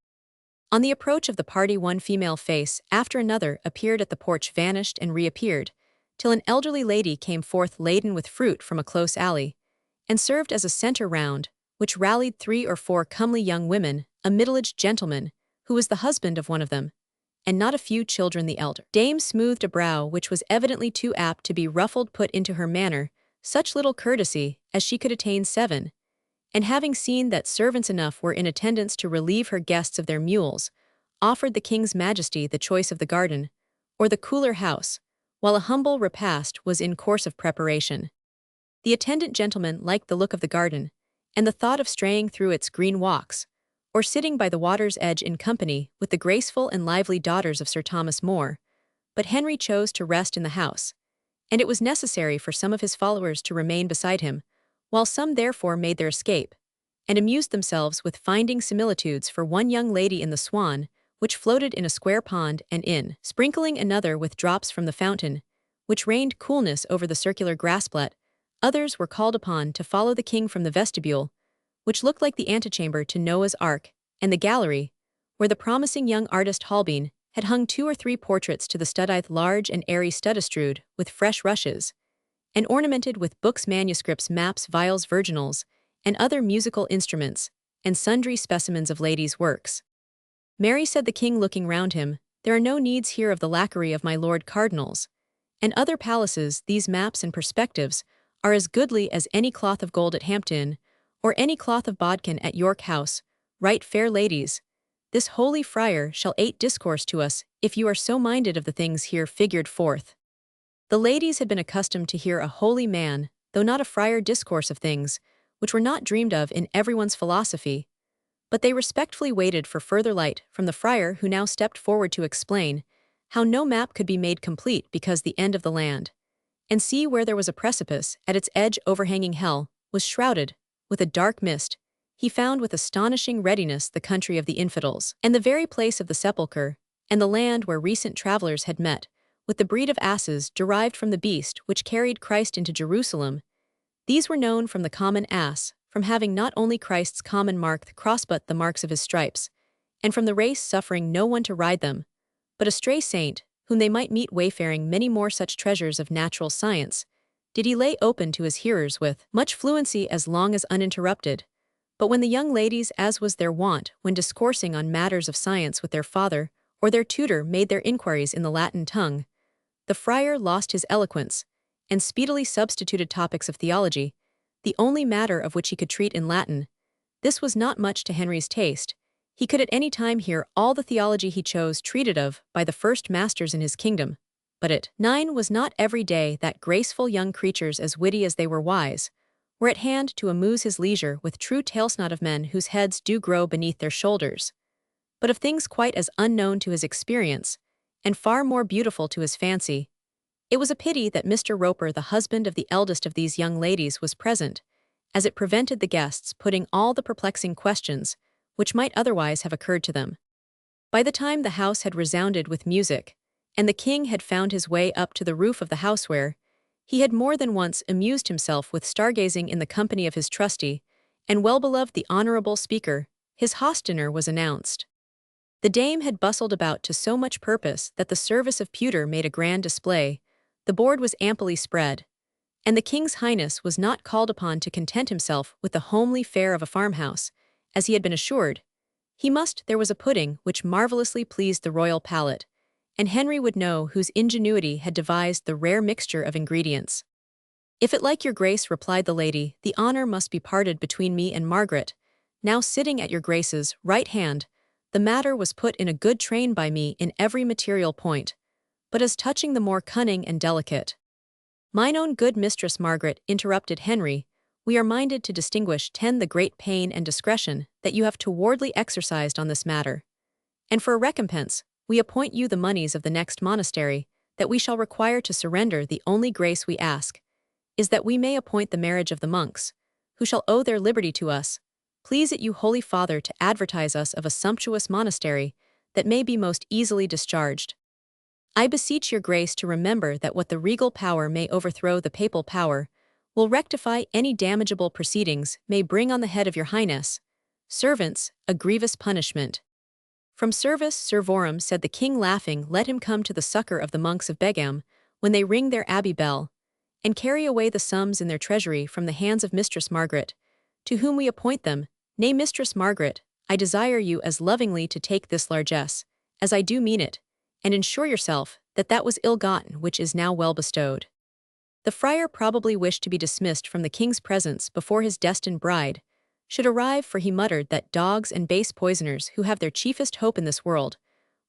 On the approach of the party, one female face after another appeared at the porch, vanished and reappeared, till an elderly lady came forth laden with fruit from a close alley, and served as a centre round, which rallied 3 or 4 comely young women, a middle-aged gentleman, who was the husband of one of them, and not a few children. The elder dame smoothed a brow which was evidently too apt to be ruffled, put into her manner such little courtesy as she could attain 7, and having seen that servants enough were in attendance to relieve her guests of their mules, offered the king's majesty the choice of the garden, or the cooler house, while a humble repast was in course of preparation. The attendant gentleman liked the look of the garden, and the thought of straying through its green walks, or sitting by the water's edge in company with the graceful and lively daughters of Sir Thomas More, but Henry chose to rest in the house, and it was necessary for some of his followers to remain beside him, while some therefore made their escape, and amused themselves with finding similitudes for one young lady in the Swan, which floated in a square pond, and in sprinkling another with drops from the fountain, which rained coolness over the circular grassplat. Others were called upon to follow the king from the vestibule, which looked like the antechamber to Noah's Ark, and the gallery, where the promising young artist Holbein had hung 2 or 3 portraits to the studithe, large and airy studestrewed with fresh rushes, and ornamented with books, manuscripts, maps, viols, virginals, and other musical instruments, and sundry specimens of ladies' works. Mary, said the king, looking round him, there are no needs here of the lacquery of my lord cardinal's, and other palaces. These maps and perspectives are as goodly as any cloth of gold at Hampton, or any cloth of bodkin at York House. Right, fair ladies, this holy friar shall 8 discourse to us, if you are so minded of the things here figured forth. The ladies had been accustomed to hear a holy man, though not a friar, discourse of things which were not dreamed of in everyone's philosophy, but they respectfully waited for further light from the friar, who now stepped forward to explain how no map could be made complete because the end of the land, and see where there was a precipice at its edge overhanging hell, was shrouded with a dark mist. He found with astonishing readiness the country of the infidels, and the very place of the sepulchre, and the land where recent travelers had met with the breed of asses derived from the beast which carried Christ into Jerusalem. These were known from the common ass, from having not only Christ's common mark, the cross, but the marks of his stripes, and from the race suffering no one to ride them, but a stray saint, whom they might meet wayfaring. Many more such treasures of natural science did he lay open to his hearers with much fluency as long as uninterrupted. But when the young ladies, as was their wont when discoursing on matters of science with their father or their tutor, made their inquiries in the Latin tongue, the friar lost his eloquence, and speedily substituted topics of theology, the only matter of which he could treat in Latin. This was not much to Henry's taste. He could at any time hear all the theology he chose treated of by the first masters in his kingdom, but it 9 was not every day that graceful young creatures, as witty as they were wise, were at hand to amuse his leisure with true tales, not of men whose heads do grow beneath their shoulders, but of things quite as unknown to his experience, and far more beautiful to his fancy. It was a pity that Mr. Roper, the husband of the eldest of these young ladies, was present, as it prevented the guests putting all the perplexing questions which might otherwise have occurred to them. By the time the house had resounded with music, and the king had found his way up to the roof of the house, where he had more than once amused himself with stargazing in the company of his trusty and well-beloved the honourable speaker, his host dinner was announced. The dame had bustled about to so much purpose that the service of pewter made a grand display. The board was amply spread, And the king's highness was not called upon to content himself with the homely fare of a farmhouse, as he had been assured. There was a pudding which marvelously pleased the royal palate, and Henry would know whose ingenuity had devised the rare mixture of ingredients. If it like your grace, replied the lady, the honour must be parted between me and Margaret. Now sitting at your grace's right hand, the matter was put in a good train by me in every material point, but as touching the more cunning and delicate. Mine own good mistress Margaret, interrupted Henry, we are minded to distinguish the great pain and discretion that you have towardly exercised on this matter. And for a recompense, we appoint you the moneys of the next monastery, that we shall require to surrender. The only grace we ask is that we may appoint the marriage of the monks, who shall owe their liberty to us. Please it you, Holy Father, to advertise us of a sumptuous monastery that may be most easily discharged. I beseech your grace to remember that what the regal power may overthrow the papal power, will rectify any damageable proceedings may bring on the head of your highness, servants, a grievous punishment. From service servorum, said the king laughing, let him come to the succor of the monks of Begum, when they ring their abbey bell, and carry away the sums in their treasury from the hands of Mistress Margaret, to whom we appoint them. Nay, Mistress Margaret, I desire you as lovingly to take this largesse, as I do mean it, and ensure yourself that that was ill-gotten which is now well bestowed. The friar probably wished to be dismissed from the king's presence before his destined bride should arrive, for he muttered that dogs and base poisoners who have their chiefest hope in this world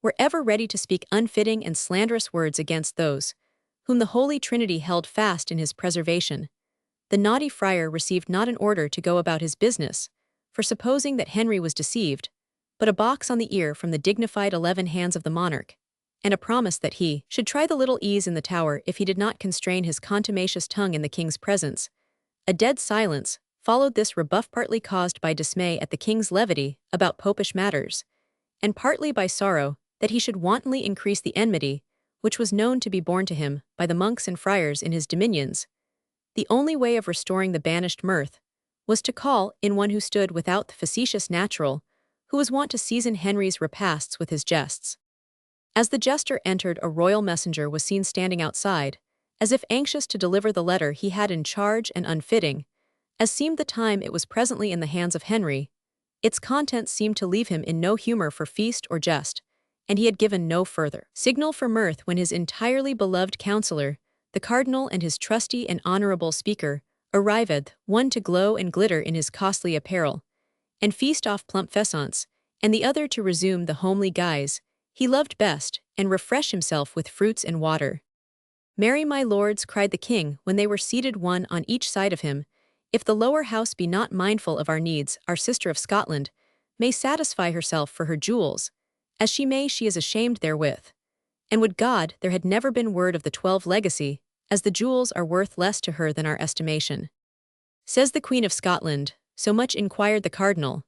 were ever ready to speak unfitting and slanderous words against those whom the Holy Trinity held fast in his preservation. The naughty friar received not an order to go about his business, for supposing that Henry was deceived, but a box on the ear from the dignified 11 hands of the monarch, and a promise that he should try the little ease in the Tower if he did not constrain his contumacious tongue in the king's presence. A dead silence followed this rebuff, partly caused by dismay at the king's levity about popish matters, and partly by sorrow that he should wantonly increase the enmity which was known to be borne to him by the monks and friars in his dominions. The only way of restoring the banished mirth was to call in one who stood without the facetious natural, who was wont to season Henry's repasts with his jests. As the jester entered, a royal messenger was seen standing outside, as if anxious to deliver the letter he had in charge, and unfitting, as seemed the time it was presently in the hands of Henry. Its contents seemed to leave him in no humor for feast or jest, and he had given no further signal for mirth when his entirely beloved counsellor, the cardinal, and his trusty and honorable speaker, arrived, one to glow and glitter in his costly apparel, and feast off plump pheasants, and the other to resume the homely guise he loved best, and refresh himself with fruits and water. Marry, my lords, cried the king, when they were seated one on each side of him, if the lower house be not mindful of our needs, our sister of Scotland may satisfy herself for her jewels, as she may, she is ashamed therewith. And would God there had never been word of the 12 legacy, as the jewels are worth less to her than our estimation. Says the Queen of Scotland, so much inquired the cardinal.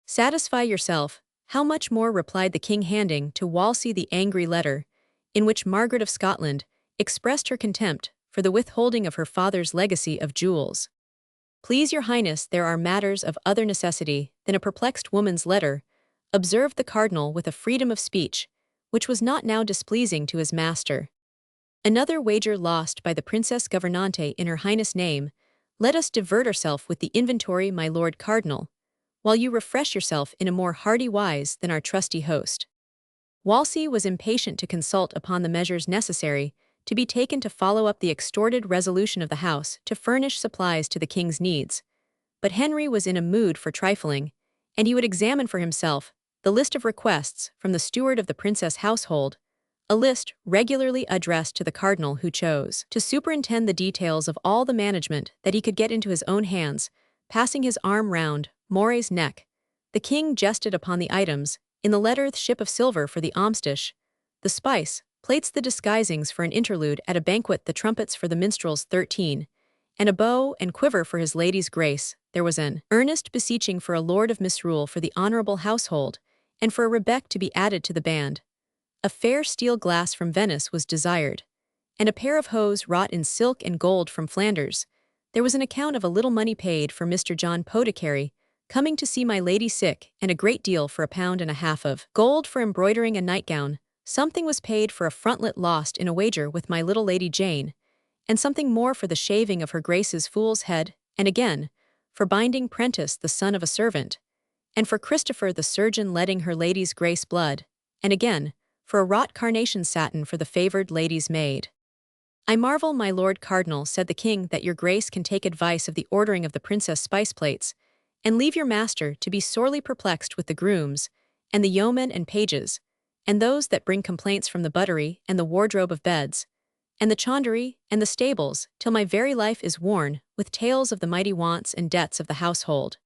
Satisfy yourself, how much more, replied the king, handing to Wolsey the angry letter, in which Margaret of Scotland expressed her contempt for the withholding of her father's legacy of jewels. Please your highness, there are matters of other necessity than a perplexed woman's letter, observed the cardinal with a freedom of speech, which was not now displeasing to his master. Another wager lost by the Princess Gouvernante in her highness' name. Let us divert ourselves with the inventory, my lord cardinal, while you refresh yourself in a more hearty wise than our trusty host. Wolsey was impatient to consult upon the measures necessary to be taken to follow up the extorted resolution of the house to furnish supplies to the king's needs, but Henry was in a mood for trifling, and he would examine for himself the list of requests from the steward of the princess' household, a list regularly addressed to the cardinal, who chose to superintend the details of all the management that he could get into his own hands. Passing his arm round Moray's neck, the king jested upon the items in the letter: the ship of silver for the amstish, the spice, plates the disguisings for an interlude at a banquet, the trumpets for the minstrels 13, and a bow and quiver for his lady's grace. There was an earnest beseeching for a lord of misrule for the honorable household, and for a rebec to be added to the band. A fair steel glass from Venice was desired, and a pair of hose wrought in silk and gold from Flanders. There was an account of a little money paid for Mr. John Poticary, coming to see my lady sick, and a great deal for £1.50 of gold for embroidering a nightgown. Something was paid for a frontlet lost in a wager with my little Lady Jane, and something more for the shaving of her grace's fool's head, and again, for binding Prentice the son of a servant, and for Christopher the surgeon letting her lady's grace blood, and again, for a wrought carnation satin for the favoured lady's maid. I marvel, my lord cardinal, said the king, that your grace can take advice of the ordering of the princess spice plates, and leave your master to be sorely perplexed with the grooms, and the yeomen and pages, and those that bring complaints from the buttery and the wardrobe of beds, and the chaundery and the stables, till my very life is worn with tales of the mighty wants and debts of the household.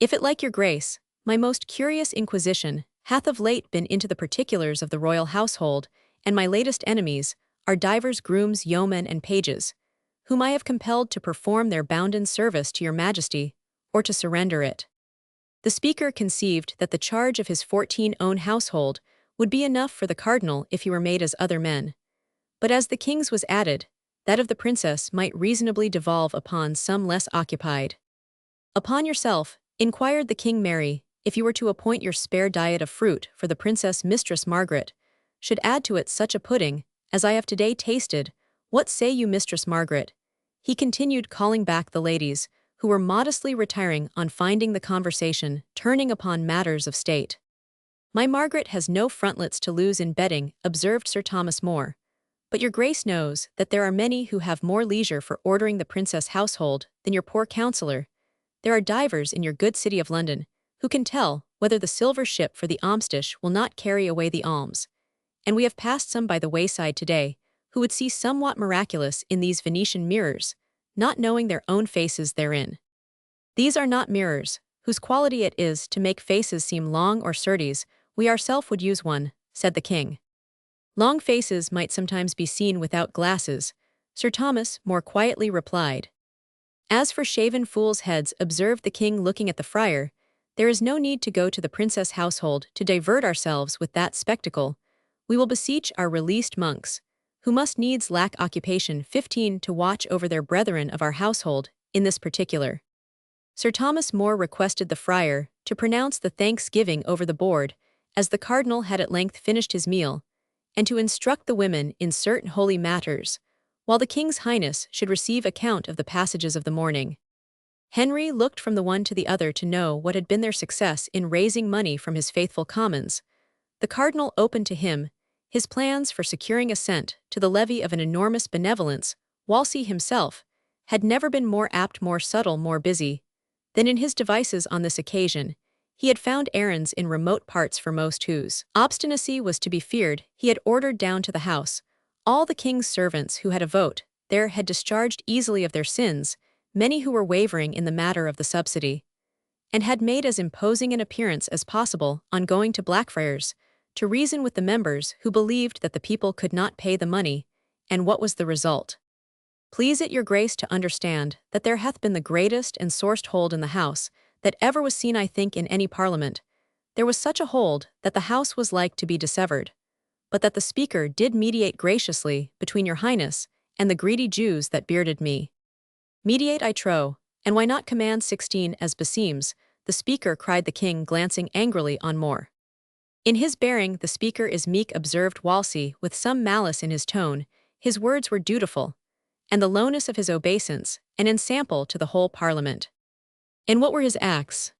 If it like your grace, my most curious inquisition hath of late been into the particulars of the royal household, and my latest enemies are divers grooms, yeomen, and pages, whom I have compelled to perform their bounden service to your majesty, or to surrender it. The speaker conceived that the charge of his 14 own household would be enough for the cardinal if he were made as other men. But as the king's was added, that of the princess might reasonably devolve upon some less occupied. Upon yourself, inquired the king Mary, if you were to appoint your spare diet of fruit for the princess Mistress Margaret, should add to it such a pudding as I have today tasted, what say you, Mistress Margaret? He continued, calling back the ladies, who were modestly retiring on finding the conversation turning upon matters of state. My Margaret has no frontlets to lose in betting, observed Sir Thomas More. But your grace knows that there are many who have more leisure for ordering the princess' household than your poor counsellor. There are divers in your good city of London, who can tell whether the silver ship for the almstish will not carry away the alms. And we have passed some by the wayside today, who would see somewhat miraculous in these Venetian mirrors, not knowing their own faces therein. These are not mirrors, whose quality it is to make faces seem long or certes, we ourself would use one, said the king. Long faces might sometimes be seen without glasses, Sir Thomas more quietly replied. As for shaven fools' heads, observed the king, looking at the friar, there is no need to go to the princess' household to divert ourselves with that spectacle. We will beseech our released monks, who must needs lack occupation 15 to watch over their brethren of our household, in this particular. Sir Thomas More requested the friar to pronounce the thanksgiving over the board, as the cardinal had at length finished his meal, and to instruct the women in certain holy matters, while the king's highness should receive account of the passages of the morning. Henry looked from the one to the other to know what had been their success in raising money from his faithful commons. The cardinal opened to him his plans for securing assent to the levy of an enormous benevolence. Wolsey himself had never been more apt, more subtle, more busy than in his devices on this occasion. He had found errands in remote parts for most whose obstinacy was to be feared. He had ordered down to the house all the king's servants who had a vote there, had discharged easily of their sins many who were wavering in the matter of the subsidy, and had made as imposing an appearance as possible on going to Blackfriars to reason with the members who believed that the people could not pay the money. And what was the result? Please it your grace to understand that there hath been the greatest and sorest hold in the house that ever was seen, I think, in any parliament. There was such a hold that the house was like to be dissevered, but that the speaker did mediate graciously between your highness and the greedy Jews that bearded me. Mediate, I trow, and why not command 16 as beseems, the speaker, cried the king, glancing angrily on More. In his bearing the speaker is meek, observed Wolsey with some malice in his tone. His words were dutiful, and the lowness of his obeisance an ensample to the whole parliament. And what were his acts?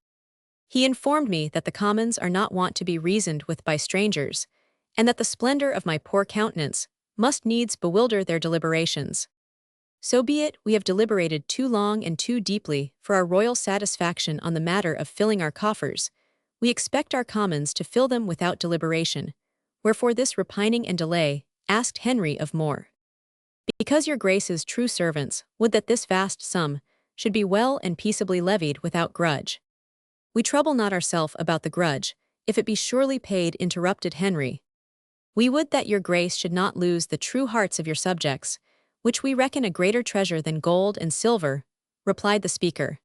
He informed me that the commons are not wont to be reasoned with by strangers, and that the splendor of my poor countenance must needs bewilder their deliberations. So be it, we have deliberated too long and too deeply for our royal satisfaction on the matter of filling our coffers. We expect our commons to fill them without deliberation. Wherefore this repining and delay? Asked Henry of More. Because your grace's true servants would that this vast sum should be well and peaceably levied without grudge. We trouble not ourself about the grudge, if it be surely paid, interrupted Henry. We would that your grace should not lose the true hearts of your subjects, which we reckon a greater treasure than gold and silver, replied the speaker.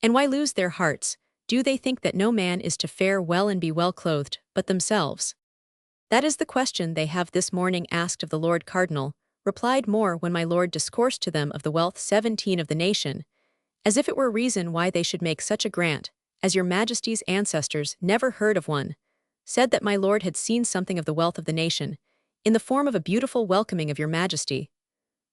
And why lose their hearts? Do they think that no man is to fare well and be well clothed, but themselves? That is the question they have this morning asked of the Lord Cardinal, replied More, when my lord discoursed to them of the wealth 17 of the nation, as if it were reason why they should make such a grant, as your majesty's ancestors never heard of one, said that my lord had seen something of the wealth of the nation, in the form of a beautiful welcoming of your majesty.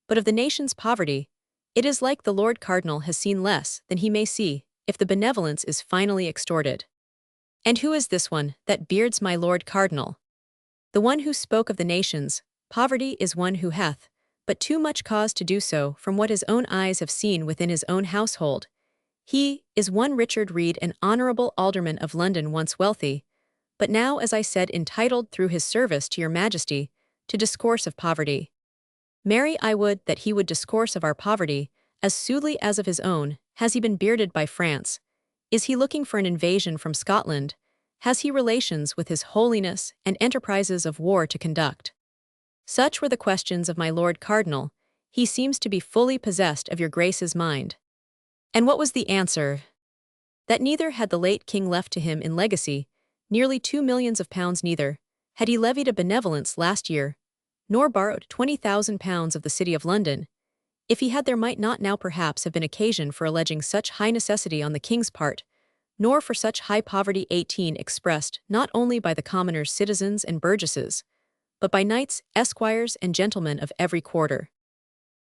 but of the nation's poverty, it is like the Lord Cardinal has seen less than he may see if the benevolence is finally extorted. And who is this one that beards my Lord Cardinal? The one who spoke of the nations, poverty is one who hath but too much cause to do so from what his own eyes have seen within his own household. He is one Richard Reed, an honourable alderman of London, once wealthy, but now, as I said, entitled through his service to your majesty to discourse of poverty. Marry, I would that he would discourse of our poverty as soothly as of his own. Has he been bearded by France? Is he looking for an invasion from Scotland? Has he relations with his holiness and enterprises of war to conduct? Such were the questions of my Lord Cardinal. He seems to be fully possessed of your Grace's mind. And what was the answer? That neither had the late king left to him in legacy nearly £2 millions, neither had he levied a benevolence last year, nor borrowed £20,000 of the City of London. If he had, there might not now perhaps have been occasion for alleging such high necessity on the king's part, nor for such high poverty 18 expressed not only by the commoners, citizens, and burgesses, but by knights, esquires, and gentlemen of every quarter.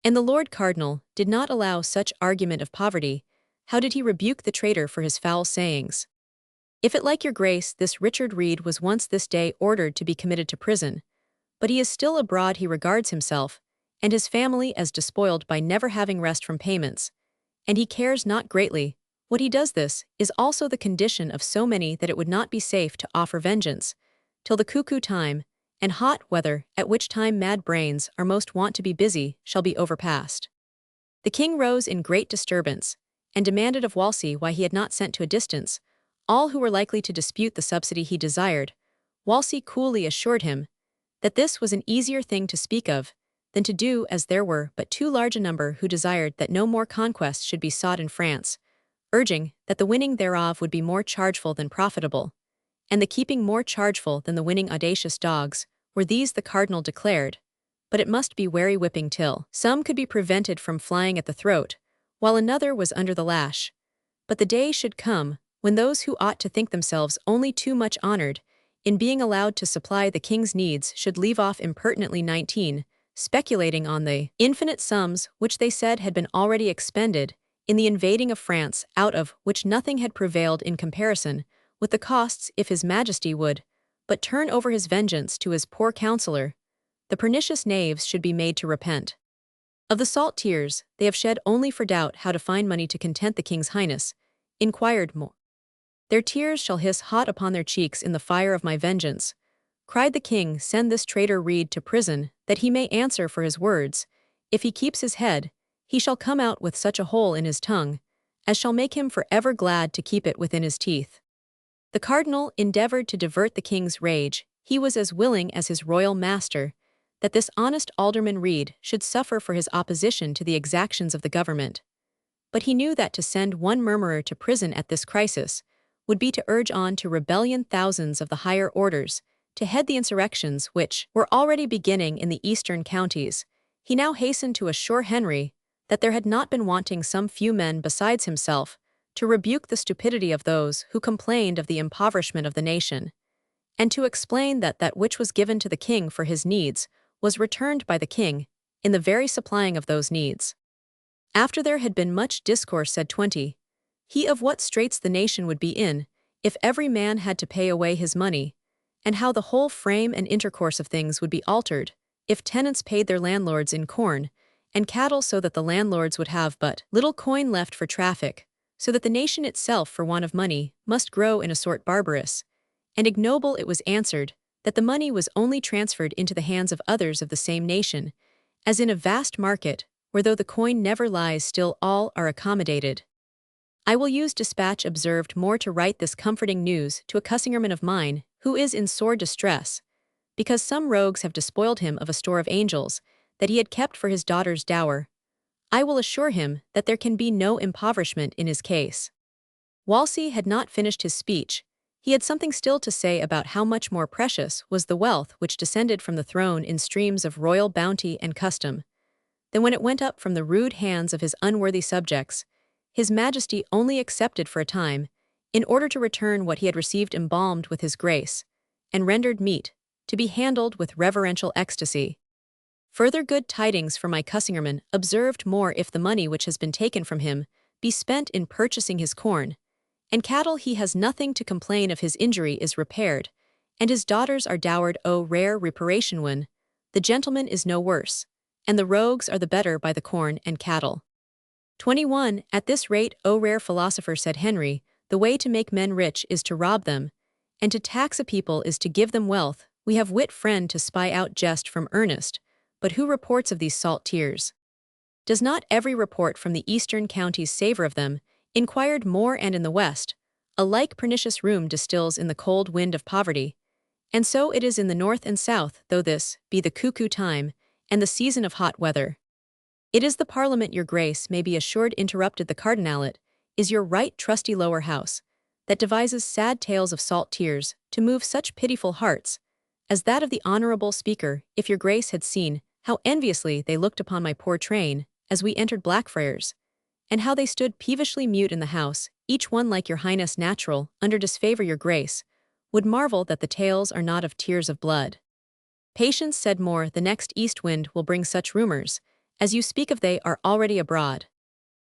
And the Lord Cardinal did not allow such argument of poverty. How did he rebuke the traitor for his foul sayings? If it like your Grace, this Richard Reed was once this day ordered to be committed to prison, but he is still abroad. He regards himself and his family as despoiled by never having rest from payments, and he cares not greatly what he does. This is also the condition of so many that it would not be safe to offer vengeance till the cuckoo time, and hot weather, at which time mad brains are most wont to be busy, shall be overpast. The king rose in great disturbance, and demanded of Wolsey why he had not sent to a distance all who were likely to dispute the subsidy he desired. Wolsey coolly assured him that this was an easier thing to speak of than to do, as there were but too large a number who desired that no more conquests should be sought in France, urging that the winning thereof would be more chargeful than profitable, and the keeping more chargeful than the winning. Audacious dogs were these, the cardinal declared, but it must be wary whipping till some could be prevented from flying at the throat, while another was under the lash. But the day should come when those who ought to think themselves only too much honored in being allowed to supply the king's needs should leave off impertinently 19, speculating on the infinite sums which they said had been already expended in the invading of France, out of which nothing had prevailed in comparison with the costs. If his majesty would but turn over his vengeance to his poor counsellor, the pernicious knaves should be made to repent of the salt tears they have shed only for doubt how to find money to content the king's highness. Inquired more. Their tears shall hiss hot upon their cheeks in the fire of my vengeance. Cried the king, send this traitor Reed to prison, that he may answer for his words. If he keeps his head, he shall come out with such a hole in his tongue as shall make him for ever glad to keep it within his teeth. The cardinal endeavoured to divert the king's rage. He was as willing as his royal master that this honest alderman Reed should suffer for his opposition to the exactions of the government. But he knew that to send one murmurer to prison at this crisis would be to urge on to rebellion thousands of the higher orders, to head the insurrections which were already beginning in the eastern counties. He now hastened to assure Henry that there had not been wanting some few men besides himself to rebuke the stupidity of those who complained of the impoverishment of the nation, and to explain that that which was given to the king for his needs was returned by the king in the very supplying of those needs. After there had been much discourse, said 20, he of what straits the nation would be in, if every man had to pay away his money, and how the whole frame and intercourse of things would be altered, if tenants paid their landlords in corn and cattle, so that the landlords would have but little coin left for traffic, so that the nation itself for want of money must grow in a sort barbarous and ignoble. It was answered that the money was only transferred into the hands of others of the same nation, as in a vast market, where though the coin never lies, still all are accommodated. I will use dispatch observed more to write this comforting news to a cussingerman of mine, who is in sore distress, because some rogues have despoiled him of a store of angels that he had kept for his daughter's dower. I will assure him that there can be no impoverishment in his case. Wolsey had not finished his speech. He had something still to say about how much more precious was the wealth which descended from the throne in streams of royal bounty and custom, than when it went up from the rude hands of his unworthy subjects. His majesty only accepted for a time, in order to return what he had received embalmed with his grace, and rendered meet, to be handled with reverential ecstasy. Further good tidings for my cussingerman observed more if the money which has been taken from him be spent in purchasing his corn, and cattle he has nothing to complain of his injury is repaired, and his daughters are dowered o rare reparation when, the gentleman is no worse, and the rogues are the better by the corn and cattle. 21. At this rate, O rare philosopher, said Henry, the way to make men rich is to rob them, and to tax a people is to give them wealth. We have wit friend to spy out jest from earnest, but who reports of these salt tears? Does not every report from the eastern counties savor of them? Inquired more, and in the west, a like pernicious rheum distills in the cold wind of poverty, and so it is in the north and south, though this be the cuckoo time, and the season of hot weather. It is the Parliament, your grace may be assured, interrupted the cardinalet, is your right trusty lower house, that devises sad tales of salt tears, to move such pitiful hearts, as that of the honourable speaker. If your grace had seen how enviously they looked upon my poor train, as we entered Blackfriars, and how they stood peevishly mute in the house, each one like your highness natural, under disfavour your grace, would marvel that the tales are not of tears of blood. Patience, said more, the next east wind will bring such rumours, as you speak of they are already abroad.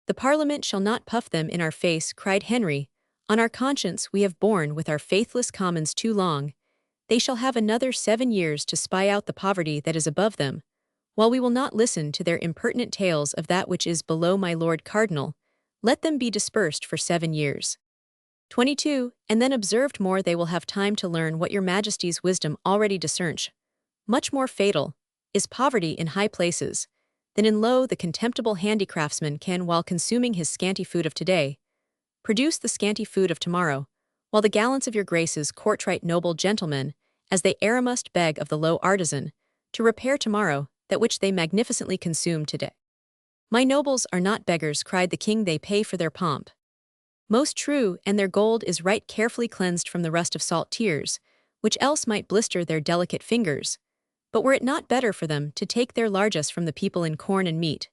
The Parliament shall not puff them in our face, cried Henry, on our conscience we have borne with our faithless commons too long, they shall have another 7 years to spy out the poverty that is above them, while we will not listen to their impertinent tales of that which is below my Lord Cardinal, let them be dispersed for 7 years. 22. And then observed more, they will have time to learn what your Majesty's wisdom already discerns. Much more fatal is poverty in high places than in low. The contemptible handicraftsman can, while consuming his scanty food of today, produce the scanty food of tomorrow, while the gallants of your graces courtright noble gentlemen, as they e'er must beg of the low artisan, to repair tomorrow that which they magnificently consume today. My nobles are not beggars, cried the king, they pay for their pomp. Most true, and their gold is right carefully cleansed from the rust of salt tears, which else might blister their delicate fingers. But were it not better for them to take their largesse from the people in corn and meat,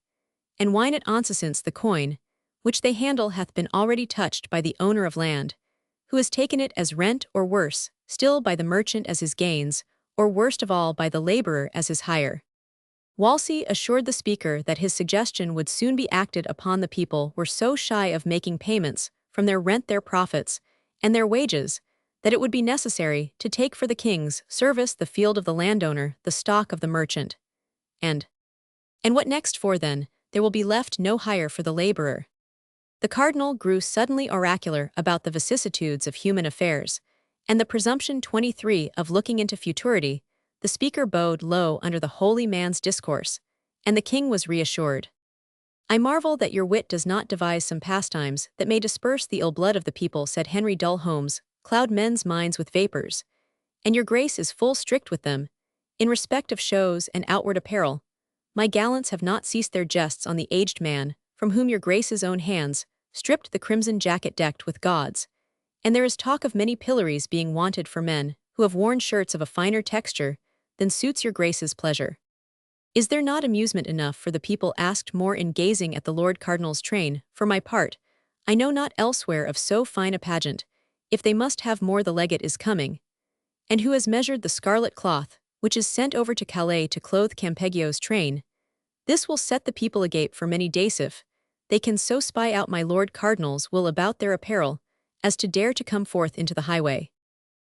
and wine at once, since the coin, which they handle, hath been already touched by the owner of land, who has taken it as rent, or worse, still by the merchant as his gains, or worst of all by the labourer as his hire. Wolsey assured the speaker that his suggestion would soon be acted upon. The people were so shy of making payments from their rent, their profits, and their wages, that it would be necessary to take for the king's service the field of the landowner, the stock of the merchant. And what next? For then, there will be left no hire for the labourer. The cardinal grew suddenly oracular about the vicissitudes of human affairs, and the presumption 23 of looking into futurity. The speaker bowed low under the holy man's discourse, and the king was reassured. I marvel that your wit does not devise some pastimes that may disperse the ill blood of the people, said Henry. Dull homes cloud men's minds with vapours, and your grace is full strict with them. In respect of shows and outward apparel, my gallants have not ceased their jests on the aged man, from whom your grace's own hands stripped the crimson jacket decked with gauds, and there is talk of many pillories being wanted for men who have worn shirts of a finer texture than suits your grace's pleasure. Is there not amusement enough for the people? Asked more in gazing at the Lord Cardinal's train. For my part, I know not elsewhere of so fine a pageant. If they must have more, the legate is coming, and who has measured the scarlet cloth, which is sent over to Calais to clothe Campeggio's train. This will set the people agape for many days if they can so spy out my Lord Cardinal's will about their apparel, as to dare to come forth into the highway.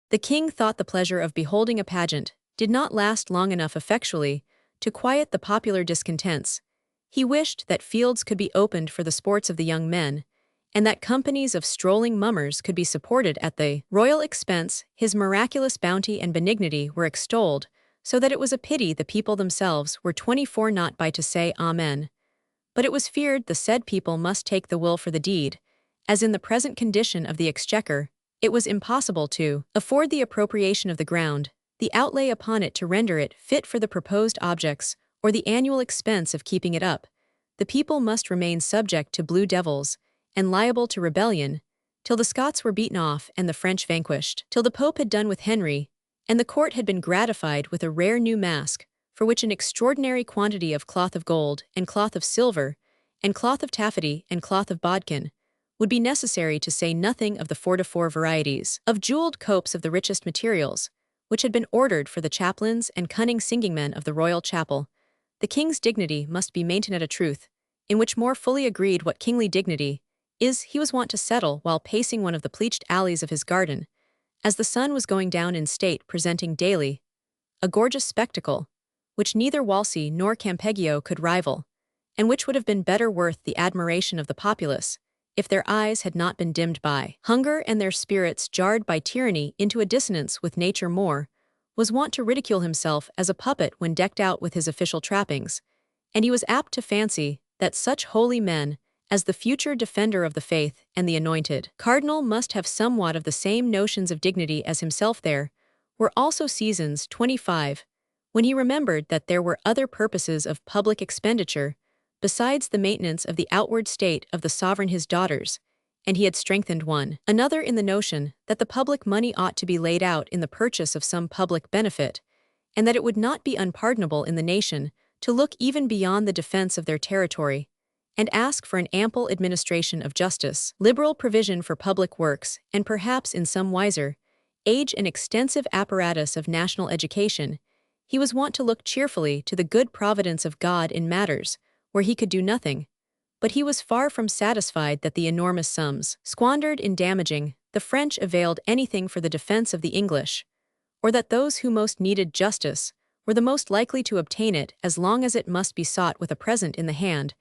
The king thought the pleasure of beholding a pageant did not last long enough effectually to quiet the popular discontents. He wished that fields could be opened for the sports of the young men, and that companies of strolling mummers could be supported at the royal expense. His miraculous bounty and benignity were extolled, so that it was a pity the people themselves were 24 not by to say Amen. But it was feared the said people must take the will for the deed, as in the present condition of the exchequer, it was impossible to afford the appropriation of the ground, the outlay upon it to render it fit for the proposed objects, or the annual expense of keeping it up. The people must remain subject to blue devils, and liable to rebellion, till the Scots were beaten off and the French vanquished, till the Pope had done with Henry, and the court had been gratified with a rare new mask, for which an extraordinary quantity of cloth of gold, and cloth of silver, and cloth of taffety, and cloth of bodkin, would be necessary, to say nothing of the 4 to 4 varieties of jewelled copes of the richest materials, which had been ordered for the chaplains and cunning singing men of the royal chapel. the king's dignity must be maintained at a truth, in which more fully agreed what kingly dignity is he was wont to settle while pacing one of the pleached alleys of his garden, as the sun was going down in state presenting daily a gorgeous spectacle, which neither Walsey nor Campeggio could rival, and which would have been better worth the admiration of the populace, if their eyes had not been dimmed by hunger and their spirits jarred by tyranny into a dissonance with nature. More was wont to ridicule himself as a puppet when decked out with his official trappings, and he was apt to fancy that such holy men, as the future defender of the faith and the anointed cardinal, must have somewhat of the same notions of dignity as himself. There were also seasons 25, when he remembered that there were other purposes of public expenditure besides the maintenance of the outward state of the sovereign his daughters, and he had strengthened one another in the notion that the public money ought to be laid out in the purchase of some public benefit, and that it would not be unpardonable in the nation to look even beyond the defense of their territory, and ask for an ample administration of justice, liberal provision for public works, and perhaps in some wiser age an extensive apparatus of national education. He was wont to look cheerfully to the good providence of God in matters where he could do nothing, but he was far from satisfied that the enormous sums squandered in damaging the French availed anything for the defense of the English, or that those who most needed justice were the most likely to obtain it as long as it must be sought with a present in the hand,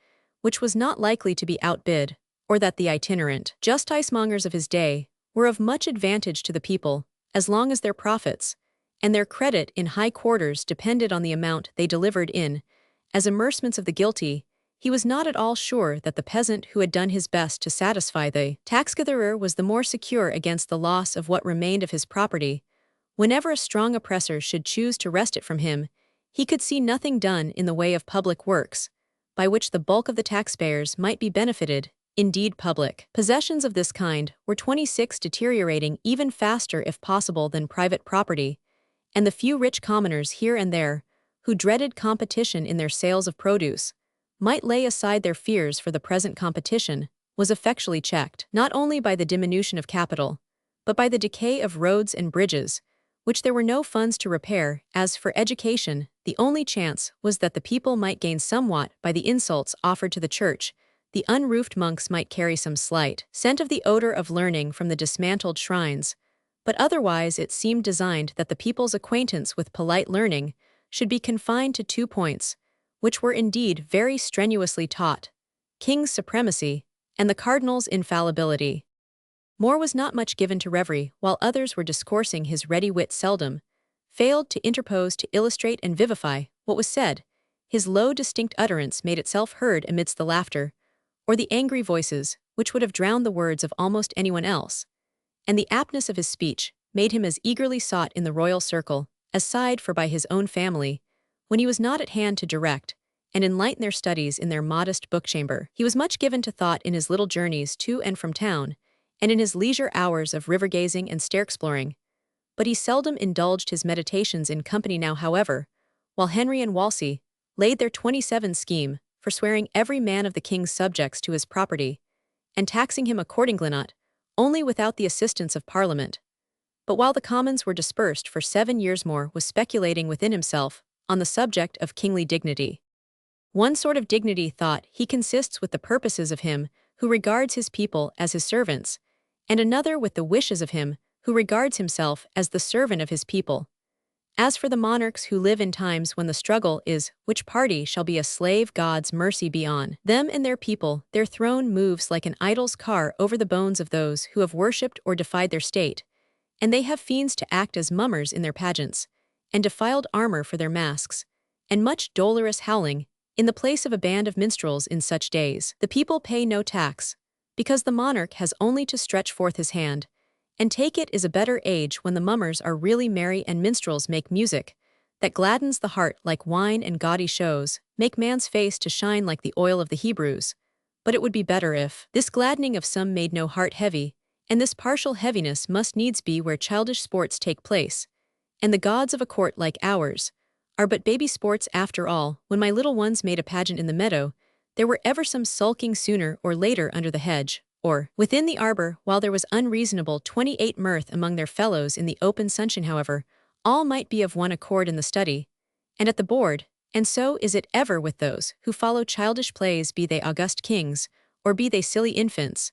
which was not likely to be outbid, or that the itinerant justicemongers of his day were of much advantage to the people as long as their profits and their credit in high quarters depended on the amount they delivered in as amercements of the guilty. He was not at all sure that the peasant who had done his best to satisfy the tax-gatherer was the more secure against the loss of what remained of his property. Whenever a strong oppressor should choose to wrest it from him, he could see nothing done in the way of public works, by which the bulk of the taxpayers might be benefited. Indeed, public possessions of this kind were 26 deteriorating even faster if possible than private property, and the few rich commoners here and there, who dreaded competition in their sales of produce, might lay aside their fears for the present competition, was effectually checked, not only by the diminution of capital, but by the decay of roads and bridges, which there were no funds to repair. As for education, the only chance was that the people might gain somewhat by the insults offered to the church. The unroofed monks might carry some slight scent of the odor of learning from the dismantled shrines, but otherwise it seemed designed that the people's acquaintance with polite learning should be confined to 2 points, which were indeed very strenuously taught: king's supremacy and the cardinal's infallibility. More was not much given to reverie. While others were discoursing, his ready wit seldom failed to interpose to illustrate and vivify what was said. His low, distinct utterance made itself heard amidst the laughter, or the angry voices, which would have drowned the words of almost anyone else, and the aptness of his speech made him as eagerly sought in the royal circle as sighed for by his own family, when he was not at hand to direct and enlighten their studies in their modest book-chamber. He was much given to thought in his little journeys to and from town, and in his leisure hours of river-gazing and stair-exploring, but he seldom indulged his meditations in company now. However, while Henry and Walsey laid their 27 scheme for swearing every man of the king's subjects to his property, and taxing him accordingly, not only without the assistance of Parliament, but while the Commons were dispersed for 7 years more, was speculating within himself on the subject of kingly dignity. One sort of dignity, thought he, consists with the purposes of him who regards his people as his servants, and another with the wishes of him who regards himself as the servant of his people. As for the monarchs who live in times when the struggle is which party shall be a slave, God's mercy be on them and their people. Their throne moves like an idol's car over the bones of those who have worshipped or defied their state, and they have fiends to act as mummers in their pageants, and defiled armor for their masks, and much dolorous howling in the place of a band of minstrels. In such days the people pay no tax, because the monarch has only to stretch forth his hand, and take it. Is a better age when the mummers are really merry and minstrels make music that gladdens the heart like wine, and gaudy shows make man's face to shine like the oil of the Hebrews. But it would be better if this gladdening of some made no heart heavy, and this partial heaviness must needs be where childish sports take place, and the gods of a court like ours are but baby sports after all. When my little ones made a pageant in the meadow, there were ever some sulking sooner or later under the hedge, or within the arbor, while there was unreasonable 28 mirth among their fellows in the open sunshine. However, all might be of one accord in the study, and at the board, And so is it ever with those who follow childish plays, be they august kings, or be they silly infants.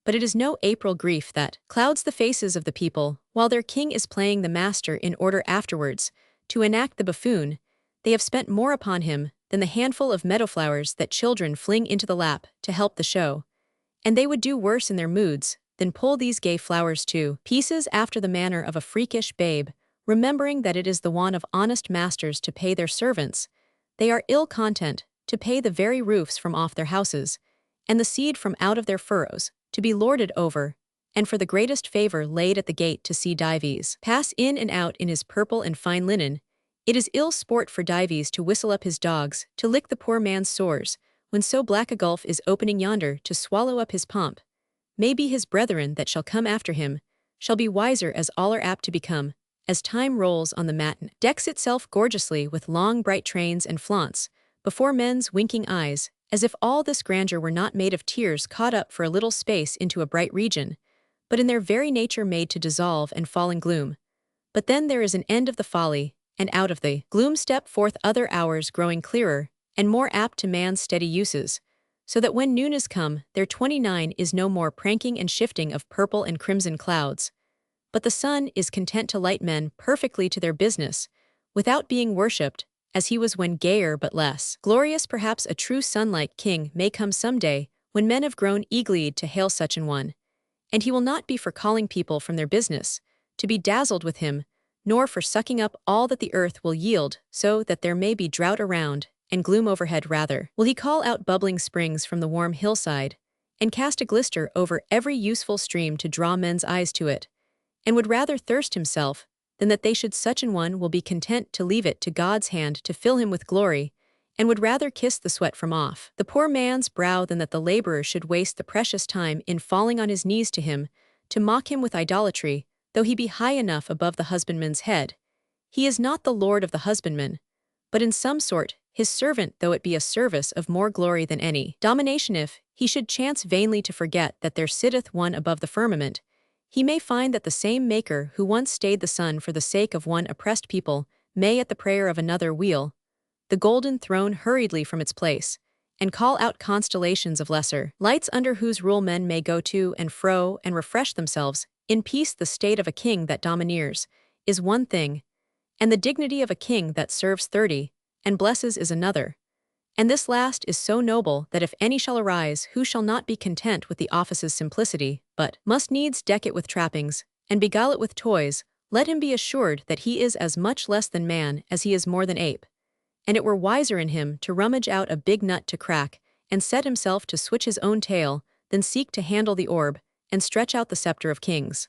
But it is no April grief that clouds the faces of the people, while their king is playing the master in order afterwards to enact the buffoon. They have spent more upon him than the handful of meadowflowers that children fling into the lap to help the show. And they would do worse in their moods than pull these gay flowers to pieces after the manner of a freakish babe, remembering that it is the want of honest masters to pay their servants. They are ill content to pay the very roofs from off their houses, and the seed from out of their furrows, to be lorded over, and for the greatest favor laid at the gate to see Dives pass in and out in his purple and fine linen. It is ill sport for Dives to whistle up his dogs, to lick the poor man's sores, when so black a gulf is opening yonder to swallow up his pomp. Maybe his brethren that shall come after him shall be wiser, as all are apt to become, as time rolls on the matin, decks itself gorgeously with long bright trains and flaunts, before men's winking eyes, as if all this grandeur were not made of tears caught up for a little space into a bright region, but in their very nature made to dissolve and fall in gloom. But then there is an end of the folly, and out of the gloom step forth other hours growing clearer, and more apt to man's steady uses, so that when noon is come, their 29 is no more pranking and shifting of purple and crimson clouds, but the sun is content to light men perfectly to their business, without being worshipped, as he was when gayer but less glorious. Perhaps a true sun-like king may come some day, when men have grown eagle-eyed to hail such an one, and he will not be for calling people from their business, to be dazzled with him, nor for sucking up all that the earth will yield, so that there may be drought around, and gloom overhead. Rather will he call out bubbling springs from the warm hillside, and cast a glister over every useful stream to draw men's eyes to it, and would rather thirst himself than that they should. Such an one will be content to leave it to God's hand to fill him with glory, and would rather kiss the sweat from off the poor man's brow than that the laborer should waste the precious time in falling on his knees to him, to mock him with idolatry, though he be high enough above the husbandman's head. He is not the lord of the husbandman, but in some sort his servant, though it be a service of more glory than any domination. If he should chance vainly to forget that there sitteth one above the firmament, he may find that the same Maker who once stayed the sun for the sake of one oppressed people may at the prayer of another wheel the golden throne hurriedly from its place, and call out constellations of lesser lights, under whose rule men may go to and fro and refresh themselves in peace. The state of a king that domineers is one thing, and the dignity of a king that serves 30 and blesses is another. And this last is so noble that if any shall arise who shall not be content with the office's simplicity, but must needs deck it with trappings, and beguile it with toys, let him be assured that he is as much less than man as he is more than ape. And it were wiser in him to rummage out a big nut to crack, and set himself to switch his own tail, than seek to handle the orb, and stretch out the scepter of kings.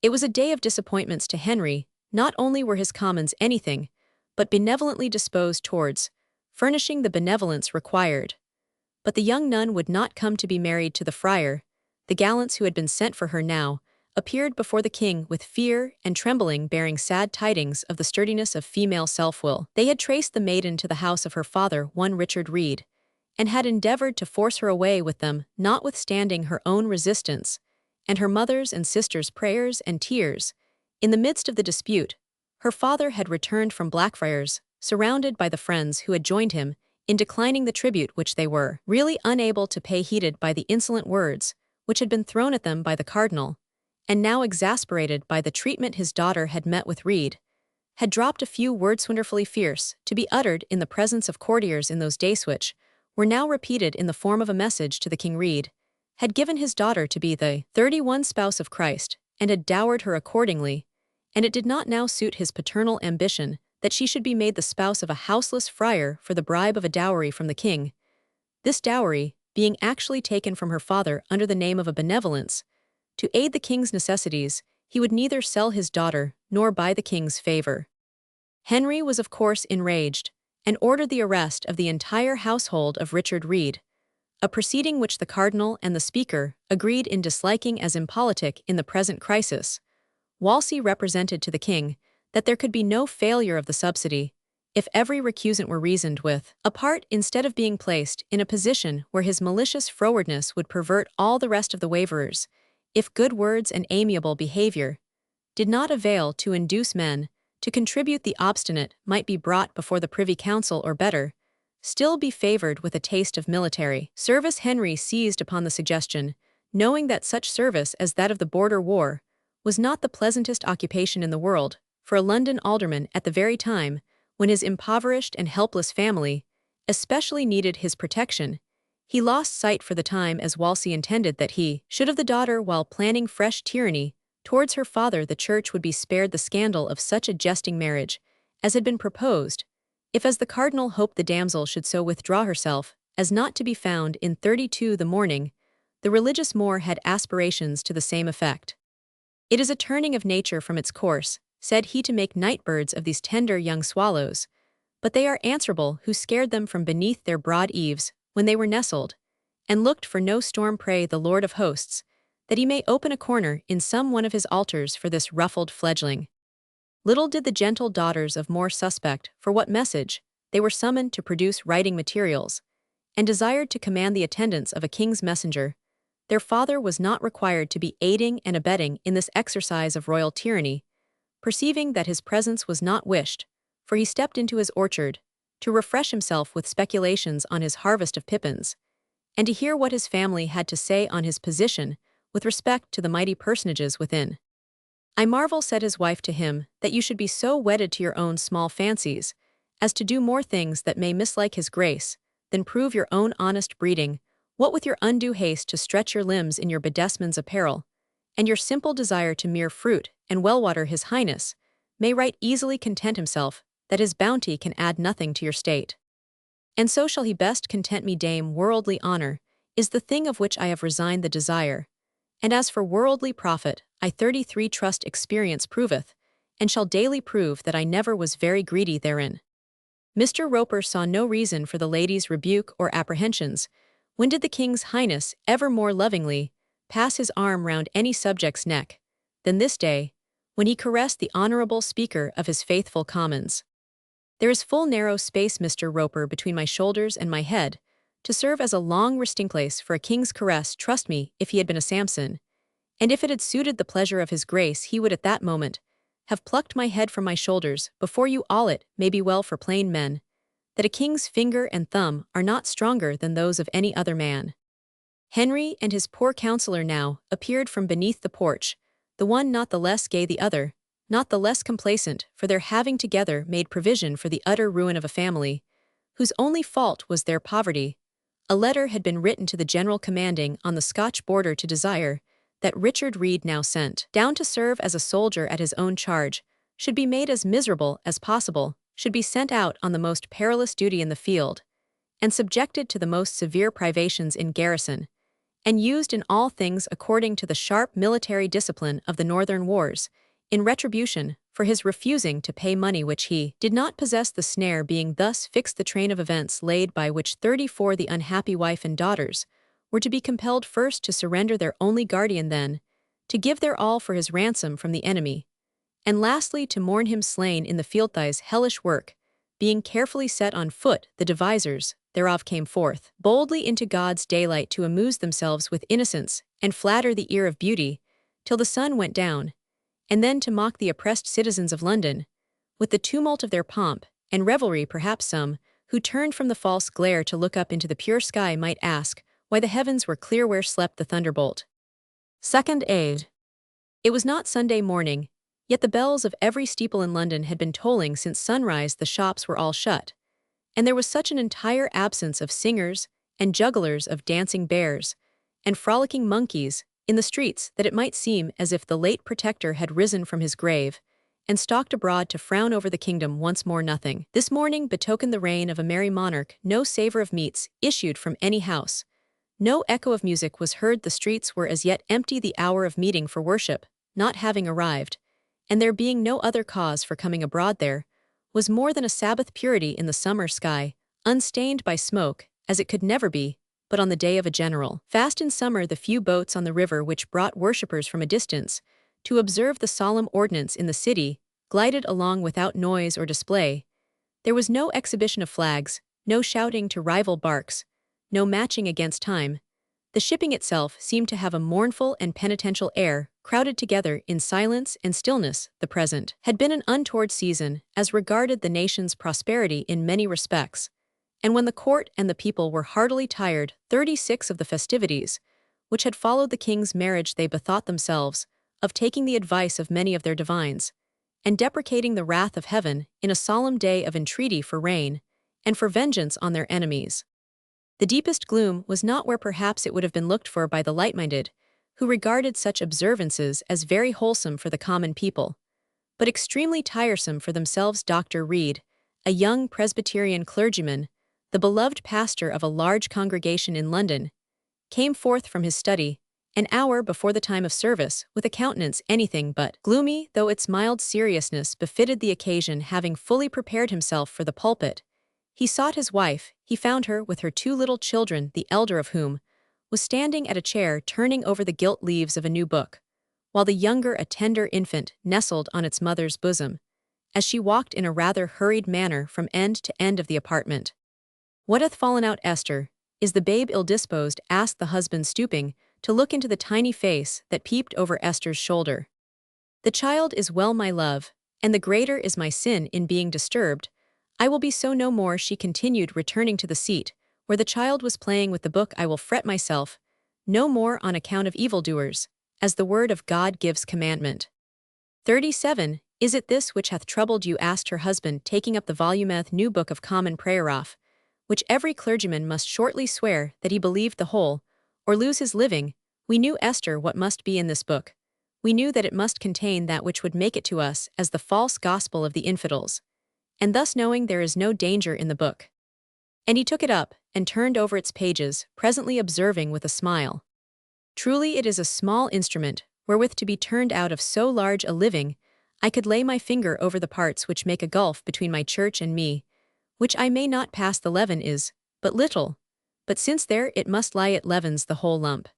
It was a day of disappointments to Henry. Not only were his commons anything but benevolently disposed towards furnishing the benevolence required, but the young nun would not come to be married to the friar. The gallants who had been sent for her now appeared before the king with fear and trembling, bearing sad tidings of the sturdiness of female self-will. They had traced the maiden to the house of her father, one Richard Reed, and had endeavored to force her away with them, notwithstanding her own resistance, and her mother's and sister's prayers and tears. In the midst of the dispute, her father had returned from Blackfriars, surrounded by the friends who had joined him in declining the tribute which they were really unable to pay, heated by the insolent words which had been thrown at them by the cardinal, and now exasperated by the treatment his daughter had met with. Reed had dropped a few words wonderfully fierce to be uttered in the presence of courtiers in those days, which were now repeated in the form of a message to the king. Reed had given his daughter to be the 31 spouse of Christ, and had dowered her accordingly, and it did not now suit his paternal ambition that she should be made the spouse of a houseless friar for the bribe of a dowry from the king. This dowry, being actually taken from her father under the name of a benevolence, to aid the king's necessities, he would neither sell his daughter nor buy the king's favor. Henry was of course enraged, and ordered the arrest of the entire household of Richard Reed, a proceeding which the cardinal and the speaker agreed in disliking as impolitic in the present crisis. Wolsey represented to the king that there could be no failure of the subsidy if every recusant were reasoned with apart, instead of being placed in a position where his malicious frowardness would pervert all the rest of the waverers, if good words and amiable behavior did not avail to induce men to contribute the obstinate might be brought before the Privy Council or better, still be favored with a taste of military service. Henry seized upon the suggestion, knowing that such service as that of the border war was not the pleasantest occupation in the world for a London alderman at the very time when his impoverished and helpless family especially needed his protection. He lost sight for the time as Wolsey intended that he should have the daughter while planning fresh tyranny towards her father. The church would be spared the scandal of such a jesting marriage as had been proposed, if as the cardinal hoped the damsel should so withdraw herself as not to be found in 32 the morning. The religious Moor had aspirations to the same effect. It is a turning of nature from its course, said he, to make night birds of these tender young swallows, but they are answerable who scared them from beneath their broad eaves when they were nestled, and looked for no storm. Pray the Lord of hosts that he may open a corner in some one of his altars for this ruffled fledgling. Little did the gentle daughters of Moor suspect for what message they were summoned to produce writing materials, and desired to command the attendance of a king's messenger. Their father was not required to be aiding and abetting in this exercise of royal tyranny, perceiving that his presence was not wished, for he stepped into his orchard to refresh himself with speculations on his harvest of pippins, and to hear what his family had to say on his position with respect to the mighty personages within. I marvel, said his wife to him, that you should be so wedded to your own small fancies as to do more things that may mislike his grace than prove your own honest breeding. What with your undue haste to stretch your limbs in your bedesman's apparel, and your simple desire to mere fruit and well-water, his highness may right easily content himself that his bounty can add nothing to your state. And so shall he best content me. Dame, worldly honor is the thing of which I have resigned the desire, and as for worldly profit, I 33 trust experience proveth, and shall daily prove that I never was very greedy therein. Mr. Roper saw no reason for the lady's rebuke or apprehensions. When did the king's highness ever more lovingly pass his arm round any subject's neck than this day, when he caressed the honourable speaker of his faithful commons? There is full narrow space, Mr. Roper, between my shoulders and my head, to serve as a long resting place for a king's caress. Trust me, if he had been a Samson, and if it had suited the pleasure of his grace, he would at that moment have plucked my head from my shoulders before you all. It may be well for plain men that a king's finger and thumb are not stronger than those of any other man. Henry and his poor counsellor now appeared from beneath the porch, the one not the less gay, the other not the less complacent, for their having together made provision for the utter ruin of a family, whose only fault was their poverty. A letter had been written to the general commanding on the Scotch border to desire that Richard Reed, now sent down to serve as a soldier at his own charge, should be made as miserable as possible, should be sent out on the most perilous duty in the field, and subjected to the most severe privations in garrison, and used in all things according to the sharp military discipline of the northern wars, in retribution for his refusing to pay money which he did not possess. The snare being thus fixed, the train of events laid by which 34 the unhappy wife and daughters were to be compelled first to surrender their only guardian, then to give their all for his ransom from the enemy, and lastly to mourn him slain in the field. Thy's hellish work being carefully set on foot, the devisers thereof came forth boldly into God's daylight to amuse themselves with innocence and flatter the ear of beauty till the sun went down, and then to mock the oppressed citizens of London with the tumult of their pomp and revelry. Perhaps some, who turned from the false glare to look up into the pure sky, might ask why the heavens were clear where slept the thunderbolt. Second Aid. It was not Sunday morning, yet the bells of every steeple in London had been tolling since sunrise. The shops were all shut, and there was such an entire absence of singers and jugglers, of dancing bears and frolicking monkeys in the streets, that it might seem as if the late protector had risen from his grave and stalked abroad to frown over the kingdom once more. Nothing this morning betokened the reign of a merry monarch. No savour of meats issued from any house, no echo of music was heard. The streets were as yet empty, the hour of meeting for worship not having arrived, and there being no other cause for coming abroad. There was more than a Sabbath purity in the summer sky, unstained by smoke, as it could never be, but on the day of a general fast in summer. The few boats on the river which brought worshippers from a distance to observe the solemn ordinance in the city glided along without noise or display. There was no exhibition of flags, no shouting to rival barks, no matching against time. The shipping itself seemed to have a mournful and penitential air, crowded together in silence and stillness. The present had been an untoward season as regarded the nation's prosperity in many respects, and when the court and the people were heartily tired 36 of the festivities, which had followed the king's marriage, they bethought themselves of taking the advice of many of their divines, and deprecating the wrath of heaven in a solemn day of entreaty for rain, and for vengeance on their enemies. The deepest gloom was not where perhaps it would have been looked for by the light-minded, who regarded such observances as very wholesome for the common people, but extremely tiresome for themselves. Dr. Reed, a young Presbyterian clergyman, the beloved pastor of a large congregation in London, came forth from his study, an hour before the time of service, with a countenance anything but gloomy, though its mild seriousness befitted the occasion. Having fully prepared himself for the pulpit, he sought his wife. He found her with her 2 little children, the elder of whom was standing at a chair turning over the gilt leaves of a new book, while the younger, a tender infant, nestled on its mother's bosom, as she walked in a rather hurried manner from end to end of the apartment. "What hath fallen out, Esther? Is the babe ill-disposed?" asked the husband, stooping to look into the tiny face that peeped over Esther's shoulder. "The child is well, my love, and the greater is my sin in being disturbed. I will be so no more," she continued, returning to the seat where the child was playing with the book. "I will fret myself no more on account of evildoers, as the word of God gives commandment." 37. "Is it this which hath troubled you?" asked her husband, taking up the volumeth new book of Common Prayer, off which every clergyman must shortly swear that he believed the whole, or lose his living. "We knew, Esther, what must be in this book. We knew that it must contain that which would make it to us as the false gospel of the infidels. And thus knowing, there is no danger in the book." And he took it up, and turned over its pages, presently observing with a smile, "Truly it is a small instrument, wherewith to be turned out of so large a living. I could lay my finger over the parts which make a gulf between my church and me, which I may not pass. The leaven is but little, but since there it must lie, it leavens the whole lump."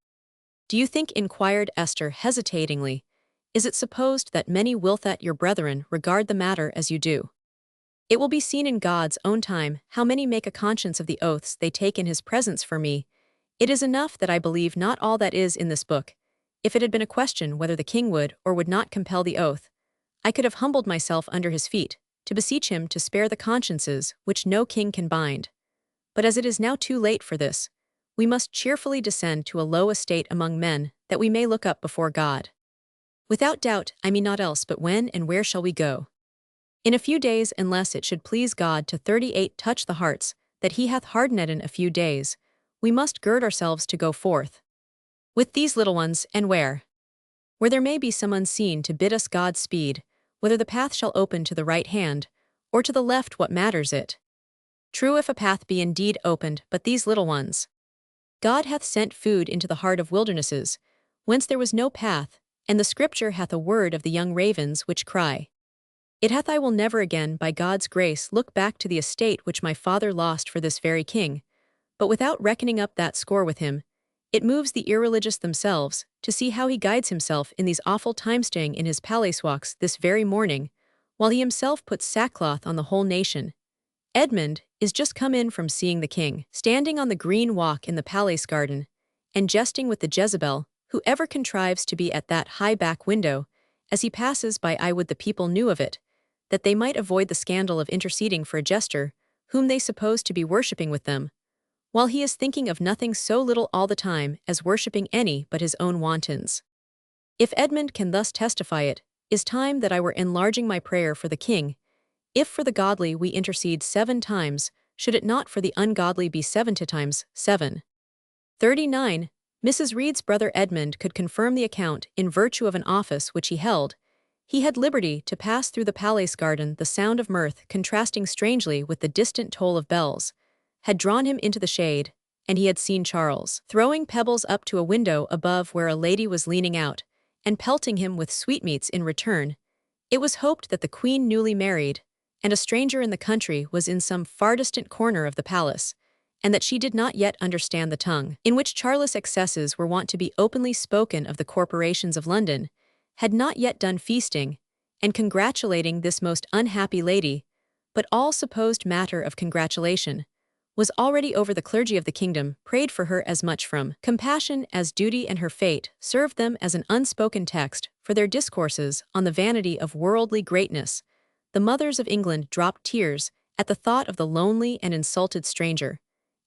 "Do you think," inquired Esther hesitatingly, "is it supposed that many will that your brethren regard the matter as you do? It will be seen in God's own time how many make a conscience of the oaths they take in his presence. For me, it is enough that I believe not all that is in this book. If it had been a question whether the king would or would not compel the oath, I could have humbled myself under his feet, to beseech him to spare the consciences which no king can bind. But as it is now too late for this, we must cheerfully descend to a low estate among men, that we may look up before God. Without doubt, I mean not else, but when and where shall we go? In a few days, unless it should please God to 38 touch the hearts that he hath hardened in a few days, we must gird ourselves to go forth with these little ones. And where there may be some unseen to bid us God speed, whether the path shall open to the right hand, or to the left, what matters it? True, if a path be indeed opened, but these little ones. God hath sent food into the heart of wildernesses, whence there was no path, and the scripture hath a word of the young ravens which cry. It hath, I will never again, by God's grace, look back to the estate which my father lost for this very king, but without reckoning up that score with him. It moves the irreligious themselves to see how he guides himself in these awful times, staying in his palace walks this very morning, while he himself puts sackcloth on the whole nation. Edmund is just come in from seeing the king, standing on the green walk in the palace garden, and jesting with the Jezebel, who ever contrives to be at that high back window. As he passes by, I would the people knew of it, that they might avoid the scandal of interceding for a jester, whom they suppose to be worshipping with them, while he is thinking of nothing so little all the time as worshipping any but his own wantons. If Edmund can thus testify, it is time that I were enlarging my prayer for the king. If for the godly we intercede 7 times, should it not for the ungodly be 70 times 7? 39. Mrs. Reed's brother Edmund could confirm the account in virtue of an office which he held. He had liberty to pass through the palace garden. The sound of mirth, contrasting strangely with the distant toll of bells, had drawn him into the shade, and he had seen Charles throwing pebbles up to a window above where a lady was leaning out, and pelting him with sweetmeats in return. It was hoped that the queen, newly married, and a stranger in the country, was in some far distant corner of the palace, and that she did not yet understand the tongue in which Charles' excesses were wont to be openly spoken of. The corporations of London had not yet done feasting and congratulating this most unhappy lady, but all supposed matter of congratulation was already over the clergy of the kingdom, prayed for her as much from compassion as duty, and her fate served them as an unspoken text for their discourses on the vanity of worldly greatness. The mothers of England dropped tears at the thought of the lonely and insulted stranger,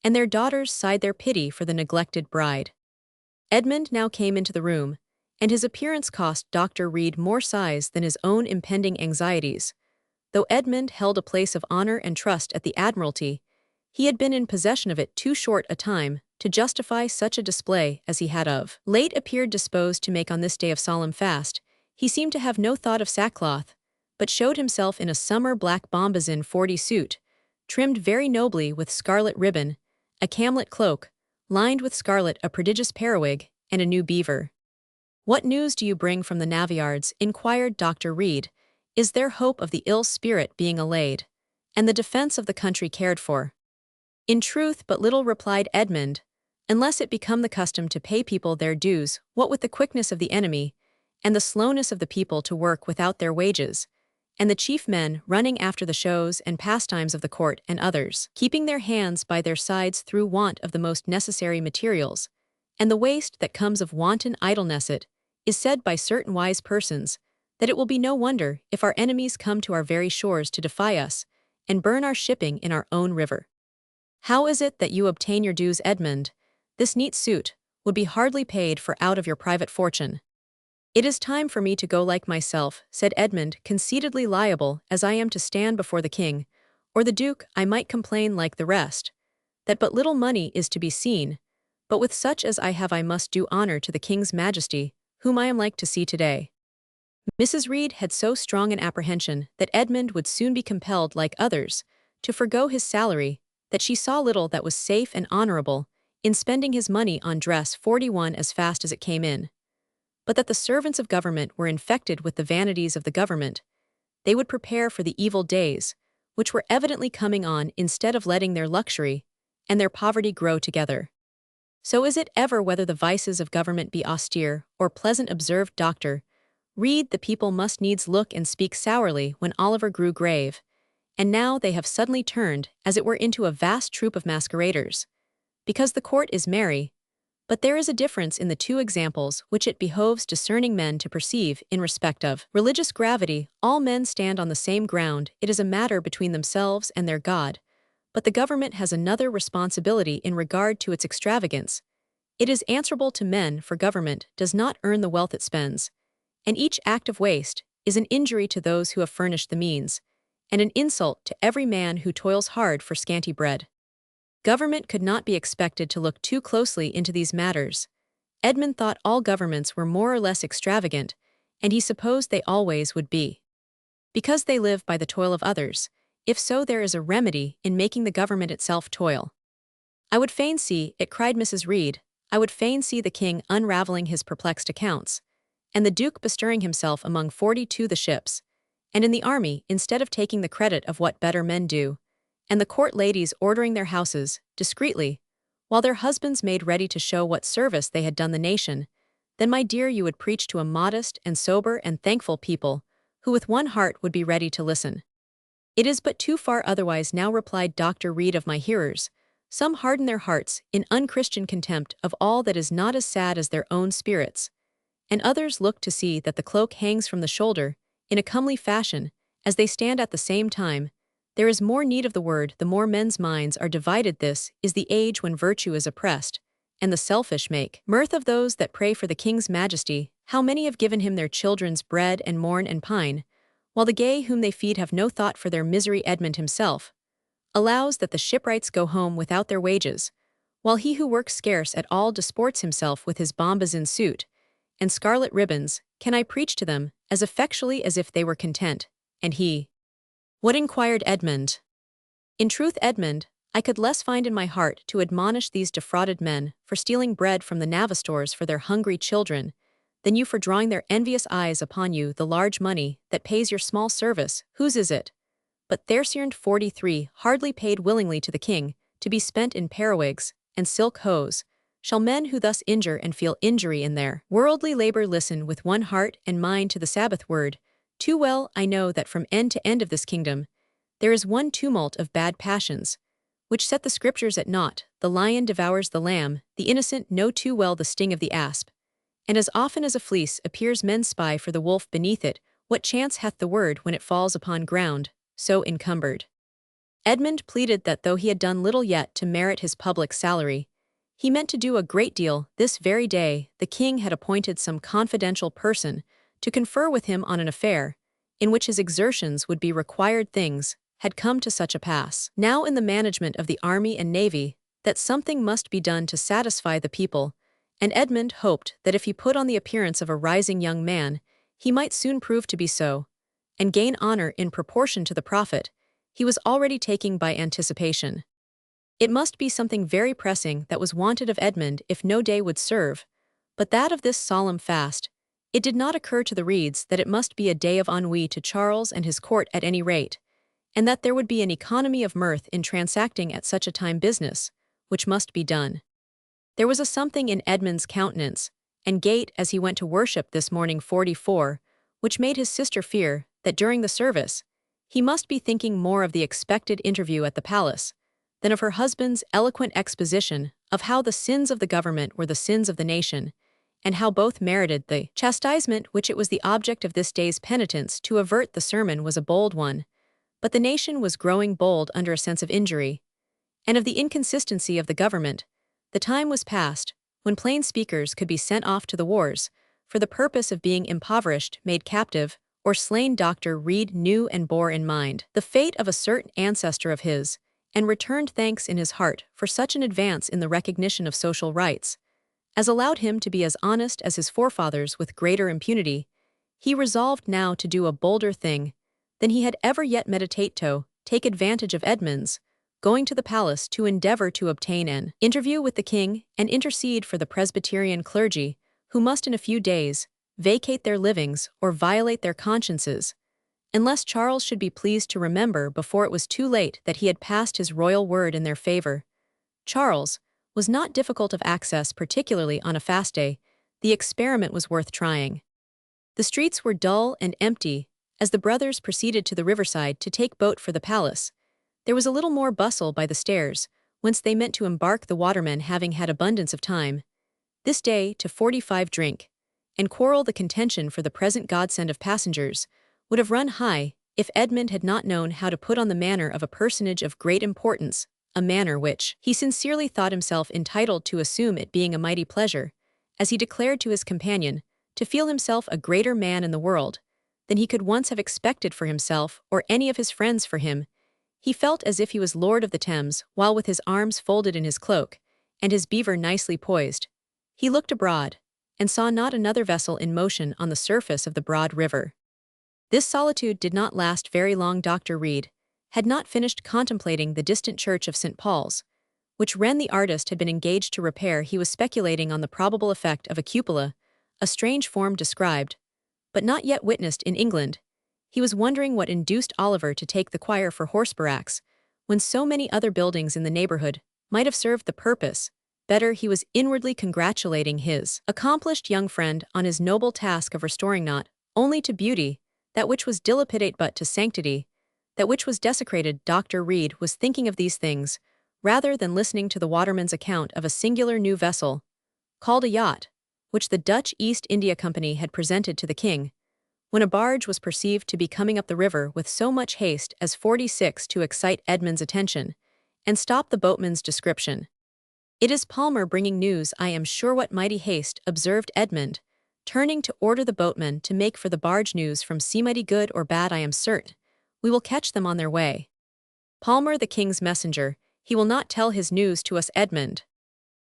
and their daughters sighed their pity for the neglected bride. Edmund now came into the room, and his appearance cost Dr. Reed more sighs than his own impending anxieties. Though Edmund held a place of honor and trust at the Admiralty, he had been in possession of it too short a time to justify such a display as he had of late appeared disposed to make on this day of solemn fast. He seemed to have no thought of sackcloth, but showed himself in a summer black bombazine 40 suit, trimmed very nobly with scarlet ribbon, a camlet cloak, lined with scarlet, a prodigious periwig, and a new beaver. "What news do you bring from the navyyards?" inquired Dr. Reed. "Is there hope of the ill spirit being allayed, and the defense of the country cared for?" "In truth, but little," replied Edmund, "unless it become the custom to pay people their dues, what with the quickness of the enemy, and the slowness of the people to work without their wages, and the chief men running after the shows and pastimes of the court, and others keeping their hands by their sides through want of the most necessary materials, and the waste that comes of wanton idleness, it is said by certain wise persons that it will be no wonder if our enemies come to our very shores to defy us, and burn our shipping in our own river. How is it that you obtain your dues, Edmund? This neat suit would be hardly paid for out of your private fortune." "It is time for me to go like myself," said Edmund, conceitedly. "Liable as I am to stand before the king, or the duke, I might complain like the rest, that but little money is to be seen, but with such as I have I must do honor to the king's majesty, whom I am like to see today." Mrs. Reed had so strong an apprehension that Edmund would soon be compelled, like others, to forego his salary, that she saw little that was safe and honorable in spending his money on dress 41 as fast as it came in. But that the servants of government were infected with the vanities of the government, they would prepare for the evil days, which were evidently coming on, instead of letting their luxury and their poverty grow together. "So is it ever, whether the vices of government be austere or pleasant," observed Dr. Reed. "The people must needs look and speak sourly when Oliver grew grave, and now they have suddenly turned, as it were, into a vast troop of masqueraders, because the court is merry. But there is a difference in the two examples which it behoves discerning men to perceive. In respect of religious gravity, all men stand on the same ground. It is a matter between themselves and their God. But the government has another responsibility in regard to its extravagance. It is answerable to men, for government does not earn the wealth it spends, and each act of waste is an injury to those who have furnished the means, and an insult to every man who toils hard for scanty bread. Government could not be expected to look too closely into these matters. Edmund thought all governments were more or less extravagant, and he supposed they always would be, because they live by the toil of others. If so, there is a remedy in making the government itself toil. "I would fain see it," cried Mrs. Reed. "I would fain see the king unraveling his perplexed accounts, and the duke bestirring himself among 42 the ships, and in the army, instead of taking the credit of what better men do, and the court ladies ordering their houses discreetly, while their husbands made ready to show what service they had done the nation. Then, my dear, you would preach to a modest and sober and thankful people, who with one heart would be ready to listen." "It is but too far otherwise now," replied Dr. Reed. "Of my hearers, some harden their hearts in unchristian contempt of all that is not as sad as their own spirits, and others look to see that the cloak hangs from the shoulder in a comely fashion, as they stand at the same time. There is more need of the word, the more men's minds are divided. This is the age when virtue is oppressed, and the selfish make mirth of those that pray for the king's majesty. How many have given him their children's bread and mourn and pine, while the gay whom they feed have no thought for their misery." Edmund himself allows that the shipwrights go home without their wages, while he who works scarce at all disports himself with his bombazine suit and scarlet ribbons. "Can I preach to them as effectually as if they were content, and he?" "What?" inquired Edmund. "In truth, Edmund, I could less find in my heart to admonish these defrauded men for stealing bread from the navistors for their hungry children, than you for drawing their envious eyes upon you the large money that pays your small service. Whose is it? But Thersiarn 43, hardly paid willingly to the king, to be spent in periwigs and silk hose. Shall men who thus injure and feel injury in their worldly labor listen with one heart and mind to the Sabbath word? Too well I know that from end to end of this kingdom there is one tumult of bad passions, which set the scriptures at naught. The lion devours the lamb, the innocent know too well the sting of the asp. And as often as a fleece appears men spy for the wolf beneath it, what chance hath the word when it falls upon ground, so encumbered? Edmund pleaded that though he had done little yet to merit his public salary, he meant to do a great deal. This very day the king had appointed some confidential person to confer with him on an affair, in which his exertions would be required. Things had come to such a pass, now in the management of the army and navy, that something must be done to satisfy the people, and Edmund hoped that if he put on the appearance of a rising young man, he might soon prove to be so, and gain honor in proportion to the profit he was already taking by anticipation. It must be something very pressing that was wanted of Edmund if no day would serve, but that of this solemn fast. It did not occur to the Reeds that it must be a day of ennui to Charles and his court at any rate, and that there would be an economy of mirth in transacting at such a time business, which must be done. There was a something in Edmund's countenance and gait as he went to worship this morning 44, which made his sister fear that during the service, he must be thinking more of the expected interview at the palace than of her husband's eloquent exposition of how the sins of the government were the sins of the nation, and how both merited the chastisement which it was the object of this day's penitence to avert. The sermon was a bold one, but the nation was growing bold under a sense of injury, and of the inconsistency of the government. The time was past when plain speakers could be sent off to the wars for the purpose of being impoverished, made captive, or slain. Dr. Reed knew and bore in mind the fate of a certain ancestor of his, and returned thanks in his heart for such an advance in the recognition of social rights, as allowed him to be as honest as his forefathers with greater impunity. He resolved now to do a bolder thing than he had ever yet meditated, to take advantage of Edmund's going to the palace to endeavor to obtain an interview with the king and intercede for the Presbyterian clergy, who must in a few days vacate their livings or violate their consciences, unless Charles should be pleased to remember before it was too late that he had passed his royal word in their favor. Charles was not difficult of access, particularly on a fast day. The experiment was worth trying. The streets were dull and empty as the brothers proceeded to the riverside to take boat for the palace. There was a little more bustle by the stairs, whence they meant to embark, the watermen having had abundance of time this day to 45 drink, and quarrel. The contention for the present godsend of passengers would have run high if Edmund had not known how to put on the manner of a personage of great importance, a manner which he sincerely thought himself entitled to assume, it being a mighty pleasure, as he declared to his companion, to feel himself a greater man in the world than he could once have expected for himself or any of his friends for him. He felt as if he was lord of the Thames, while with his arms folded in his cloak, and his beaver nicely poised, he looked abroad, and saw not another vessel in motion on the surface of the broad river. This solitude did not last very long. Dr. Reed had not finished contemplating the distant church of St. Paul's, which Wren the artist had been engaged to repair. He was speculating on the probable effect of a cupola, a strange form described, but not yet witnessed in England. He was wondering what induced Oliver to take the choir for horse barracks, when so many other buildings in the neighborhood might have served the purpose better. He was inwardly congratulating his accomplished young friend on his noble task of restoring not only to beauty that which was dilapidate, but to sanctity that which was desecrated. Dr. Reed was thinking of these things rather than listening to the waterman's account of a singular new vessel, called a yacht, which the Dutch East India Company had presented to the king, when a barge was perceived to be coming up the river with so much haste as 46 to excite Edmund's attention, and stop the boatman's description. "It is Palmer bringing news, I am sure. What mighty haste," observed Edmund, turning to order the boatman to make for the barge. "News from sea, mighty good or bad, I am certain. We will catch them on their way." "Palmer the king's messenger, he will not tell his news to us, Edmund.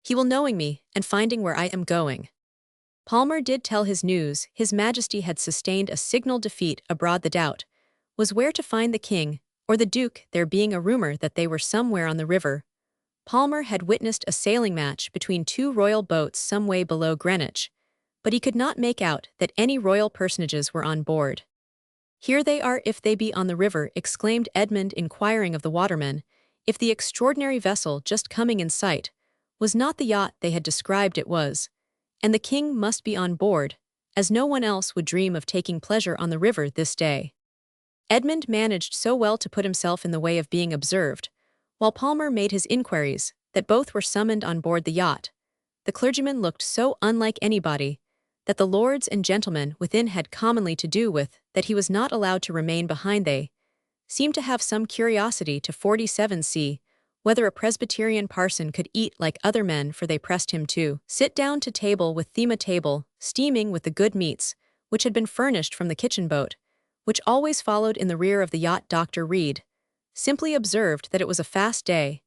He will knowing me, and finding where I am going." Palmer did tell his news. His Majesty had sustained a signal defeat abroad. The doubt was where to find the king or the duke, there being a rumor that they were somewhere on the river. Palmer had witnessed a sailing match between two royal boats some way below Greenwich, but he could not make out that any royal personages were on board. "Here they are, if they be on the river," exclaimed Edmund, inquiring of the watermen if the extraordinary vessel just coming in sight was not the yacht they had described. It was, and the king must be on board, as no one else would dream of taking pleasure on the river this day. Edmund managed so well to put himself in the way of being observed, While Palmer made his inquiries, that both were summoned on board the yacht, the clergyman looked so unlike anybody that the lords and gentlemen within had commonly to do with that he was not allowed to remain behind. They seemed to have some curiosity to 47C, whether a Presbyterian parson could eat like other men, for they pressed him to sit down to table with thema table, steaming with the good meats, which had been furnished from the kitchen boat, which always followed in the rear of the yacht. Dr. Reed simply observed that it was a fast day,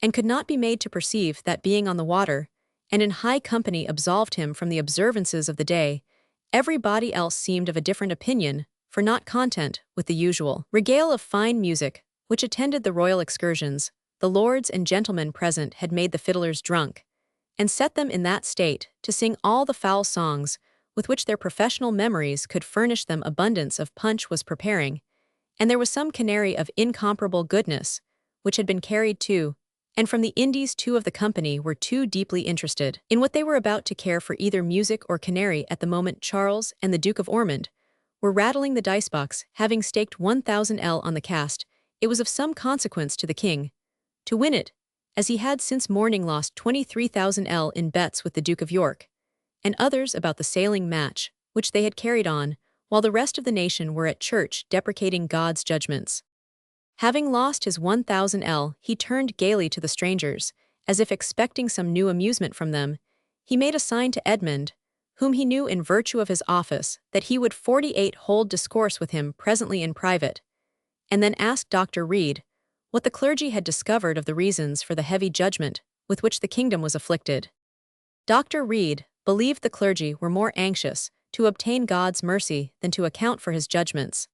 and could not be made to perceive that being on the water, and in high company absolved him from the observances of the day. Everybody else seemed of a different opinion, for not content with the usual regale of fine music, which attended the royal excursions, the lords and gentlemen present had made the fiddlers drunk, and set them in that state to sing all the foul songs with which their professional memories could furnish them. Abundance of punch was preparing, and there was some canary of incomparable goodness, which had been carried to, and from the Indies. Two of the company were too deeply interested in what they were about to care for either music or canary at the moment. Charles and the Duke of Ormond were rattling the dice-box, having staked 1,000L on the cast. It was of some consequence to the king to win it, as he had since morning lost 23,000L in bets with the Duke of York, and others about the sailing match, which they had carried on, while the rest of the nation were at church deprecating God's judgments. Having lost his 1,000L, he turned gaily to the strangers, as if expecting some new amusement from them. He made a sign to Edmund, whom he knew in virtue of his office, that he would 48 hold discourse with him presently in private, and then asked Dr. Reed what the clergy had discovered of the reasons for the heavy judgment with which the kingdom was afflicted. Dr. Reed believed the clergy were more anxious to obtain God's mercy than to account for his judgments.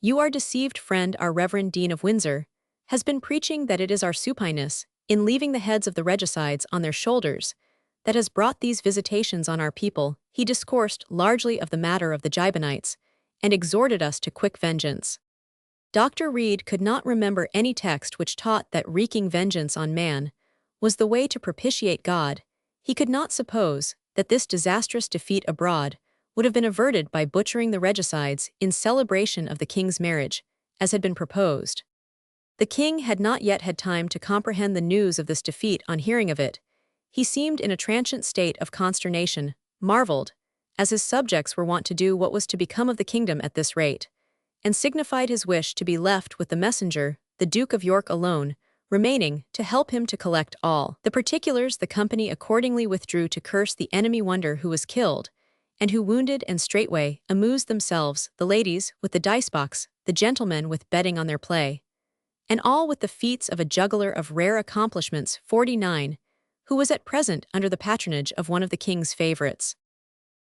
You are deceived, friend. Our Reverend Dean of Windsor has been preaching that it is our supineness in leaving the heads of the regicides on their shoulders that has brought these visitations on our people. He discoursed largely of the matter of the Gibeonites, and exhorted us to quick vengeance. Dr. Reed could not remember any text which taught that wreaking vengeance on man was the way to propitiate God. He could not suppose that this disastrous defeat abroad would have been averted by butchering the regicides in celebration of the king's marriage, as had been proposed. The king had not yet had time to comprehend the news of this defeat. On hearing of it, he seemed in a transient state of consternation, marveled, as his subjects were wont to do, what was to become of the kingdom at this rate, and signified his wish to be left with the messenger, the Duke of York alone, remaining to help him to collect all the particulars. The company accordingly withdrew to curse the enemy, wonder who was killed, and who wounded, and straightway amused themselves, the ladies with the dice-box, the gentlemen with betting on their play, and all with the feats of a juggler of rare accomplishments. 49, who was at present under the patronage of one of the king's favorites.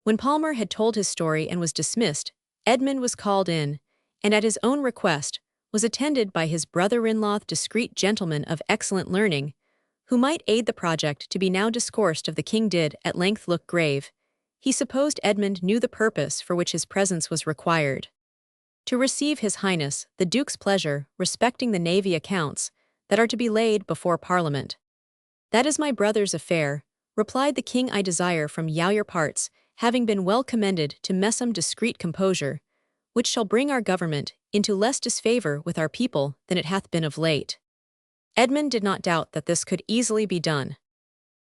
When Palmer had told his story and was dismissed, Edmund was called in, and at his own request was attended by his brother-in-law, discreet gentleman of excellent learning, who might aid the project to be now discoursed of. The king did at length look grave. He supposed Edmund knew the purpose for which his presence was required: to receive his highness the duke's pleasure respecting the navy accounts that are to be laid before Parliament. That is my brother's affair, replied the king. I desire from your parts, having been well commended to messum discreet composure, which shall bring our government into less disfavor with our people than it hath been of late. Edmund did not doubt that this could easily be done.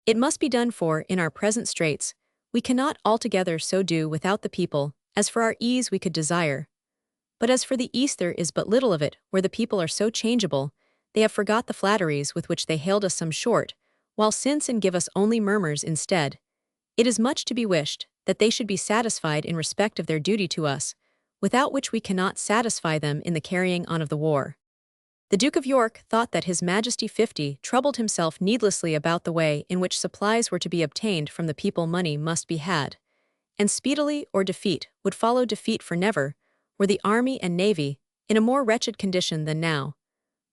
It must be done, for, in our present straits, we cannot altogether so do without the people, as for our ease we could desire. But as for the ease, there is but little of it, where the people are so changeable, they have forgot the flatteries with which they hailed us some short, while since and give us only murmurs instead. It is much to be wished that they should be satisfied in respect of their duty to us, without which we cannot satisfy them in the carrying on of the war. The Duke of York thought that His Majesty 50 troubled himself needlessly about the way in which supplies were to be obtained from the people. Money must be had, and speedily, or defeat would follow defeat, for never were the army and navy in a more wretched condition than now.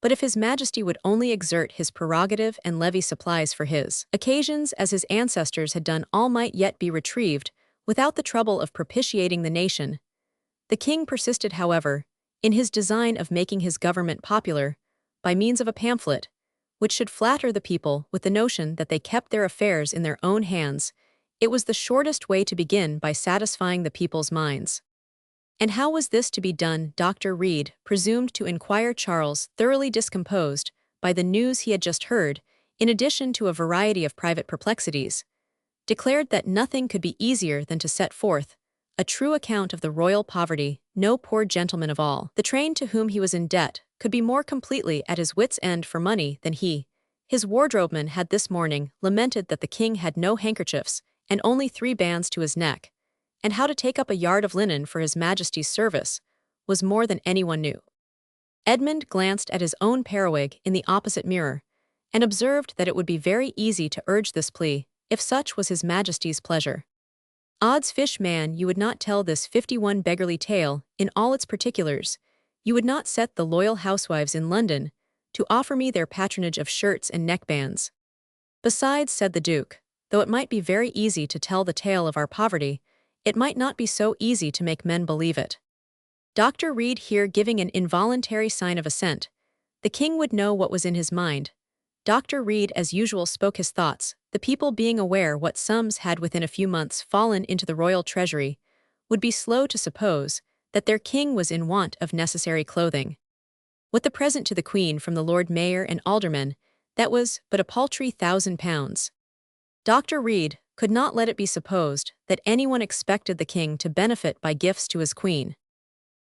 But if His Majesty would only exert his prerogative and levy supplies for his occasions as his ancestors had done, all might yet be retrieved without the trouble of propitiating the nation. The king persisted, however, in his design of making his government popular by means of a pamphlet, which should flatter the people with the notion that they kept their affairs in their own hands. It was the shortest way to begin by satisfying the people's minds. And how was this to be done? Dr. Reed presumed to inquire. Charles, thoroughly discomposed by the news he had just heard, in addition to a variety of private perplexities, declared that nothing could be easier than to set forth a true account of the royal poverty, no poor gentleman of all. The train to whom he was in debt could be more completely at his wits' end for money than he. His wardrobeman had this morning lamented that the king had no handkerchiefs and only 3 bands to his neck, and how to take up a yard of linen for his majesty's service was more than anyone knew. Edmund glanced at his own periwig in the opposite mirror, and observed that it would be very easy to urge this plea, if such was his majesty's pleasure. Odds fish, man, you would not tell this 51 beggarly tale in all its particulars. You would not set the loyal housewives in London to offer me their patronage of shirts and neckbands. Besides, said the Duke, though it might be very easy to tell the tale of our poverty, it might not be so easy to make men believe it. Dr. Reed here giving an involuntary sign of assent. The king would know what was in his mind. Dr. Reed as usual spoke his thoughts. The people, being aware what sums had within a few months fallen into the royal treasury, would be slow to suppose that their king was in want of necessary clothing. What the present to the Queen from the Lord Mayor and aldermen, that was but a paltry £1,000. Dr. Reed could not let it be supposed that anyone expected the king to benefit by gifts to his queen.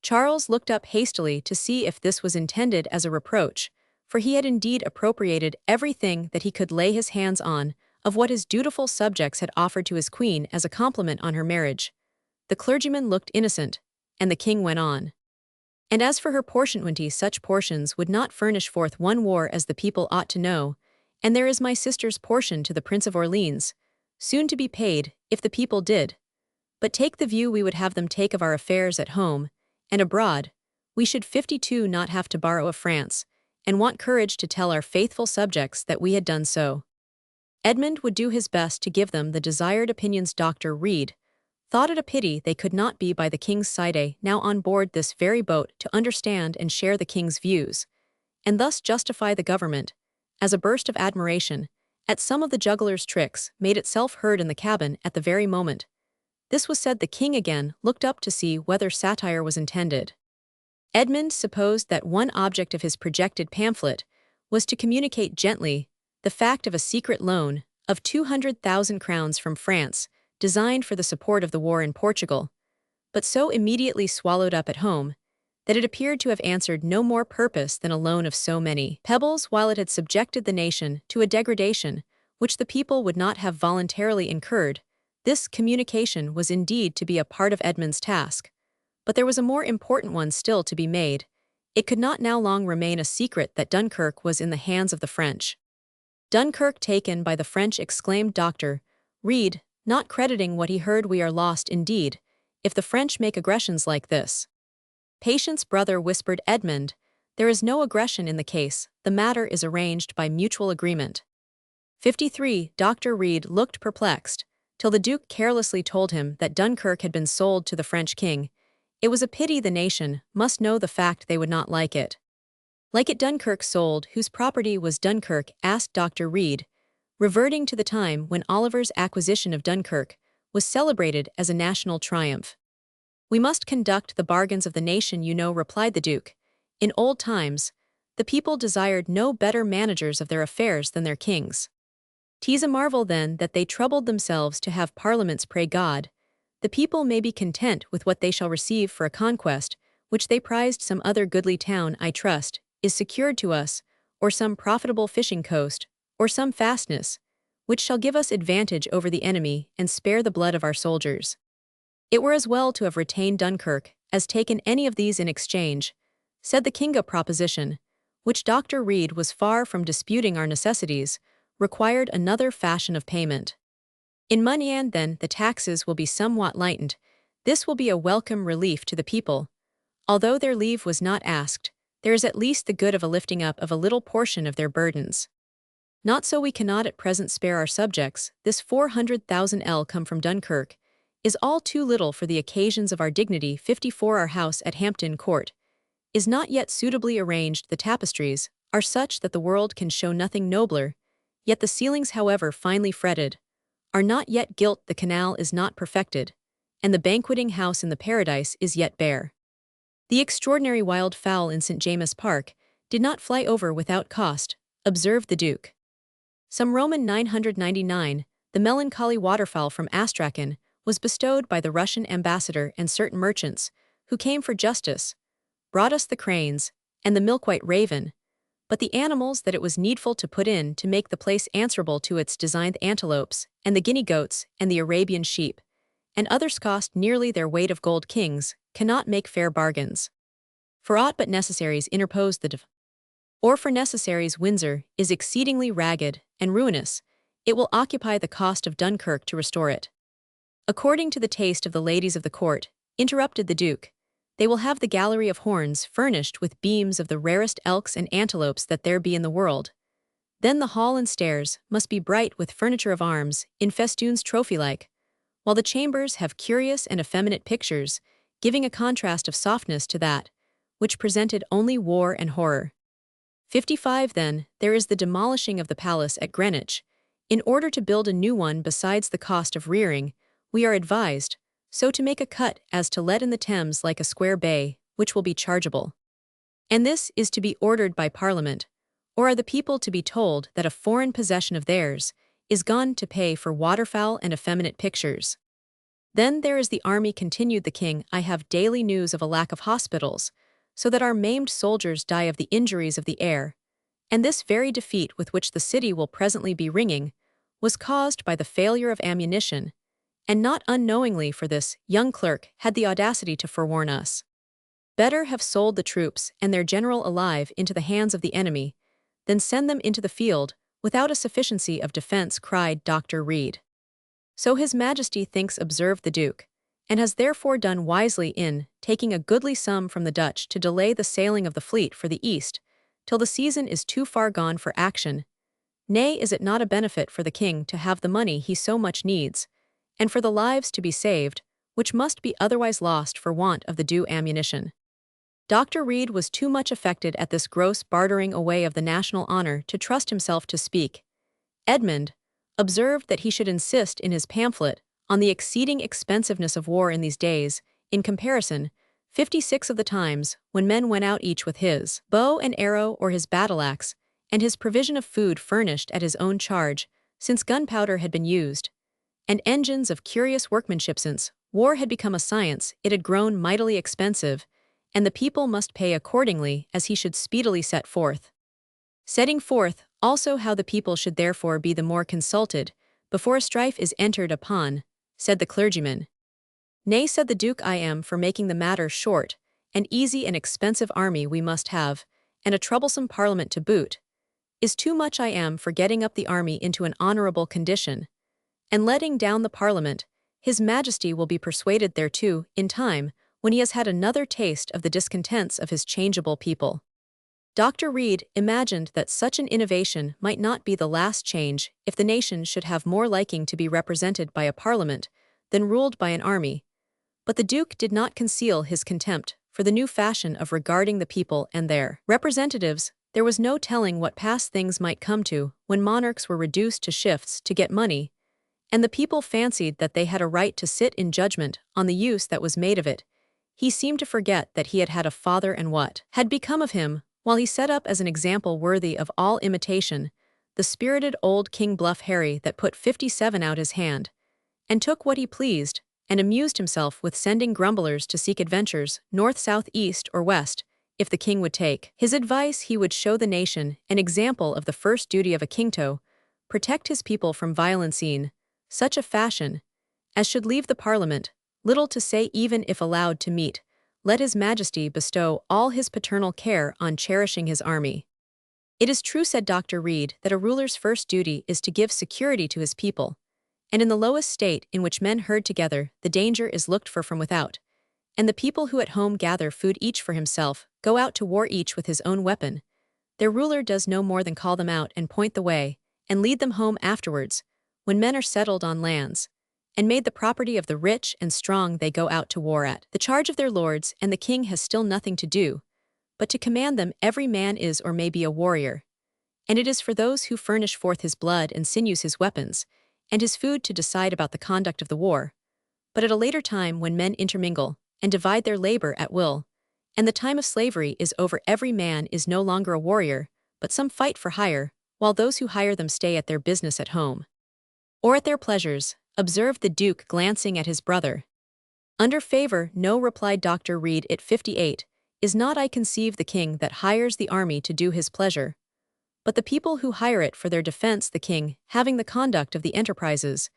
Charles looked up hastily to see if this was intended as a reproach, for he had indeed appropriated everything that he could lay his hands on of what his dutiful subjects had offered to his queen as a compliment on her marriage. The clergyman looked innocent, and the king went on. And as for her portionty, such portions would not furnish forth one war as the people ought to know, and there is my sister's portion to the Prince of Orleans, soon to be paid, if the people did. But take the view we would have them take of our affairs at home, and abroad, we should 52 not have to borrow of France, and want courage to tell our faithful subjects that we had done so. Edmund would do his best to give them the desired opinions. Dr. Reed thought it a pity they could not be by the king's side, now on board this very boat, to understand and share the king's views, and thus justify the government. As a burst of admiration at some of the juggler's tricks made itself heard in the cabin at the very moment this was said, the king again looked up to see whether satire was intended. Edmund supposed that one object of his projected pamphlet was to communicate gently the fact of a secret loan of 200,000 crowns from France, designed for the support of the war in Portugal, but so immediately swallowed up at home that it appeared to have answered no more purpose than a loan of so many pebbles, while it had subjected the nation to a degradation which the people would not have voluntarily incurred. This communication was indeed to be a part of Edmund's task, but there was a more important one still to be made. It could not now long remain a secret that Dunkirk was in the hands of the French. Dunkirk taken by the French, exclaimed Dr. Reed, not crediting what he heard. We are lost indeed, if the French make aggressions like this. Patience, brother, whispered Edmund. There is no aggression in the case, the matter is arranged by mutual agreement. 53. Dr. Reed looked perplexed, till the Duke carelessly told him that Dunkirk had been sold to the French king. It was a pity the nation must know the fact, they would not like it. Like it Dunkirk sold, whose property was Dunkirk? Asked Dr. Reed, reverting to the time when Oliver's acquisition of Dunkirk was celebrated as a national triumph. We must conduct the bargains of the nation, you know, replied the Duke. In old times, the people desired no better managers of their affairs than their kings. 'Tis a marvel then that they troubled themselves to have parliaments. Pray God, the people may be content with what they shall receive for a conquest, which they prized. Some other goodly town, I trust, is secured to us, or some profitable fishing coast, or some fastness, which shall give us advantage over the enemy and spare the blood of our soldiers. It were as well to have retained Dunkirk as taken any of these in exchange, said the king. A proposition, which Dr. Reed was far from disputing. Our necessities required another fashion of payment. In money, and then the taxes will be somewhat lightened. This will be a welcome relief to the people. Although their leave was not asked, there is at least the good of a lifting up of a little portion of their burdens. Not so, we cannot at present spare our subjects. This 400,000 come from Dunkirk is all too little for the occasions of our dignity. 54. Our house at Hampton Court is not yet suitably arranged. The tapestries are such that the world can show nothing nobler, yet the ceilings, however finely fretted, are not yet gilt. The canal is not perfected, and the banqueting house in the Paradise is yet bare. The extraordinary wild fowl in St. James's Park did not fly over without cost. observed the Duke. Some Roman 999, the melancholy waterfowl from Astrakhan, was bestowed by the Russian ambassador and certain merchants, who came for justice, brought us the cranes, and the milk-white raven, but the animals that it was needful to put in to make the place answerable to its designed antelopes, and the guinea goats, and the Arabian sheep, and others cost nearly their weight of gold. Kings cannot make fair bargains. For aught but necessaries interposed the div. Or for necessaries Windsor is exceedingly ragged and ruinous, it will occupy the cost of Dunkirk to restore it. According to the taste of the ladies of the court, interrupted the Duke, they will have the gallery of horns furnished with beams of the rarest elks and antelopes that there be in the world. Then the hall and stairs must be bright with furniture of arms, in festoons trophy-like, while the chambers have curious and effeminate pictures, giving a contrast of softness to that, which presented only war and horror. 55 Then, there is the demolishing of the palace at Greenwich. In order to build a new one besides the cost of rearing, we are advised, so to make a cut as to let in the Thames like a square bay, which will be chargeable. And this is to be ordered by Parliament, or are the people to be told that a foreign possession of theirs is gone to pay for waterfowl and effeminate pictures? Then there is the army, continued the King. I have daily news of a lack of hospitals, so that our maimed soldiers die of the injuries of the air, and this very defeat with which the city will presently be ringing was caused by the failure of ammunition, and not unknowingly for this, young clerk had the audacity to forewarn us. Better have sold the troops and their general alive into the hands of the enemy, than send them into the field without a sufficiency of defense, cried Dr. Reed. So His Majesty thinks, observed the Duke, and has therefore done wisely in taking a goodly sum from the Dutch to delay the sailing of the fleet for the East, till the season is too far gone for action. Nay, is it not a benefit for the King to have the money he so much needs, and for the lives to be saved, which must be otherwise lost for want of the due ammunition? Dr. Reed was too much affected at this gross bartering away of the national honor to trust himself to speak. Edmund observed that he should insist in his pamphlet on the exceeding expensiveness of war in these days, in comparison, 56 of the times when men went out each with his bow and arrow or his battle-axe, and his provision of food furnished at his own charge, since gunpowder had been used, and engines of curious workmanship. Since war had become a science, it had grown mightily expensive, and the people must pay accordingly, as he should speedily set forth. Setting forth also how the people should therefore be the more consulted before a strife is entered upon, said the clergyman. Nay, said the Duke, I am for making the matter short. An easy and expensive army we must have, and a troublesome parliament to boot. Is too much. I am for getting up the army into an honorable condition, and letting down the parliament. His Majesty will be persuaded thereto in time, when he has had another taste of the discontents of his changeable people. Dr. Reed imagined that such an innovation might not be the last change if the nation should have more liking to be represented by a parliament than ruled by an army, but the Duke did not conceal his contempt for the new fashion of regarding the people and their representatives. There was no telling what past things might come to when monarchs were reduced to shifts to get money, and the people fancied that they had a right to sit in judgment on the use that was made of it. He seemed to forget that he had had a father and what had become of him, while he set up as an example worthy of all imitation the spirited old King Bluff Harry that put 57 out his hand, and took what he pleased, and amused himself with sending grumblers to seek adventures north, south, east, or west. If the king would take his advice, he would show the nation an example of the first duty of a king to protect his people from violence in such a fashion as should leave the parliament little to say even if allowed to meet. Let His Majesty bestow all his paternal care on cherishing his army. It is true, said Dr. Reed, that a ruler's first duty is to give security to his people, and in the lowest state in which men herd together, the danger is looked for from without, and the people who at home gather food each for himself, go out to war each with his own weapon. Their ruler does no more than call them out and point the way, and lead them home afterwards, when men are settled on lands, and made the property of the rich and strong. They go out to war at the charge of their lords, and the king has still nothing to do but to command them. Every man is or may be a warrior, and it is for those who furnish forth his blood and sinews, his weapons, and his food to decide about the conduct of the war. But at a later time, when men intermingle and divide their labor at will, and the time of slavery is over, every man is no longer a warrior, but some fight for hire, while those who hire them stay at their business at home. Or at their pleasures, observed the Duke, glancing at his brother. Under favor, no, replied Dr. Reed. It 58, is not, I conceive, the king that hires the army to do his pleasure, but the people who hire it for their defense, the king having the conduct of the enterprises.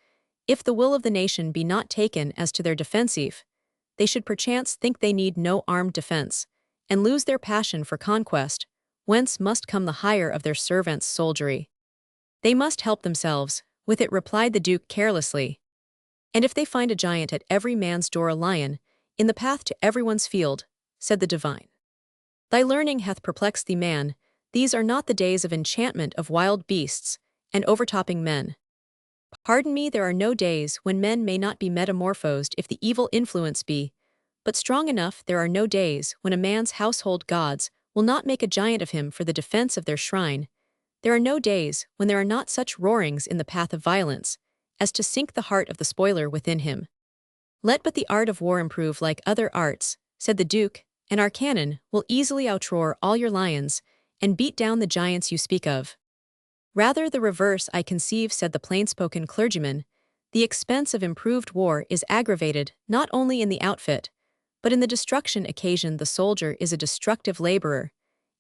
If the will of the nation be not taken as to their defensive, they should perchance think they need no armed defense, and lose their passion for conquest, whence must come the hire of their servants' soldiery. They must help themselves with it, replied the Duke carelessly. And if they find a giant at every man's door, a lion in the path to everyone's field, said the divine. Thy learning hath perplexed thee, man. These are not the days of enchantment of wild beasts and overtopping men. Pardon me, there are no days when men may not be metamorphosed if the evil influence be, but strong enough. There are no days when a man's household gods will not make a giant of him for the defense of their shrine. There are no days when there are not such roarings in the path of violence as to sink the heart of the spoiler within him. Let but the art of war improve like other arts, said the Duke, and our cannon will easily outroar all your lions and beat down the giants you speak of. Rather the reverse, I conceive, said the plain-spoken clergyman. The expense of improved war is aggravated not only in the outfit, but in the destruction occasioned. The soldier is a destructive laborer,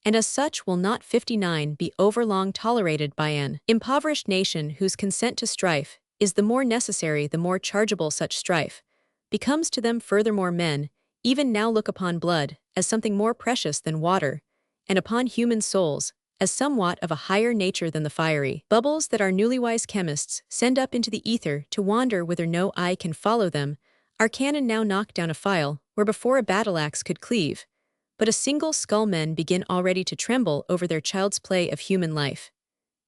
and as such will not 59 be overlong tolerated by an impoverished nation whose consent to strife is the more necessary the more chargeable such strife becomes to them. Furthermore, men even now look upon blood as something more precious than water, and upon human souls as somewhat of a higher nature than the fiery bubbles that our newlywise chemists send up into the ether to wander whither no eye can follow them. Our cannon now knock down a file where before a battle-axe could cleave, but a single skull. Men begin already to tremble over their child's play of human life.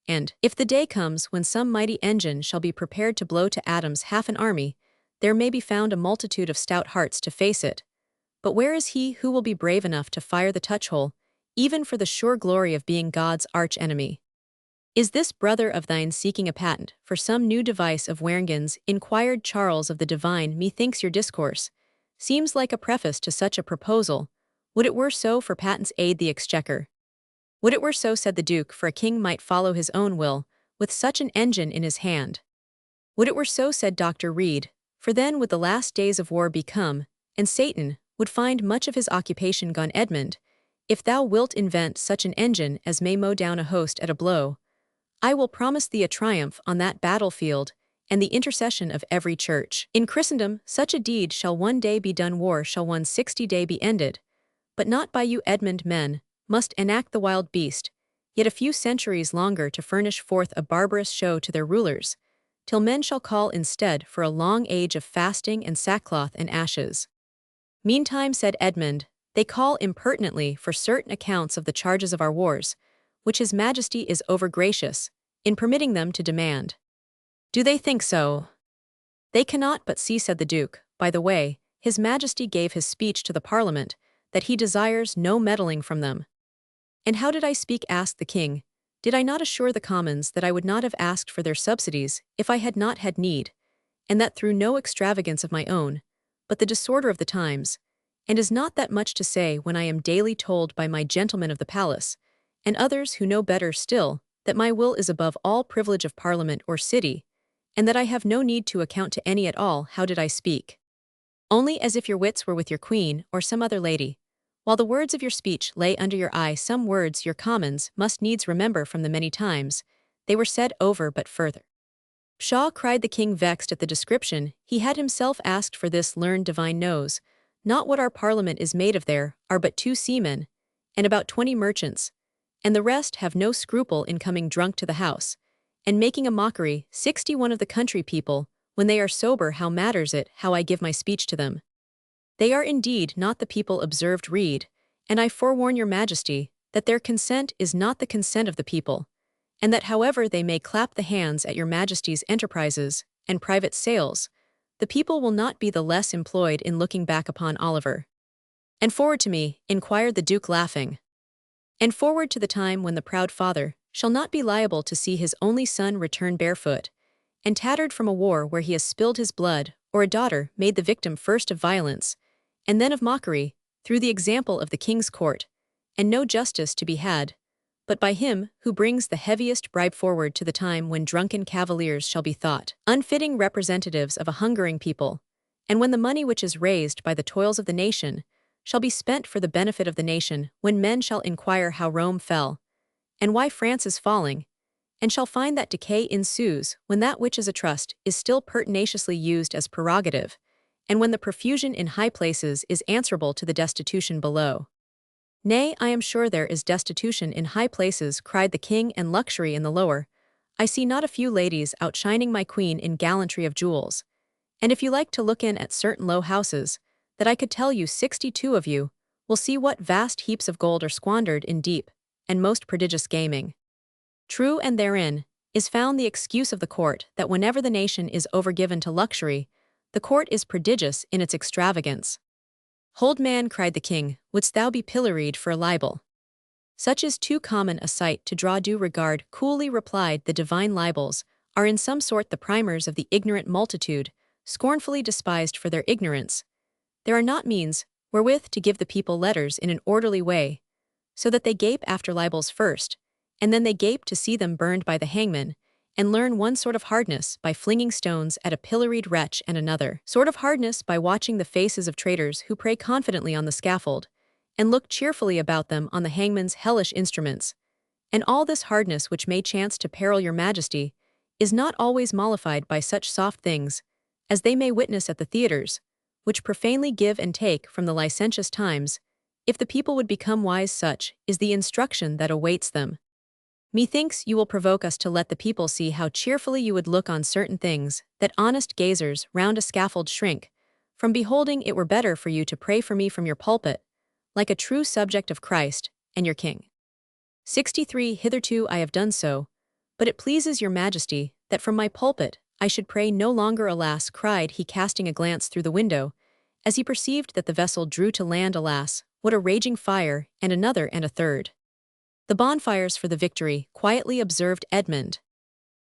And, if the day comes when some mighty engine shall be prepared to blow to atoms half an army, there may be found a multitude of stout hearts to face it. But where is he who will be brave enough to fire the touch-hole, even for the sure glory of being God's arch-enemy? Is this brother of thine seeking a patent for some new device of Waringen's? Inquired Charles of the divine. Methinks your discourse seems like a preface to such a proposal. Would it were so, for patents aid the exchequer. Would it were so, said the Duke, for a king might follow his own will, with such an engine in his hand. Would it were so, said Dr. Reed, for then would the last days of war be come, and Satan would find much of his occupation gone. Edmund, if thou wilt invent such an engine as may mow down a host at a blow, I will promise thee a triumph on that battlefield, and the intercession of every church in Christendom. Such a deed shall one day be done, war shall 160 day be ended, but not by you, Edmund. Men must enact the wild beast, yet a few centuries longer to furnish forth a barbarous show to their rulers, till men shall call instead for a long age of fasting and sackcloth and ashes. Meantime, said Edmund, they call impertinently for certain accounts of the charges of our wars, which His Majesty is over-gracious in permitting them to demand. Do they think so? They cannot but see, said the Duke. By the way, His Majesty gave his speech to the Parliament that he desires no meddling from them. And how did I speak? Asked the king. Did I not assure the Commons that I would not have asked for their subsidies if I had not had need, and that through no extravagance of my own, but the disorder of the times? And is not that much to say when I am daily told by my gentlemen of the palace, and others who know better still, that my will is above all privilege of Parliament or city, and that I have no need to account to any at all? How did I speak? Only as if your wits were with your queen or some other lady, while the words of your speech lay under your eye. Some words your Commons must needs remember from the many times they were said over. But further. Pshaw, cried the king, vexed at the description he had himself asked for. This learned divine knows not what our Parliament is made of. There are but 2 seamen, and about 20 merchants, and the rest have no scruple in coming drunk to the house, and making a mockery 61 of the country people. When they are sober, how matters it how I give my speech to them? They are indeed not the people, observed Reed, and I forewarn your Majesty that their consent is not the consent of the people, and that however they may clap the hands at your Majesty's enterprises and private sales, the people will not be the less employed in looking back upon Oliver. And forward to me, inquired the Duke, laughing. And forward to the time when the proud father shall not be liable to see his only son return barefoot and tattered from a war where he has spilled his blood, or a daughter made the victim first of violence, and then of mockery, through the example of the king's court, and no justice to be had, but by him who brings the heaviest bribe forward to the time when drunken cavaliers shall be thought unfitting representatives of a hungering people, and when the money which is raised by the toils of the nation shall be spent for the benefit of the nation, when men shall inquire how Rome fell, and why France is falling, and shall find that decay ensues when that which is a trust is still pertinaciously used as prerogative, and when the profusion in high places is answerable to the destitution below. Nay, I am sure there is destitution in high places, cried the king, and luxury in the lower. I see not a few ladies outshining my queen in gallantry of jewels. And if you like to look in at certain low houses, that I could tell you 62 of you, will see what vast heaps of gold are squandered in deep and most prodigious gaming. True, and therein is found the excuse of the court, that whenever the nation is overgiven to luxury, the court is prodigious in its extravagance. Hold, man, cried the king, wouldst thou be pilloried for a libel? Such is too common a sight to draw due regard. Coolly replied, the divine libels are in some sort the primers of the ignorant multitude, scornfully despised for their ignorance. There are not means wherewith to give the people letters in an orderly way, so that they gape after libels first, and then they gape to see them burned by the hangman, and learn one sort of hardness by flinging stones at a pilloried wretch, and another sort of hardness by watching the faces of traitors who pray confidently on the scaffold, and look cheerfully about them on the hangman's hellish instruments. And all this hardness which may chance to peril your majesty is not always mollified by such soft things as they may witness at the theatres, which profanely give and take from the licentious times. If the people would become wise, such is the instruction that awaits them. Methinks you will provoke us to let the people see how cheerfully you would look on certain things, that honest gazers round a scaffold shrink from beholding. It were better for you to pray for me from your pulpit, like a true subject of Christ and your King. 63. Hitherto I have done so, but it pleases your majesty that from my pulpit I should pray no longer. Alas, cried he, casting a glance through the window, as he perceived that the vessel drew to land. Alas, what a raging fire, and another and a third. The bonfires for the victory, quietly observed Edmund.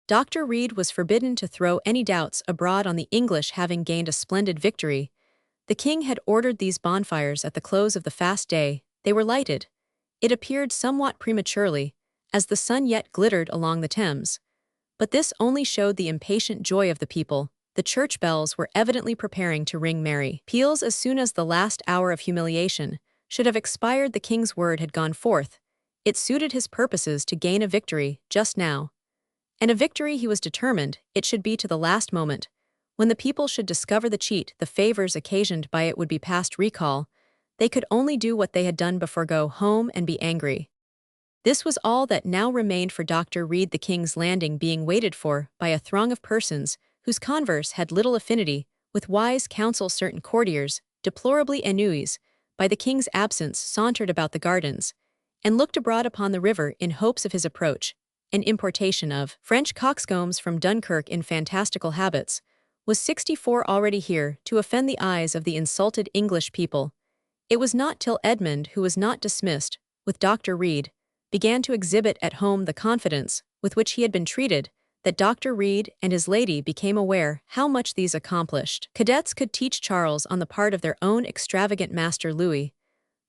Dr. Reed was forbidden to throw any doubts abroad on the English having gained a splendid victory. The king had ordered these bonfires at the close of the fast day. They were lighted. It appeared somewhat prematurely, as the sun yet glittered along the Thames. But this only showed the impatient joy of the people. The church bells were evidently preparing to ring merry peals as soon as the last hour of humiliation should have expired. The king's word had gone forth. It suited his purposes to gain a victory just now. And a victory he was determined it should be to the last moment. When the people should discover the cheat, the favors occasioned by it would be past recall. They could only do what they had done before: go home and be angry. This was all that now remained for Dr. Reed. The king's landing being waited for by a throng of persons whose converse had little affinity with wise counsel, certain courtiers, deplorably ennuis by the king's absence, sauntered about the gardens, and looked abroad upon the river in hopes of his approach. An importation of French coxcombs from Dunkirk in fantastical habits was 64 already here to offend the eyes of the insulted English people. It was not till Edmund, who was not dismissed with Dr. Reed, began to exhibit at home the confidence with which he had been treated, that Dr. Reed and his lady became aware how much these accomplished cadets could teach Charles on the part of their own extravagant master Louis.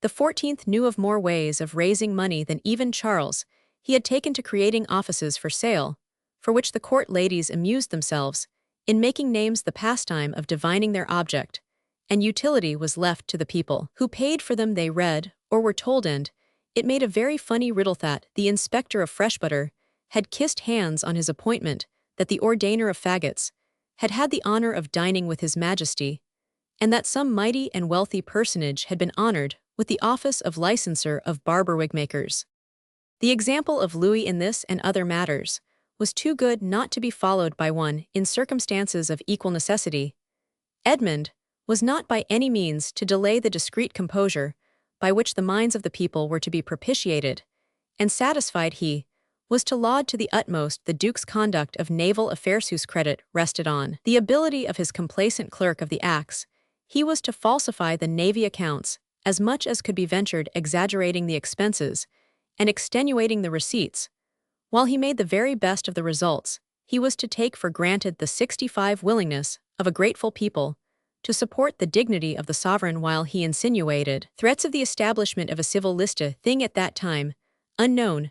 The 14th knew of more ways of raising money than even Charles. He had taken to creating offices for sale, for which the court ladies amused themselves, in making names the pastime of divining their object, and utility was left to the people, who paid for them. They read, or were told, and it made a very funny riddle that the inspector of fresh butter had kissed hands on his appointment, that the ordainer of faggots had had the honor of dining with his majesty, and that some mighty and wealthy personage had been honored with the office of licenser of barber wig-makers. The example of Louis in this and other matters was too good not to be followed by one in circumstances of equal necessity. Edmund was not by any means to delay the discreet composure by which the minds of the people were to be propitiated, and satisfied he was to laud to the utmost the Duke's conduct of naval affairs, whose credit rested on the ability of his complacent clerk of the acts. He was to falsify the navy accounts as much as could be ventured, exaggerating the expenses and extenuating the receipts. While he made the very best of the results, he was to take for granted the 65 willingness of a grateful people to support the dignity of the sovereign, while he insinuated threats of the establishment of a civil lista, thing at that time unknown,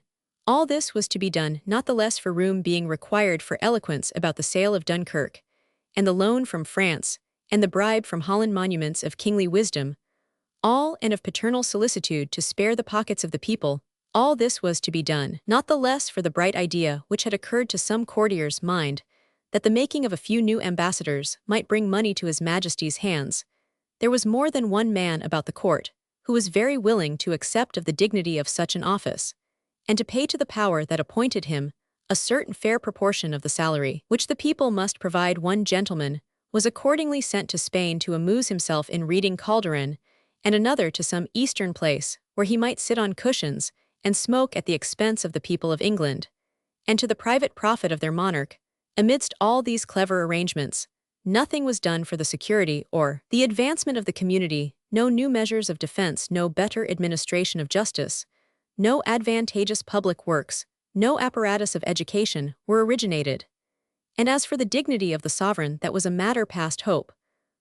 All this was to be done not the less for room being required for eloquence about the sale of Dunkirk, and the loan from France, and the bribe from Holland monuments of kingly wisdom, all and of paternal solicitude to spare the pockets of the people. All this was to be done not the less for the bright idea which had occurred to some courtier's mind, that the making of a few new ambassadors might bring money to his Majesty's hands. There was more than one man about the court who was very willing to accept of the dignity of such an office, and to pay to the power that appointed him a certain fair proportion of the salary which the people must provide. One gentleman was accordingly sent to Spain to amuse himself in reading Calderon, and another to some eastern place where he might sit on cushions and smoke at the expense of the people of England, and to the private profit of their monarch. Amidst all these clever arrangements, nothing was done for the security or the advancement of the community, no new measures of defense, no better administration of justice, no advantageous public works, no apparatus of education were originated. And as for the dignity of the sovereign, that was a matter past hope,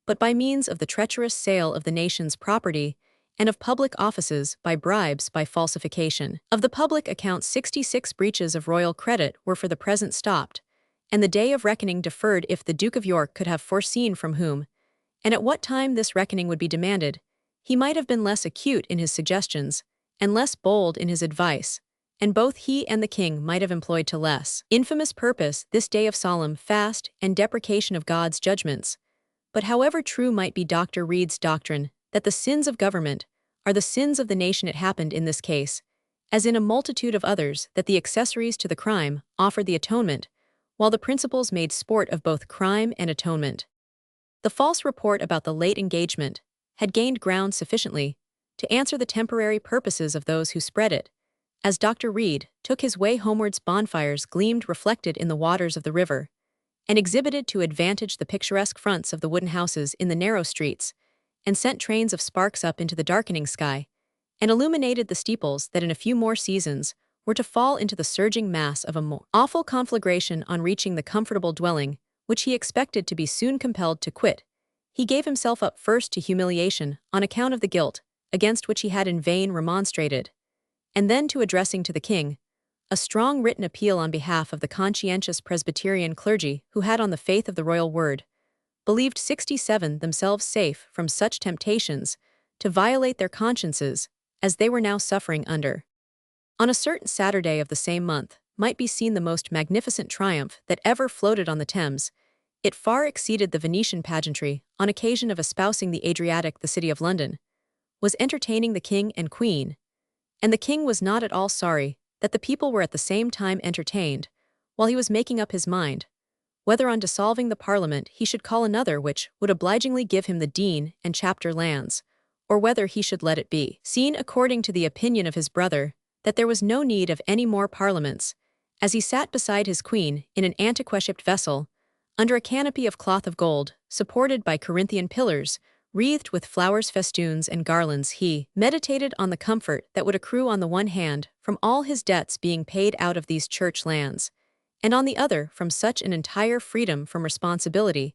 but by means of the treacherous sale of the nation's property, and of public offices, by bribes, by falsification of the public accounts, 66 breaches of royal credit were for the present stopped, and the day of reckoning deferred. If the Duke of York could have foreseen from whom, and at what time this reckoning would be demanded, he might have been less acute in his suggestions, and less bold in his advice, and both he and the king might have employed to less infamous purpose this day of solemn fast and deprecation of God's judgments. But however true might be Dr. Reid's doctrine that the sins of government are the sins of the nation, it happened in this case, as in a multitude of others, that the accessories to the crime offered the atonement, while the principals made sport of both crime and atonement. The false report about the late engagement had gained ground sufficiently to answer the temporary purposes of those who spread it. As Dr. Reid took his way homewards, bonfires gleamed reflected in the waters of the river, and exhibited to advantage the picturesque fronts of the wooden houses in the narrow streets, and sent trains of sparks up into the darkening sky, and illuminated the steeples that in a few more seasons were to fall into the surging mass of a more awful conflagration. On reaching the comfortable dwelling, which he expected to be soon compelled to quit, he gave himself up first to humiliation on account of the guilt against which he had in vain remonstrated, and then to addressing to the king a strong written appeal on behalf of the conscientious Presbyterian clergy who had, on the faith of the royal word, believed 67 themselves safe from such temptations to violate their consciences as they were now suffering under. On a certain Saturday of the same month might be seen the most magnificent triumph that ever floated on the Thames. It far exceeded the Venetian pageantry on occasion of espousing the Adriatic. The city of London was entertaining the king and queen, and the king was not at all sorry that the people were at the same time entertained, while he was making up his mind whether on dissolving the Parliament he should call another which would obligingly give him the dean and chapter lands, or whether he should let it be seen, according to the opinion of his brother, that there was no need of any more parliaments, as he sat beside his queen in an antiquated vessel, under a canopy of cloth of gold, supported by Corinthian pillars, wreathed with flowers, festoons, and garlands. He meditated on the comfort that would accrue on the one hand from all his debts being paid out of these church lands, and on the other from such an entire freedom from responsibility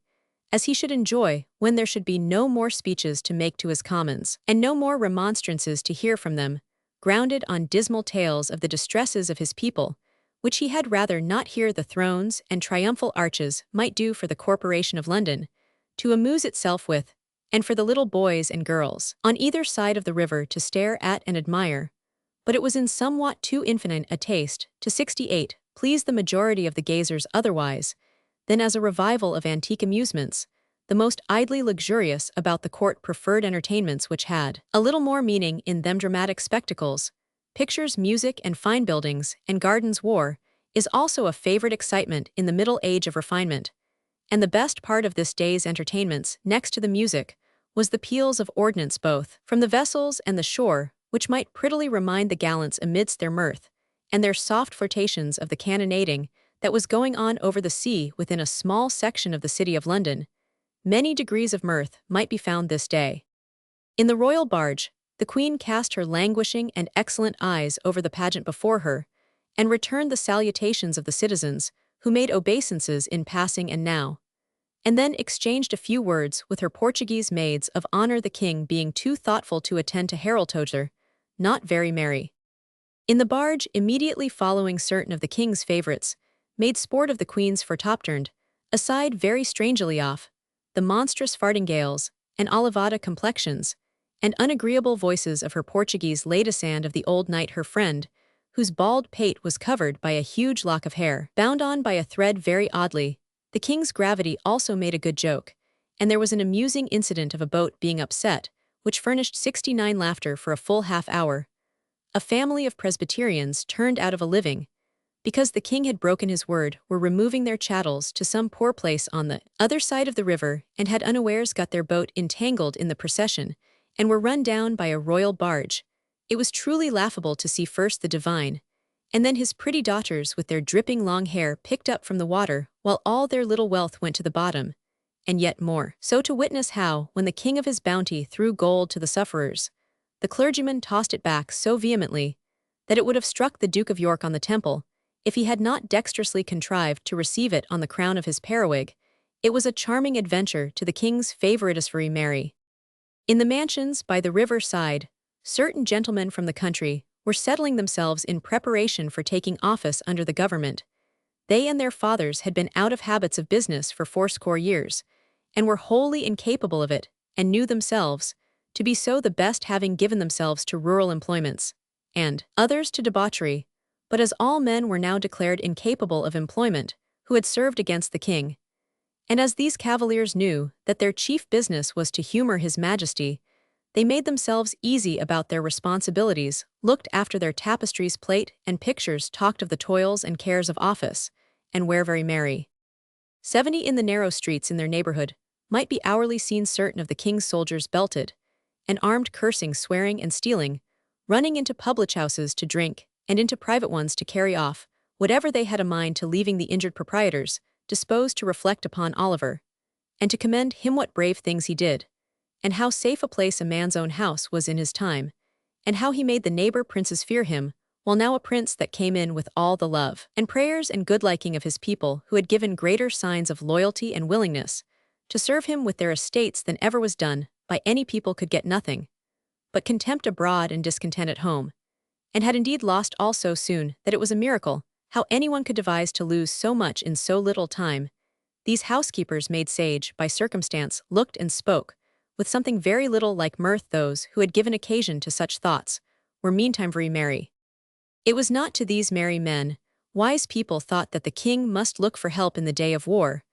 as he should enjoy when there should be no more speeches to make to his commons, and no more remonstrances to hear from them, grounded on dismal tales of the distresses of his people, which he had rather not hear. The thrones and triumphal arches might do for the corporation of London to amuse itself with, and for the little boys and girls on either side of the river to stare at and admire, but it was in somewhat too infinite a taste to 68 please the majority of the gazers otherwise than as a revival of antique amusements, the most idly luxurious about the court preferred entertainments which had a little more meaning in them. Dramatic spectacles, pictures, music, and fine buildings, and gardens. War is also a favorite excitement in the middle age of refinement, and the best part of this day's entertainments, next to the music, was the peals of ordnance both from the vessels and the shore, which might prettily remind the gallants amidst their mirth, and their soft flirtations of the cannonading that was going on over the sea within a small section of the city of London. Many degrees of mirth might be found this day. In the royal barge, the queen cast her languishing and excellent eyes over the pageant before her, and returned the salutations of the citizens, who made obeisances in passing and now, and then exchanged a few words with her Portuguese maids of honor. The king, being too thoughtful to attend to heraldtoger, not very merry. In the barge immediately following certain of the king's favorites, made sport of the queen's fortopturned, aside very strangely off, the monstrous fartingales, and olivada complexions, and unagreeable voices of her Portuguese laissez of the old knight her friend, whose bald pate was covered by a huge lock of hair, bound on by a thread very oddly. The king's gravity also made a good joke, and there was an amusing incident of a boat being upset, which furnished 69 laughter for a full half-hour. A family of Presbyterians turned out of a living, because the king had broken his word, were removing their chattels to some poor place on the other side of the river, and had unawares got their boat entangled in the procession, and were run down by a royal barge. It was truly laughable to see first the divine, and then his pretty daughters with their dripping long hair picked up from the water, while all their little wealth went to the bottom, and yet more so to witness how, when the king of his bounty threw gold to the sufferers, the clergyman tossed it back so vehemently that it would have struck the Duke of York on the temple, if he had not dexterously contrived to receive it on the crown of his periwig. It was a charming adventure to the king's favoritisserie Mary. In the mansions by the river side, certain gentlemen from the country were settling themselves in preparation for taking office under the government. They and their fathers had been out of habits of business for fourscore years, and were wholly incapable of it, and knew themselves to be so, the best having given themselves to rural employments, and others to debauchery. But as all men were now declared incapable of employment, who had served against the king, and as these cavaliers knew that their chief business was to humor his majesty, they made themselves easy about their responsibilities, looked after their tapestries, plate, and pictures, talked of the toils and cares of office, and were very merry. 70 in the narrow streets in their neighborhood might be hourly seen certain of the king's soldiers belted, and armed, cursing, swearing, and stealing, running into public houses to drink, and into private ones to carry off whatever they had a mind to, leaving the injured proprietors disposed to reflect upon Oliver, and to commend him what brave things he did, and how safe a place a man's own house was in his time, and how he made the neighbor princes fear him, while now a prince that came in with all the love and prayers and good liking of his people, who had given greater signs of loyalty and willingness to serve him with their estates than ever was done by any people, could get nothing but contempt abroad and discontent at home, and had indeed lost all so soon that it was a miracle how anyone could devise to lose so much in so little time. These housekeepers, made sage by circumstance, looked and spoke with something very little like mirth. Those who had given occasion to such thoughts were meantime very merry. It was not to these merry men wise people thought that the king must look for help in the day of war,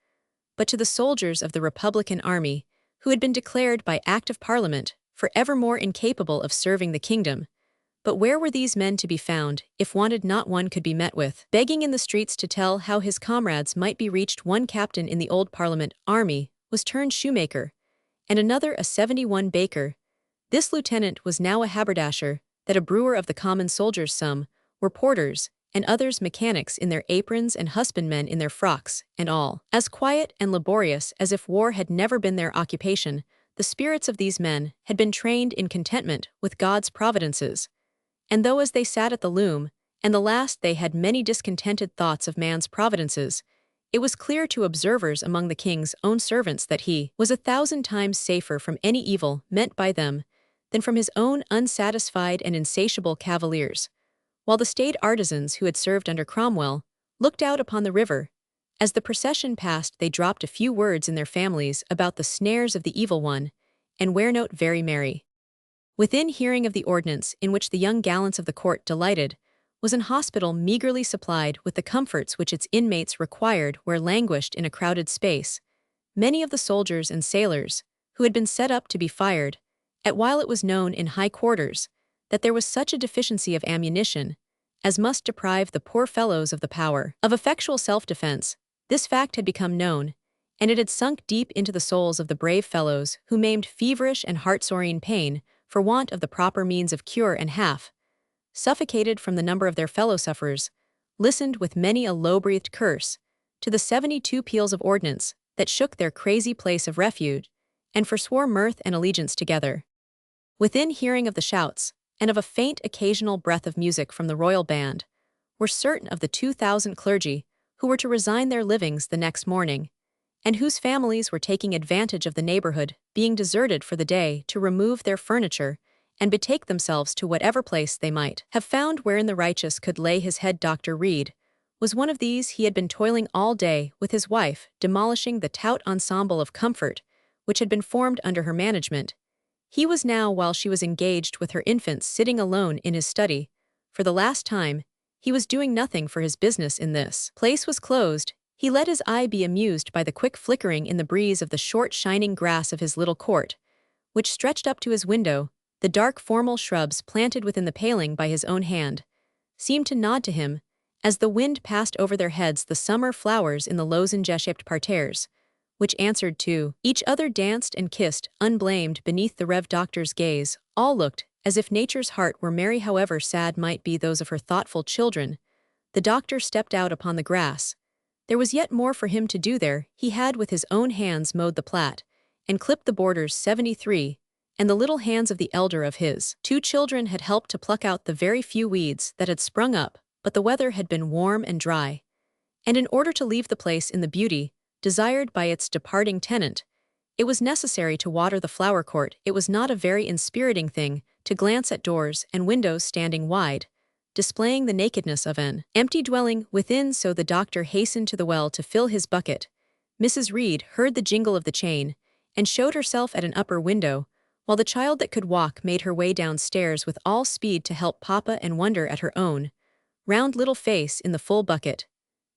but to the soldiers of the Republican army, who had been declared by Act of Parliament for evermore incapable of serving the kingdom. But where were these men to be found? If wanted, not one could be met with, begging in the streets to tell how his comrades might be reached. One captain in the old Parliament army was turned shoemaker, and another a 71 baker. This lieutenant was now a haberdasher, that a brewer of the common soldiers. Some were porters, and others mechanics in their aprons, and husbandmen in their frocks, and all as quiet and laborious as if war had never been their occupation. The spirits of these men had been trained in contentment with God's providences, and though as they sat at the loom, and the last they had many discontented thoughts of man's providences, it was clear to observers among the king's own servants that he was 1,000 times safer from any evil meant by them than from his own unsatisfied and insatiable cavaliers, while the staid artisans who had served under Cromwell looked out upon the river. As the procession passed, they dropped a few words in their families about the snares of the evil one, and were not very merry. Within hearing of the ordinance in which the young gallants of the court delighted, was an hospital meagerly supplied with the comforts which its inmates required where languished in a crowded space many of the soldiers and sailors, who had been set up to be fired, at while it was known in high quarters that there was such a deficiency of ammunition as must deprive the poor fellows of the power of effectual self-defense. This fact had become known, and it had sunk deep into the souls of the brave fellows who, maimed, feverish, and heart-soring pain for want of the proper means of cure, and half suffocated from the number of their fellow-sufferers, listened with many a low-breathed curse to the 72 peals of ordnance that shook their crazy place of refuge, and forswore mirth and allegiance together. Within hearing of the shouts, and of a faint occasional breath of music from the royal band, were certain of the 2,000 clergy who were to resign their livings the next morning, and whose families were taking advantage of the neighborhood being deserted for the day to remove their furniture and betake themselves to whatever place they might have found wherein the righteous could lay his head. Dr. Reed was one of these. He had been toiling all day with his wife, demolishing the tout ensemble of comfort which had been formed under her management. He was now, while she was engaged with her infants, sitting alone in his study. For the last time, he was doing nothing, for his business in this place was closed. He let his eye be amused by the quick flickering in the breeze of the short shining grass of his little court, which stretched up to his window. The dark formal shrubs planted within the paling by his own hand seemed to nod to him as the wind passed over their heads. The summer flowers in the lozenge-shaped parterres, which answered to each other, danced and kissed, unblamed, beneath the Rev. Doctor's gaze. All looked as if nature's heart were merry, however sad might be those of her thoughtful children. The doctor stepped out upon the grass. There was yet more for him to do there. He had with his own hands mowed the plat, and clipped the borders 73, and the little hands of the elder of his 2 children had helped to pluck out the very few weeds that had sprung up, but the weather had been warm and dry, and in order to leave the place in the beauty desired by its departing tenant, it was necessary to water the flower court. It was not a very inspiriting thing to glance at doors and windows standing wide, displaying the nakedness of an empty dwelling within, so the doctor hastened to the well to fill his bucket. Mrs. Reed heard the jingle of the chain, and showed herself at an upper window, while the child that could walk made her way downstairs with all speed to help Papa and wonder at her own round little face in the full bucket.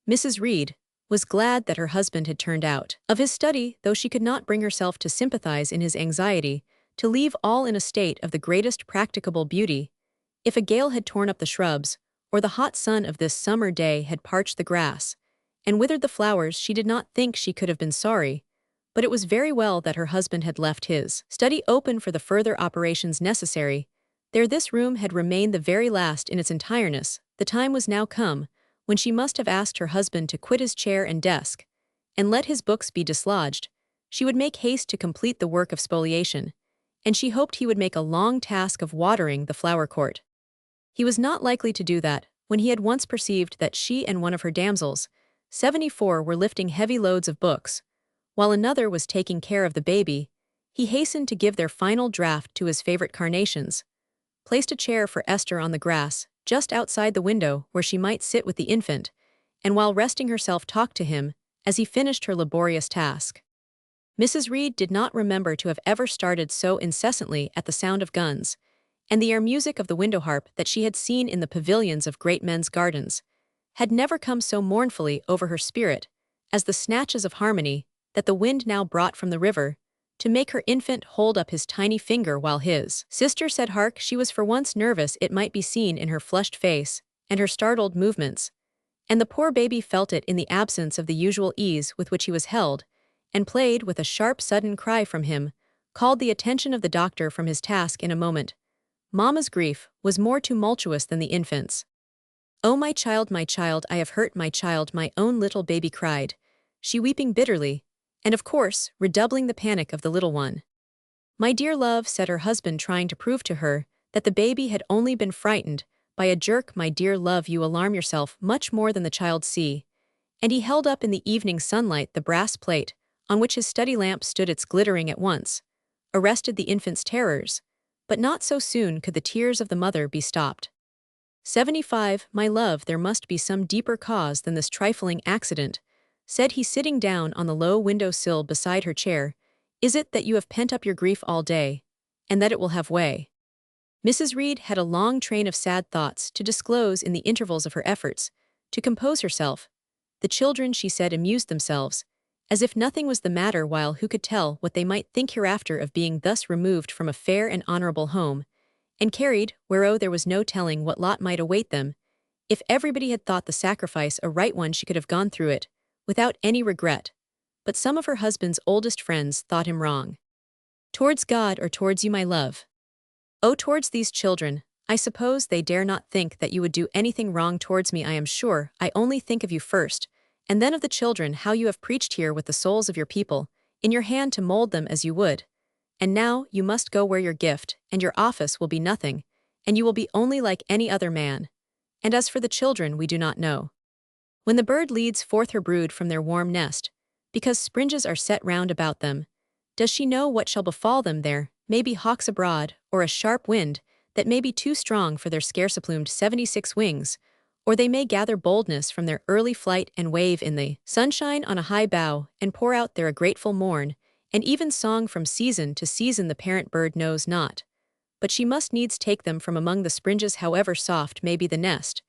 Mrs. Reed was glad that her husband had turned out of his study, though she could not bring herself to sympathize in his anxiety to leave all in a state of the greatest practicable beauty. If a gale had torn up the shrubs, or the hot sun of this summer day had parched the grass and withered the flowers, she did not think she could have been sorry, but it was very well that her husband had left his study open for the further operations necessary. There this room had remained the very last in its entireness. The time was now come when she must have asked her husband to quit his chair and desk, and let his books be dislodged. She would make haste to complete the work of spoliation, and she hoped he would make a long task of watering the flower court. He was not likely to do that, when he had once perceived that she and one of her damsels, 74, were lifting heavy loads of books, while another was taking care of the baby. He hastened to give their final draught to his favorite carnations, placed a chair for Esther on the grass, just outside the window where she might sit with the infant, and while resting herself talked to him as he finished her laborious task. Mrs. Reed did not remember to have ever started so incessantly at the sound of guns, and the air music of the window harp that she had seen in the pavilions of great men's gardens had never come so mournfully over her spirit as the snatches of harmony that the wind now brought from the river to make her infant hold up his tiny finger while his sister said hark. She was for once nervous, it might be seen in her flushed face and her startled movements, and the poor baby felt it in the absence of the usual ease with which he was held, and played with a sharp sudden cry from him, called the attention of the doctor from his task in a moment. Mamma's grief was more tumultuous than the infant's. "Oh, my child, I have hurt my child," my own little baby cried, she weeping bitterly, and of course redoubling the panic of the little one. "My dear love," said her husband, trying to prove to her that the baby had only been frightened by a jerk. "My dear love, you alarm yourself much more than the child see." And he held up in the evening sunlight the brass plate on which his study lamp stood. Its glittering at once arrested the infant's terrors, but not so soon could the tears of the mother be stopped. 75, "My love, there must be some deeper cause than this trifling accident," said he, sitting down on the low window-sill beside her chair. "Is it that you have pent up your grief all day, and that it will have way?" Mrs. Reed had a long train of sad thoughts to disclose in the intervals of her efforts to compose herself. The children, she said, amused themselves, as if nothing was the matter, while who could tell what they might think hereafter of being thus removed from a fair and honorable home, and carried whereof there was no telling what lot might await them. If everybody had thought the sacrifice a right one, she could have gone through it without any regret, but some of her husband's oldest friends thought him wrong. "Towards God or towards you, my love?" "Oh, towards these children. I suppose they dare not think that you would do anything wrong towards me, I am sure. I only think of you first, and then of the children, how you have preached here with the souls of your people in your hand to mold them as you would. And now you must go where your gift and your office will be nothing, and you will be only like any other man. And as for the children, we do not know when the bird leads forth her brood from their warm nest, because springes are set round about them, does she know what shall befall them there? may be hawks abroad, or a sharp wind, that may be too strong for their scarce-plumed 76 wings, or they may gather boldness from their early flight and wave in the sunshine on a high bough, and pour out their grateful mourn, and even song from season to season the parent bird knows not. But she must needs take them from among the springes however soft may be the nest,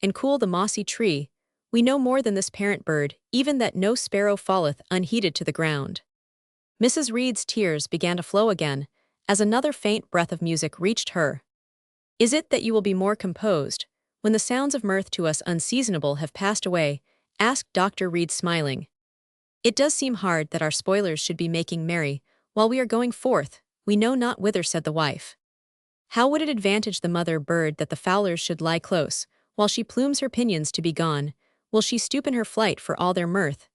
and cool the mossy tree. We know more than this parent bird, even that no sparrow falleth unheeded to the ground. Mrs. Reed's tears began to flow again, as another faint breath of music reached her. Is it that you will be more composed, when the sounds of mirth to us unseasonable have passed away? Asked Dr. Reed smiling. It does seem hard that our spoilers should be making merry, while we are going forth, we know not whither, said the wife. How would it advantage the mother bird that the fowlers should lie close, while she plumes her pinions to be gone? Will she stoop in her flight for all their mirth?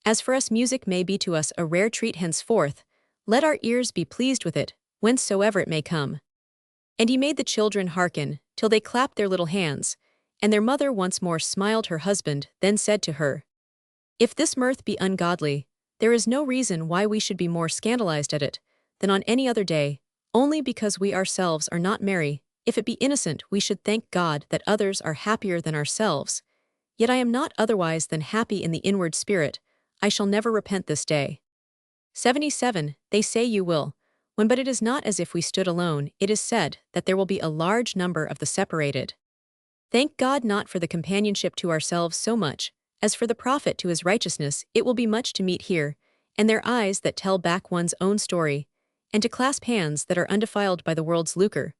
As for us, music may be to us a rare treat henceforth. Let our ears be pleased with it, whencesoever it may come. And he made the children hearken, till they clapped their little hands, and their mother once more smiled her husband, then said to her, if this mirth be ungodly, there is no reason why we should be more scandalized at it than on any other day, only because we ourselves are not merry. If it be innocent, we should thank God that others are happier than ourselves. Yet I am not otherwise than happy in the inward spirit. I shall never repent this day. 77. They say you will. When but it is not as if we stood alone, it is said that there will be a large number of the separated. Thank God not for the companionship to ourselves so much, as for the profit to his righteousness. It will be much to meet here, and their eyes that tell back one's own story, and to clasp hands that are undefiled by the world's lucre.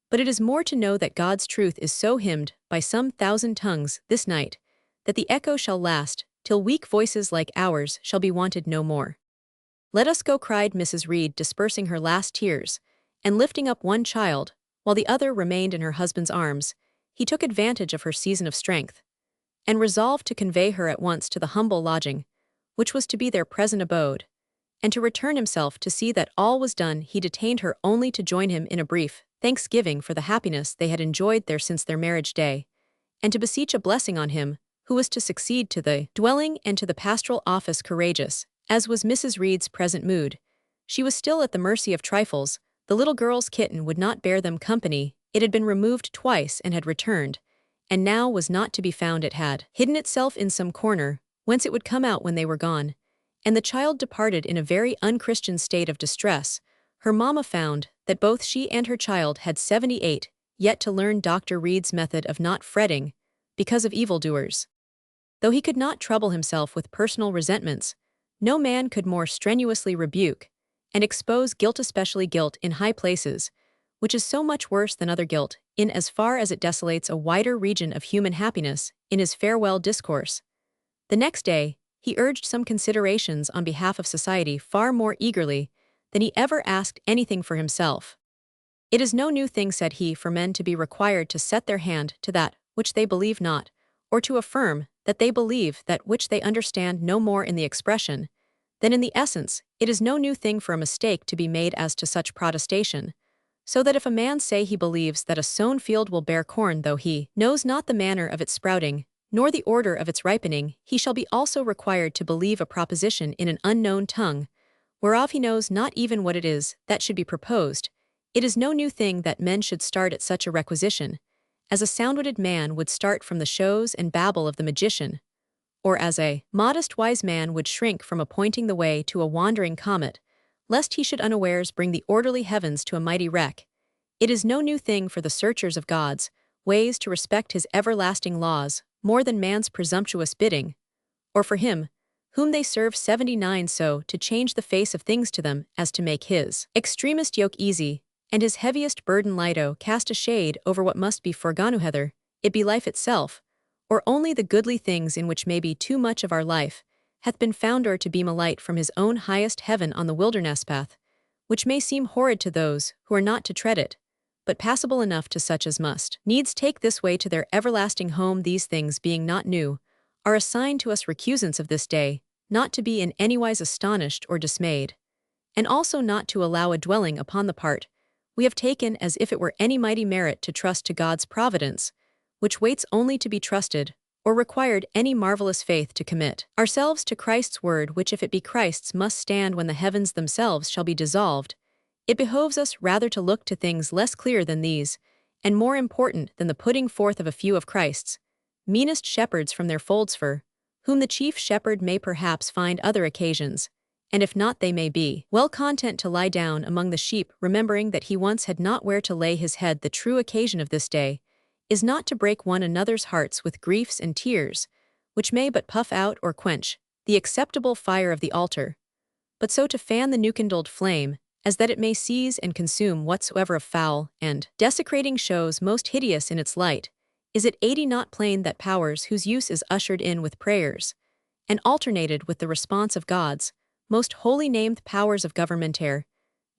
But it is more to know that God's truth is so hymned by some thousand tongues this night, that the echo shall last, till weak voices like ours shall be wanted no more. Let us go, cried Mrs. Reed, dispersing her last tears, and lifting up one child, while the other remained in her husband's arms. He took advantage of her season of strength, and resolved to convey her at once to the humble lodging, which was to be their present abode, and to return himself to see that all was done. He detained her only to join him in a brief thanksgiving for the happiness they had enjoyed there since their marriage day, and to beseech a blessing on him who was to succeed to the dwelling and to the pastoral office. Courageous as was Mrs. Reed's present mood, she was still at the mercy of trifles. The little girl's kitten would not bear them company. It had been removed twice and had returned, and now was not to be found. It had hidden itself in some corner, whence it would come out when they were gone, and the child departed in a very unchristian state of distress. Her mamma found that both she and her child had 78 yet to learn Dr. Reed's method of not fretting because of evildoers. Though he could not trouble himself with personal resentments, no man could more strenuously rebuke and expose guilt, especially guilt in high places, which is so much worse than other guilt, in as far as it desolates a wider region of human happiness. In his farewell discourse the next day, he urged some considerations on behalf of society far more eagerly than he ever asked anything for himself. It is no new thing, said he, for men to be required to set their hand to that which they believe not, or to affirm that they believe that which they understand no more in the expression than in the essence. It is no new thing for a mistake to be made as to such protestation, so that if a man say he believes that a sown field will bear corn, though he knows not the manner of its sprouting, nor the order of its ripening, he shall be also required to believe a proposition in an unknown tongue, whereof he knows not even what it is that should be proposed. It is no new thing that men should start at such a requisition, as a sound-witted man would start from the shows and babble of the magician, or as a modest wise man would shrink from appointing the way to a wandering comet, lest he should unawares bring the orderly heavens to a mighty wreck. It is no new thing for the searchers of God's ways to respect his everlasting laws more than man's presumptuous bidding, or for him whom they serve 79 so to change the face of things to them as to make his extremest yoke easy, and his heaviest burden light. Cast a shade over what must be foregone, whether it be life itself, or only the goodly things in which may be too much of our life, hath been found or to beam a light from his own highest heaven on the wilderness path, which may seem horrid to those who are not to tread it, but passable enough to such as must needs take this way to their everlasting home. These things, being not new, are assigned to us recusants of this day, not to be in anywise astonished or dismayed, and also not to allow a dwelling upon the part we have taken as if it were any mighty merit to trust to God's providence, which waits only to be trusted, or required any marvelous faith to commit ourselves to Christ's word, which if it be Christ's must stand when the heavens themselves shall be dissolved. It behoves us rather to look to things less clear than these, and more important than the putting forth of a few of Christ's meanest shepherds from their folds, for whom the chief shepherd may perhaps find other occasions, and if not they may be well content to lie down among the sheep, remembering that he once had not where to lay his head. The true occasion of this day is not to break one another's hearts with griefs and tears, which may but puff out or quench the acceptable fire of the altar, but so to fan the new-kindled flame, as that it may seize and consume whatsoever of foul and desecrating shows most hideous in its light. Is it 80 not plain that powers whose use is ushered in with prayers, and alternated with the response of God's most holy named powers of governmentaire,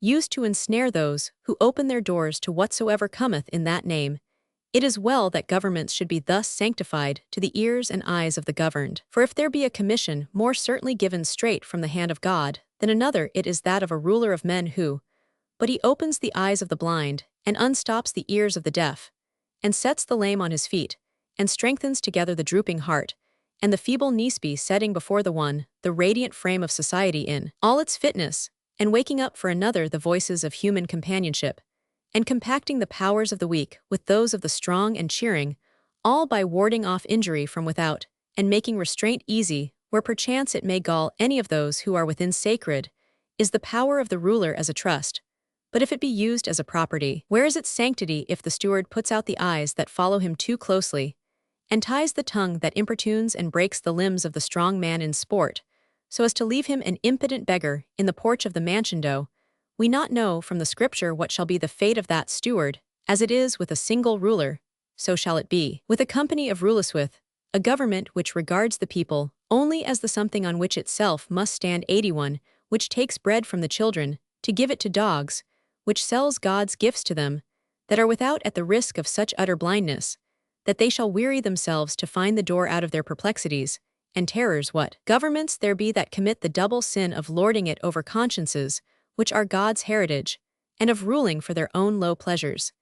used to ensnare those who open their doors to whatsoever cometh in that name? It is well that governments should be thus sanctified to the ears and eyes of the governed. For if there be a commission more certainly given straight from the hand of God than another, it is that of a ruler of men who, but he opens the eyes of the blind, and unstops the ears of the deaf, and sets the lame on his feet, and strengthens together the drooping heart, and the feeble niece setting before the one the radiant frame of society in all its fitness, and waking up for another the voices of human companionship, and compacting the powers of the weak with those of the strong, and cheering, all by warding off injury from without, and making restraint easy, where perchance it may gall any of those who are within. Sacred is the power of the ruler as a trust, but if it be used as a property, where is its sanctity if the steward puts out the eyes that follow him too closely, and ties the tongue that importunes, and breaks the limbs of the strong man in sport, so as to leave him an impotent beggar in the porch of the mansion? Do we not know from the Scripture what shall be the fate of that steward? As it is with a single ruler, so shall it be with a company of rulers, with a government which regards the people only as the something on which itself must stand. 81, which takes bread from the children to give it to dogs, which sells God's gifts to them that are without, at the risk of such utter blindness that they shall weary themselves to find the door out of their perplexities and terrors. What governments there be that commit the double sin of lording it over consciences which are God's heritage, and of ruling for their own low pleasures,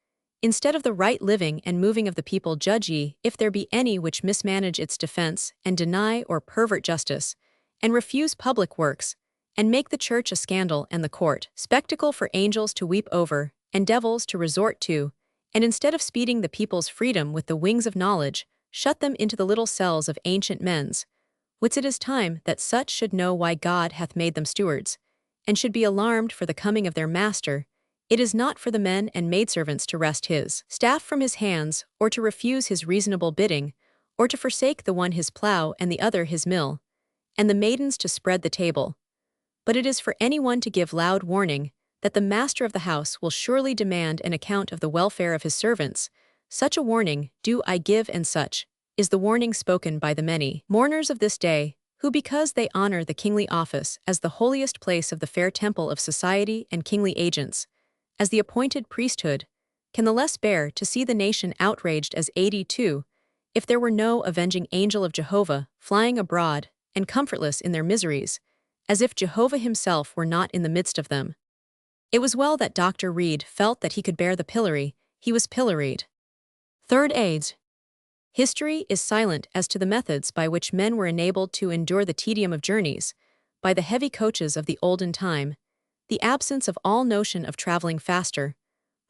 instead of the right living and moving of the people? Judge ye, if there be any which mismanage its defense, and deny or pervert justice, and refuse public works, and make the church a scandal, and the court spectacle for angels to weep over, and devils to resort to, and instead of speeding the people's freedom with the wings of knowledge, shut them into the little cells of ancient men's wits. It is time that such should know why God hath made them stewards, and should be alarmed for the coming of their master. It is not for the men and maidservants to wrest his staff from his hands, or to refuse his reasonable bidding, or to forsake the one his plough and the other his mill, and the maidens to spread the table. But it is for anyone to give loud warning that the master of the house will surely demand an account of the welfare of his servants. Such a warning do I give, and such is the warning spoken by the many mourners of this day, who, because they honor the kingly office as the holiest place of the fair temple of society and kingly agents, as the appointed priesthood, can the less bear to see the nation outraged. As 82, if there were no avenging angel of Jehovah flying abroad and comfortless in their miseries, as if Jehovah himself were not in the midst of them. It was well that Dr. Reed felt that he could bear the pillory. He was pilloried. Third age. History is silent as to the methods by which men were enabled to endure the tedium of journeys, by the heavy coaches of the olden time. The absence of all notion of traveling faster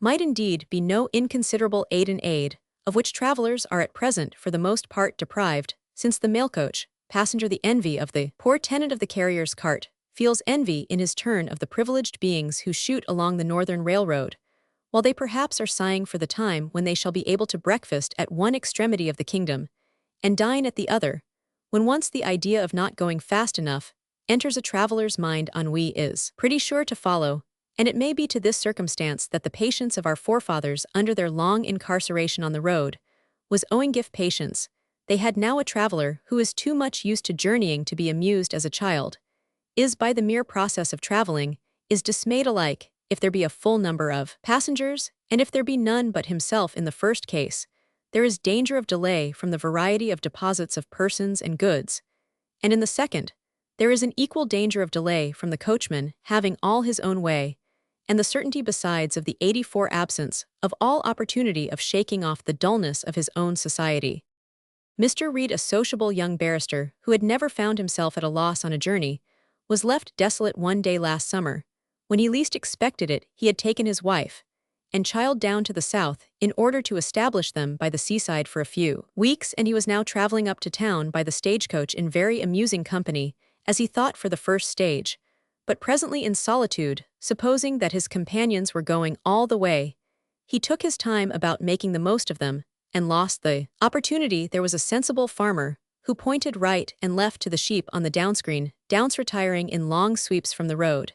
might indeed be no inconsiderable aid, of which travelers are at present for the most part deprived, since the mailcoach passenger, the envy of the poor tenant of the carrier's cart, feels envy in his turn of the privileged beings who shoot along the Northern Railroad, while they perhaps are sighing for the time when they shall be able to breakfast at one extremity of the kingdom, and dine at the other. When once the idea of not going fast enough enters a traveler's mind, ennui is pretty sure to follow, and it may be to this circumstance that the patience of our forefathers under their long incarceration on the road was owing. Gift patience, they had now a traveler who is too much used to journeying to be amused as a child, is by the mere process of traveling, is dismayed alike, if there be a full number of passengers, and if there be none but himself. In the first case, there is danger of delay from the variety of deposits of persons and goods, and in the second, there is an equal danger of delay from the coachman having all his own way, and the certainty besides of the 84 absence of all opportunity of shaking off the dullness of his own society. Mr. Reed, a sociable young barrister who had never found himself at a loss on a journey, was left desolate one day last summer, When he least expected it, he had taken his wife and child down to the south in order to establish them by the seaside for a few weeks, and he was now traveling up to town by the stagecoach in very amusing company, as he thought for the first stage, but presently in solitude, supposing that his companions were going all the way. He took his time about making the most of them, and lost the opportunity. There was a sensible farmer who pointed right and left to the sheep on the downscreen, downs retiring in long sweeps from the road,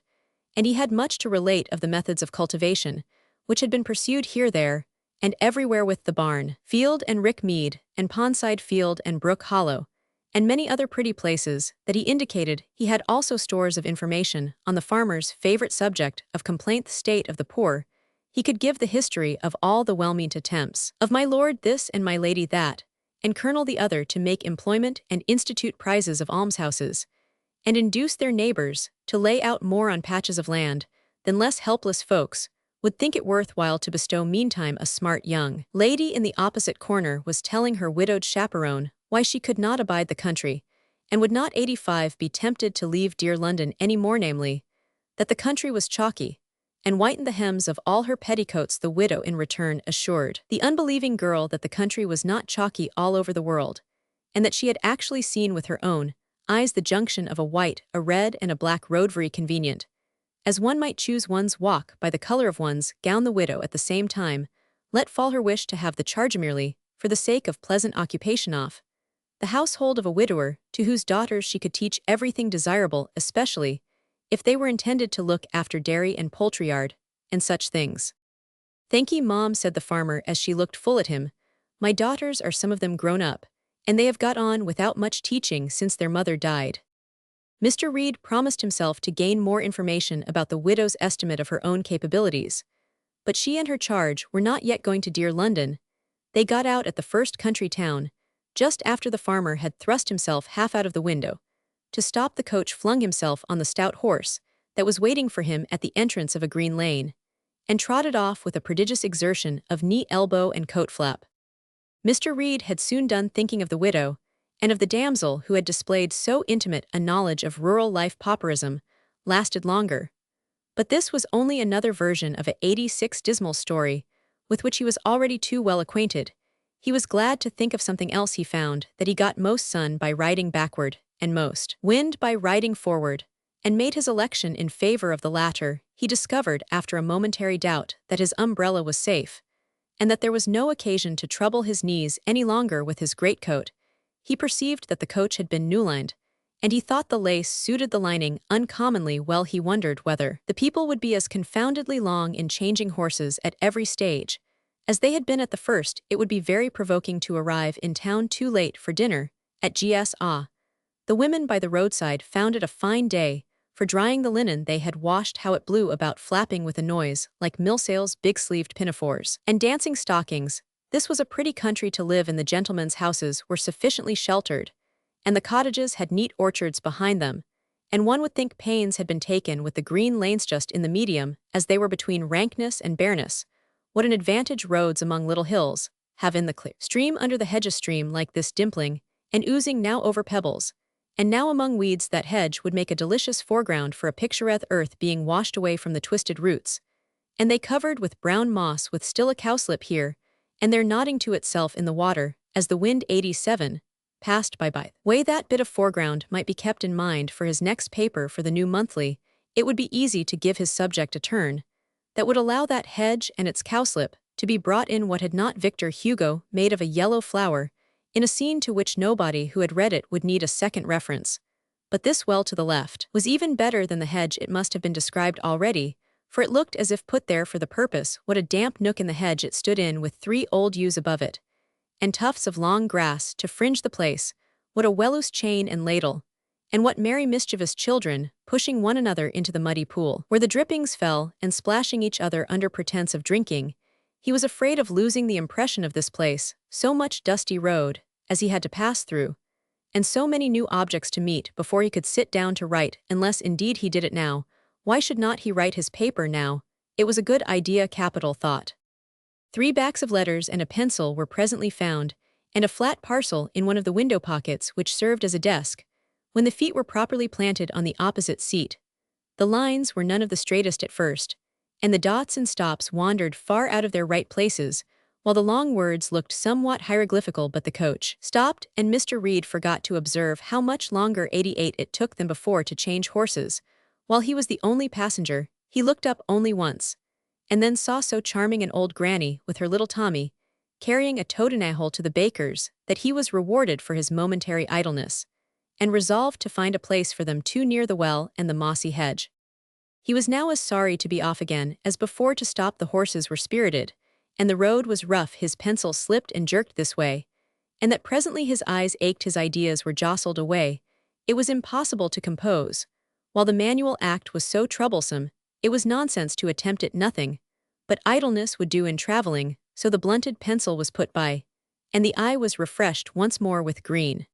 and he had much to relate of the methods of cultivation, which had been pursued here, there, and everywhere with the barn, field and rick mead, and pondside field and brook hollow, and many other pretty places that he indicated. He had also stores of information on the farmer's favorite subject of complaint, the state of the poor. He could give the history of all the well-meant attempts of my lord this and my lady that, and colonel the other to make employment and institute prizes of almshouses, and induce their neighbors to lay out more on patches of land than less helpless folks would think it worth while to bestow. Meantime a smart young lady in the opposite corner was telling her widowed chaperone why she could not abide the country, and would not 85 be tempted to leave dear London any more, namely, that the country was chalky, and whitened the hems of all her petticoats. The widow in return assured the unbelieving girl that the country was not chalky all over the world, and that she had actually seen with her own eyes the junction of a white, a red, and a black road, very convenient, as one might choose one's walk by the color of one's gown. The widow at the same time let fall her wish to have the charge merely for the sake of pleasant occupation off the household of a widower to whose daughters she could teach everything desirable, especially if they were intended to look after dairy and poultry yard, and such things. "Thank ye, Mom," said the farmer as she looked full at him. "My daughters are some of them grown up, and they have got on without much teaching since their mother died." Mr. Reed promised himself to gain more information about the widow's estimate of her own capabilities, but she and her charge were not yet going to dear London. They got out at the first country town, just after the farmer had thrust himself half out of the window. To stop the coach flung himself on the stout horse that was waiting for him at the entrance of a green lane, and trotted off with a prodigious exertion of knee, elbow, and coat flap. Mr. Reed had soon done thinking of the widow, and of the damsel who had displayed so intimate a knowledge of rural life. Pauperism lasted longer, but this was only another version of a 86 dismal story with which he was already too well acquainted. He was glad to think of something else. He found that he got most sun by riding backward, and most wind by riding forward, and made his election in favor of the latter. He discovered after a momentary doubt that his umbrella was safe, and that there was no occasion to trouble his knees any longer with his greatcoat. He perceived that the coach had been new-lined, and he thought the lace suited the lining uncommonly well. He wondered whether the people would be as confoundedly long in changing horses at every stage as they had been at the first. It would be very provoking to arrive in town too late for dinner at Gs. The women by the roadside found it a fine day for drying the linen they had washed. How it blew about, flapping with a noise like millsails, big-sleeved pinafores, and dancing stockings. This was a pretty country to live in. The gentlemen's houses were sufficiently sheltered, and the cottages had neat orchards behind them, and one would think pains had been taken with the green lanes just in the medium, as they were between rankness and bareness. What an advantage roads among little hills have in the clear stream under the hedge, a stream like this dimpling and oozing now over pebbles, and now among weeds. That hedge would make a delicious foreground for a picturesque earth being washed away from the twisted roots, and they covered with brown moss, with still a cowslip here and there nodding to itself in the water as the wind 87 passed by. Way that bit of foreground might be kept in mind for his next paper for the New Monthly. It would be easy to give his subject a turn that would allow that hedge and its cowslip to be brought in. What had not Victor Hugo made of a yellow flower in a scene to which nobody who had read it would need a second reference? But this well to the left was even better than the hedge. It must have been described already, for it looked as if put there for the purpose. What a damp nook in the hedge it stood in, with 3 old yews above it, and tufts of long grass to fringe the place. What a well-loose chain and ladle, and what merry mischievous children, pushing one another into the muddy pool, where the drippings fell, and splashing each other under pretence of drinking. He was afraid of losing the impression of this place, so much dusty road as he had to pass through, and so many new objects to meet before he could sit down to write, unless indeed he did it now. Why should not he write his paper now? It was a good idea, capital thought. 3 backs of letters and a pencil were presently found, and a flat parcel in one of the window pockets which served as a desk. When the feet were properly planted on the opposite seat, The lines were none of the straightest at first, and the dots and stops wandered far out of their right places, while the long words looked somewhat hieroglyphical. But the coach stopped, and Mr. Reed forgot to observe how much longer 88 it took than before to change horses. While he was the only passenger, he looked up only once, and then saw so charming an old granny with her little Tommy, carrying a toad-in-a-hole to the baker's, that he was rewarded for his momentary idleness, and resolved to find a place for them too near the well and the mossy hedge. He was now as sorry to be off again as before to stop. The horses were spirited, and the road was rough. His pencil slipped and jerked this way, and that presently his eyes ached, his ideas were jostled away. It was impossible to compose. While the manual act was so troublesome, it was nonsense to attempt it. Nothing but idleness would do in traveling, so the blunted pencil was put by, and the eye was refreshed once more with green.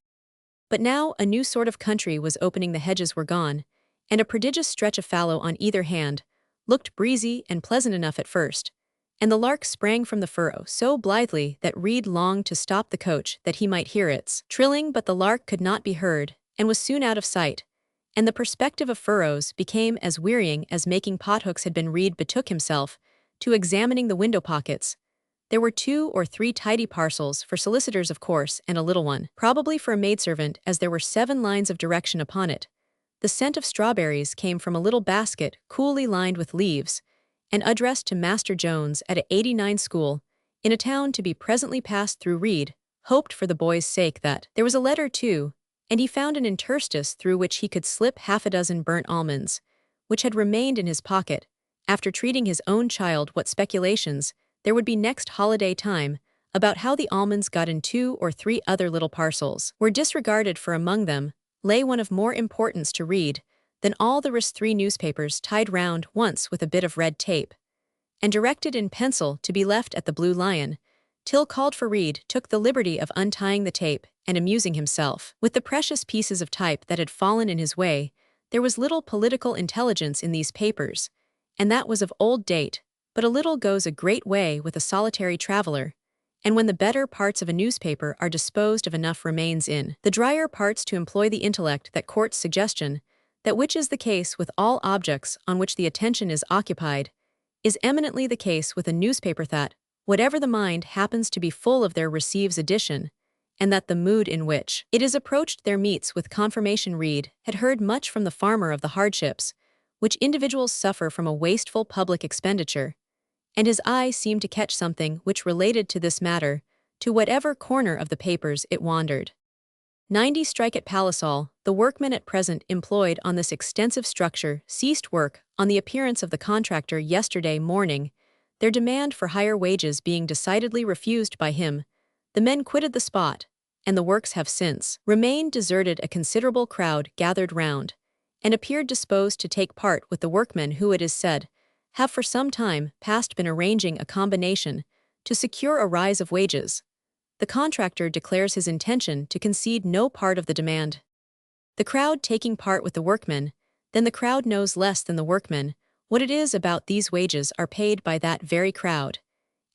But now a new sort of country was opening. The hedges were gone, and a prodigious stretch of fallow on either hand looked breezy and pleasant enough at first, and the lark sprang from the furrow so blithely that Reed longed to stop the coach that he might hear its trilling. But the lark could not be heard, and was soon out of sight, and the perspective of furrows became as wearying as making pothooks had been. Reed betook himself to examining the window pockets. There were 2 or 3 tidy parcels for solicitors, of course, and a little one, probably for a maidservant, as there were 7 lines of direction upon it. The scent of strawberries came from a little basket coolly lined with leaves, and addressed to Master Jones at a 89 school, in a town to be presently passed through. Reed hoped for the boy's sake that there was a letter too, and he found an interstice through which he could slip half a dozen burnt almonds, which had remained in his pocket, after treating his own child what speculations there would be next holiday time about how the almonds got in 2 or 3 other little parcels were disregarded, for among them lay one of more importance to Reed than all the rest: 3 newspapers tied round once with a bit of red tape, and directed in pencil to be left at the Blue Lion, till called for. Reed took the liberty of untying the tape and amusing himself with the precious pieces of type that had fallen in his way. There was little political intelligence in these papers, and that was of old date, but a little goes a great way with a solitary traveler, and when the better parts of a newspaper are disposed of, enough remains in the drier parts to employ the intellect that courts suggestion. That which is the case with all objects on which the attention is occupied is eminently the case with a newspaper, that, whatever the mind happens to be full of, there receives addition, and that the mood in which it is approached there meets with confirmation. Reed had heard much from the farmer of the hardships which individuals suffer from a wasteful public expenditure, and his eye seemed to catch something which related to this matter, to whatever corner of the papers it wandered. 90 strike at Palisol. The workmen at present employed on this extensive structure ceased work on the appearance of the contractor yesterday morning, their demand for higher wages being decidedly refused by him. The men quitted the spot, and the works have since remained deserted. A considerable crowd gathered round, and appeared disposed to take part with the workmen, who, it is said, have for some time past been arranging a combination to secure a rise of wages. The contractor declares his intention to concede no part of the demand. The crowd taking part with the workmen, then the crowd knows less than the workmen what it is about. These wages are paid by that very crowd,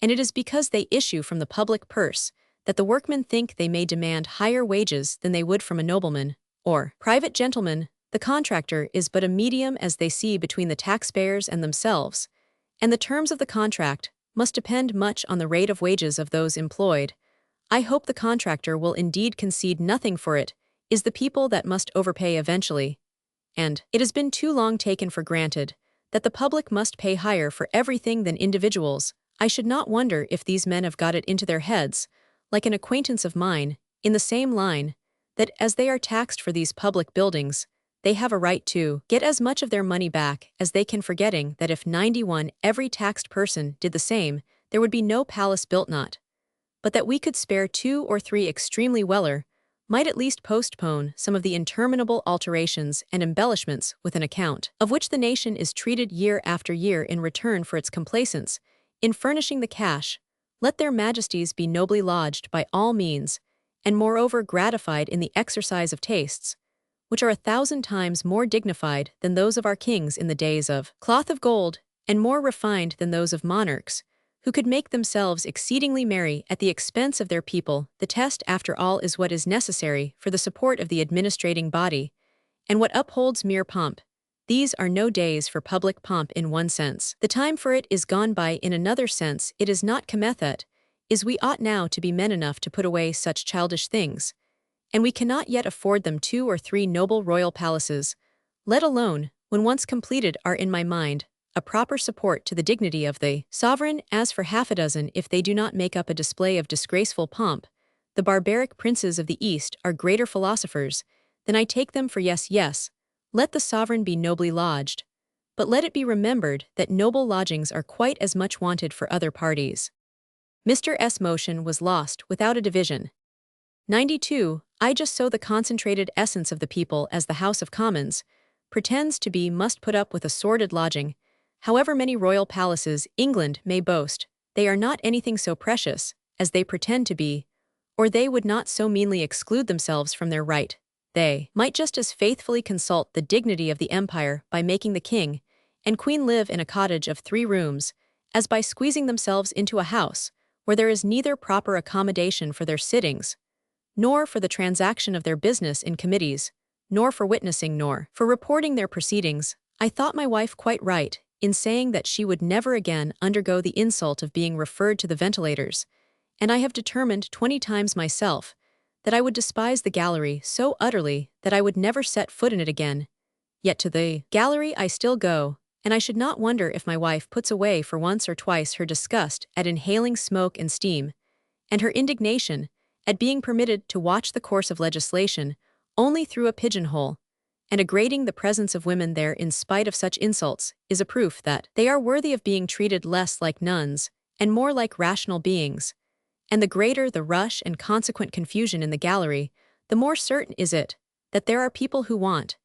and it is because they issue from the public purse that the workmen think they may demand higher wages than they would from a nobleman or private gentleman. The contractor is but a medium, as they see, between the taxpayers and themselves, and the terms of the contract must depend much on the rate of wages of those employed. I hope the contractor will indeed concede nothing, for it is the people that must overpay eventually, and it has been too long taken for granted that the public must pay higher for everything than individuals. I should not wonder if these men have got it into their heads, like an acquaintance of mine, in the same line, that as they are taxed for these public buildings, they have a right to get as much of their money back as they can, forgetting that if 91 every taxed person did the same, there would be no palace built, not but that we could spare 2 or 3 extremely weller, might at least postpone some of the interminable alterations and embellishments with an account of which the nation is treated year after year in return for its complaisance in furnishing the cash. Let their majesties be nobly lodged by all means, and moreover gratified in the exercise of tastes, which are 1,000 times more dignified than those of our kings in the days of cloth of gold, and more refined than those of monarchs, who could make themselves exceedingly merry at the expense of their people. The test, after all, is what is necessary for the support of the administrating body, and what upholds mere pomp. These are no days for public pomp in one sense. The time for it is gone by in another sense. It is not cometh is we ought now to be men enough to put away such childish things, and we cannot yet afford them 2 or 3 noble royal palaces, let alone, when once completed, are in my mind a proper support to the dignity of the sovereign. As for half a dozen, if they do not make up a display of disgraceful pomp, the barbaric princes of the East are greater philosophers than I take them for. Yes, yes, let the sovereign be nobly lodged, but let it be remembered that noble lodgings are quite as much wanted for other parties. Mr. S. motion was lost without a division. 92. I just so the concentrated essence of the people as the House of Commons pretends to be must put up with a sordid lodging. However many royal palaces England may boast, they are not anything so precious as they pretend to be, or they would not so meanly exclude themselves from their right. They might just as faithfully consult the dignity of the empire by making the king and queen live in a cottage of 3 rooms, as by squeezing themselves into a house where there is neither proper accommodation for their sittings, nor for the transaction of their business in committees, nor for witnessing, nor for reporting their proceedings. I thought my wife quite right in saying that she would never again undergo the insult of being referred to the ventilators, and I have determined 20 times myself that I would despise the gallery so utterly that I would never set foot in it again. Yet to the gallery I still go, and I should not wonder if my wife puts away for once or twice her disgust at inhaling smoke and steam, and her indignation at being permitted to watch the course of legislation only through a pigeonhole, and aggravating the presence of women there in spite of such insults is a proof that they are worthy of being treated less like nuns and more like rational beings. And the greater the rush and consequent confusion in the gallery, the more certain is it that there are people who want,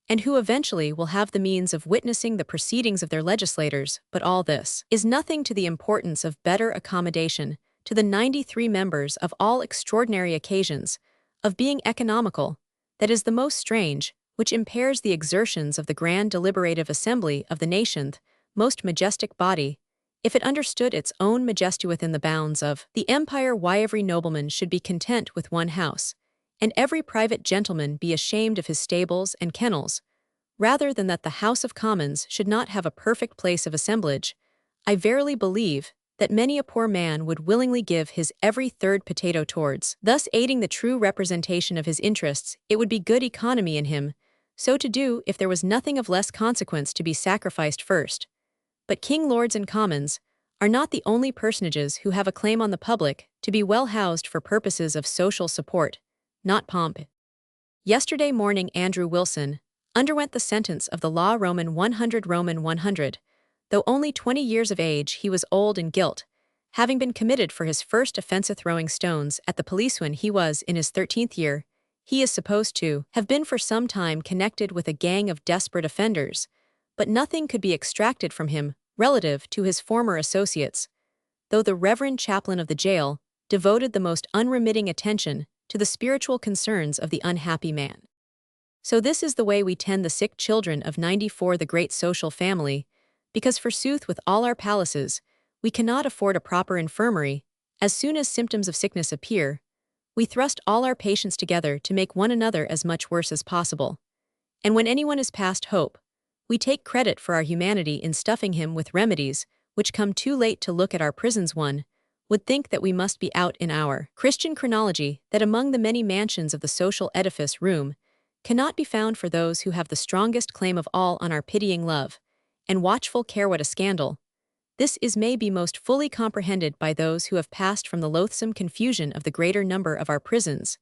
and who eventually will have the means of witnessing the proceedings of their legislators. But all this is nothing to the importance of better accommodation to the 93 members of all extraordinary occasions, of being economical, that is the most strange, which impairs the exertions of the grand deliberative assembly of the nation, most majestic body, if it understood its own majesty within the bounds of the empire. Why every nobleman should be content with one house, and every private gentleman be ashamed of his stables and kennels, rather than that the House of Commons should not have a perfect place of assemblage, I verily believe that many a poor man would willingly give his every 3rd potato towards thus aiding the true representation of his interests. It would be good economy in him so to do if there was nothing of less consequence to be sacrificed first. But king, lords, and commons are not the only personages who have a claim on the public to be well housed for purposes of social support, not pomp. Yesterday morning Andrew Wilson underwent the sentence of the law Roman 100. Though only 20 years of age, he was old in guilt, having been committed for his first offense of throwing stones at the police when he was in his 13th year. He is supposed to have been for some time connected with a gang of desperate offenders, but nothing could be extracted from him relative to his former associates, though the reverend chaplain of the jail devoted the most unremitting attention to the spiritual concerns of the unhappy man. So this is the way we tend the sick children of 94, the great social family, because forsooth with all our palaces, we cannot afford a proper infirmary. As soon as symptoms of sickness appear, we thrust all our patients together to make one another as much worse as possible. And when anyone is past hope, we take credit for our humanity in stuffing him with remedies which come too late to look at our prisons. One would think that we must be out in our Christian chronology, that among the many mansions of the social edifice room cannot be found for those who have the strongest claim of all on our pitying love and watchful care. What a scandal! This is may be most fully comprehended by those who have passed from the loathsome confusion of the greater number of our prisons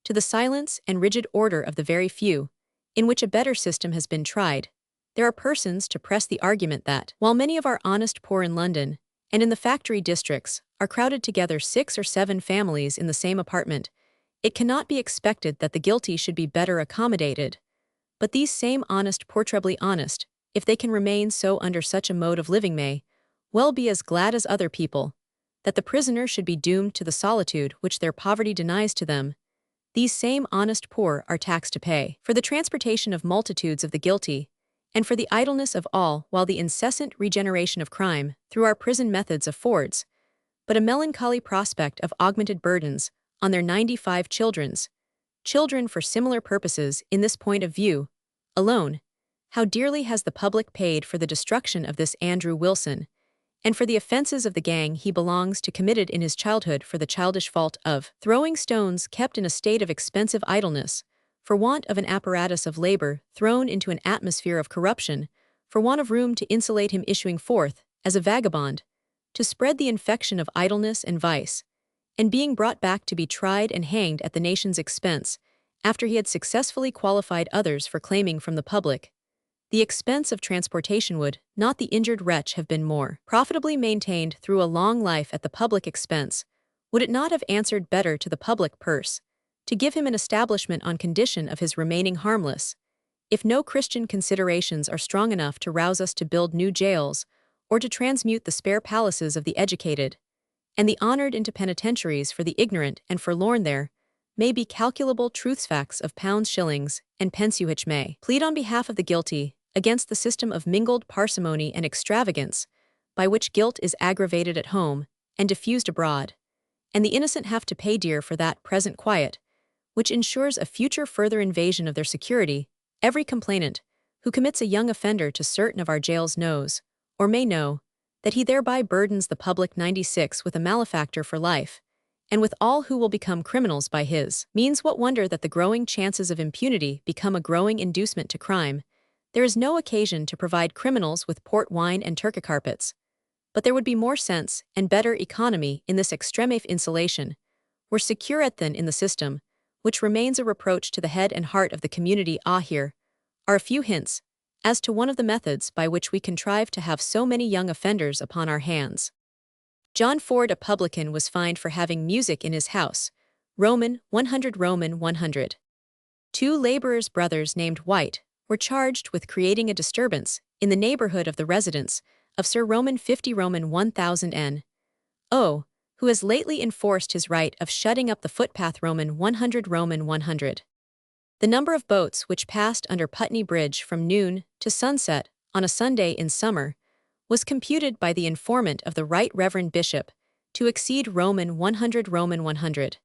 to the silence and rigid order of the very few, in which a better system has been tried. There are persons to press the argument that, while many of our honest poor in London and in the factory districts are crowded together 6 or 7 families in the same apartment, it cannot be expected that the guilty should be better accommodated. But these same honest poor, trebly honest, if they can remain so under such a mode of living, may well be as glad as other people that the prisoner should be doomed to the solitude which their poverty denies to them. These same honest poor are taxed to pay for the transportation of multitudes of the guilty, and for the idleness of all, while the incessant regeneration of crime through our prison methods affords but a melancholy prospect of augmented burdens on their 95 children for similar purposes. In this point of view alone, How dearly has the public paid for the destruction of this Andrew Wilson, and for the offenses of the gang he belongs to committed in his childhood for the childish fault of throwing stones kept in a state of expensive idleness, for want of an apparatus of labor thrown into an atmosphere of corruption, for want of room to insulate him issuing forth, as a vagabond, to spread the infection of idleness and vice, and being brought back to be tried and hanged at the nation's expense, after he had successfully qualified others for claiming from the public. The expense of transportation would, not the injured wretch, have been more profitably maintained through a long life at the public expense? Would it not have answered better to the public purse, to give him an establishment on condition of his remaining harmless? If no Christian considerations are strong enough to rouse us to build new jails, or to transmute the spare palaces of the educated, and the honored into penitentiaries for the ignorant and forlorn, there may be calculable truths facts of pounds, shillings, and pence, which may plead on behalf of the guilty, against the system of mingled parsimony and extravagance, by which guilt is aggravated at home and diffused abroad, and the innocent have to pay dear for that present quiet, which ensures a future further invasion of their security. Every complainant who commits a young offender to certain of our jails knows, or may know, that he thereby burdens the public 96 with a malefactor for life, and with all who will become criminals by his means. What wonder that the growing chances of impunity become a growing inducement to crime? There is no occasion to provide criminals with port wine and Turkey carpets, but there would be more sense and better economy in this extreme if insulation were secure at than in the system, which remains a reproach to the head and heart of the community. Here are a few hints as to one of the methods by which we contrive to have so many young offenders upon our hands. John Ford, a publican, was fined for having music in his house. Roman 100. Roman 100. 2 laborers' brothers named White were charged with creating a disturbance in the neighborhood of the residence of Sir Roman 50. Roman 1000 N.O., who has lately enforced his right of shutting up the footpath. Roman 100. Roman 100. The number of boats which passed under Putney Bridge from noon to sunset on a Sunday in summer was computed by the informant of the Right Reverend Bishop to exceed Roman 100. Roman 100.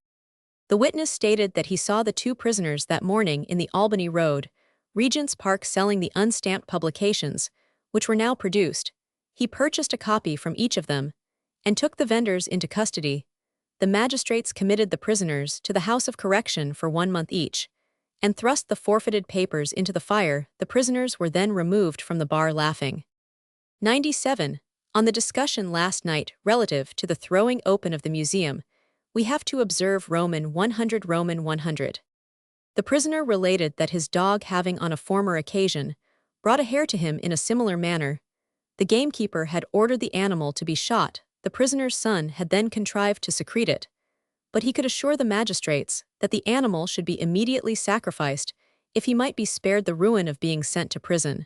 The witness stated that he saw the 2 prisoners that morning in the Albany Road, Regent's Park, selling the unstamped publications, which were now produced. He purchased a copy from each of them and took the vendors into custody. The magistrates committed the prisoners to the House of Correction for 1 month each, and thrust the forfeited papers into the fire. The prisoners were then removed from the bar laughing. 97. On the discussion last night relative to the throwing open of the museum, we have to observe Roman 100. Roman 100. The prisoner related that his dog, having on a former occasion brought a hare to him in a similar manner, the gamekeeper had ordered the animal to be shot. The prisoner's son had then contrived to secrete it, but he could assure the magistrates that the animal should be immediately sacrificed if he might be spared the ruin of being sent to prison.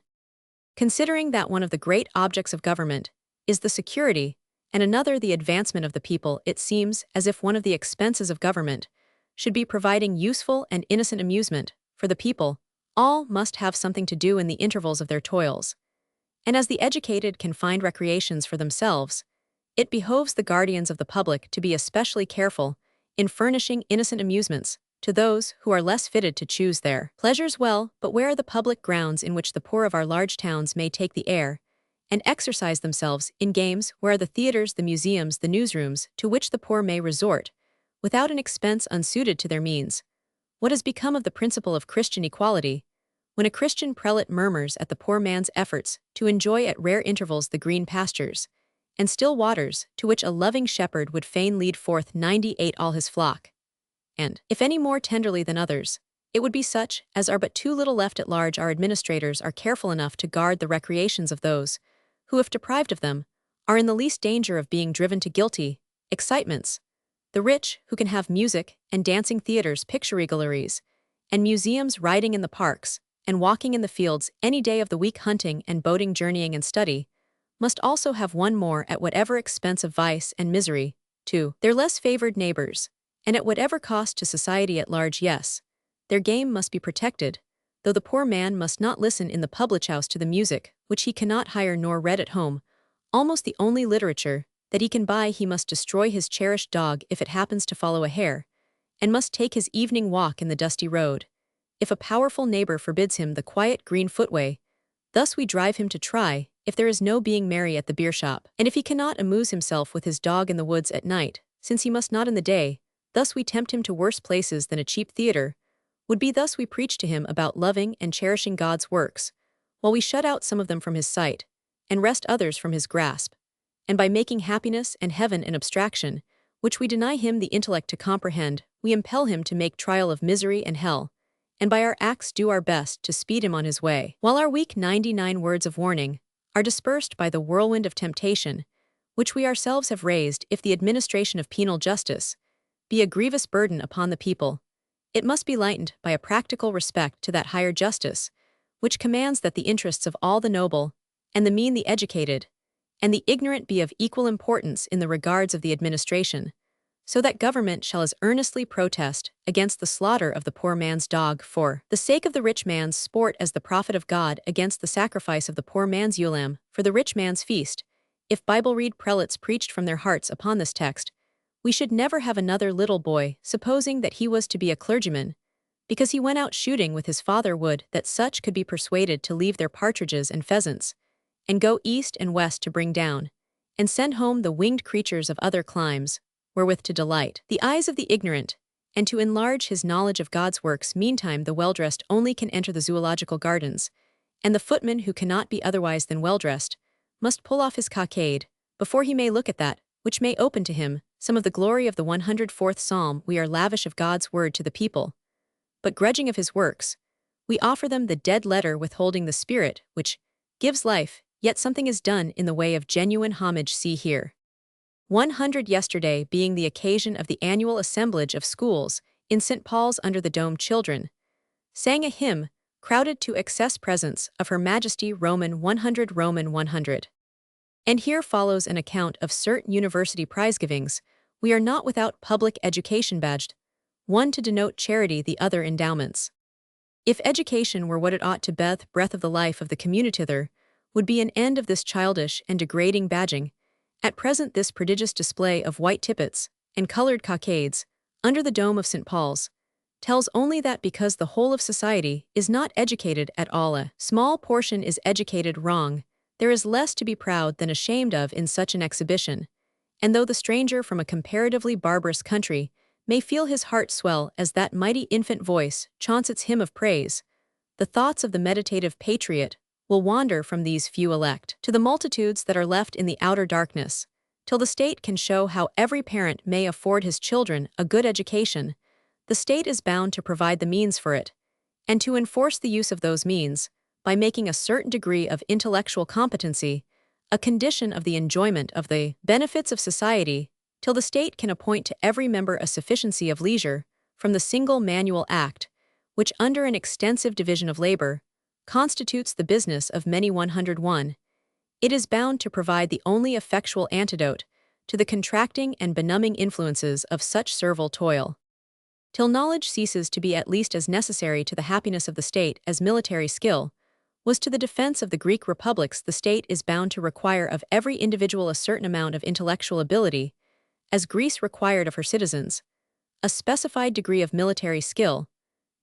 Considering that one of the great objects of government is the security, and another the advancement of the people, it seems as if one of the expenses of government should be providing useful and innocent amusement for the people. All must have something to do in the intervals of their toils, and as the educated can find recreations for themselves, it behoves the guardians of the public to be especially careful in furnishing innocent amusements to those who are less fitted to choose their pleasures well. But where are the public grounds in which the poor of our large towns may take the air and exercise themselves in games? Where are the theaters, the museums, the newsrooms, to which the poor may resort without an expense unsuited to their means? What has become of the principle of Christian equality, when a Christian prelate murmurs at the poor man's efforts to enjoy at rare intervals the green pastures and still waters to which a loving shepherd would fain lead forth 98 all his flock? And, if any more tenderly than others, it would be such as are but too little left at large. Our administrators are careful enough to guard the recreations of those who, if deprived of them, are in the least danger of being driven to guilty excitements. The rich, who can have music and dancing theaters, picture galleries, and museums, riding in the parks, and walking in the fields any day of the week, hunting and boating, journeying and study, must also have one more at whatever expense of vice and misery to their less favored neighbors, and at whatever cost to society at large. Yes, their game must be protected, though the poor man must not listen in the public house to the music which he cannot hire nor read at home, almost the only literature that he can buy. He must destroy his cherished dog if it happens to follow a hare, and must take his evening walk in the dusty road, if a powerful neighbor forbids him the quiet green footway Thus we drive him to try, if there is no being merry at the beer shop, and if he cannot amuse himself with his dog in the woods at night, since he must not in the day, thus we tempt him to worse places than a cheap theater. Would be thus we preach to him about loving and cherishing God's works, while we shut out some of them from his sight, and wrest others from his grasp. And by making happiness and heaven an abstraction, which we deny him the intellect to comprehend, we impel him to make trial of misery and hell, and by our acts do our best to speed him on his way. While our weak 99 words of warning are dispersed by the whirlwind of temptation, which we ourselves have raised, if the administration of penal justice be a grievous burden upon the people, it must be lightened by a practical respect to that higher justice, which commands that the interests of all the noble, and the mean the educated, and the ignorant be of equal importance in the regards of the administration, so that government shall as earnestly protest against the slaughter of the poor man's dog for the sake of the rich man's sport as the prophet of God against the sacrifice of the poor man's ewe lamb for the rich man's feast. If Bible-read prelates preached from their hearts upon this text, we should never have another little boy supposing that he was to be a clergyman, because he went out shooting with his father. Would that such could be persuaded to leave their partridges and pheasants, and go east and west to bring down, and send home the winged creatures of other climes, wherewith to delight the eyes of the ignorant, and to enlarge his knowledge of God's works. Meantime the well-dressed only can enter the zoological gardens, and the footman who cannot be otherwise than well-dressed must pull off his cockade, before he may look at that which may open to him some of the glory of the 104th Psalm. We are lavish of God's word to the people, but grudging of his works, we offer them the dead letter, withholding the spirit, which gives life, yet something is done in the way of genuine homage. See here. 100 Yesterday being the occasion of the annual assemblage of schools in St. Paul's under the dome, children sang a hymn, crowded to excess presence of Her Majesty. Roman 100. Roman 100. And here follows an account of certain university prizegivings. We are not without public education badged, one to denote charity, the other endowments. If education were what it ought to be, breath of the life of the community, there would be an end of this childish and degrading badging. At present this prodigious display of white tippets and colored cockades under the dome of St. Paul's tells only that because the whole of society is not educated at all, a small portion is educated wrong, there is less to be proud than ashamed of in such an exhibition. And though the stranger from a comparatively barbarous country may feel his heart swell as that mighty infant voice chaunts its hymn of praise, the thoughts of the meditative patriot will wander from these few elect to the multitudes that are left in the outer darkness, till the state can show how every parent may afford his children a good education. The state is bound to provide the means for it, and to enforce the use of those means, by making a certain degree of intellectual competency a condition of the enjoyment of the benefits of society, till the state can appoint to every member a sufficiency of leisure from the single manual act, which under an extensive division of labor constitutes the business of many. 101. It is bound to provide the only effectual antidote to the contracting and benumbing influences of such servile toil, till knowledge ceases to be at least as necessary to the happiness of the state as military skill was to the defense of the Greek republics. The state is bound to require of every individual a certain amount of intellectual ability, as Greece required of her citizens a specified degree of military skill.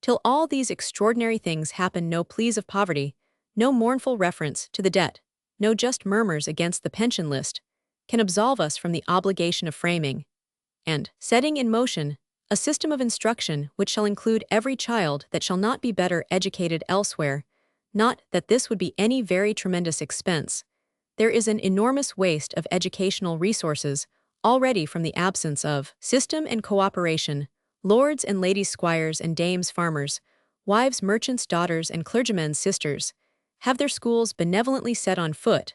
Till all these extraordinary things happen, no pleas of poverty, no mournful reference to the debt, no just murmurs against the pension list, can absolve us from the obligation of framing and setting in motion a system of instruction which shall include every child that shall not be better educated elsewhere. Not that this would be any very tremendous expense. There is an enormous waste of educational resources already from the absence of system and cooperation. Lords and ladies, squires and dames, farmers, wives, merchants, daughters, and clergymen's sisters have their schools benevolently set on foot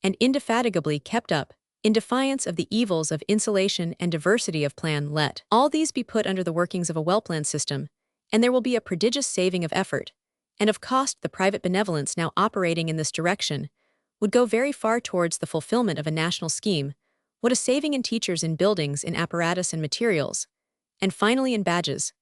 and indefatigably kept up, in defiance of the evils of insulation and diversity of plan. Let all these be put under the workings of a well-planned system, and there will be a prodigious saving of effort and of cost. The private benevolence now operating in this direction would go very far towards the fulfillment of a national scheme. What a saving in teachers, in buildings, in apparatus and materials, and finally in badges.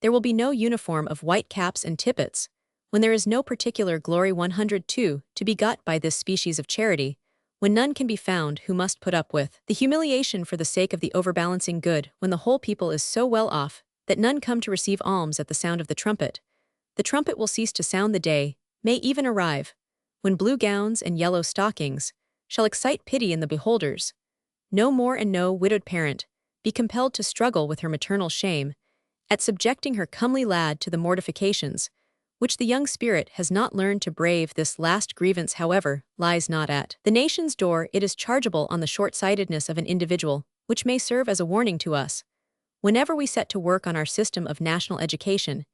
There will be no uniform of white caps and tippets, when there is no particular glory. 102 to be got by this species of charity, when none can be found who must put up with the humiliation for the sake of the overbalancing good, when the whole people is so well off that none come to receive alms at the sound of the trumpet. The trumpet will cease to sound, the day may even arrive when blue gowns and yellow stockings shall excite pity in the beholders, no more and no widowed parent be compelled to struggle with her maternal shame at subjecting her comely lad to the mortifications, which the young spirit has not learned to brave. This last grievance, however, lies not at the nation's door. It is chargeable on the short-sightedness of an individual, which may serve as a warning to us. Whenever we set to work on our system of national education,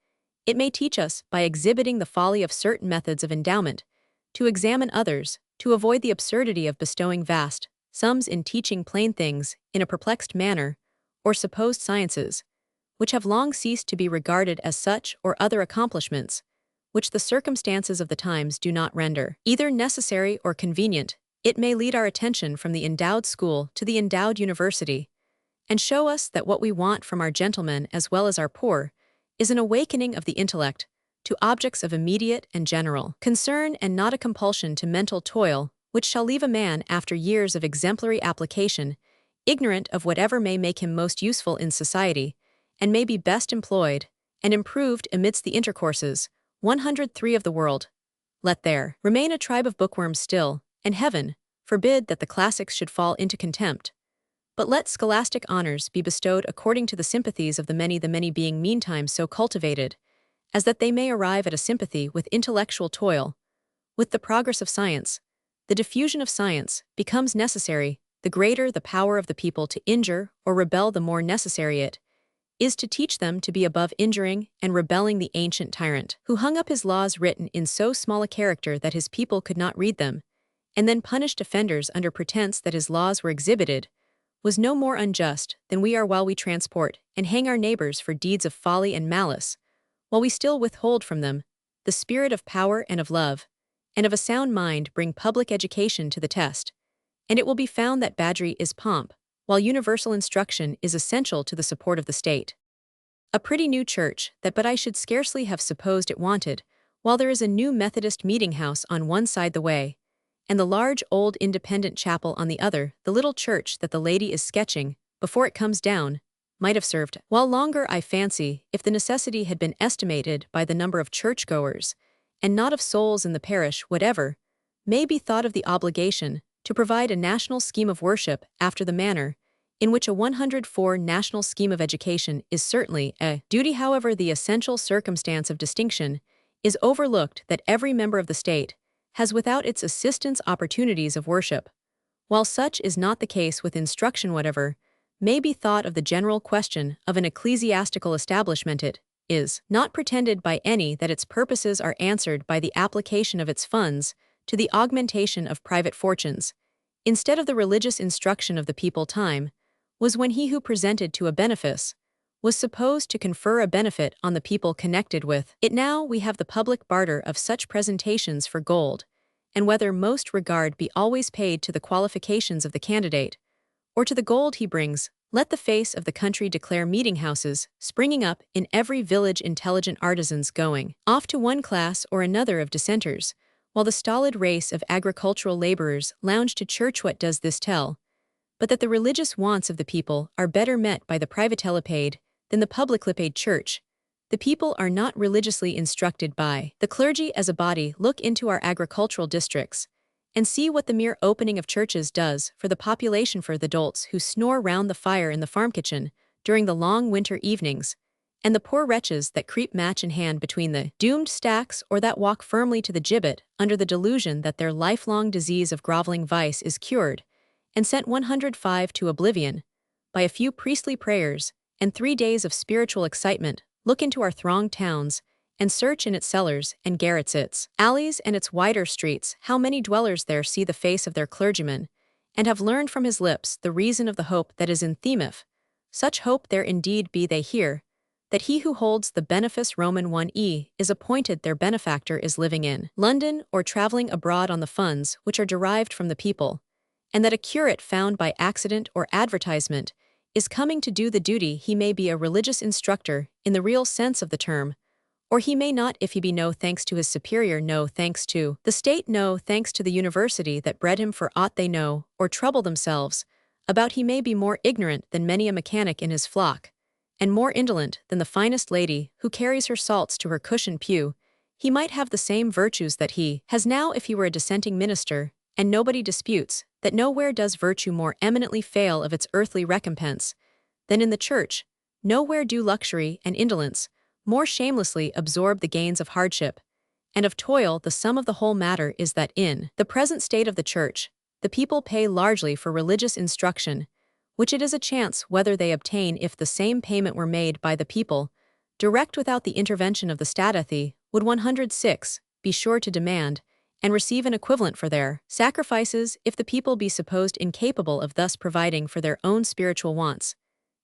it may teach us, by exhibiting the folly of certain methods of endowment, to examine others, to avoid the absurdity of bestowing vast sums in teaching plain things in a perplexed manner, or supposed sciences, which have long ceased to be regarded as such, or other accomplishments, which the circumstances of the times do not render either necessary or convenient. It may lead our attention from the endowed school to the endowed university, and show us that what we want from our gentlemen as well as our poor is an awakening of the intellect to objects of immediate and general concern, and not a compulsion to mental toil, which shall leave a man after years of exemplary application ignorant of whatever may make him most useful in society, and may be best employed and improved amidst the intercourses 103 of the world. Let there remain a tribe of bookworms still, and heaven forbid that the classics should fall into contempt. But let scholastic honors be bestowed according to the sympathies of the many being meantime so cultivated, as that they may arrive at a sympathy with intellectual toil. With the progress of science, the diffusion of science becomes necessary. The greater the power of the people to injure or rebel, the more necessary it is to teach them to be above injuring and rebelling. The ancient tyrant, who hung up his laws written in so small a character that his people could not read them, and then punished offenders under pretense that his laws were exhibited, was no more unjust than we are while we transport and hang our neighbors for deeds of folly and malice, while we still withhold from them the spirit of power and of love, and of a sound mind. Bring public education to the test, and it will be found that badgery is pomp, while universal instruction is essential to the support of the state. A pretty new church, that, but I should scarcely have supposed it wanted, while there is a new Methodist meeting house on one side the way, and the large old independent chapel on the other. The little church that the lady is sketching, before it comes down, might have served while longer, I fancy, if the necessity had been estimated by the number of churchgoers, and not of souls in the parish. Whatever may be thought of the obligation to provide a national scheme of worship after the manner in which a 104 national scheme of education is certainly a duty. However, the essential circumstance of distinction is overlooked, that every member of the state has without its assistance opportunities of worship. While such is not the case with instruction, whatever may be thought of the general question of an ecclesiastical establishment, it is not pretended by any that its purposes are answered by the application of its funds to the augmentation of private fortunes. Instead of the religious instruction of the people, time was when he who presented to a benefice was supposed to confer a benefit on the people connected with it. Now we have the public barter of such presentations for gold, and whether most regard be always paid to the qualifications of the candidate, or to the gold he brings, let the face of the country declare meeting houses springing up in every village, intelligent artisans going off to one class or another of dissenters, while the stolid race of agricultural laborers lounge to church. What does this tell? But that the religious wants of the people are better met by the privately paid than the publicly paid church. The people are not religiously instructed by the clergy as a body. Look into our agricultural districts, and see what the mere opening of churches does for the population, for the dolts who snore round the fire in the farm kitchen during the long winter evenings, and the poor wretches that creep match in hand between the doomed stacks, or that walk firmly to the gibbet under the delusion that their lifelong disease of groveling vice is cured, and sent 105 to oblivion by a few priestly prayers and 3 days of spiritual excitement. Look into our thronged towns, and search in its cellars and garrets, its alleys and its wider streets. How many dwellers there see the face of their clergyman, and have learned from his lips the reason of the hope that is in them, if such hope there indeed be. They hear that he who holds the benefice Roman 1e is appointed their benefactor, is living in London or traveling abroad on the funds which are derived from the people, and that a curate found by accident or advertisement is coming to do the duty. He may be a religious instructor in the real sense of the term, or he may not, if he be no thanks to his superior, no thanks to the state, no thanks to the university that bred him. For aught they know or trouble themselves about, he may be more ignorant than many a mechanic in his flock, and more indolent than the finest lady who carries her salts to her cushioned pew. He might have the same virtues that he has now if he were a dissenting minister, and nobody disputes that nowhere does virtue more eminently fail of its earthly recompense than in the church. Nowhere do luxury and indolence more shamelessly absorb the gains of hardship and of toil. The sum of the whole matter is that in the present state of the church, the people pay largely for religious instruction, which it is a chance whether they obtain. If the same payment were made by the people, direct without the intervention of the statathi, would 106 be sure to demand and receive an equivalent for their sacrifices. If the people be supposed incapable of thus providing for their own spiritual wants,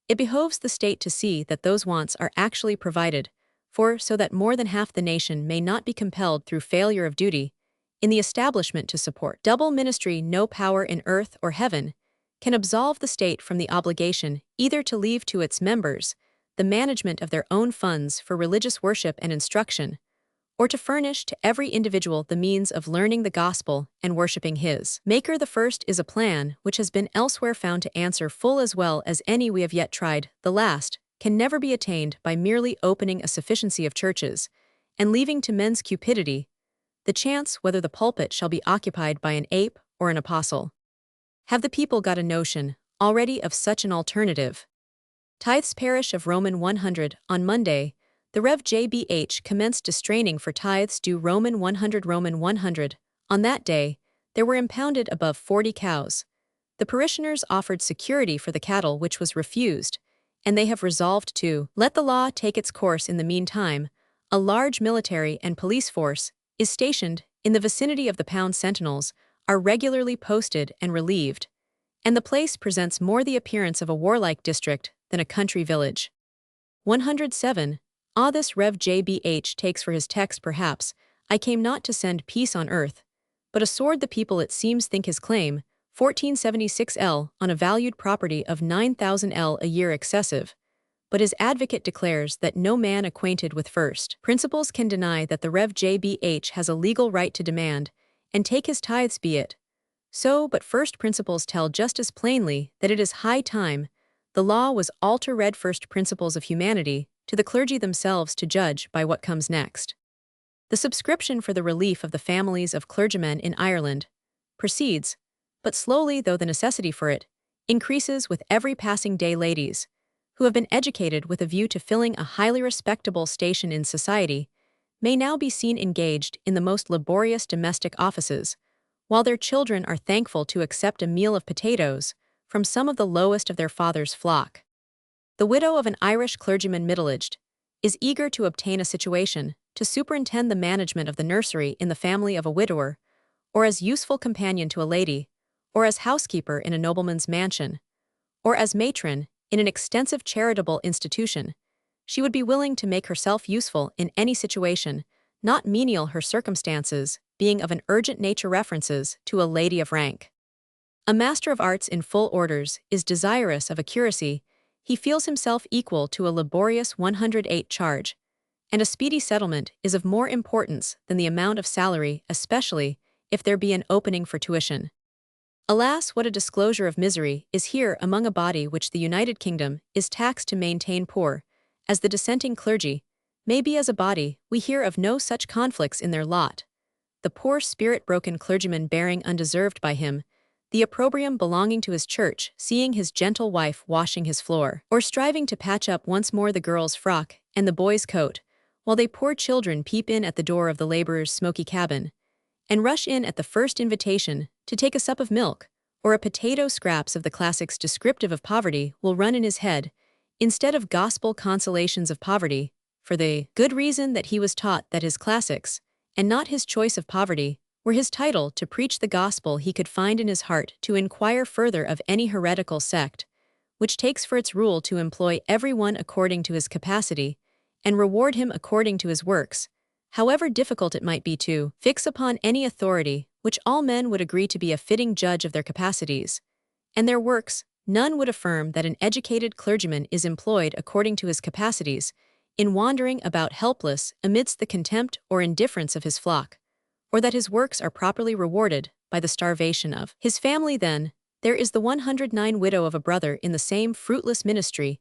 it behoves the state to see that those wants are actually provided for, so that more than half the nation may not be compelled through failure of duty in the establishment to support double ministry. No power in earth or heaven can absolve the state from the obligation either to leave to its members the management of their own funds for religious worship and instruction, or to furnish to every individual the means of learning the gospel and worshipping his Maker. The first is a plan which has been elsewhere found to answer full as well as any we have yet tried. The last can never be attained by merely opening a sufficiency of churches and leaving to men's cupidity the chance whether the pulpit shall be occupied by an ape or an apostle. Have the people got a notion already of such an alternative? Tithes parish of Roman 100. On Monday, the Rev. J.B.H. commenced distraining for tithes due Roman 100. Roman 100. On that day, there were impounded above 40 cows. The parishioners offered security for the cattle, which was refused, and they have resolved to let the law take its course. In the meantime, a large military and police force is stationed in the vicinity of the pound. Sentinels are regularly posted and relieved, and the place presents more the appearance of a warlike district than a country village. 107. This Rev. J.B.H. takes for his text perhaps, I came not to send peace on earth, but a sword. The people it seems think his claim, 1476 L, on a valued property of 9,000 L a year excessive, but his advocate declares that no man acquainted with first principles can deny that the Rev. J.B.H. has a legal right to demand and take his tithes, be it so, but first principles tell just as plainly that it is high time the law was alter. Read First Principles of Humanity to the clergy themselves to judge by what comes next. The subscription for the relief of the families of clergymen in Ireland proceeds, but slowly, though the necessity for it increases with every passing day. Ladies who have been educated with a view to filling a highly respectable station in society may now be seen engaged in the most laborious domestic offices, while their children are thankful to accept a meal of potatoes from some of the lowest of their father's flock. The widow of an Irish clergyman, middle-aged, is eager to obtain a situation to superintend the management of the nursery in the family of a widower, or as useful companion to a lady, or as housekeeper in a nobleman's mansion, or as matron in an extensive charitable institution. She would be willing to make herself useful in any situation, not menial, her circumstances being of an urgent nature. References to a lady of rank. A master of arts in full orders is desirous of accuracy. He feels himself equal to a laborious 108 charge, and a speedy settlement is of more importance than the amount of salary, especially if there be an opening for tuition. Alas, what a disclosure of misery is here among a body which the United Kingdom is taxed to maintain poor, as the dissenting clergy may be as a body. We hear of no such conflicts in their lot. The poor spirit-broken clergyman bearing undeserved by him the opprobrium belonging to his church, seeing his gentle wife washing his floor, or striving to patch up once more the girl's frock and the boy's coat, while they poor children peep in at the door of the laborer's smoky cabin, and rush in at the first invitation to take a sup of milk, or a potato. Scraps of the classics descriptive of poverty will run in his head, instead of gospel consolations of poverty, for the good reason that he was taught that his classics, and not his choice of poverty, were his title to preach the gospel. He could find in his heart to inquire further of any heretical sect, which takes for its rule to employ every one according to his capacity, and reward him according to his works, however difficult it might be to fix upon any authority which all men would agree to be a fitting judge of their capacities and their works. None would affirm that an educated clergyman is employed according to his capacities in wandering about helpless amidst the contempt or indifference of his flock, or that his works are properly rewarded by the starvation of his family. Then there is the 109 widow of a brother in the same fruitless ministry,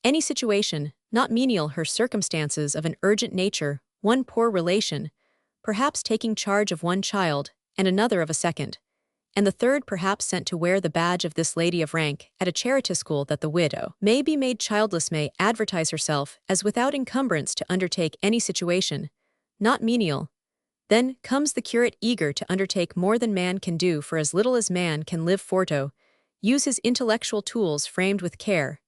any situation, not menial, her circumstances of an urgent nature. One poor relation perhaps taking charge of one child, and another of a second, and the third perhaps sent to wear the badge of this lady of rank at a charity school, that the widow may be made childless, may advertise herself as without encumbrance to undertake any situation, not menial. Then comes the curate, eager to undertake more than man can do for as little as man can live forto, use his intellectual tools framed with care,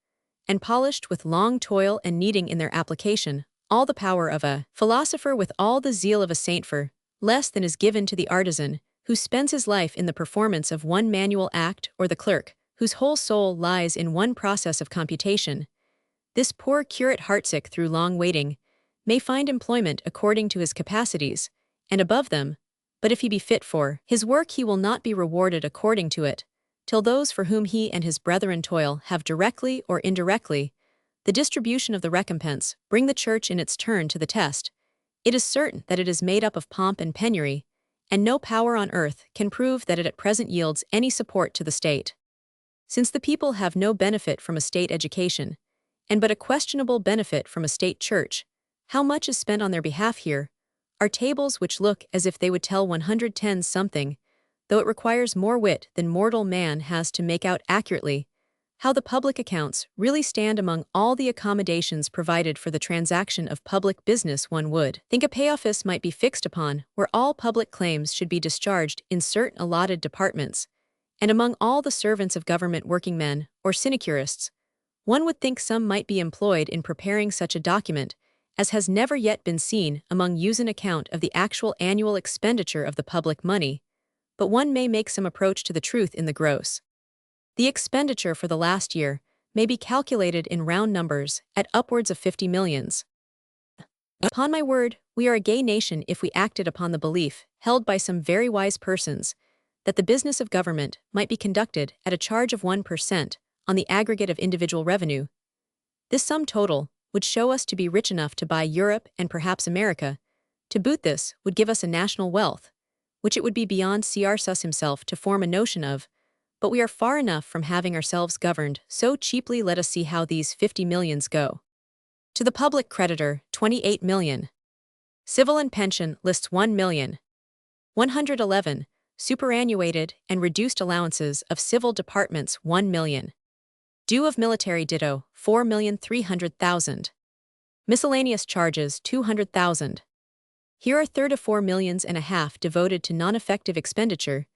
and polished with long toil and needing in their application all the power of a philosopher with all the zeal of a saint, for less than is given to the artisan, who spends his life in the performance of one manual act, or the clerk, whose whole soul lies in one process of computation. This poor curate, heartsick through long waiting, may find employment according to his capacities, and above them, but if he be fit for his work he will not be rewarded according to it, till those for whom he and his brethren toil have directly or indirectly the distribution of the recompense bring the church in its turn to the test. It is certain that it is made up of pomp and penury, and no power on earth can prove that it at present yields any support to the state. Since the people have no benefit from a state education, and but a questionable benefit from a state church, how much is spent on their behalf here are tables which look as if they would tell 110 something, though it requires more wit than mortal man has to make out accurately how the public accounts really stand among all the accommodations provided for the transaction of public business. One would think a pay office might be fixed upon where all public claims should be discharged in certain allotted departments, and among all the servants of government, working men or sinecurists, one would think some might be employed in preparing such a document as has never yet been seen among use an account of the actual annual expenditure of the public money, but one may make some approach to the truth in the gross. The expenditure for the last year may be calculated in round numbers at upwards of 50 millions. Upon my word, we are a gay nation if we acted upon the belief, held by some very wise persons, that the business of government might be conducted at a charge of 1% on the aggregate of individual revenue. This sum total would show us to be rich enough to buy Europe and perhaps America. To boot, this would give us a national wealth, which it would be beyond Sus himself to form a notion of, but we are far enough from having ourselves governed so cheaply. Let us see how these 50 millions go. To the public creditor, 28 million. Civil and pension lists 1 million. 111, superannuated and reduced allowances of civil departments 1 million. Due of military ditto, 4,300,000. Miscellaneous charges, 200,000. Here are third of 4 millions and a half devoted to non-effective expenditure.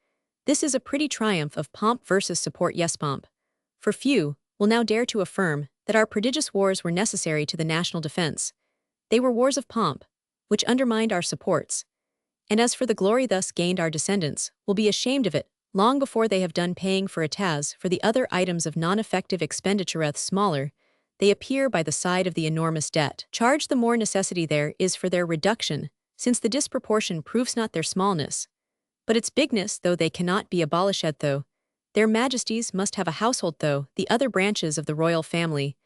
This is a pretty triumph of pomp versus support. Yes, pomp. For few will now dare to affirm that our prodigious wars were necessary to the national defense. They were wars of pomp, which undermined our supports. And as for the glory thus gained, our descendants will be ashamed of it long before they have done paying for a tas for the other items of non-effective expenditure. Smaller they appear by the side of the enormous debt charged, the more necessity there is for their reduction, since the disproportion proves not their smallness, but its bigness. Though they cannot be abolished, though their majesties must have a household, though the other branches of the royal family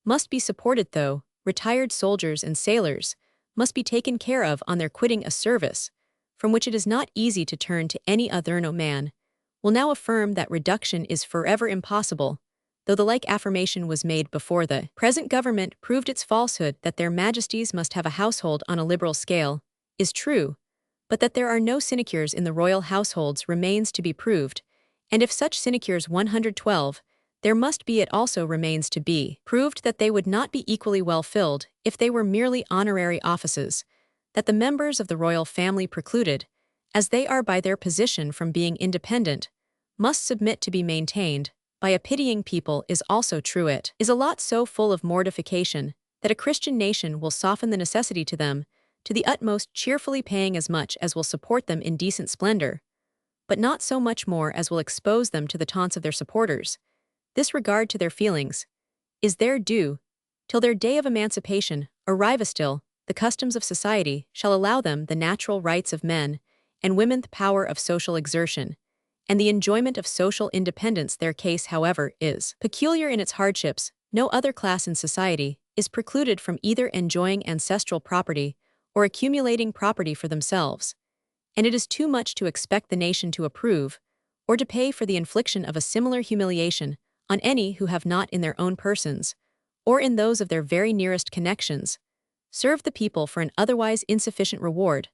must be supported, though retired soldiers and sailors must be taken care of on their quitting a service from which it is not easy to turn to any other. No man will now affirm that reduction is forever impossible, though the like affirmation was made before the present government proved its falsehood. That their majesties must have a household on a liberal scale is true, but that there are no sinecures in the royal households remains to be proved, and if such sinecures 112 there must be, it also remains to be proved that they would not be equally well filled if they were merely honorary offices, that the members of the royal family, precluded, as they are by their position from being independent, must submit to be maintained by a pitying people is also true. It is a lot so full of mortification that a Christian nation will soften the necessity to them to the utmost, cheerfully paying as much as will support them in decent splendor, but not so much more as will expose them to the taunts of their supporters. This regard to their feelings is their due till their day of emancipation arrive. Still, the customs of society shall allow them the natural rights of men and women, the power of social exertion, and the enjoyment of social independence. Their case, however, is peculiar in its hardships. No other class in society is precluded from either enjoying ancestral property or accumulating property for themselves, and it is too much to expect the nation to approve or to pay for the infliction of a similar humiliation on any who have not in their own persons, or in those of their very nearest connections, served the people for an otherwise insufficient reward,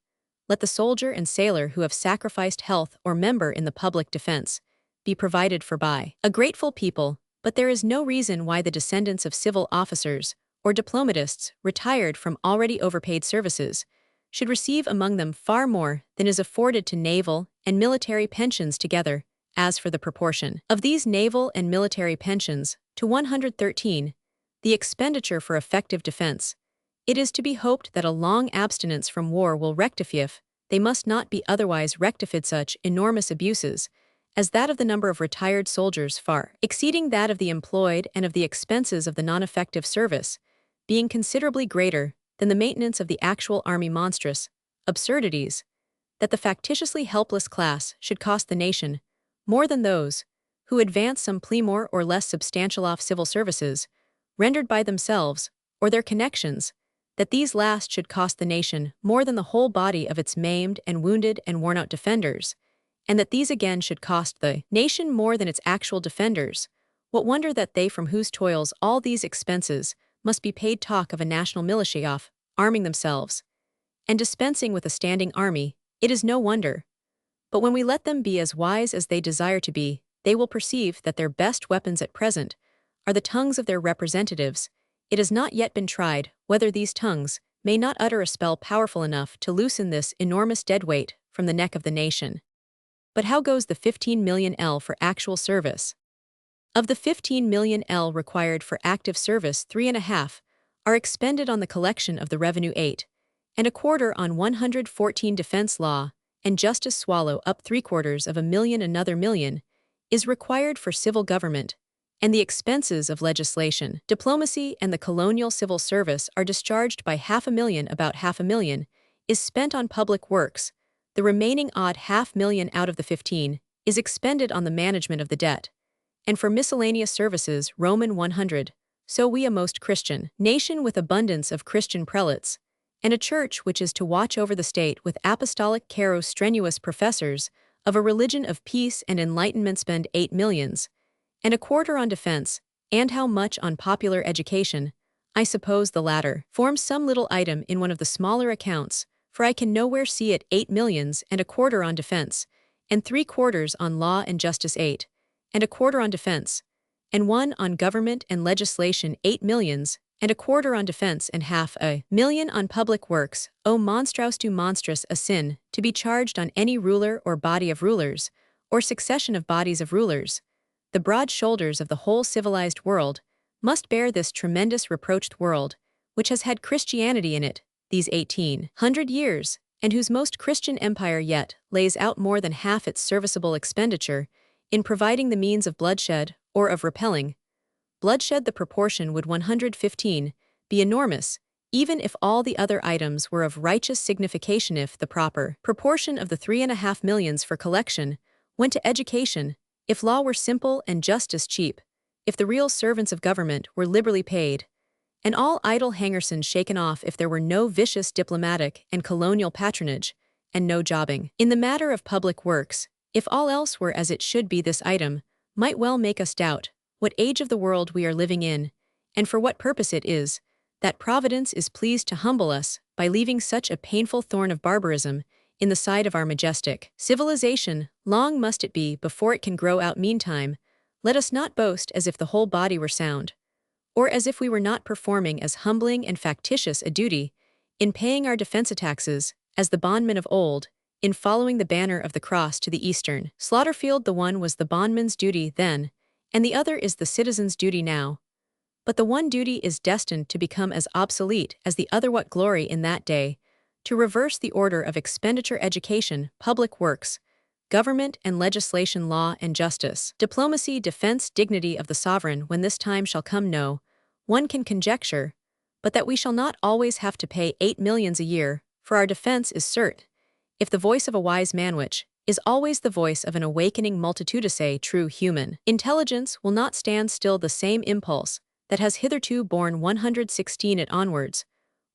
let the soldier and sailor who have sacrificed health or member in the public defense be provided for by a grateful people, but there is no reason why the descendants of civil officers or diplomatists retired from already overpaid services should receive among them far more than is afforded to naval and military pensions together. As for the proportion of these naval and military pensions to 113, the expenditure for effective defense, it is to be hoped that a long abstinence from war will rectify if they must not be otherwise rectified such enormous abuses as that of the number of retired soldiers far exceeding that of the employed and of the expenses of the non-effective service, being considerably greater than the maintenance of the actual army monstrous absurdities, that the factitiously helpless class should cost the nation more than those who advance some plea more or less substantial off civil services, rendered by themselves or their connections, that these last should cost the nation more than the whole body of its maimed and wounded and worn-out defenders, and that these again should cost the nation more than its actual defenders. What wonder that they from whose toils all these expenses must be paid talk of a national militia off, arming themselves, and dispensing with a standing army? It is no wonder. But when we let them be as wise as they desire to be, they will perceive that their best weapons at present are the tongues of their representatives. It has not yet been tried whether these tongues may not utter a spell powerful enough to loosen this enormous dead weight from the neck of the nation. But how goes the 15 million L for actual service? Of the 15 million L required for active service, 3.5 are expended on the collection of the revenue 8, and a quarter on 114 defense law, and justice swallow up 750,000. Another million is required for civil government, and the expenses of legislation, diplomacy, and the colonial civil service are discharged by 500,000. About 500,000 is spent on public works. The remaining odd 500,000 out of the 15 is expended on the management of the debt, and for miscellaneous services, Roman 100. So we, a most Christian nation with abundance of Christian prelates, and a church which is to watch over the state with apostolic care, strenuous professors of a religion of peace and enlightenment, spend 8 millions, and a quarter on defense, and how much on popular education? I suppose the latter forms some little item in one of the smaller accounts, for I can nowhere see it. 8 millions and a quarter on defense, and 3/4 on law and justice. 8 and a quarter on defense, and 1 on government and legislation. 8 millions and a quarter on defense, and 500,000 on public works. O monstrous too monstrous a sin to be charged on any ruler or body of rulers, or succession of bodies of rulers. The broad shoulders of the whole civilized world must bear this tremendous reproached world, which has had Christianity in it these 1800 years, and whose most Christian empire yet lays out more than half its serviceable expenditure in providing the means of bloodshed or of repelling bloodshed. The proportion would 115 be enormous, even if all the other items were of righteous signification. If the proper proportion of the 3.5 millions for collection went to education, if law were simple and justice cheap, if the real servants of government were liberally paid, and all idle hangersons shaken off, if there were no vicious diplomatic and colonial patronage, and no jobbing in the matter of public works, if all else were as it should be, this item might well make us doubt what age of the world we are living in, and for what purpose it is that Providence is pleased to humble us by leaving such a painful thorn of barbarism in the side of our majestic civilization. Long must it be before it can grow out. Meantime, let us not boast as if the whole body were sound, or as if we were not performing as humbling and factitious a duty in paying our defense taxes as the bondmen of old, in following the banner of the cross to the eastern slaughterfield. The one was the bondman's duty then, and the other is the citizen's duty now. But the one duty is destined to become as obsolete as the other. What glory in that day to reverse the order of expenditure: education, public works, government and legislation, law and justice, diplomacy, defense, dignity of the sovereign. When this time shall come, no one can conjecture, but that we shall not always have to pay 8 millions a year for our defense is certain, if the voice of a wise man, which is always the voice of an awakening multitude, say true human intelligence, will not stand still. The same impulse that has hitherto borne 116 it onwards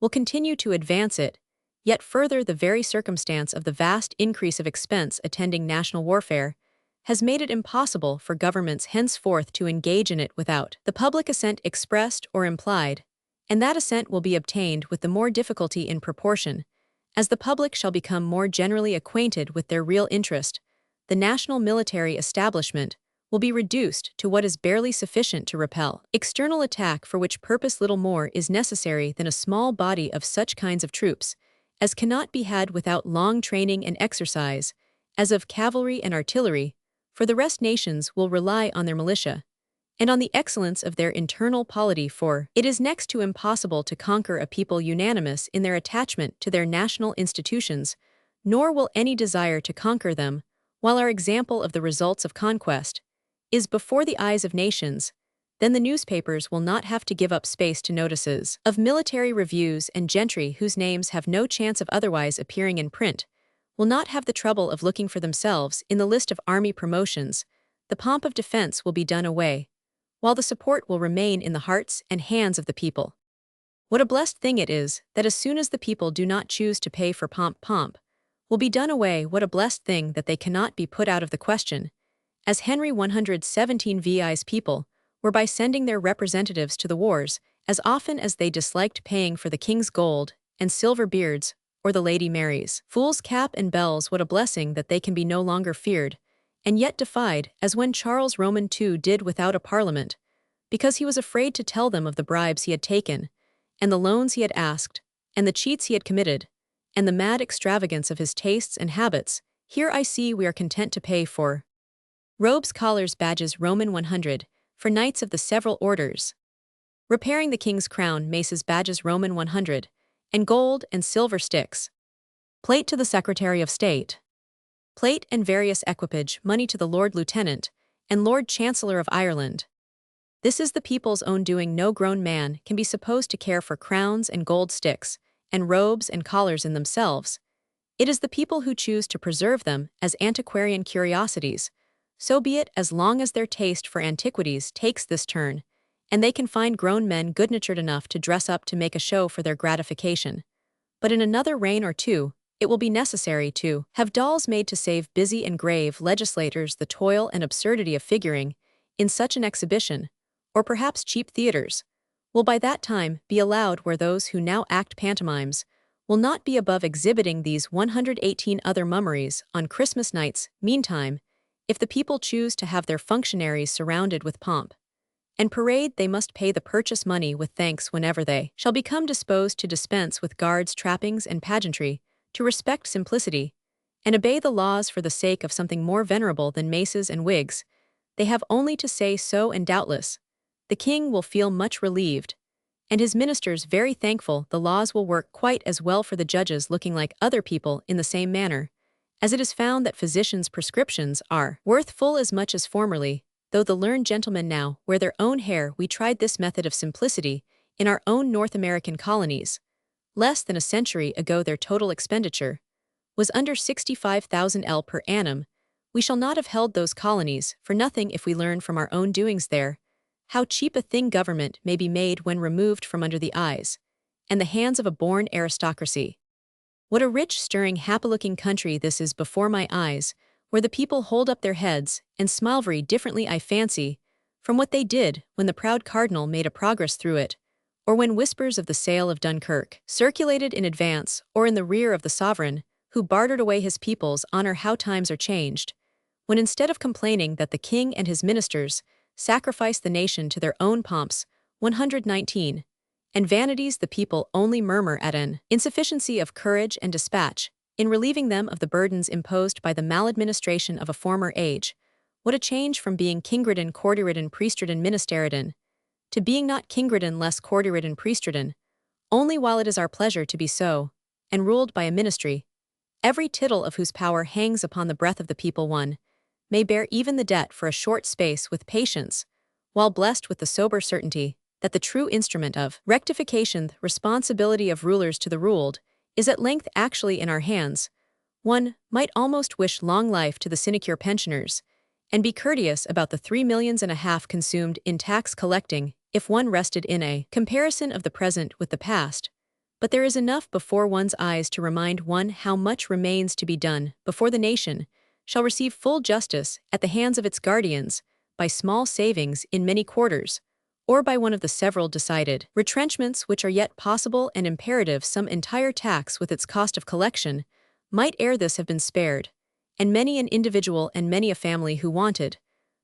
will continue to advance it yet further. The very circumstance of the vast increase of expense attending national warfare has made it impossible for governments henceforth to engage in it without the public assent expressed or implied, and that assent will be obtained with the more difficulty in proportion As the public shall become more generally acquainted with their real interest, the national military establishment will be reduced to what is barely sufficient to repel external attack, for which purpose little more is necessary than a small body of such kinds of troops as cannot be had without long training and exercise, as of cavalry and artillery, for the rest nations will rely on their militia, and on the excellence of their internal polity, for it is next to impossible to conquer a people unanimous in their attachment to their national institutions, nor will any desire to conquer them, while our example of the results of conquest is before the eyes of nations. Then the newspapers will not have to give up space to notices of military reviews, and gentry whose names have no chance of otherwise appearing in print will not have the trouble of looking for themselves in the list of army promotions. The pomp of defense will be done away, while the support will remain in the hearts and hands of the people. What a blessed thing it is that as soon as the people do not choose to pay for pomp will be done away. What a blessed thing that they cannot be put out of the question, as Henry 117 VI's people were by sending their representatives to the wars as often as they disliked paying for the king's gold and silver beards or the Lady Mary's fool's cap and bells. What a blessing that they can be no longer feared, and yet defied, as when Charles Roman II did without a parliament, because he was afraid to tell them of the bribes he had taken, and the loans he had asked, and the cheats he had committed, and the mad extravagance of his tastes and habits. Here I see we are content to pay for robes, collars, badges, Roman 100, for knights of the several orders, repairing the king's crown, maces, badges, Roman 100, and gold and silver sticks, plate to the Secretary of State, plate and various equipage, money to the Lord Lieutenant and Lord Chancellor of Ireland. This is the people's own doing. No grown man can be supposed to care for crowns and gold sticks, and robes and collars in themselves. It is the people who choose to preserve them as antiquarian curiosities. So be it, as long as their taste for antiquities takes this turn, and they can find grown men good-natured enough to dress up to make a show for their gratification. But in another reign or two, it will be necessary to have dolls made to save busy and grave legislators the toil and absurdity of figuring in such an exhibition, or perhaps cheap theaters will by that time be allowed, where those who now act pantomimes will not be above exhibiting these 118 other mummeries on Christmas nights. Meantime, if the people choose to have their functionaries surrounded with pomp and parade, they must pay the purchase money with thanks whenever they shall become disposed to dispense with guards, trappings, and pageantry, to respect simplicity, and obey the laws for the sake of something more venerable than maces and wigs. They have only to say so, and doubtless the king will feel much relieved, and his ministers very thankful. The laws will work quite as well for the judges looking like other people in the same manner, as it is found that physicians' prescriptions are worth full as much as formerly, though the learned gentlemen now wear their own hair. We tried this method of simplicity in our own North American colonies. Less than a century ago their total expenditure was under 65,000 L per annum. We shall not have held those colonies for nothing if we learn from our own doings there how cheap a thing government may be made when removed from under the eyes and the hands of a born aristocracy. What a rich, stirring, happy-looking country this is before my eyes, where the people hold up their heads and smile very differently, I fancy, from what they did when the proud cardinal made a progress through it, or when whispers of the sale of Dunkirk circulated in advance or in the rear of the sovereign, who bartered away his people's honor. How times are changed, when instead of complaining that the king and his ministers sacrifice the nation to their own pomps, 119, and vanities, the people only murmur at an insufficiency of courage and dispatch in relieving them of the burdens imposed by the maladministration of a former age. What a change from being king-ridden, courtier-ridden, priest-ridden, minister-ridden, to being not king-ridden, less courtier-ridden, priest-ridden, only while it is our pleasure to be so, and ruled by a ministry, every tittle of whose power hangs upon the breath of the people. One may bear even the debt for a short space with patience, while blessed with the sober certainty that the true instrument of rectification, the responsibility of rulers to the ruled, is at length actually in our hands. One might almost wish long life to the sinecure pensioners, and be courteous about the 3.5 millions consumed in tax collecting, if one rested in a comparison of the present with the past. But there is enough before one's eyes to remind one how much remains to be done before the nation shall receive full justice at the hands of its guardians, by small savings in many quarters, or by one of the several decided retrenchments which are yet possible and imperative, some entire tax with its cost of collection, might ere this have been spared, and many an individual and many a family who wanted,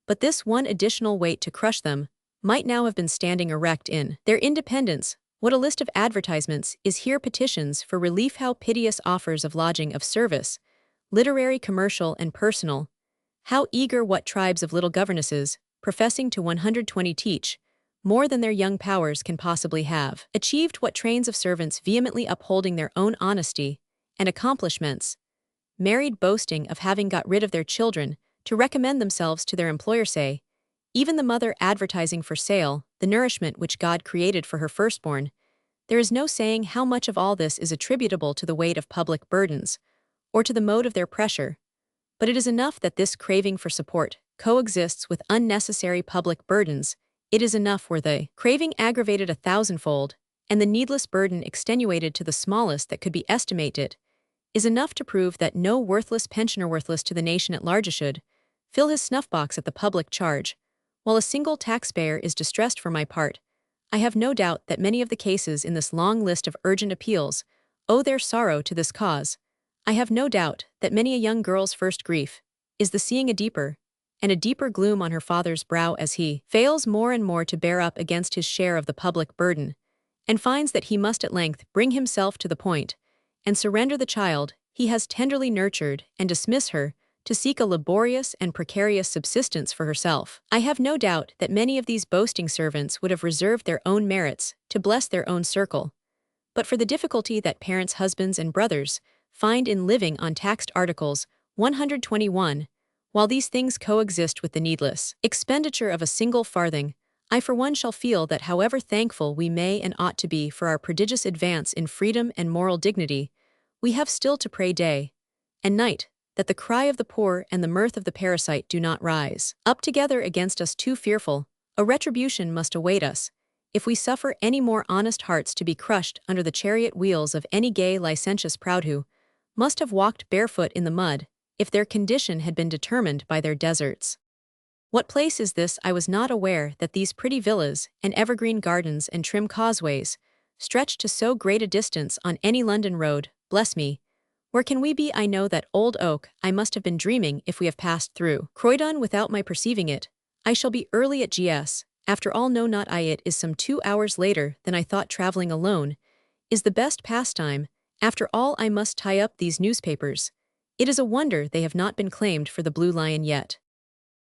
but this one additional weight to crush them, might now have been standing erect in their independence. What a list of advertisements is here: petitions for relief, how piteous offers of lodging, of service, literary, commercial, and personal. How eager what tribes of little governesses, professing to 120 teach, more than their young powers can possibly have achieved, what trains of servants vehemently upholding their own honesty and accomplishments, married boasting of having got rid of their children to recommend themselves to their employer, say, even the mother advertising for sale the nourishment which God created for her firstborn. There is no saying how much of all this is attributable to the weight of public burdens, or to the mode of their pressure, but it is enough that this craving for support coexists with unnecessary public burdens. It is enough were the craving aggravated 1,000-fold, and the needless burden extenuated to the smallest that could be estimated, is enough to prove that no worthless pensioner, worthless to the nation at large, should fill his snuff-box at the public charge, while a single taxpayer is distressed. For my part, I have no doubt that many of the cases in this long list of urgent appeals owe their sorrow to this cause. I have no doubt that many a young girl's first grief is the seeing a deeper and a deeper gloom on her father's brow as he fails more and more to bear up against his share of the public burden, and finds that he must at length bring himself to the point and surrender the child he has tenderly nurtured and dismiss her to seek a laborious and precarious subsistence for herself. I have no doubt that many of these boasting servants would have reserved their own merits to bless their own circle, but for the difficulty that parents, husbands, and brothers find in living on taxed articles 121, while these things coexist with the needless expenditure of a single farthing, I for one shall feel that however thankful we may and ought to be for our prodigious advance in freedom and moral dignity, we have still to pray day and night that the cry of the poor and the mirth of the parasite do not rise up together against us too fearful. A retribution must await us, if we suffer any more honest hearts to be crushed under the chariot wheels of any gay licentious proud who must have walked barefoot in the mud, if their condition had been determined by their deserts. What place is this? I was not aware that these pretty villas and evergreen gardens and trim causeways stretched to so great a distance on any London road. Bless me, where can we be? I know that old oak. I must have been dreaming if we have passed through Croydon without my perceiving it. I shall be early at GS. After all, no, not I. It is some 2 hours later than I thought. Traveling alone is the best pastime. After all, I must tie up these newspapers. It is a wonder they have not been claimed for the Blue Lion yet.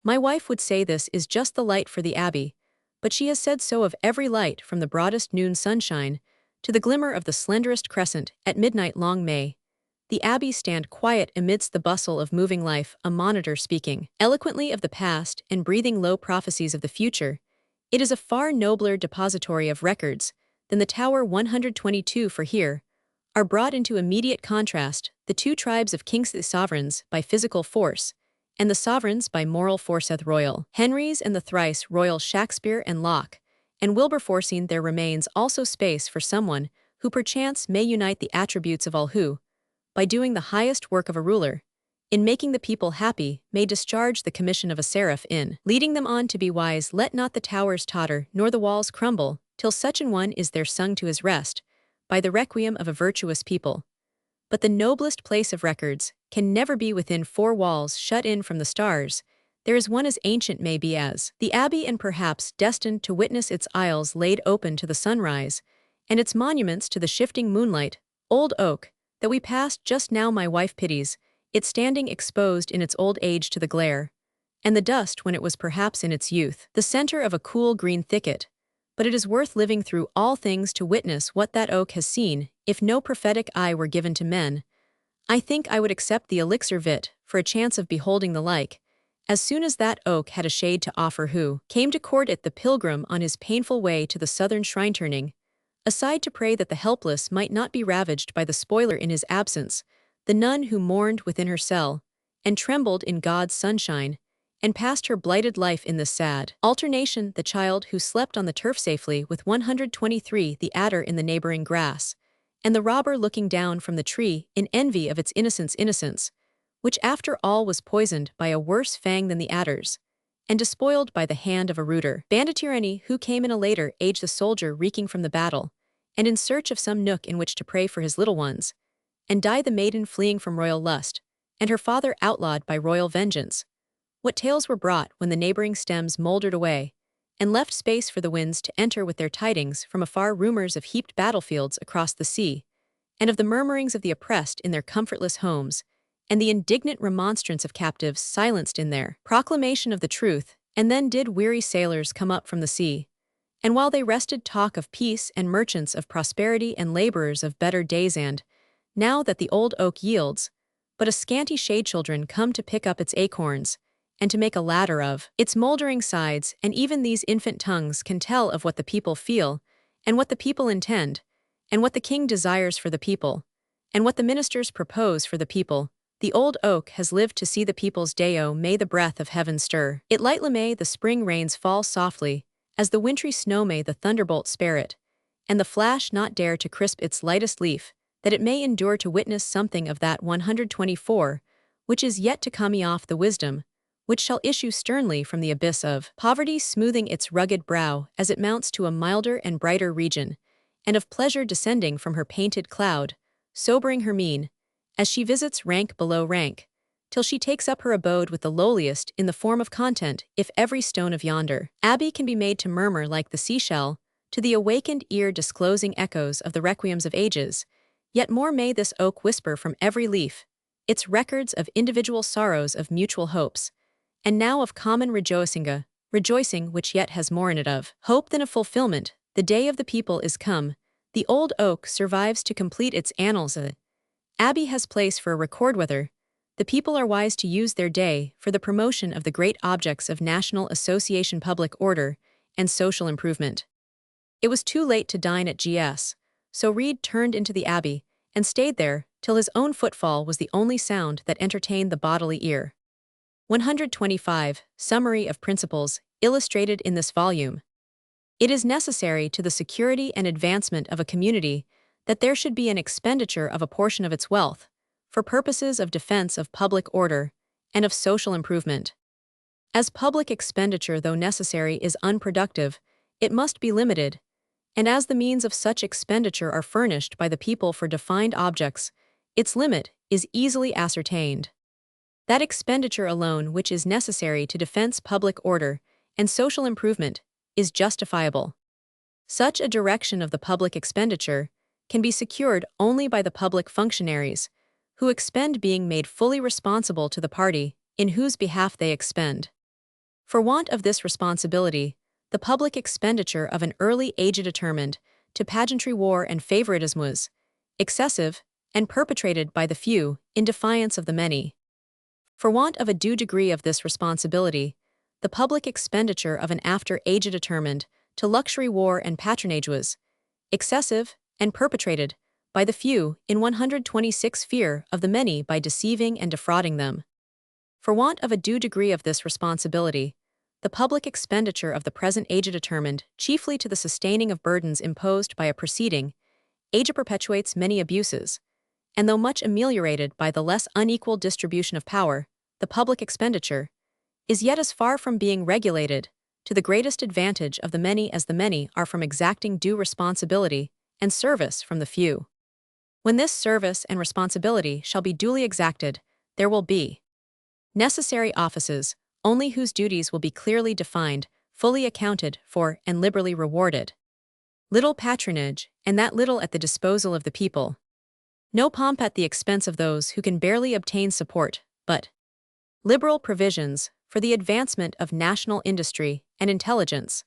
My wife would say this is just the light for the Abbey, but she has said so of every light from the broadest noon sunshine to the glimmer of the slenderest crescent at midnight. Long may the Abbey stand quiet amidst the bustle of moving life, a monitor speaking eloquently of the past and breathing low prophecies of the future. It is a far nobler depository of records than the Tower 122, for here are brought into immediate contrast the two tribes of kings, the sovereigns by physical force, and the sovereigns by moral force. The royal Henrys and the thrice royal Shakespeare and Locke and Wilberforcing. There remains also space for someone who perchance may unite the attributes of all, who, by doing the highest work of a ruler, in making the people happy, may discharge the commission of a seraph in leading them on to be wise. Let not the towers totter nor the walls crumble, till such an one is there sung to his rest by the requiem of a virtuous people. But the noblest place of records can never be within four walls, shut in from the stars. There is one as ancient may be as the Abbey, and perhaps destined to witness its aisles laid open to the sunrise, and its monuments to the shifting moonlight. Old oak, that we passed just now, my wife pities it standing exposed in its old age to the glare and the dust when it was perhaps in its youth the center of a cool green thicket. But it is worth living through all things to witness what that oak has seen. If no prophetic eye were given to men, I think I would accept the elixir vit for a chance of beholding the like. As soon as that oak had a shade to offer, who came to court it, the pilgrim on his painful way to the southern shrine, turning aside to pray that the helpless might not be ravaged by the spoiler in his absence, the nun who mourned within her cell, and trembled in God's sunshine, and passed her blighted life in this sad alternation, the child who slept on the turf safely with 123, the adder in the neighboring grass, and the robber looking down from the tree in envy of its innocence, which after all was poisoned by a worse fang than the adder's, and despoiled by the hand of a ruder banditirani who came in a later age, the soldier reeking from the battle, and in search of some nook in which to pray for his little ones, and died the maiden fleeing from royal lust, and her father outlawed by royal vengeance. What tales were brought when the neighboring stems mouldered away, and left space for the winds to enter with their tidings from afar, rumors of heaped battlefields across the sea, and of the murmurings of the oppressed in their comfortless homes, and the indignant remonstrance of captives silenced in their proclamation of the truth. And then did weary sailors come up from the sea, and while they rested talk of peace, and merchants of prosperity, and laborers of better days. And now that the old oak yields but a scanty shade, children come to pick up its acorns, and to make a ladder of its moldering sides. And even these infant tongues can tell of what the people feel, and what the people intend, and what the king desires for the people, and what the ministers propose for the people. The old oak has lived to see the people's day. Oh, may the breath of heaven stir it lightly, may the spring rains fall softly, as the wintry snow, may the thunderbolt spare it, and the flash not dare to crisp its lightest leaf, that it may endure to witness something of that 124, which is yet to come, off the wisdom, which shall issue sternly from the abyss of poverty, smoothing its rugged brow as it mounts to a milder and brighter region, and of pleasure descending from her painted cloud, sobering her mien, as she visits rank below rank, till she takes up her abode with the lowliest in the form of content. If every stone of yonder abbey can be made to murmur like the seashell, to the awakened ear disclosing echoes of the requiems of ages, yet more may this oak whisper from every leaf, its records of individual sorrows, of mutual hopes, and now of common rejoicing which yet has more in it of hope than of fulfillment. The day of the people is come, the old oak survives to complete its annals. Abbey has place for a record whether the people are wise to use their day for the promotion of the great objects of national association, public order, and social improvement. It was too late to dine at G.S., so Reed turned into the abbey, and stayed there till his own footfall was the only sound that entertained the bodily ear. 125. Summary of principles, illustrated in this volume. It is necessary to the security and advancement of a community that there should be an expenditure of a portion of its wealth, for purposes of defense of public order, and of social improvement. As public expenditure, though necessary, is unproductive, it must be limited, and as the means of such expenditure are furnished by the people for defined objects, its limit is easily ascertained. That expenditure alone which is necessary to defense public order and social improvement is justifiable. Such a direction of the public expenditure can be secured only by the public functionaries, who expend, being made fully responsible to the party in whose behalf they expend. For want of this responsibility, the public expenditure of an early age determined to pageantry, war, and favoritism was excessive, and perpetrated by the few in defiance of the many. For want of a due degree of this responsibility, the public expenditure of an after age determined to luxury, war, and patronage was excessive, and perpetrated by the few in 126 fear of the many by deceiving and defrauding them. For want of a due degree of this responsibility, the public expenditure of the present age determined chiefly to the sustaining of burdens imposed by a preceding age perpetuates many abuses, and though much ameliorated by the less unequal distribution of power, the public expenditure is yet as far from being regulated to the greatest advantage of the many as the many are from exacting due responsibility and service from the few. When this service and responsibility shall be duly exacted, there will be necessary offices, only whose duties will be clearly defined, fully accounted for, and liberally rewarded. Little patronage, and that little at the disposal of the people. No pomp at the expense of those who can barely obtain support, but liberal provisions for the advancement of national industry and intelligence.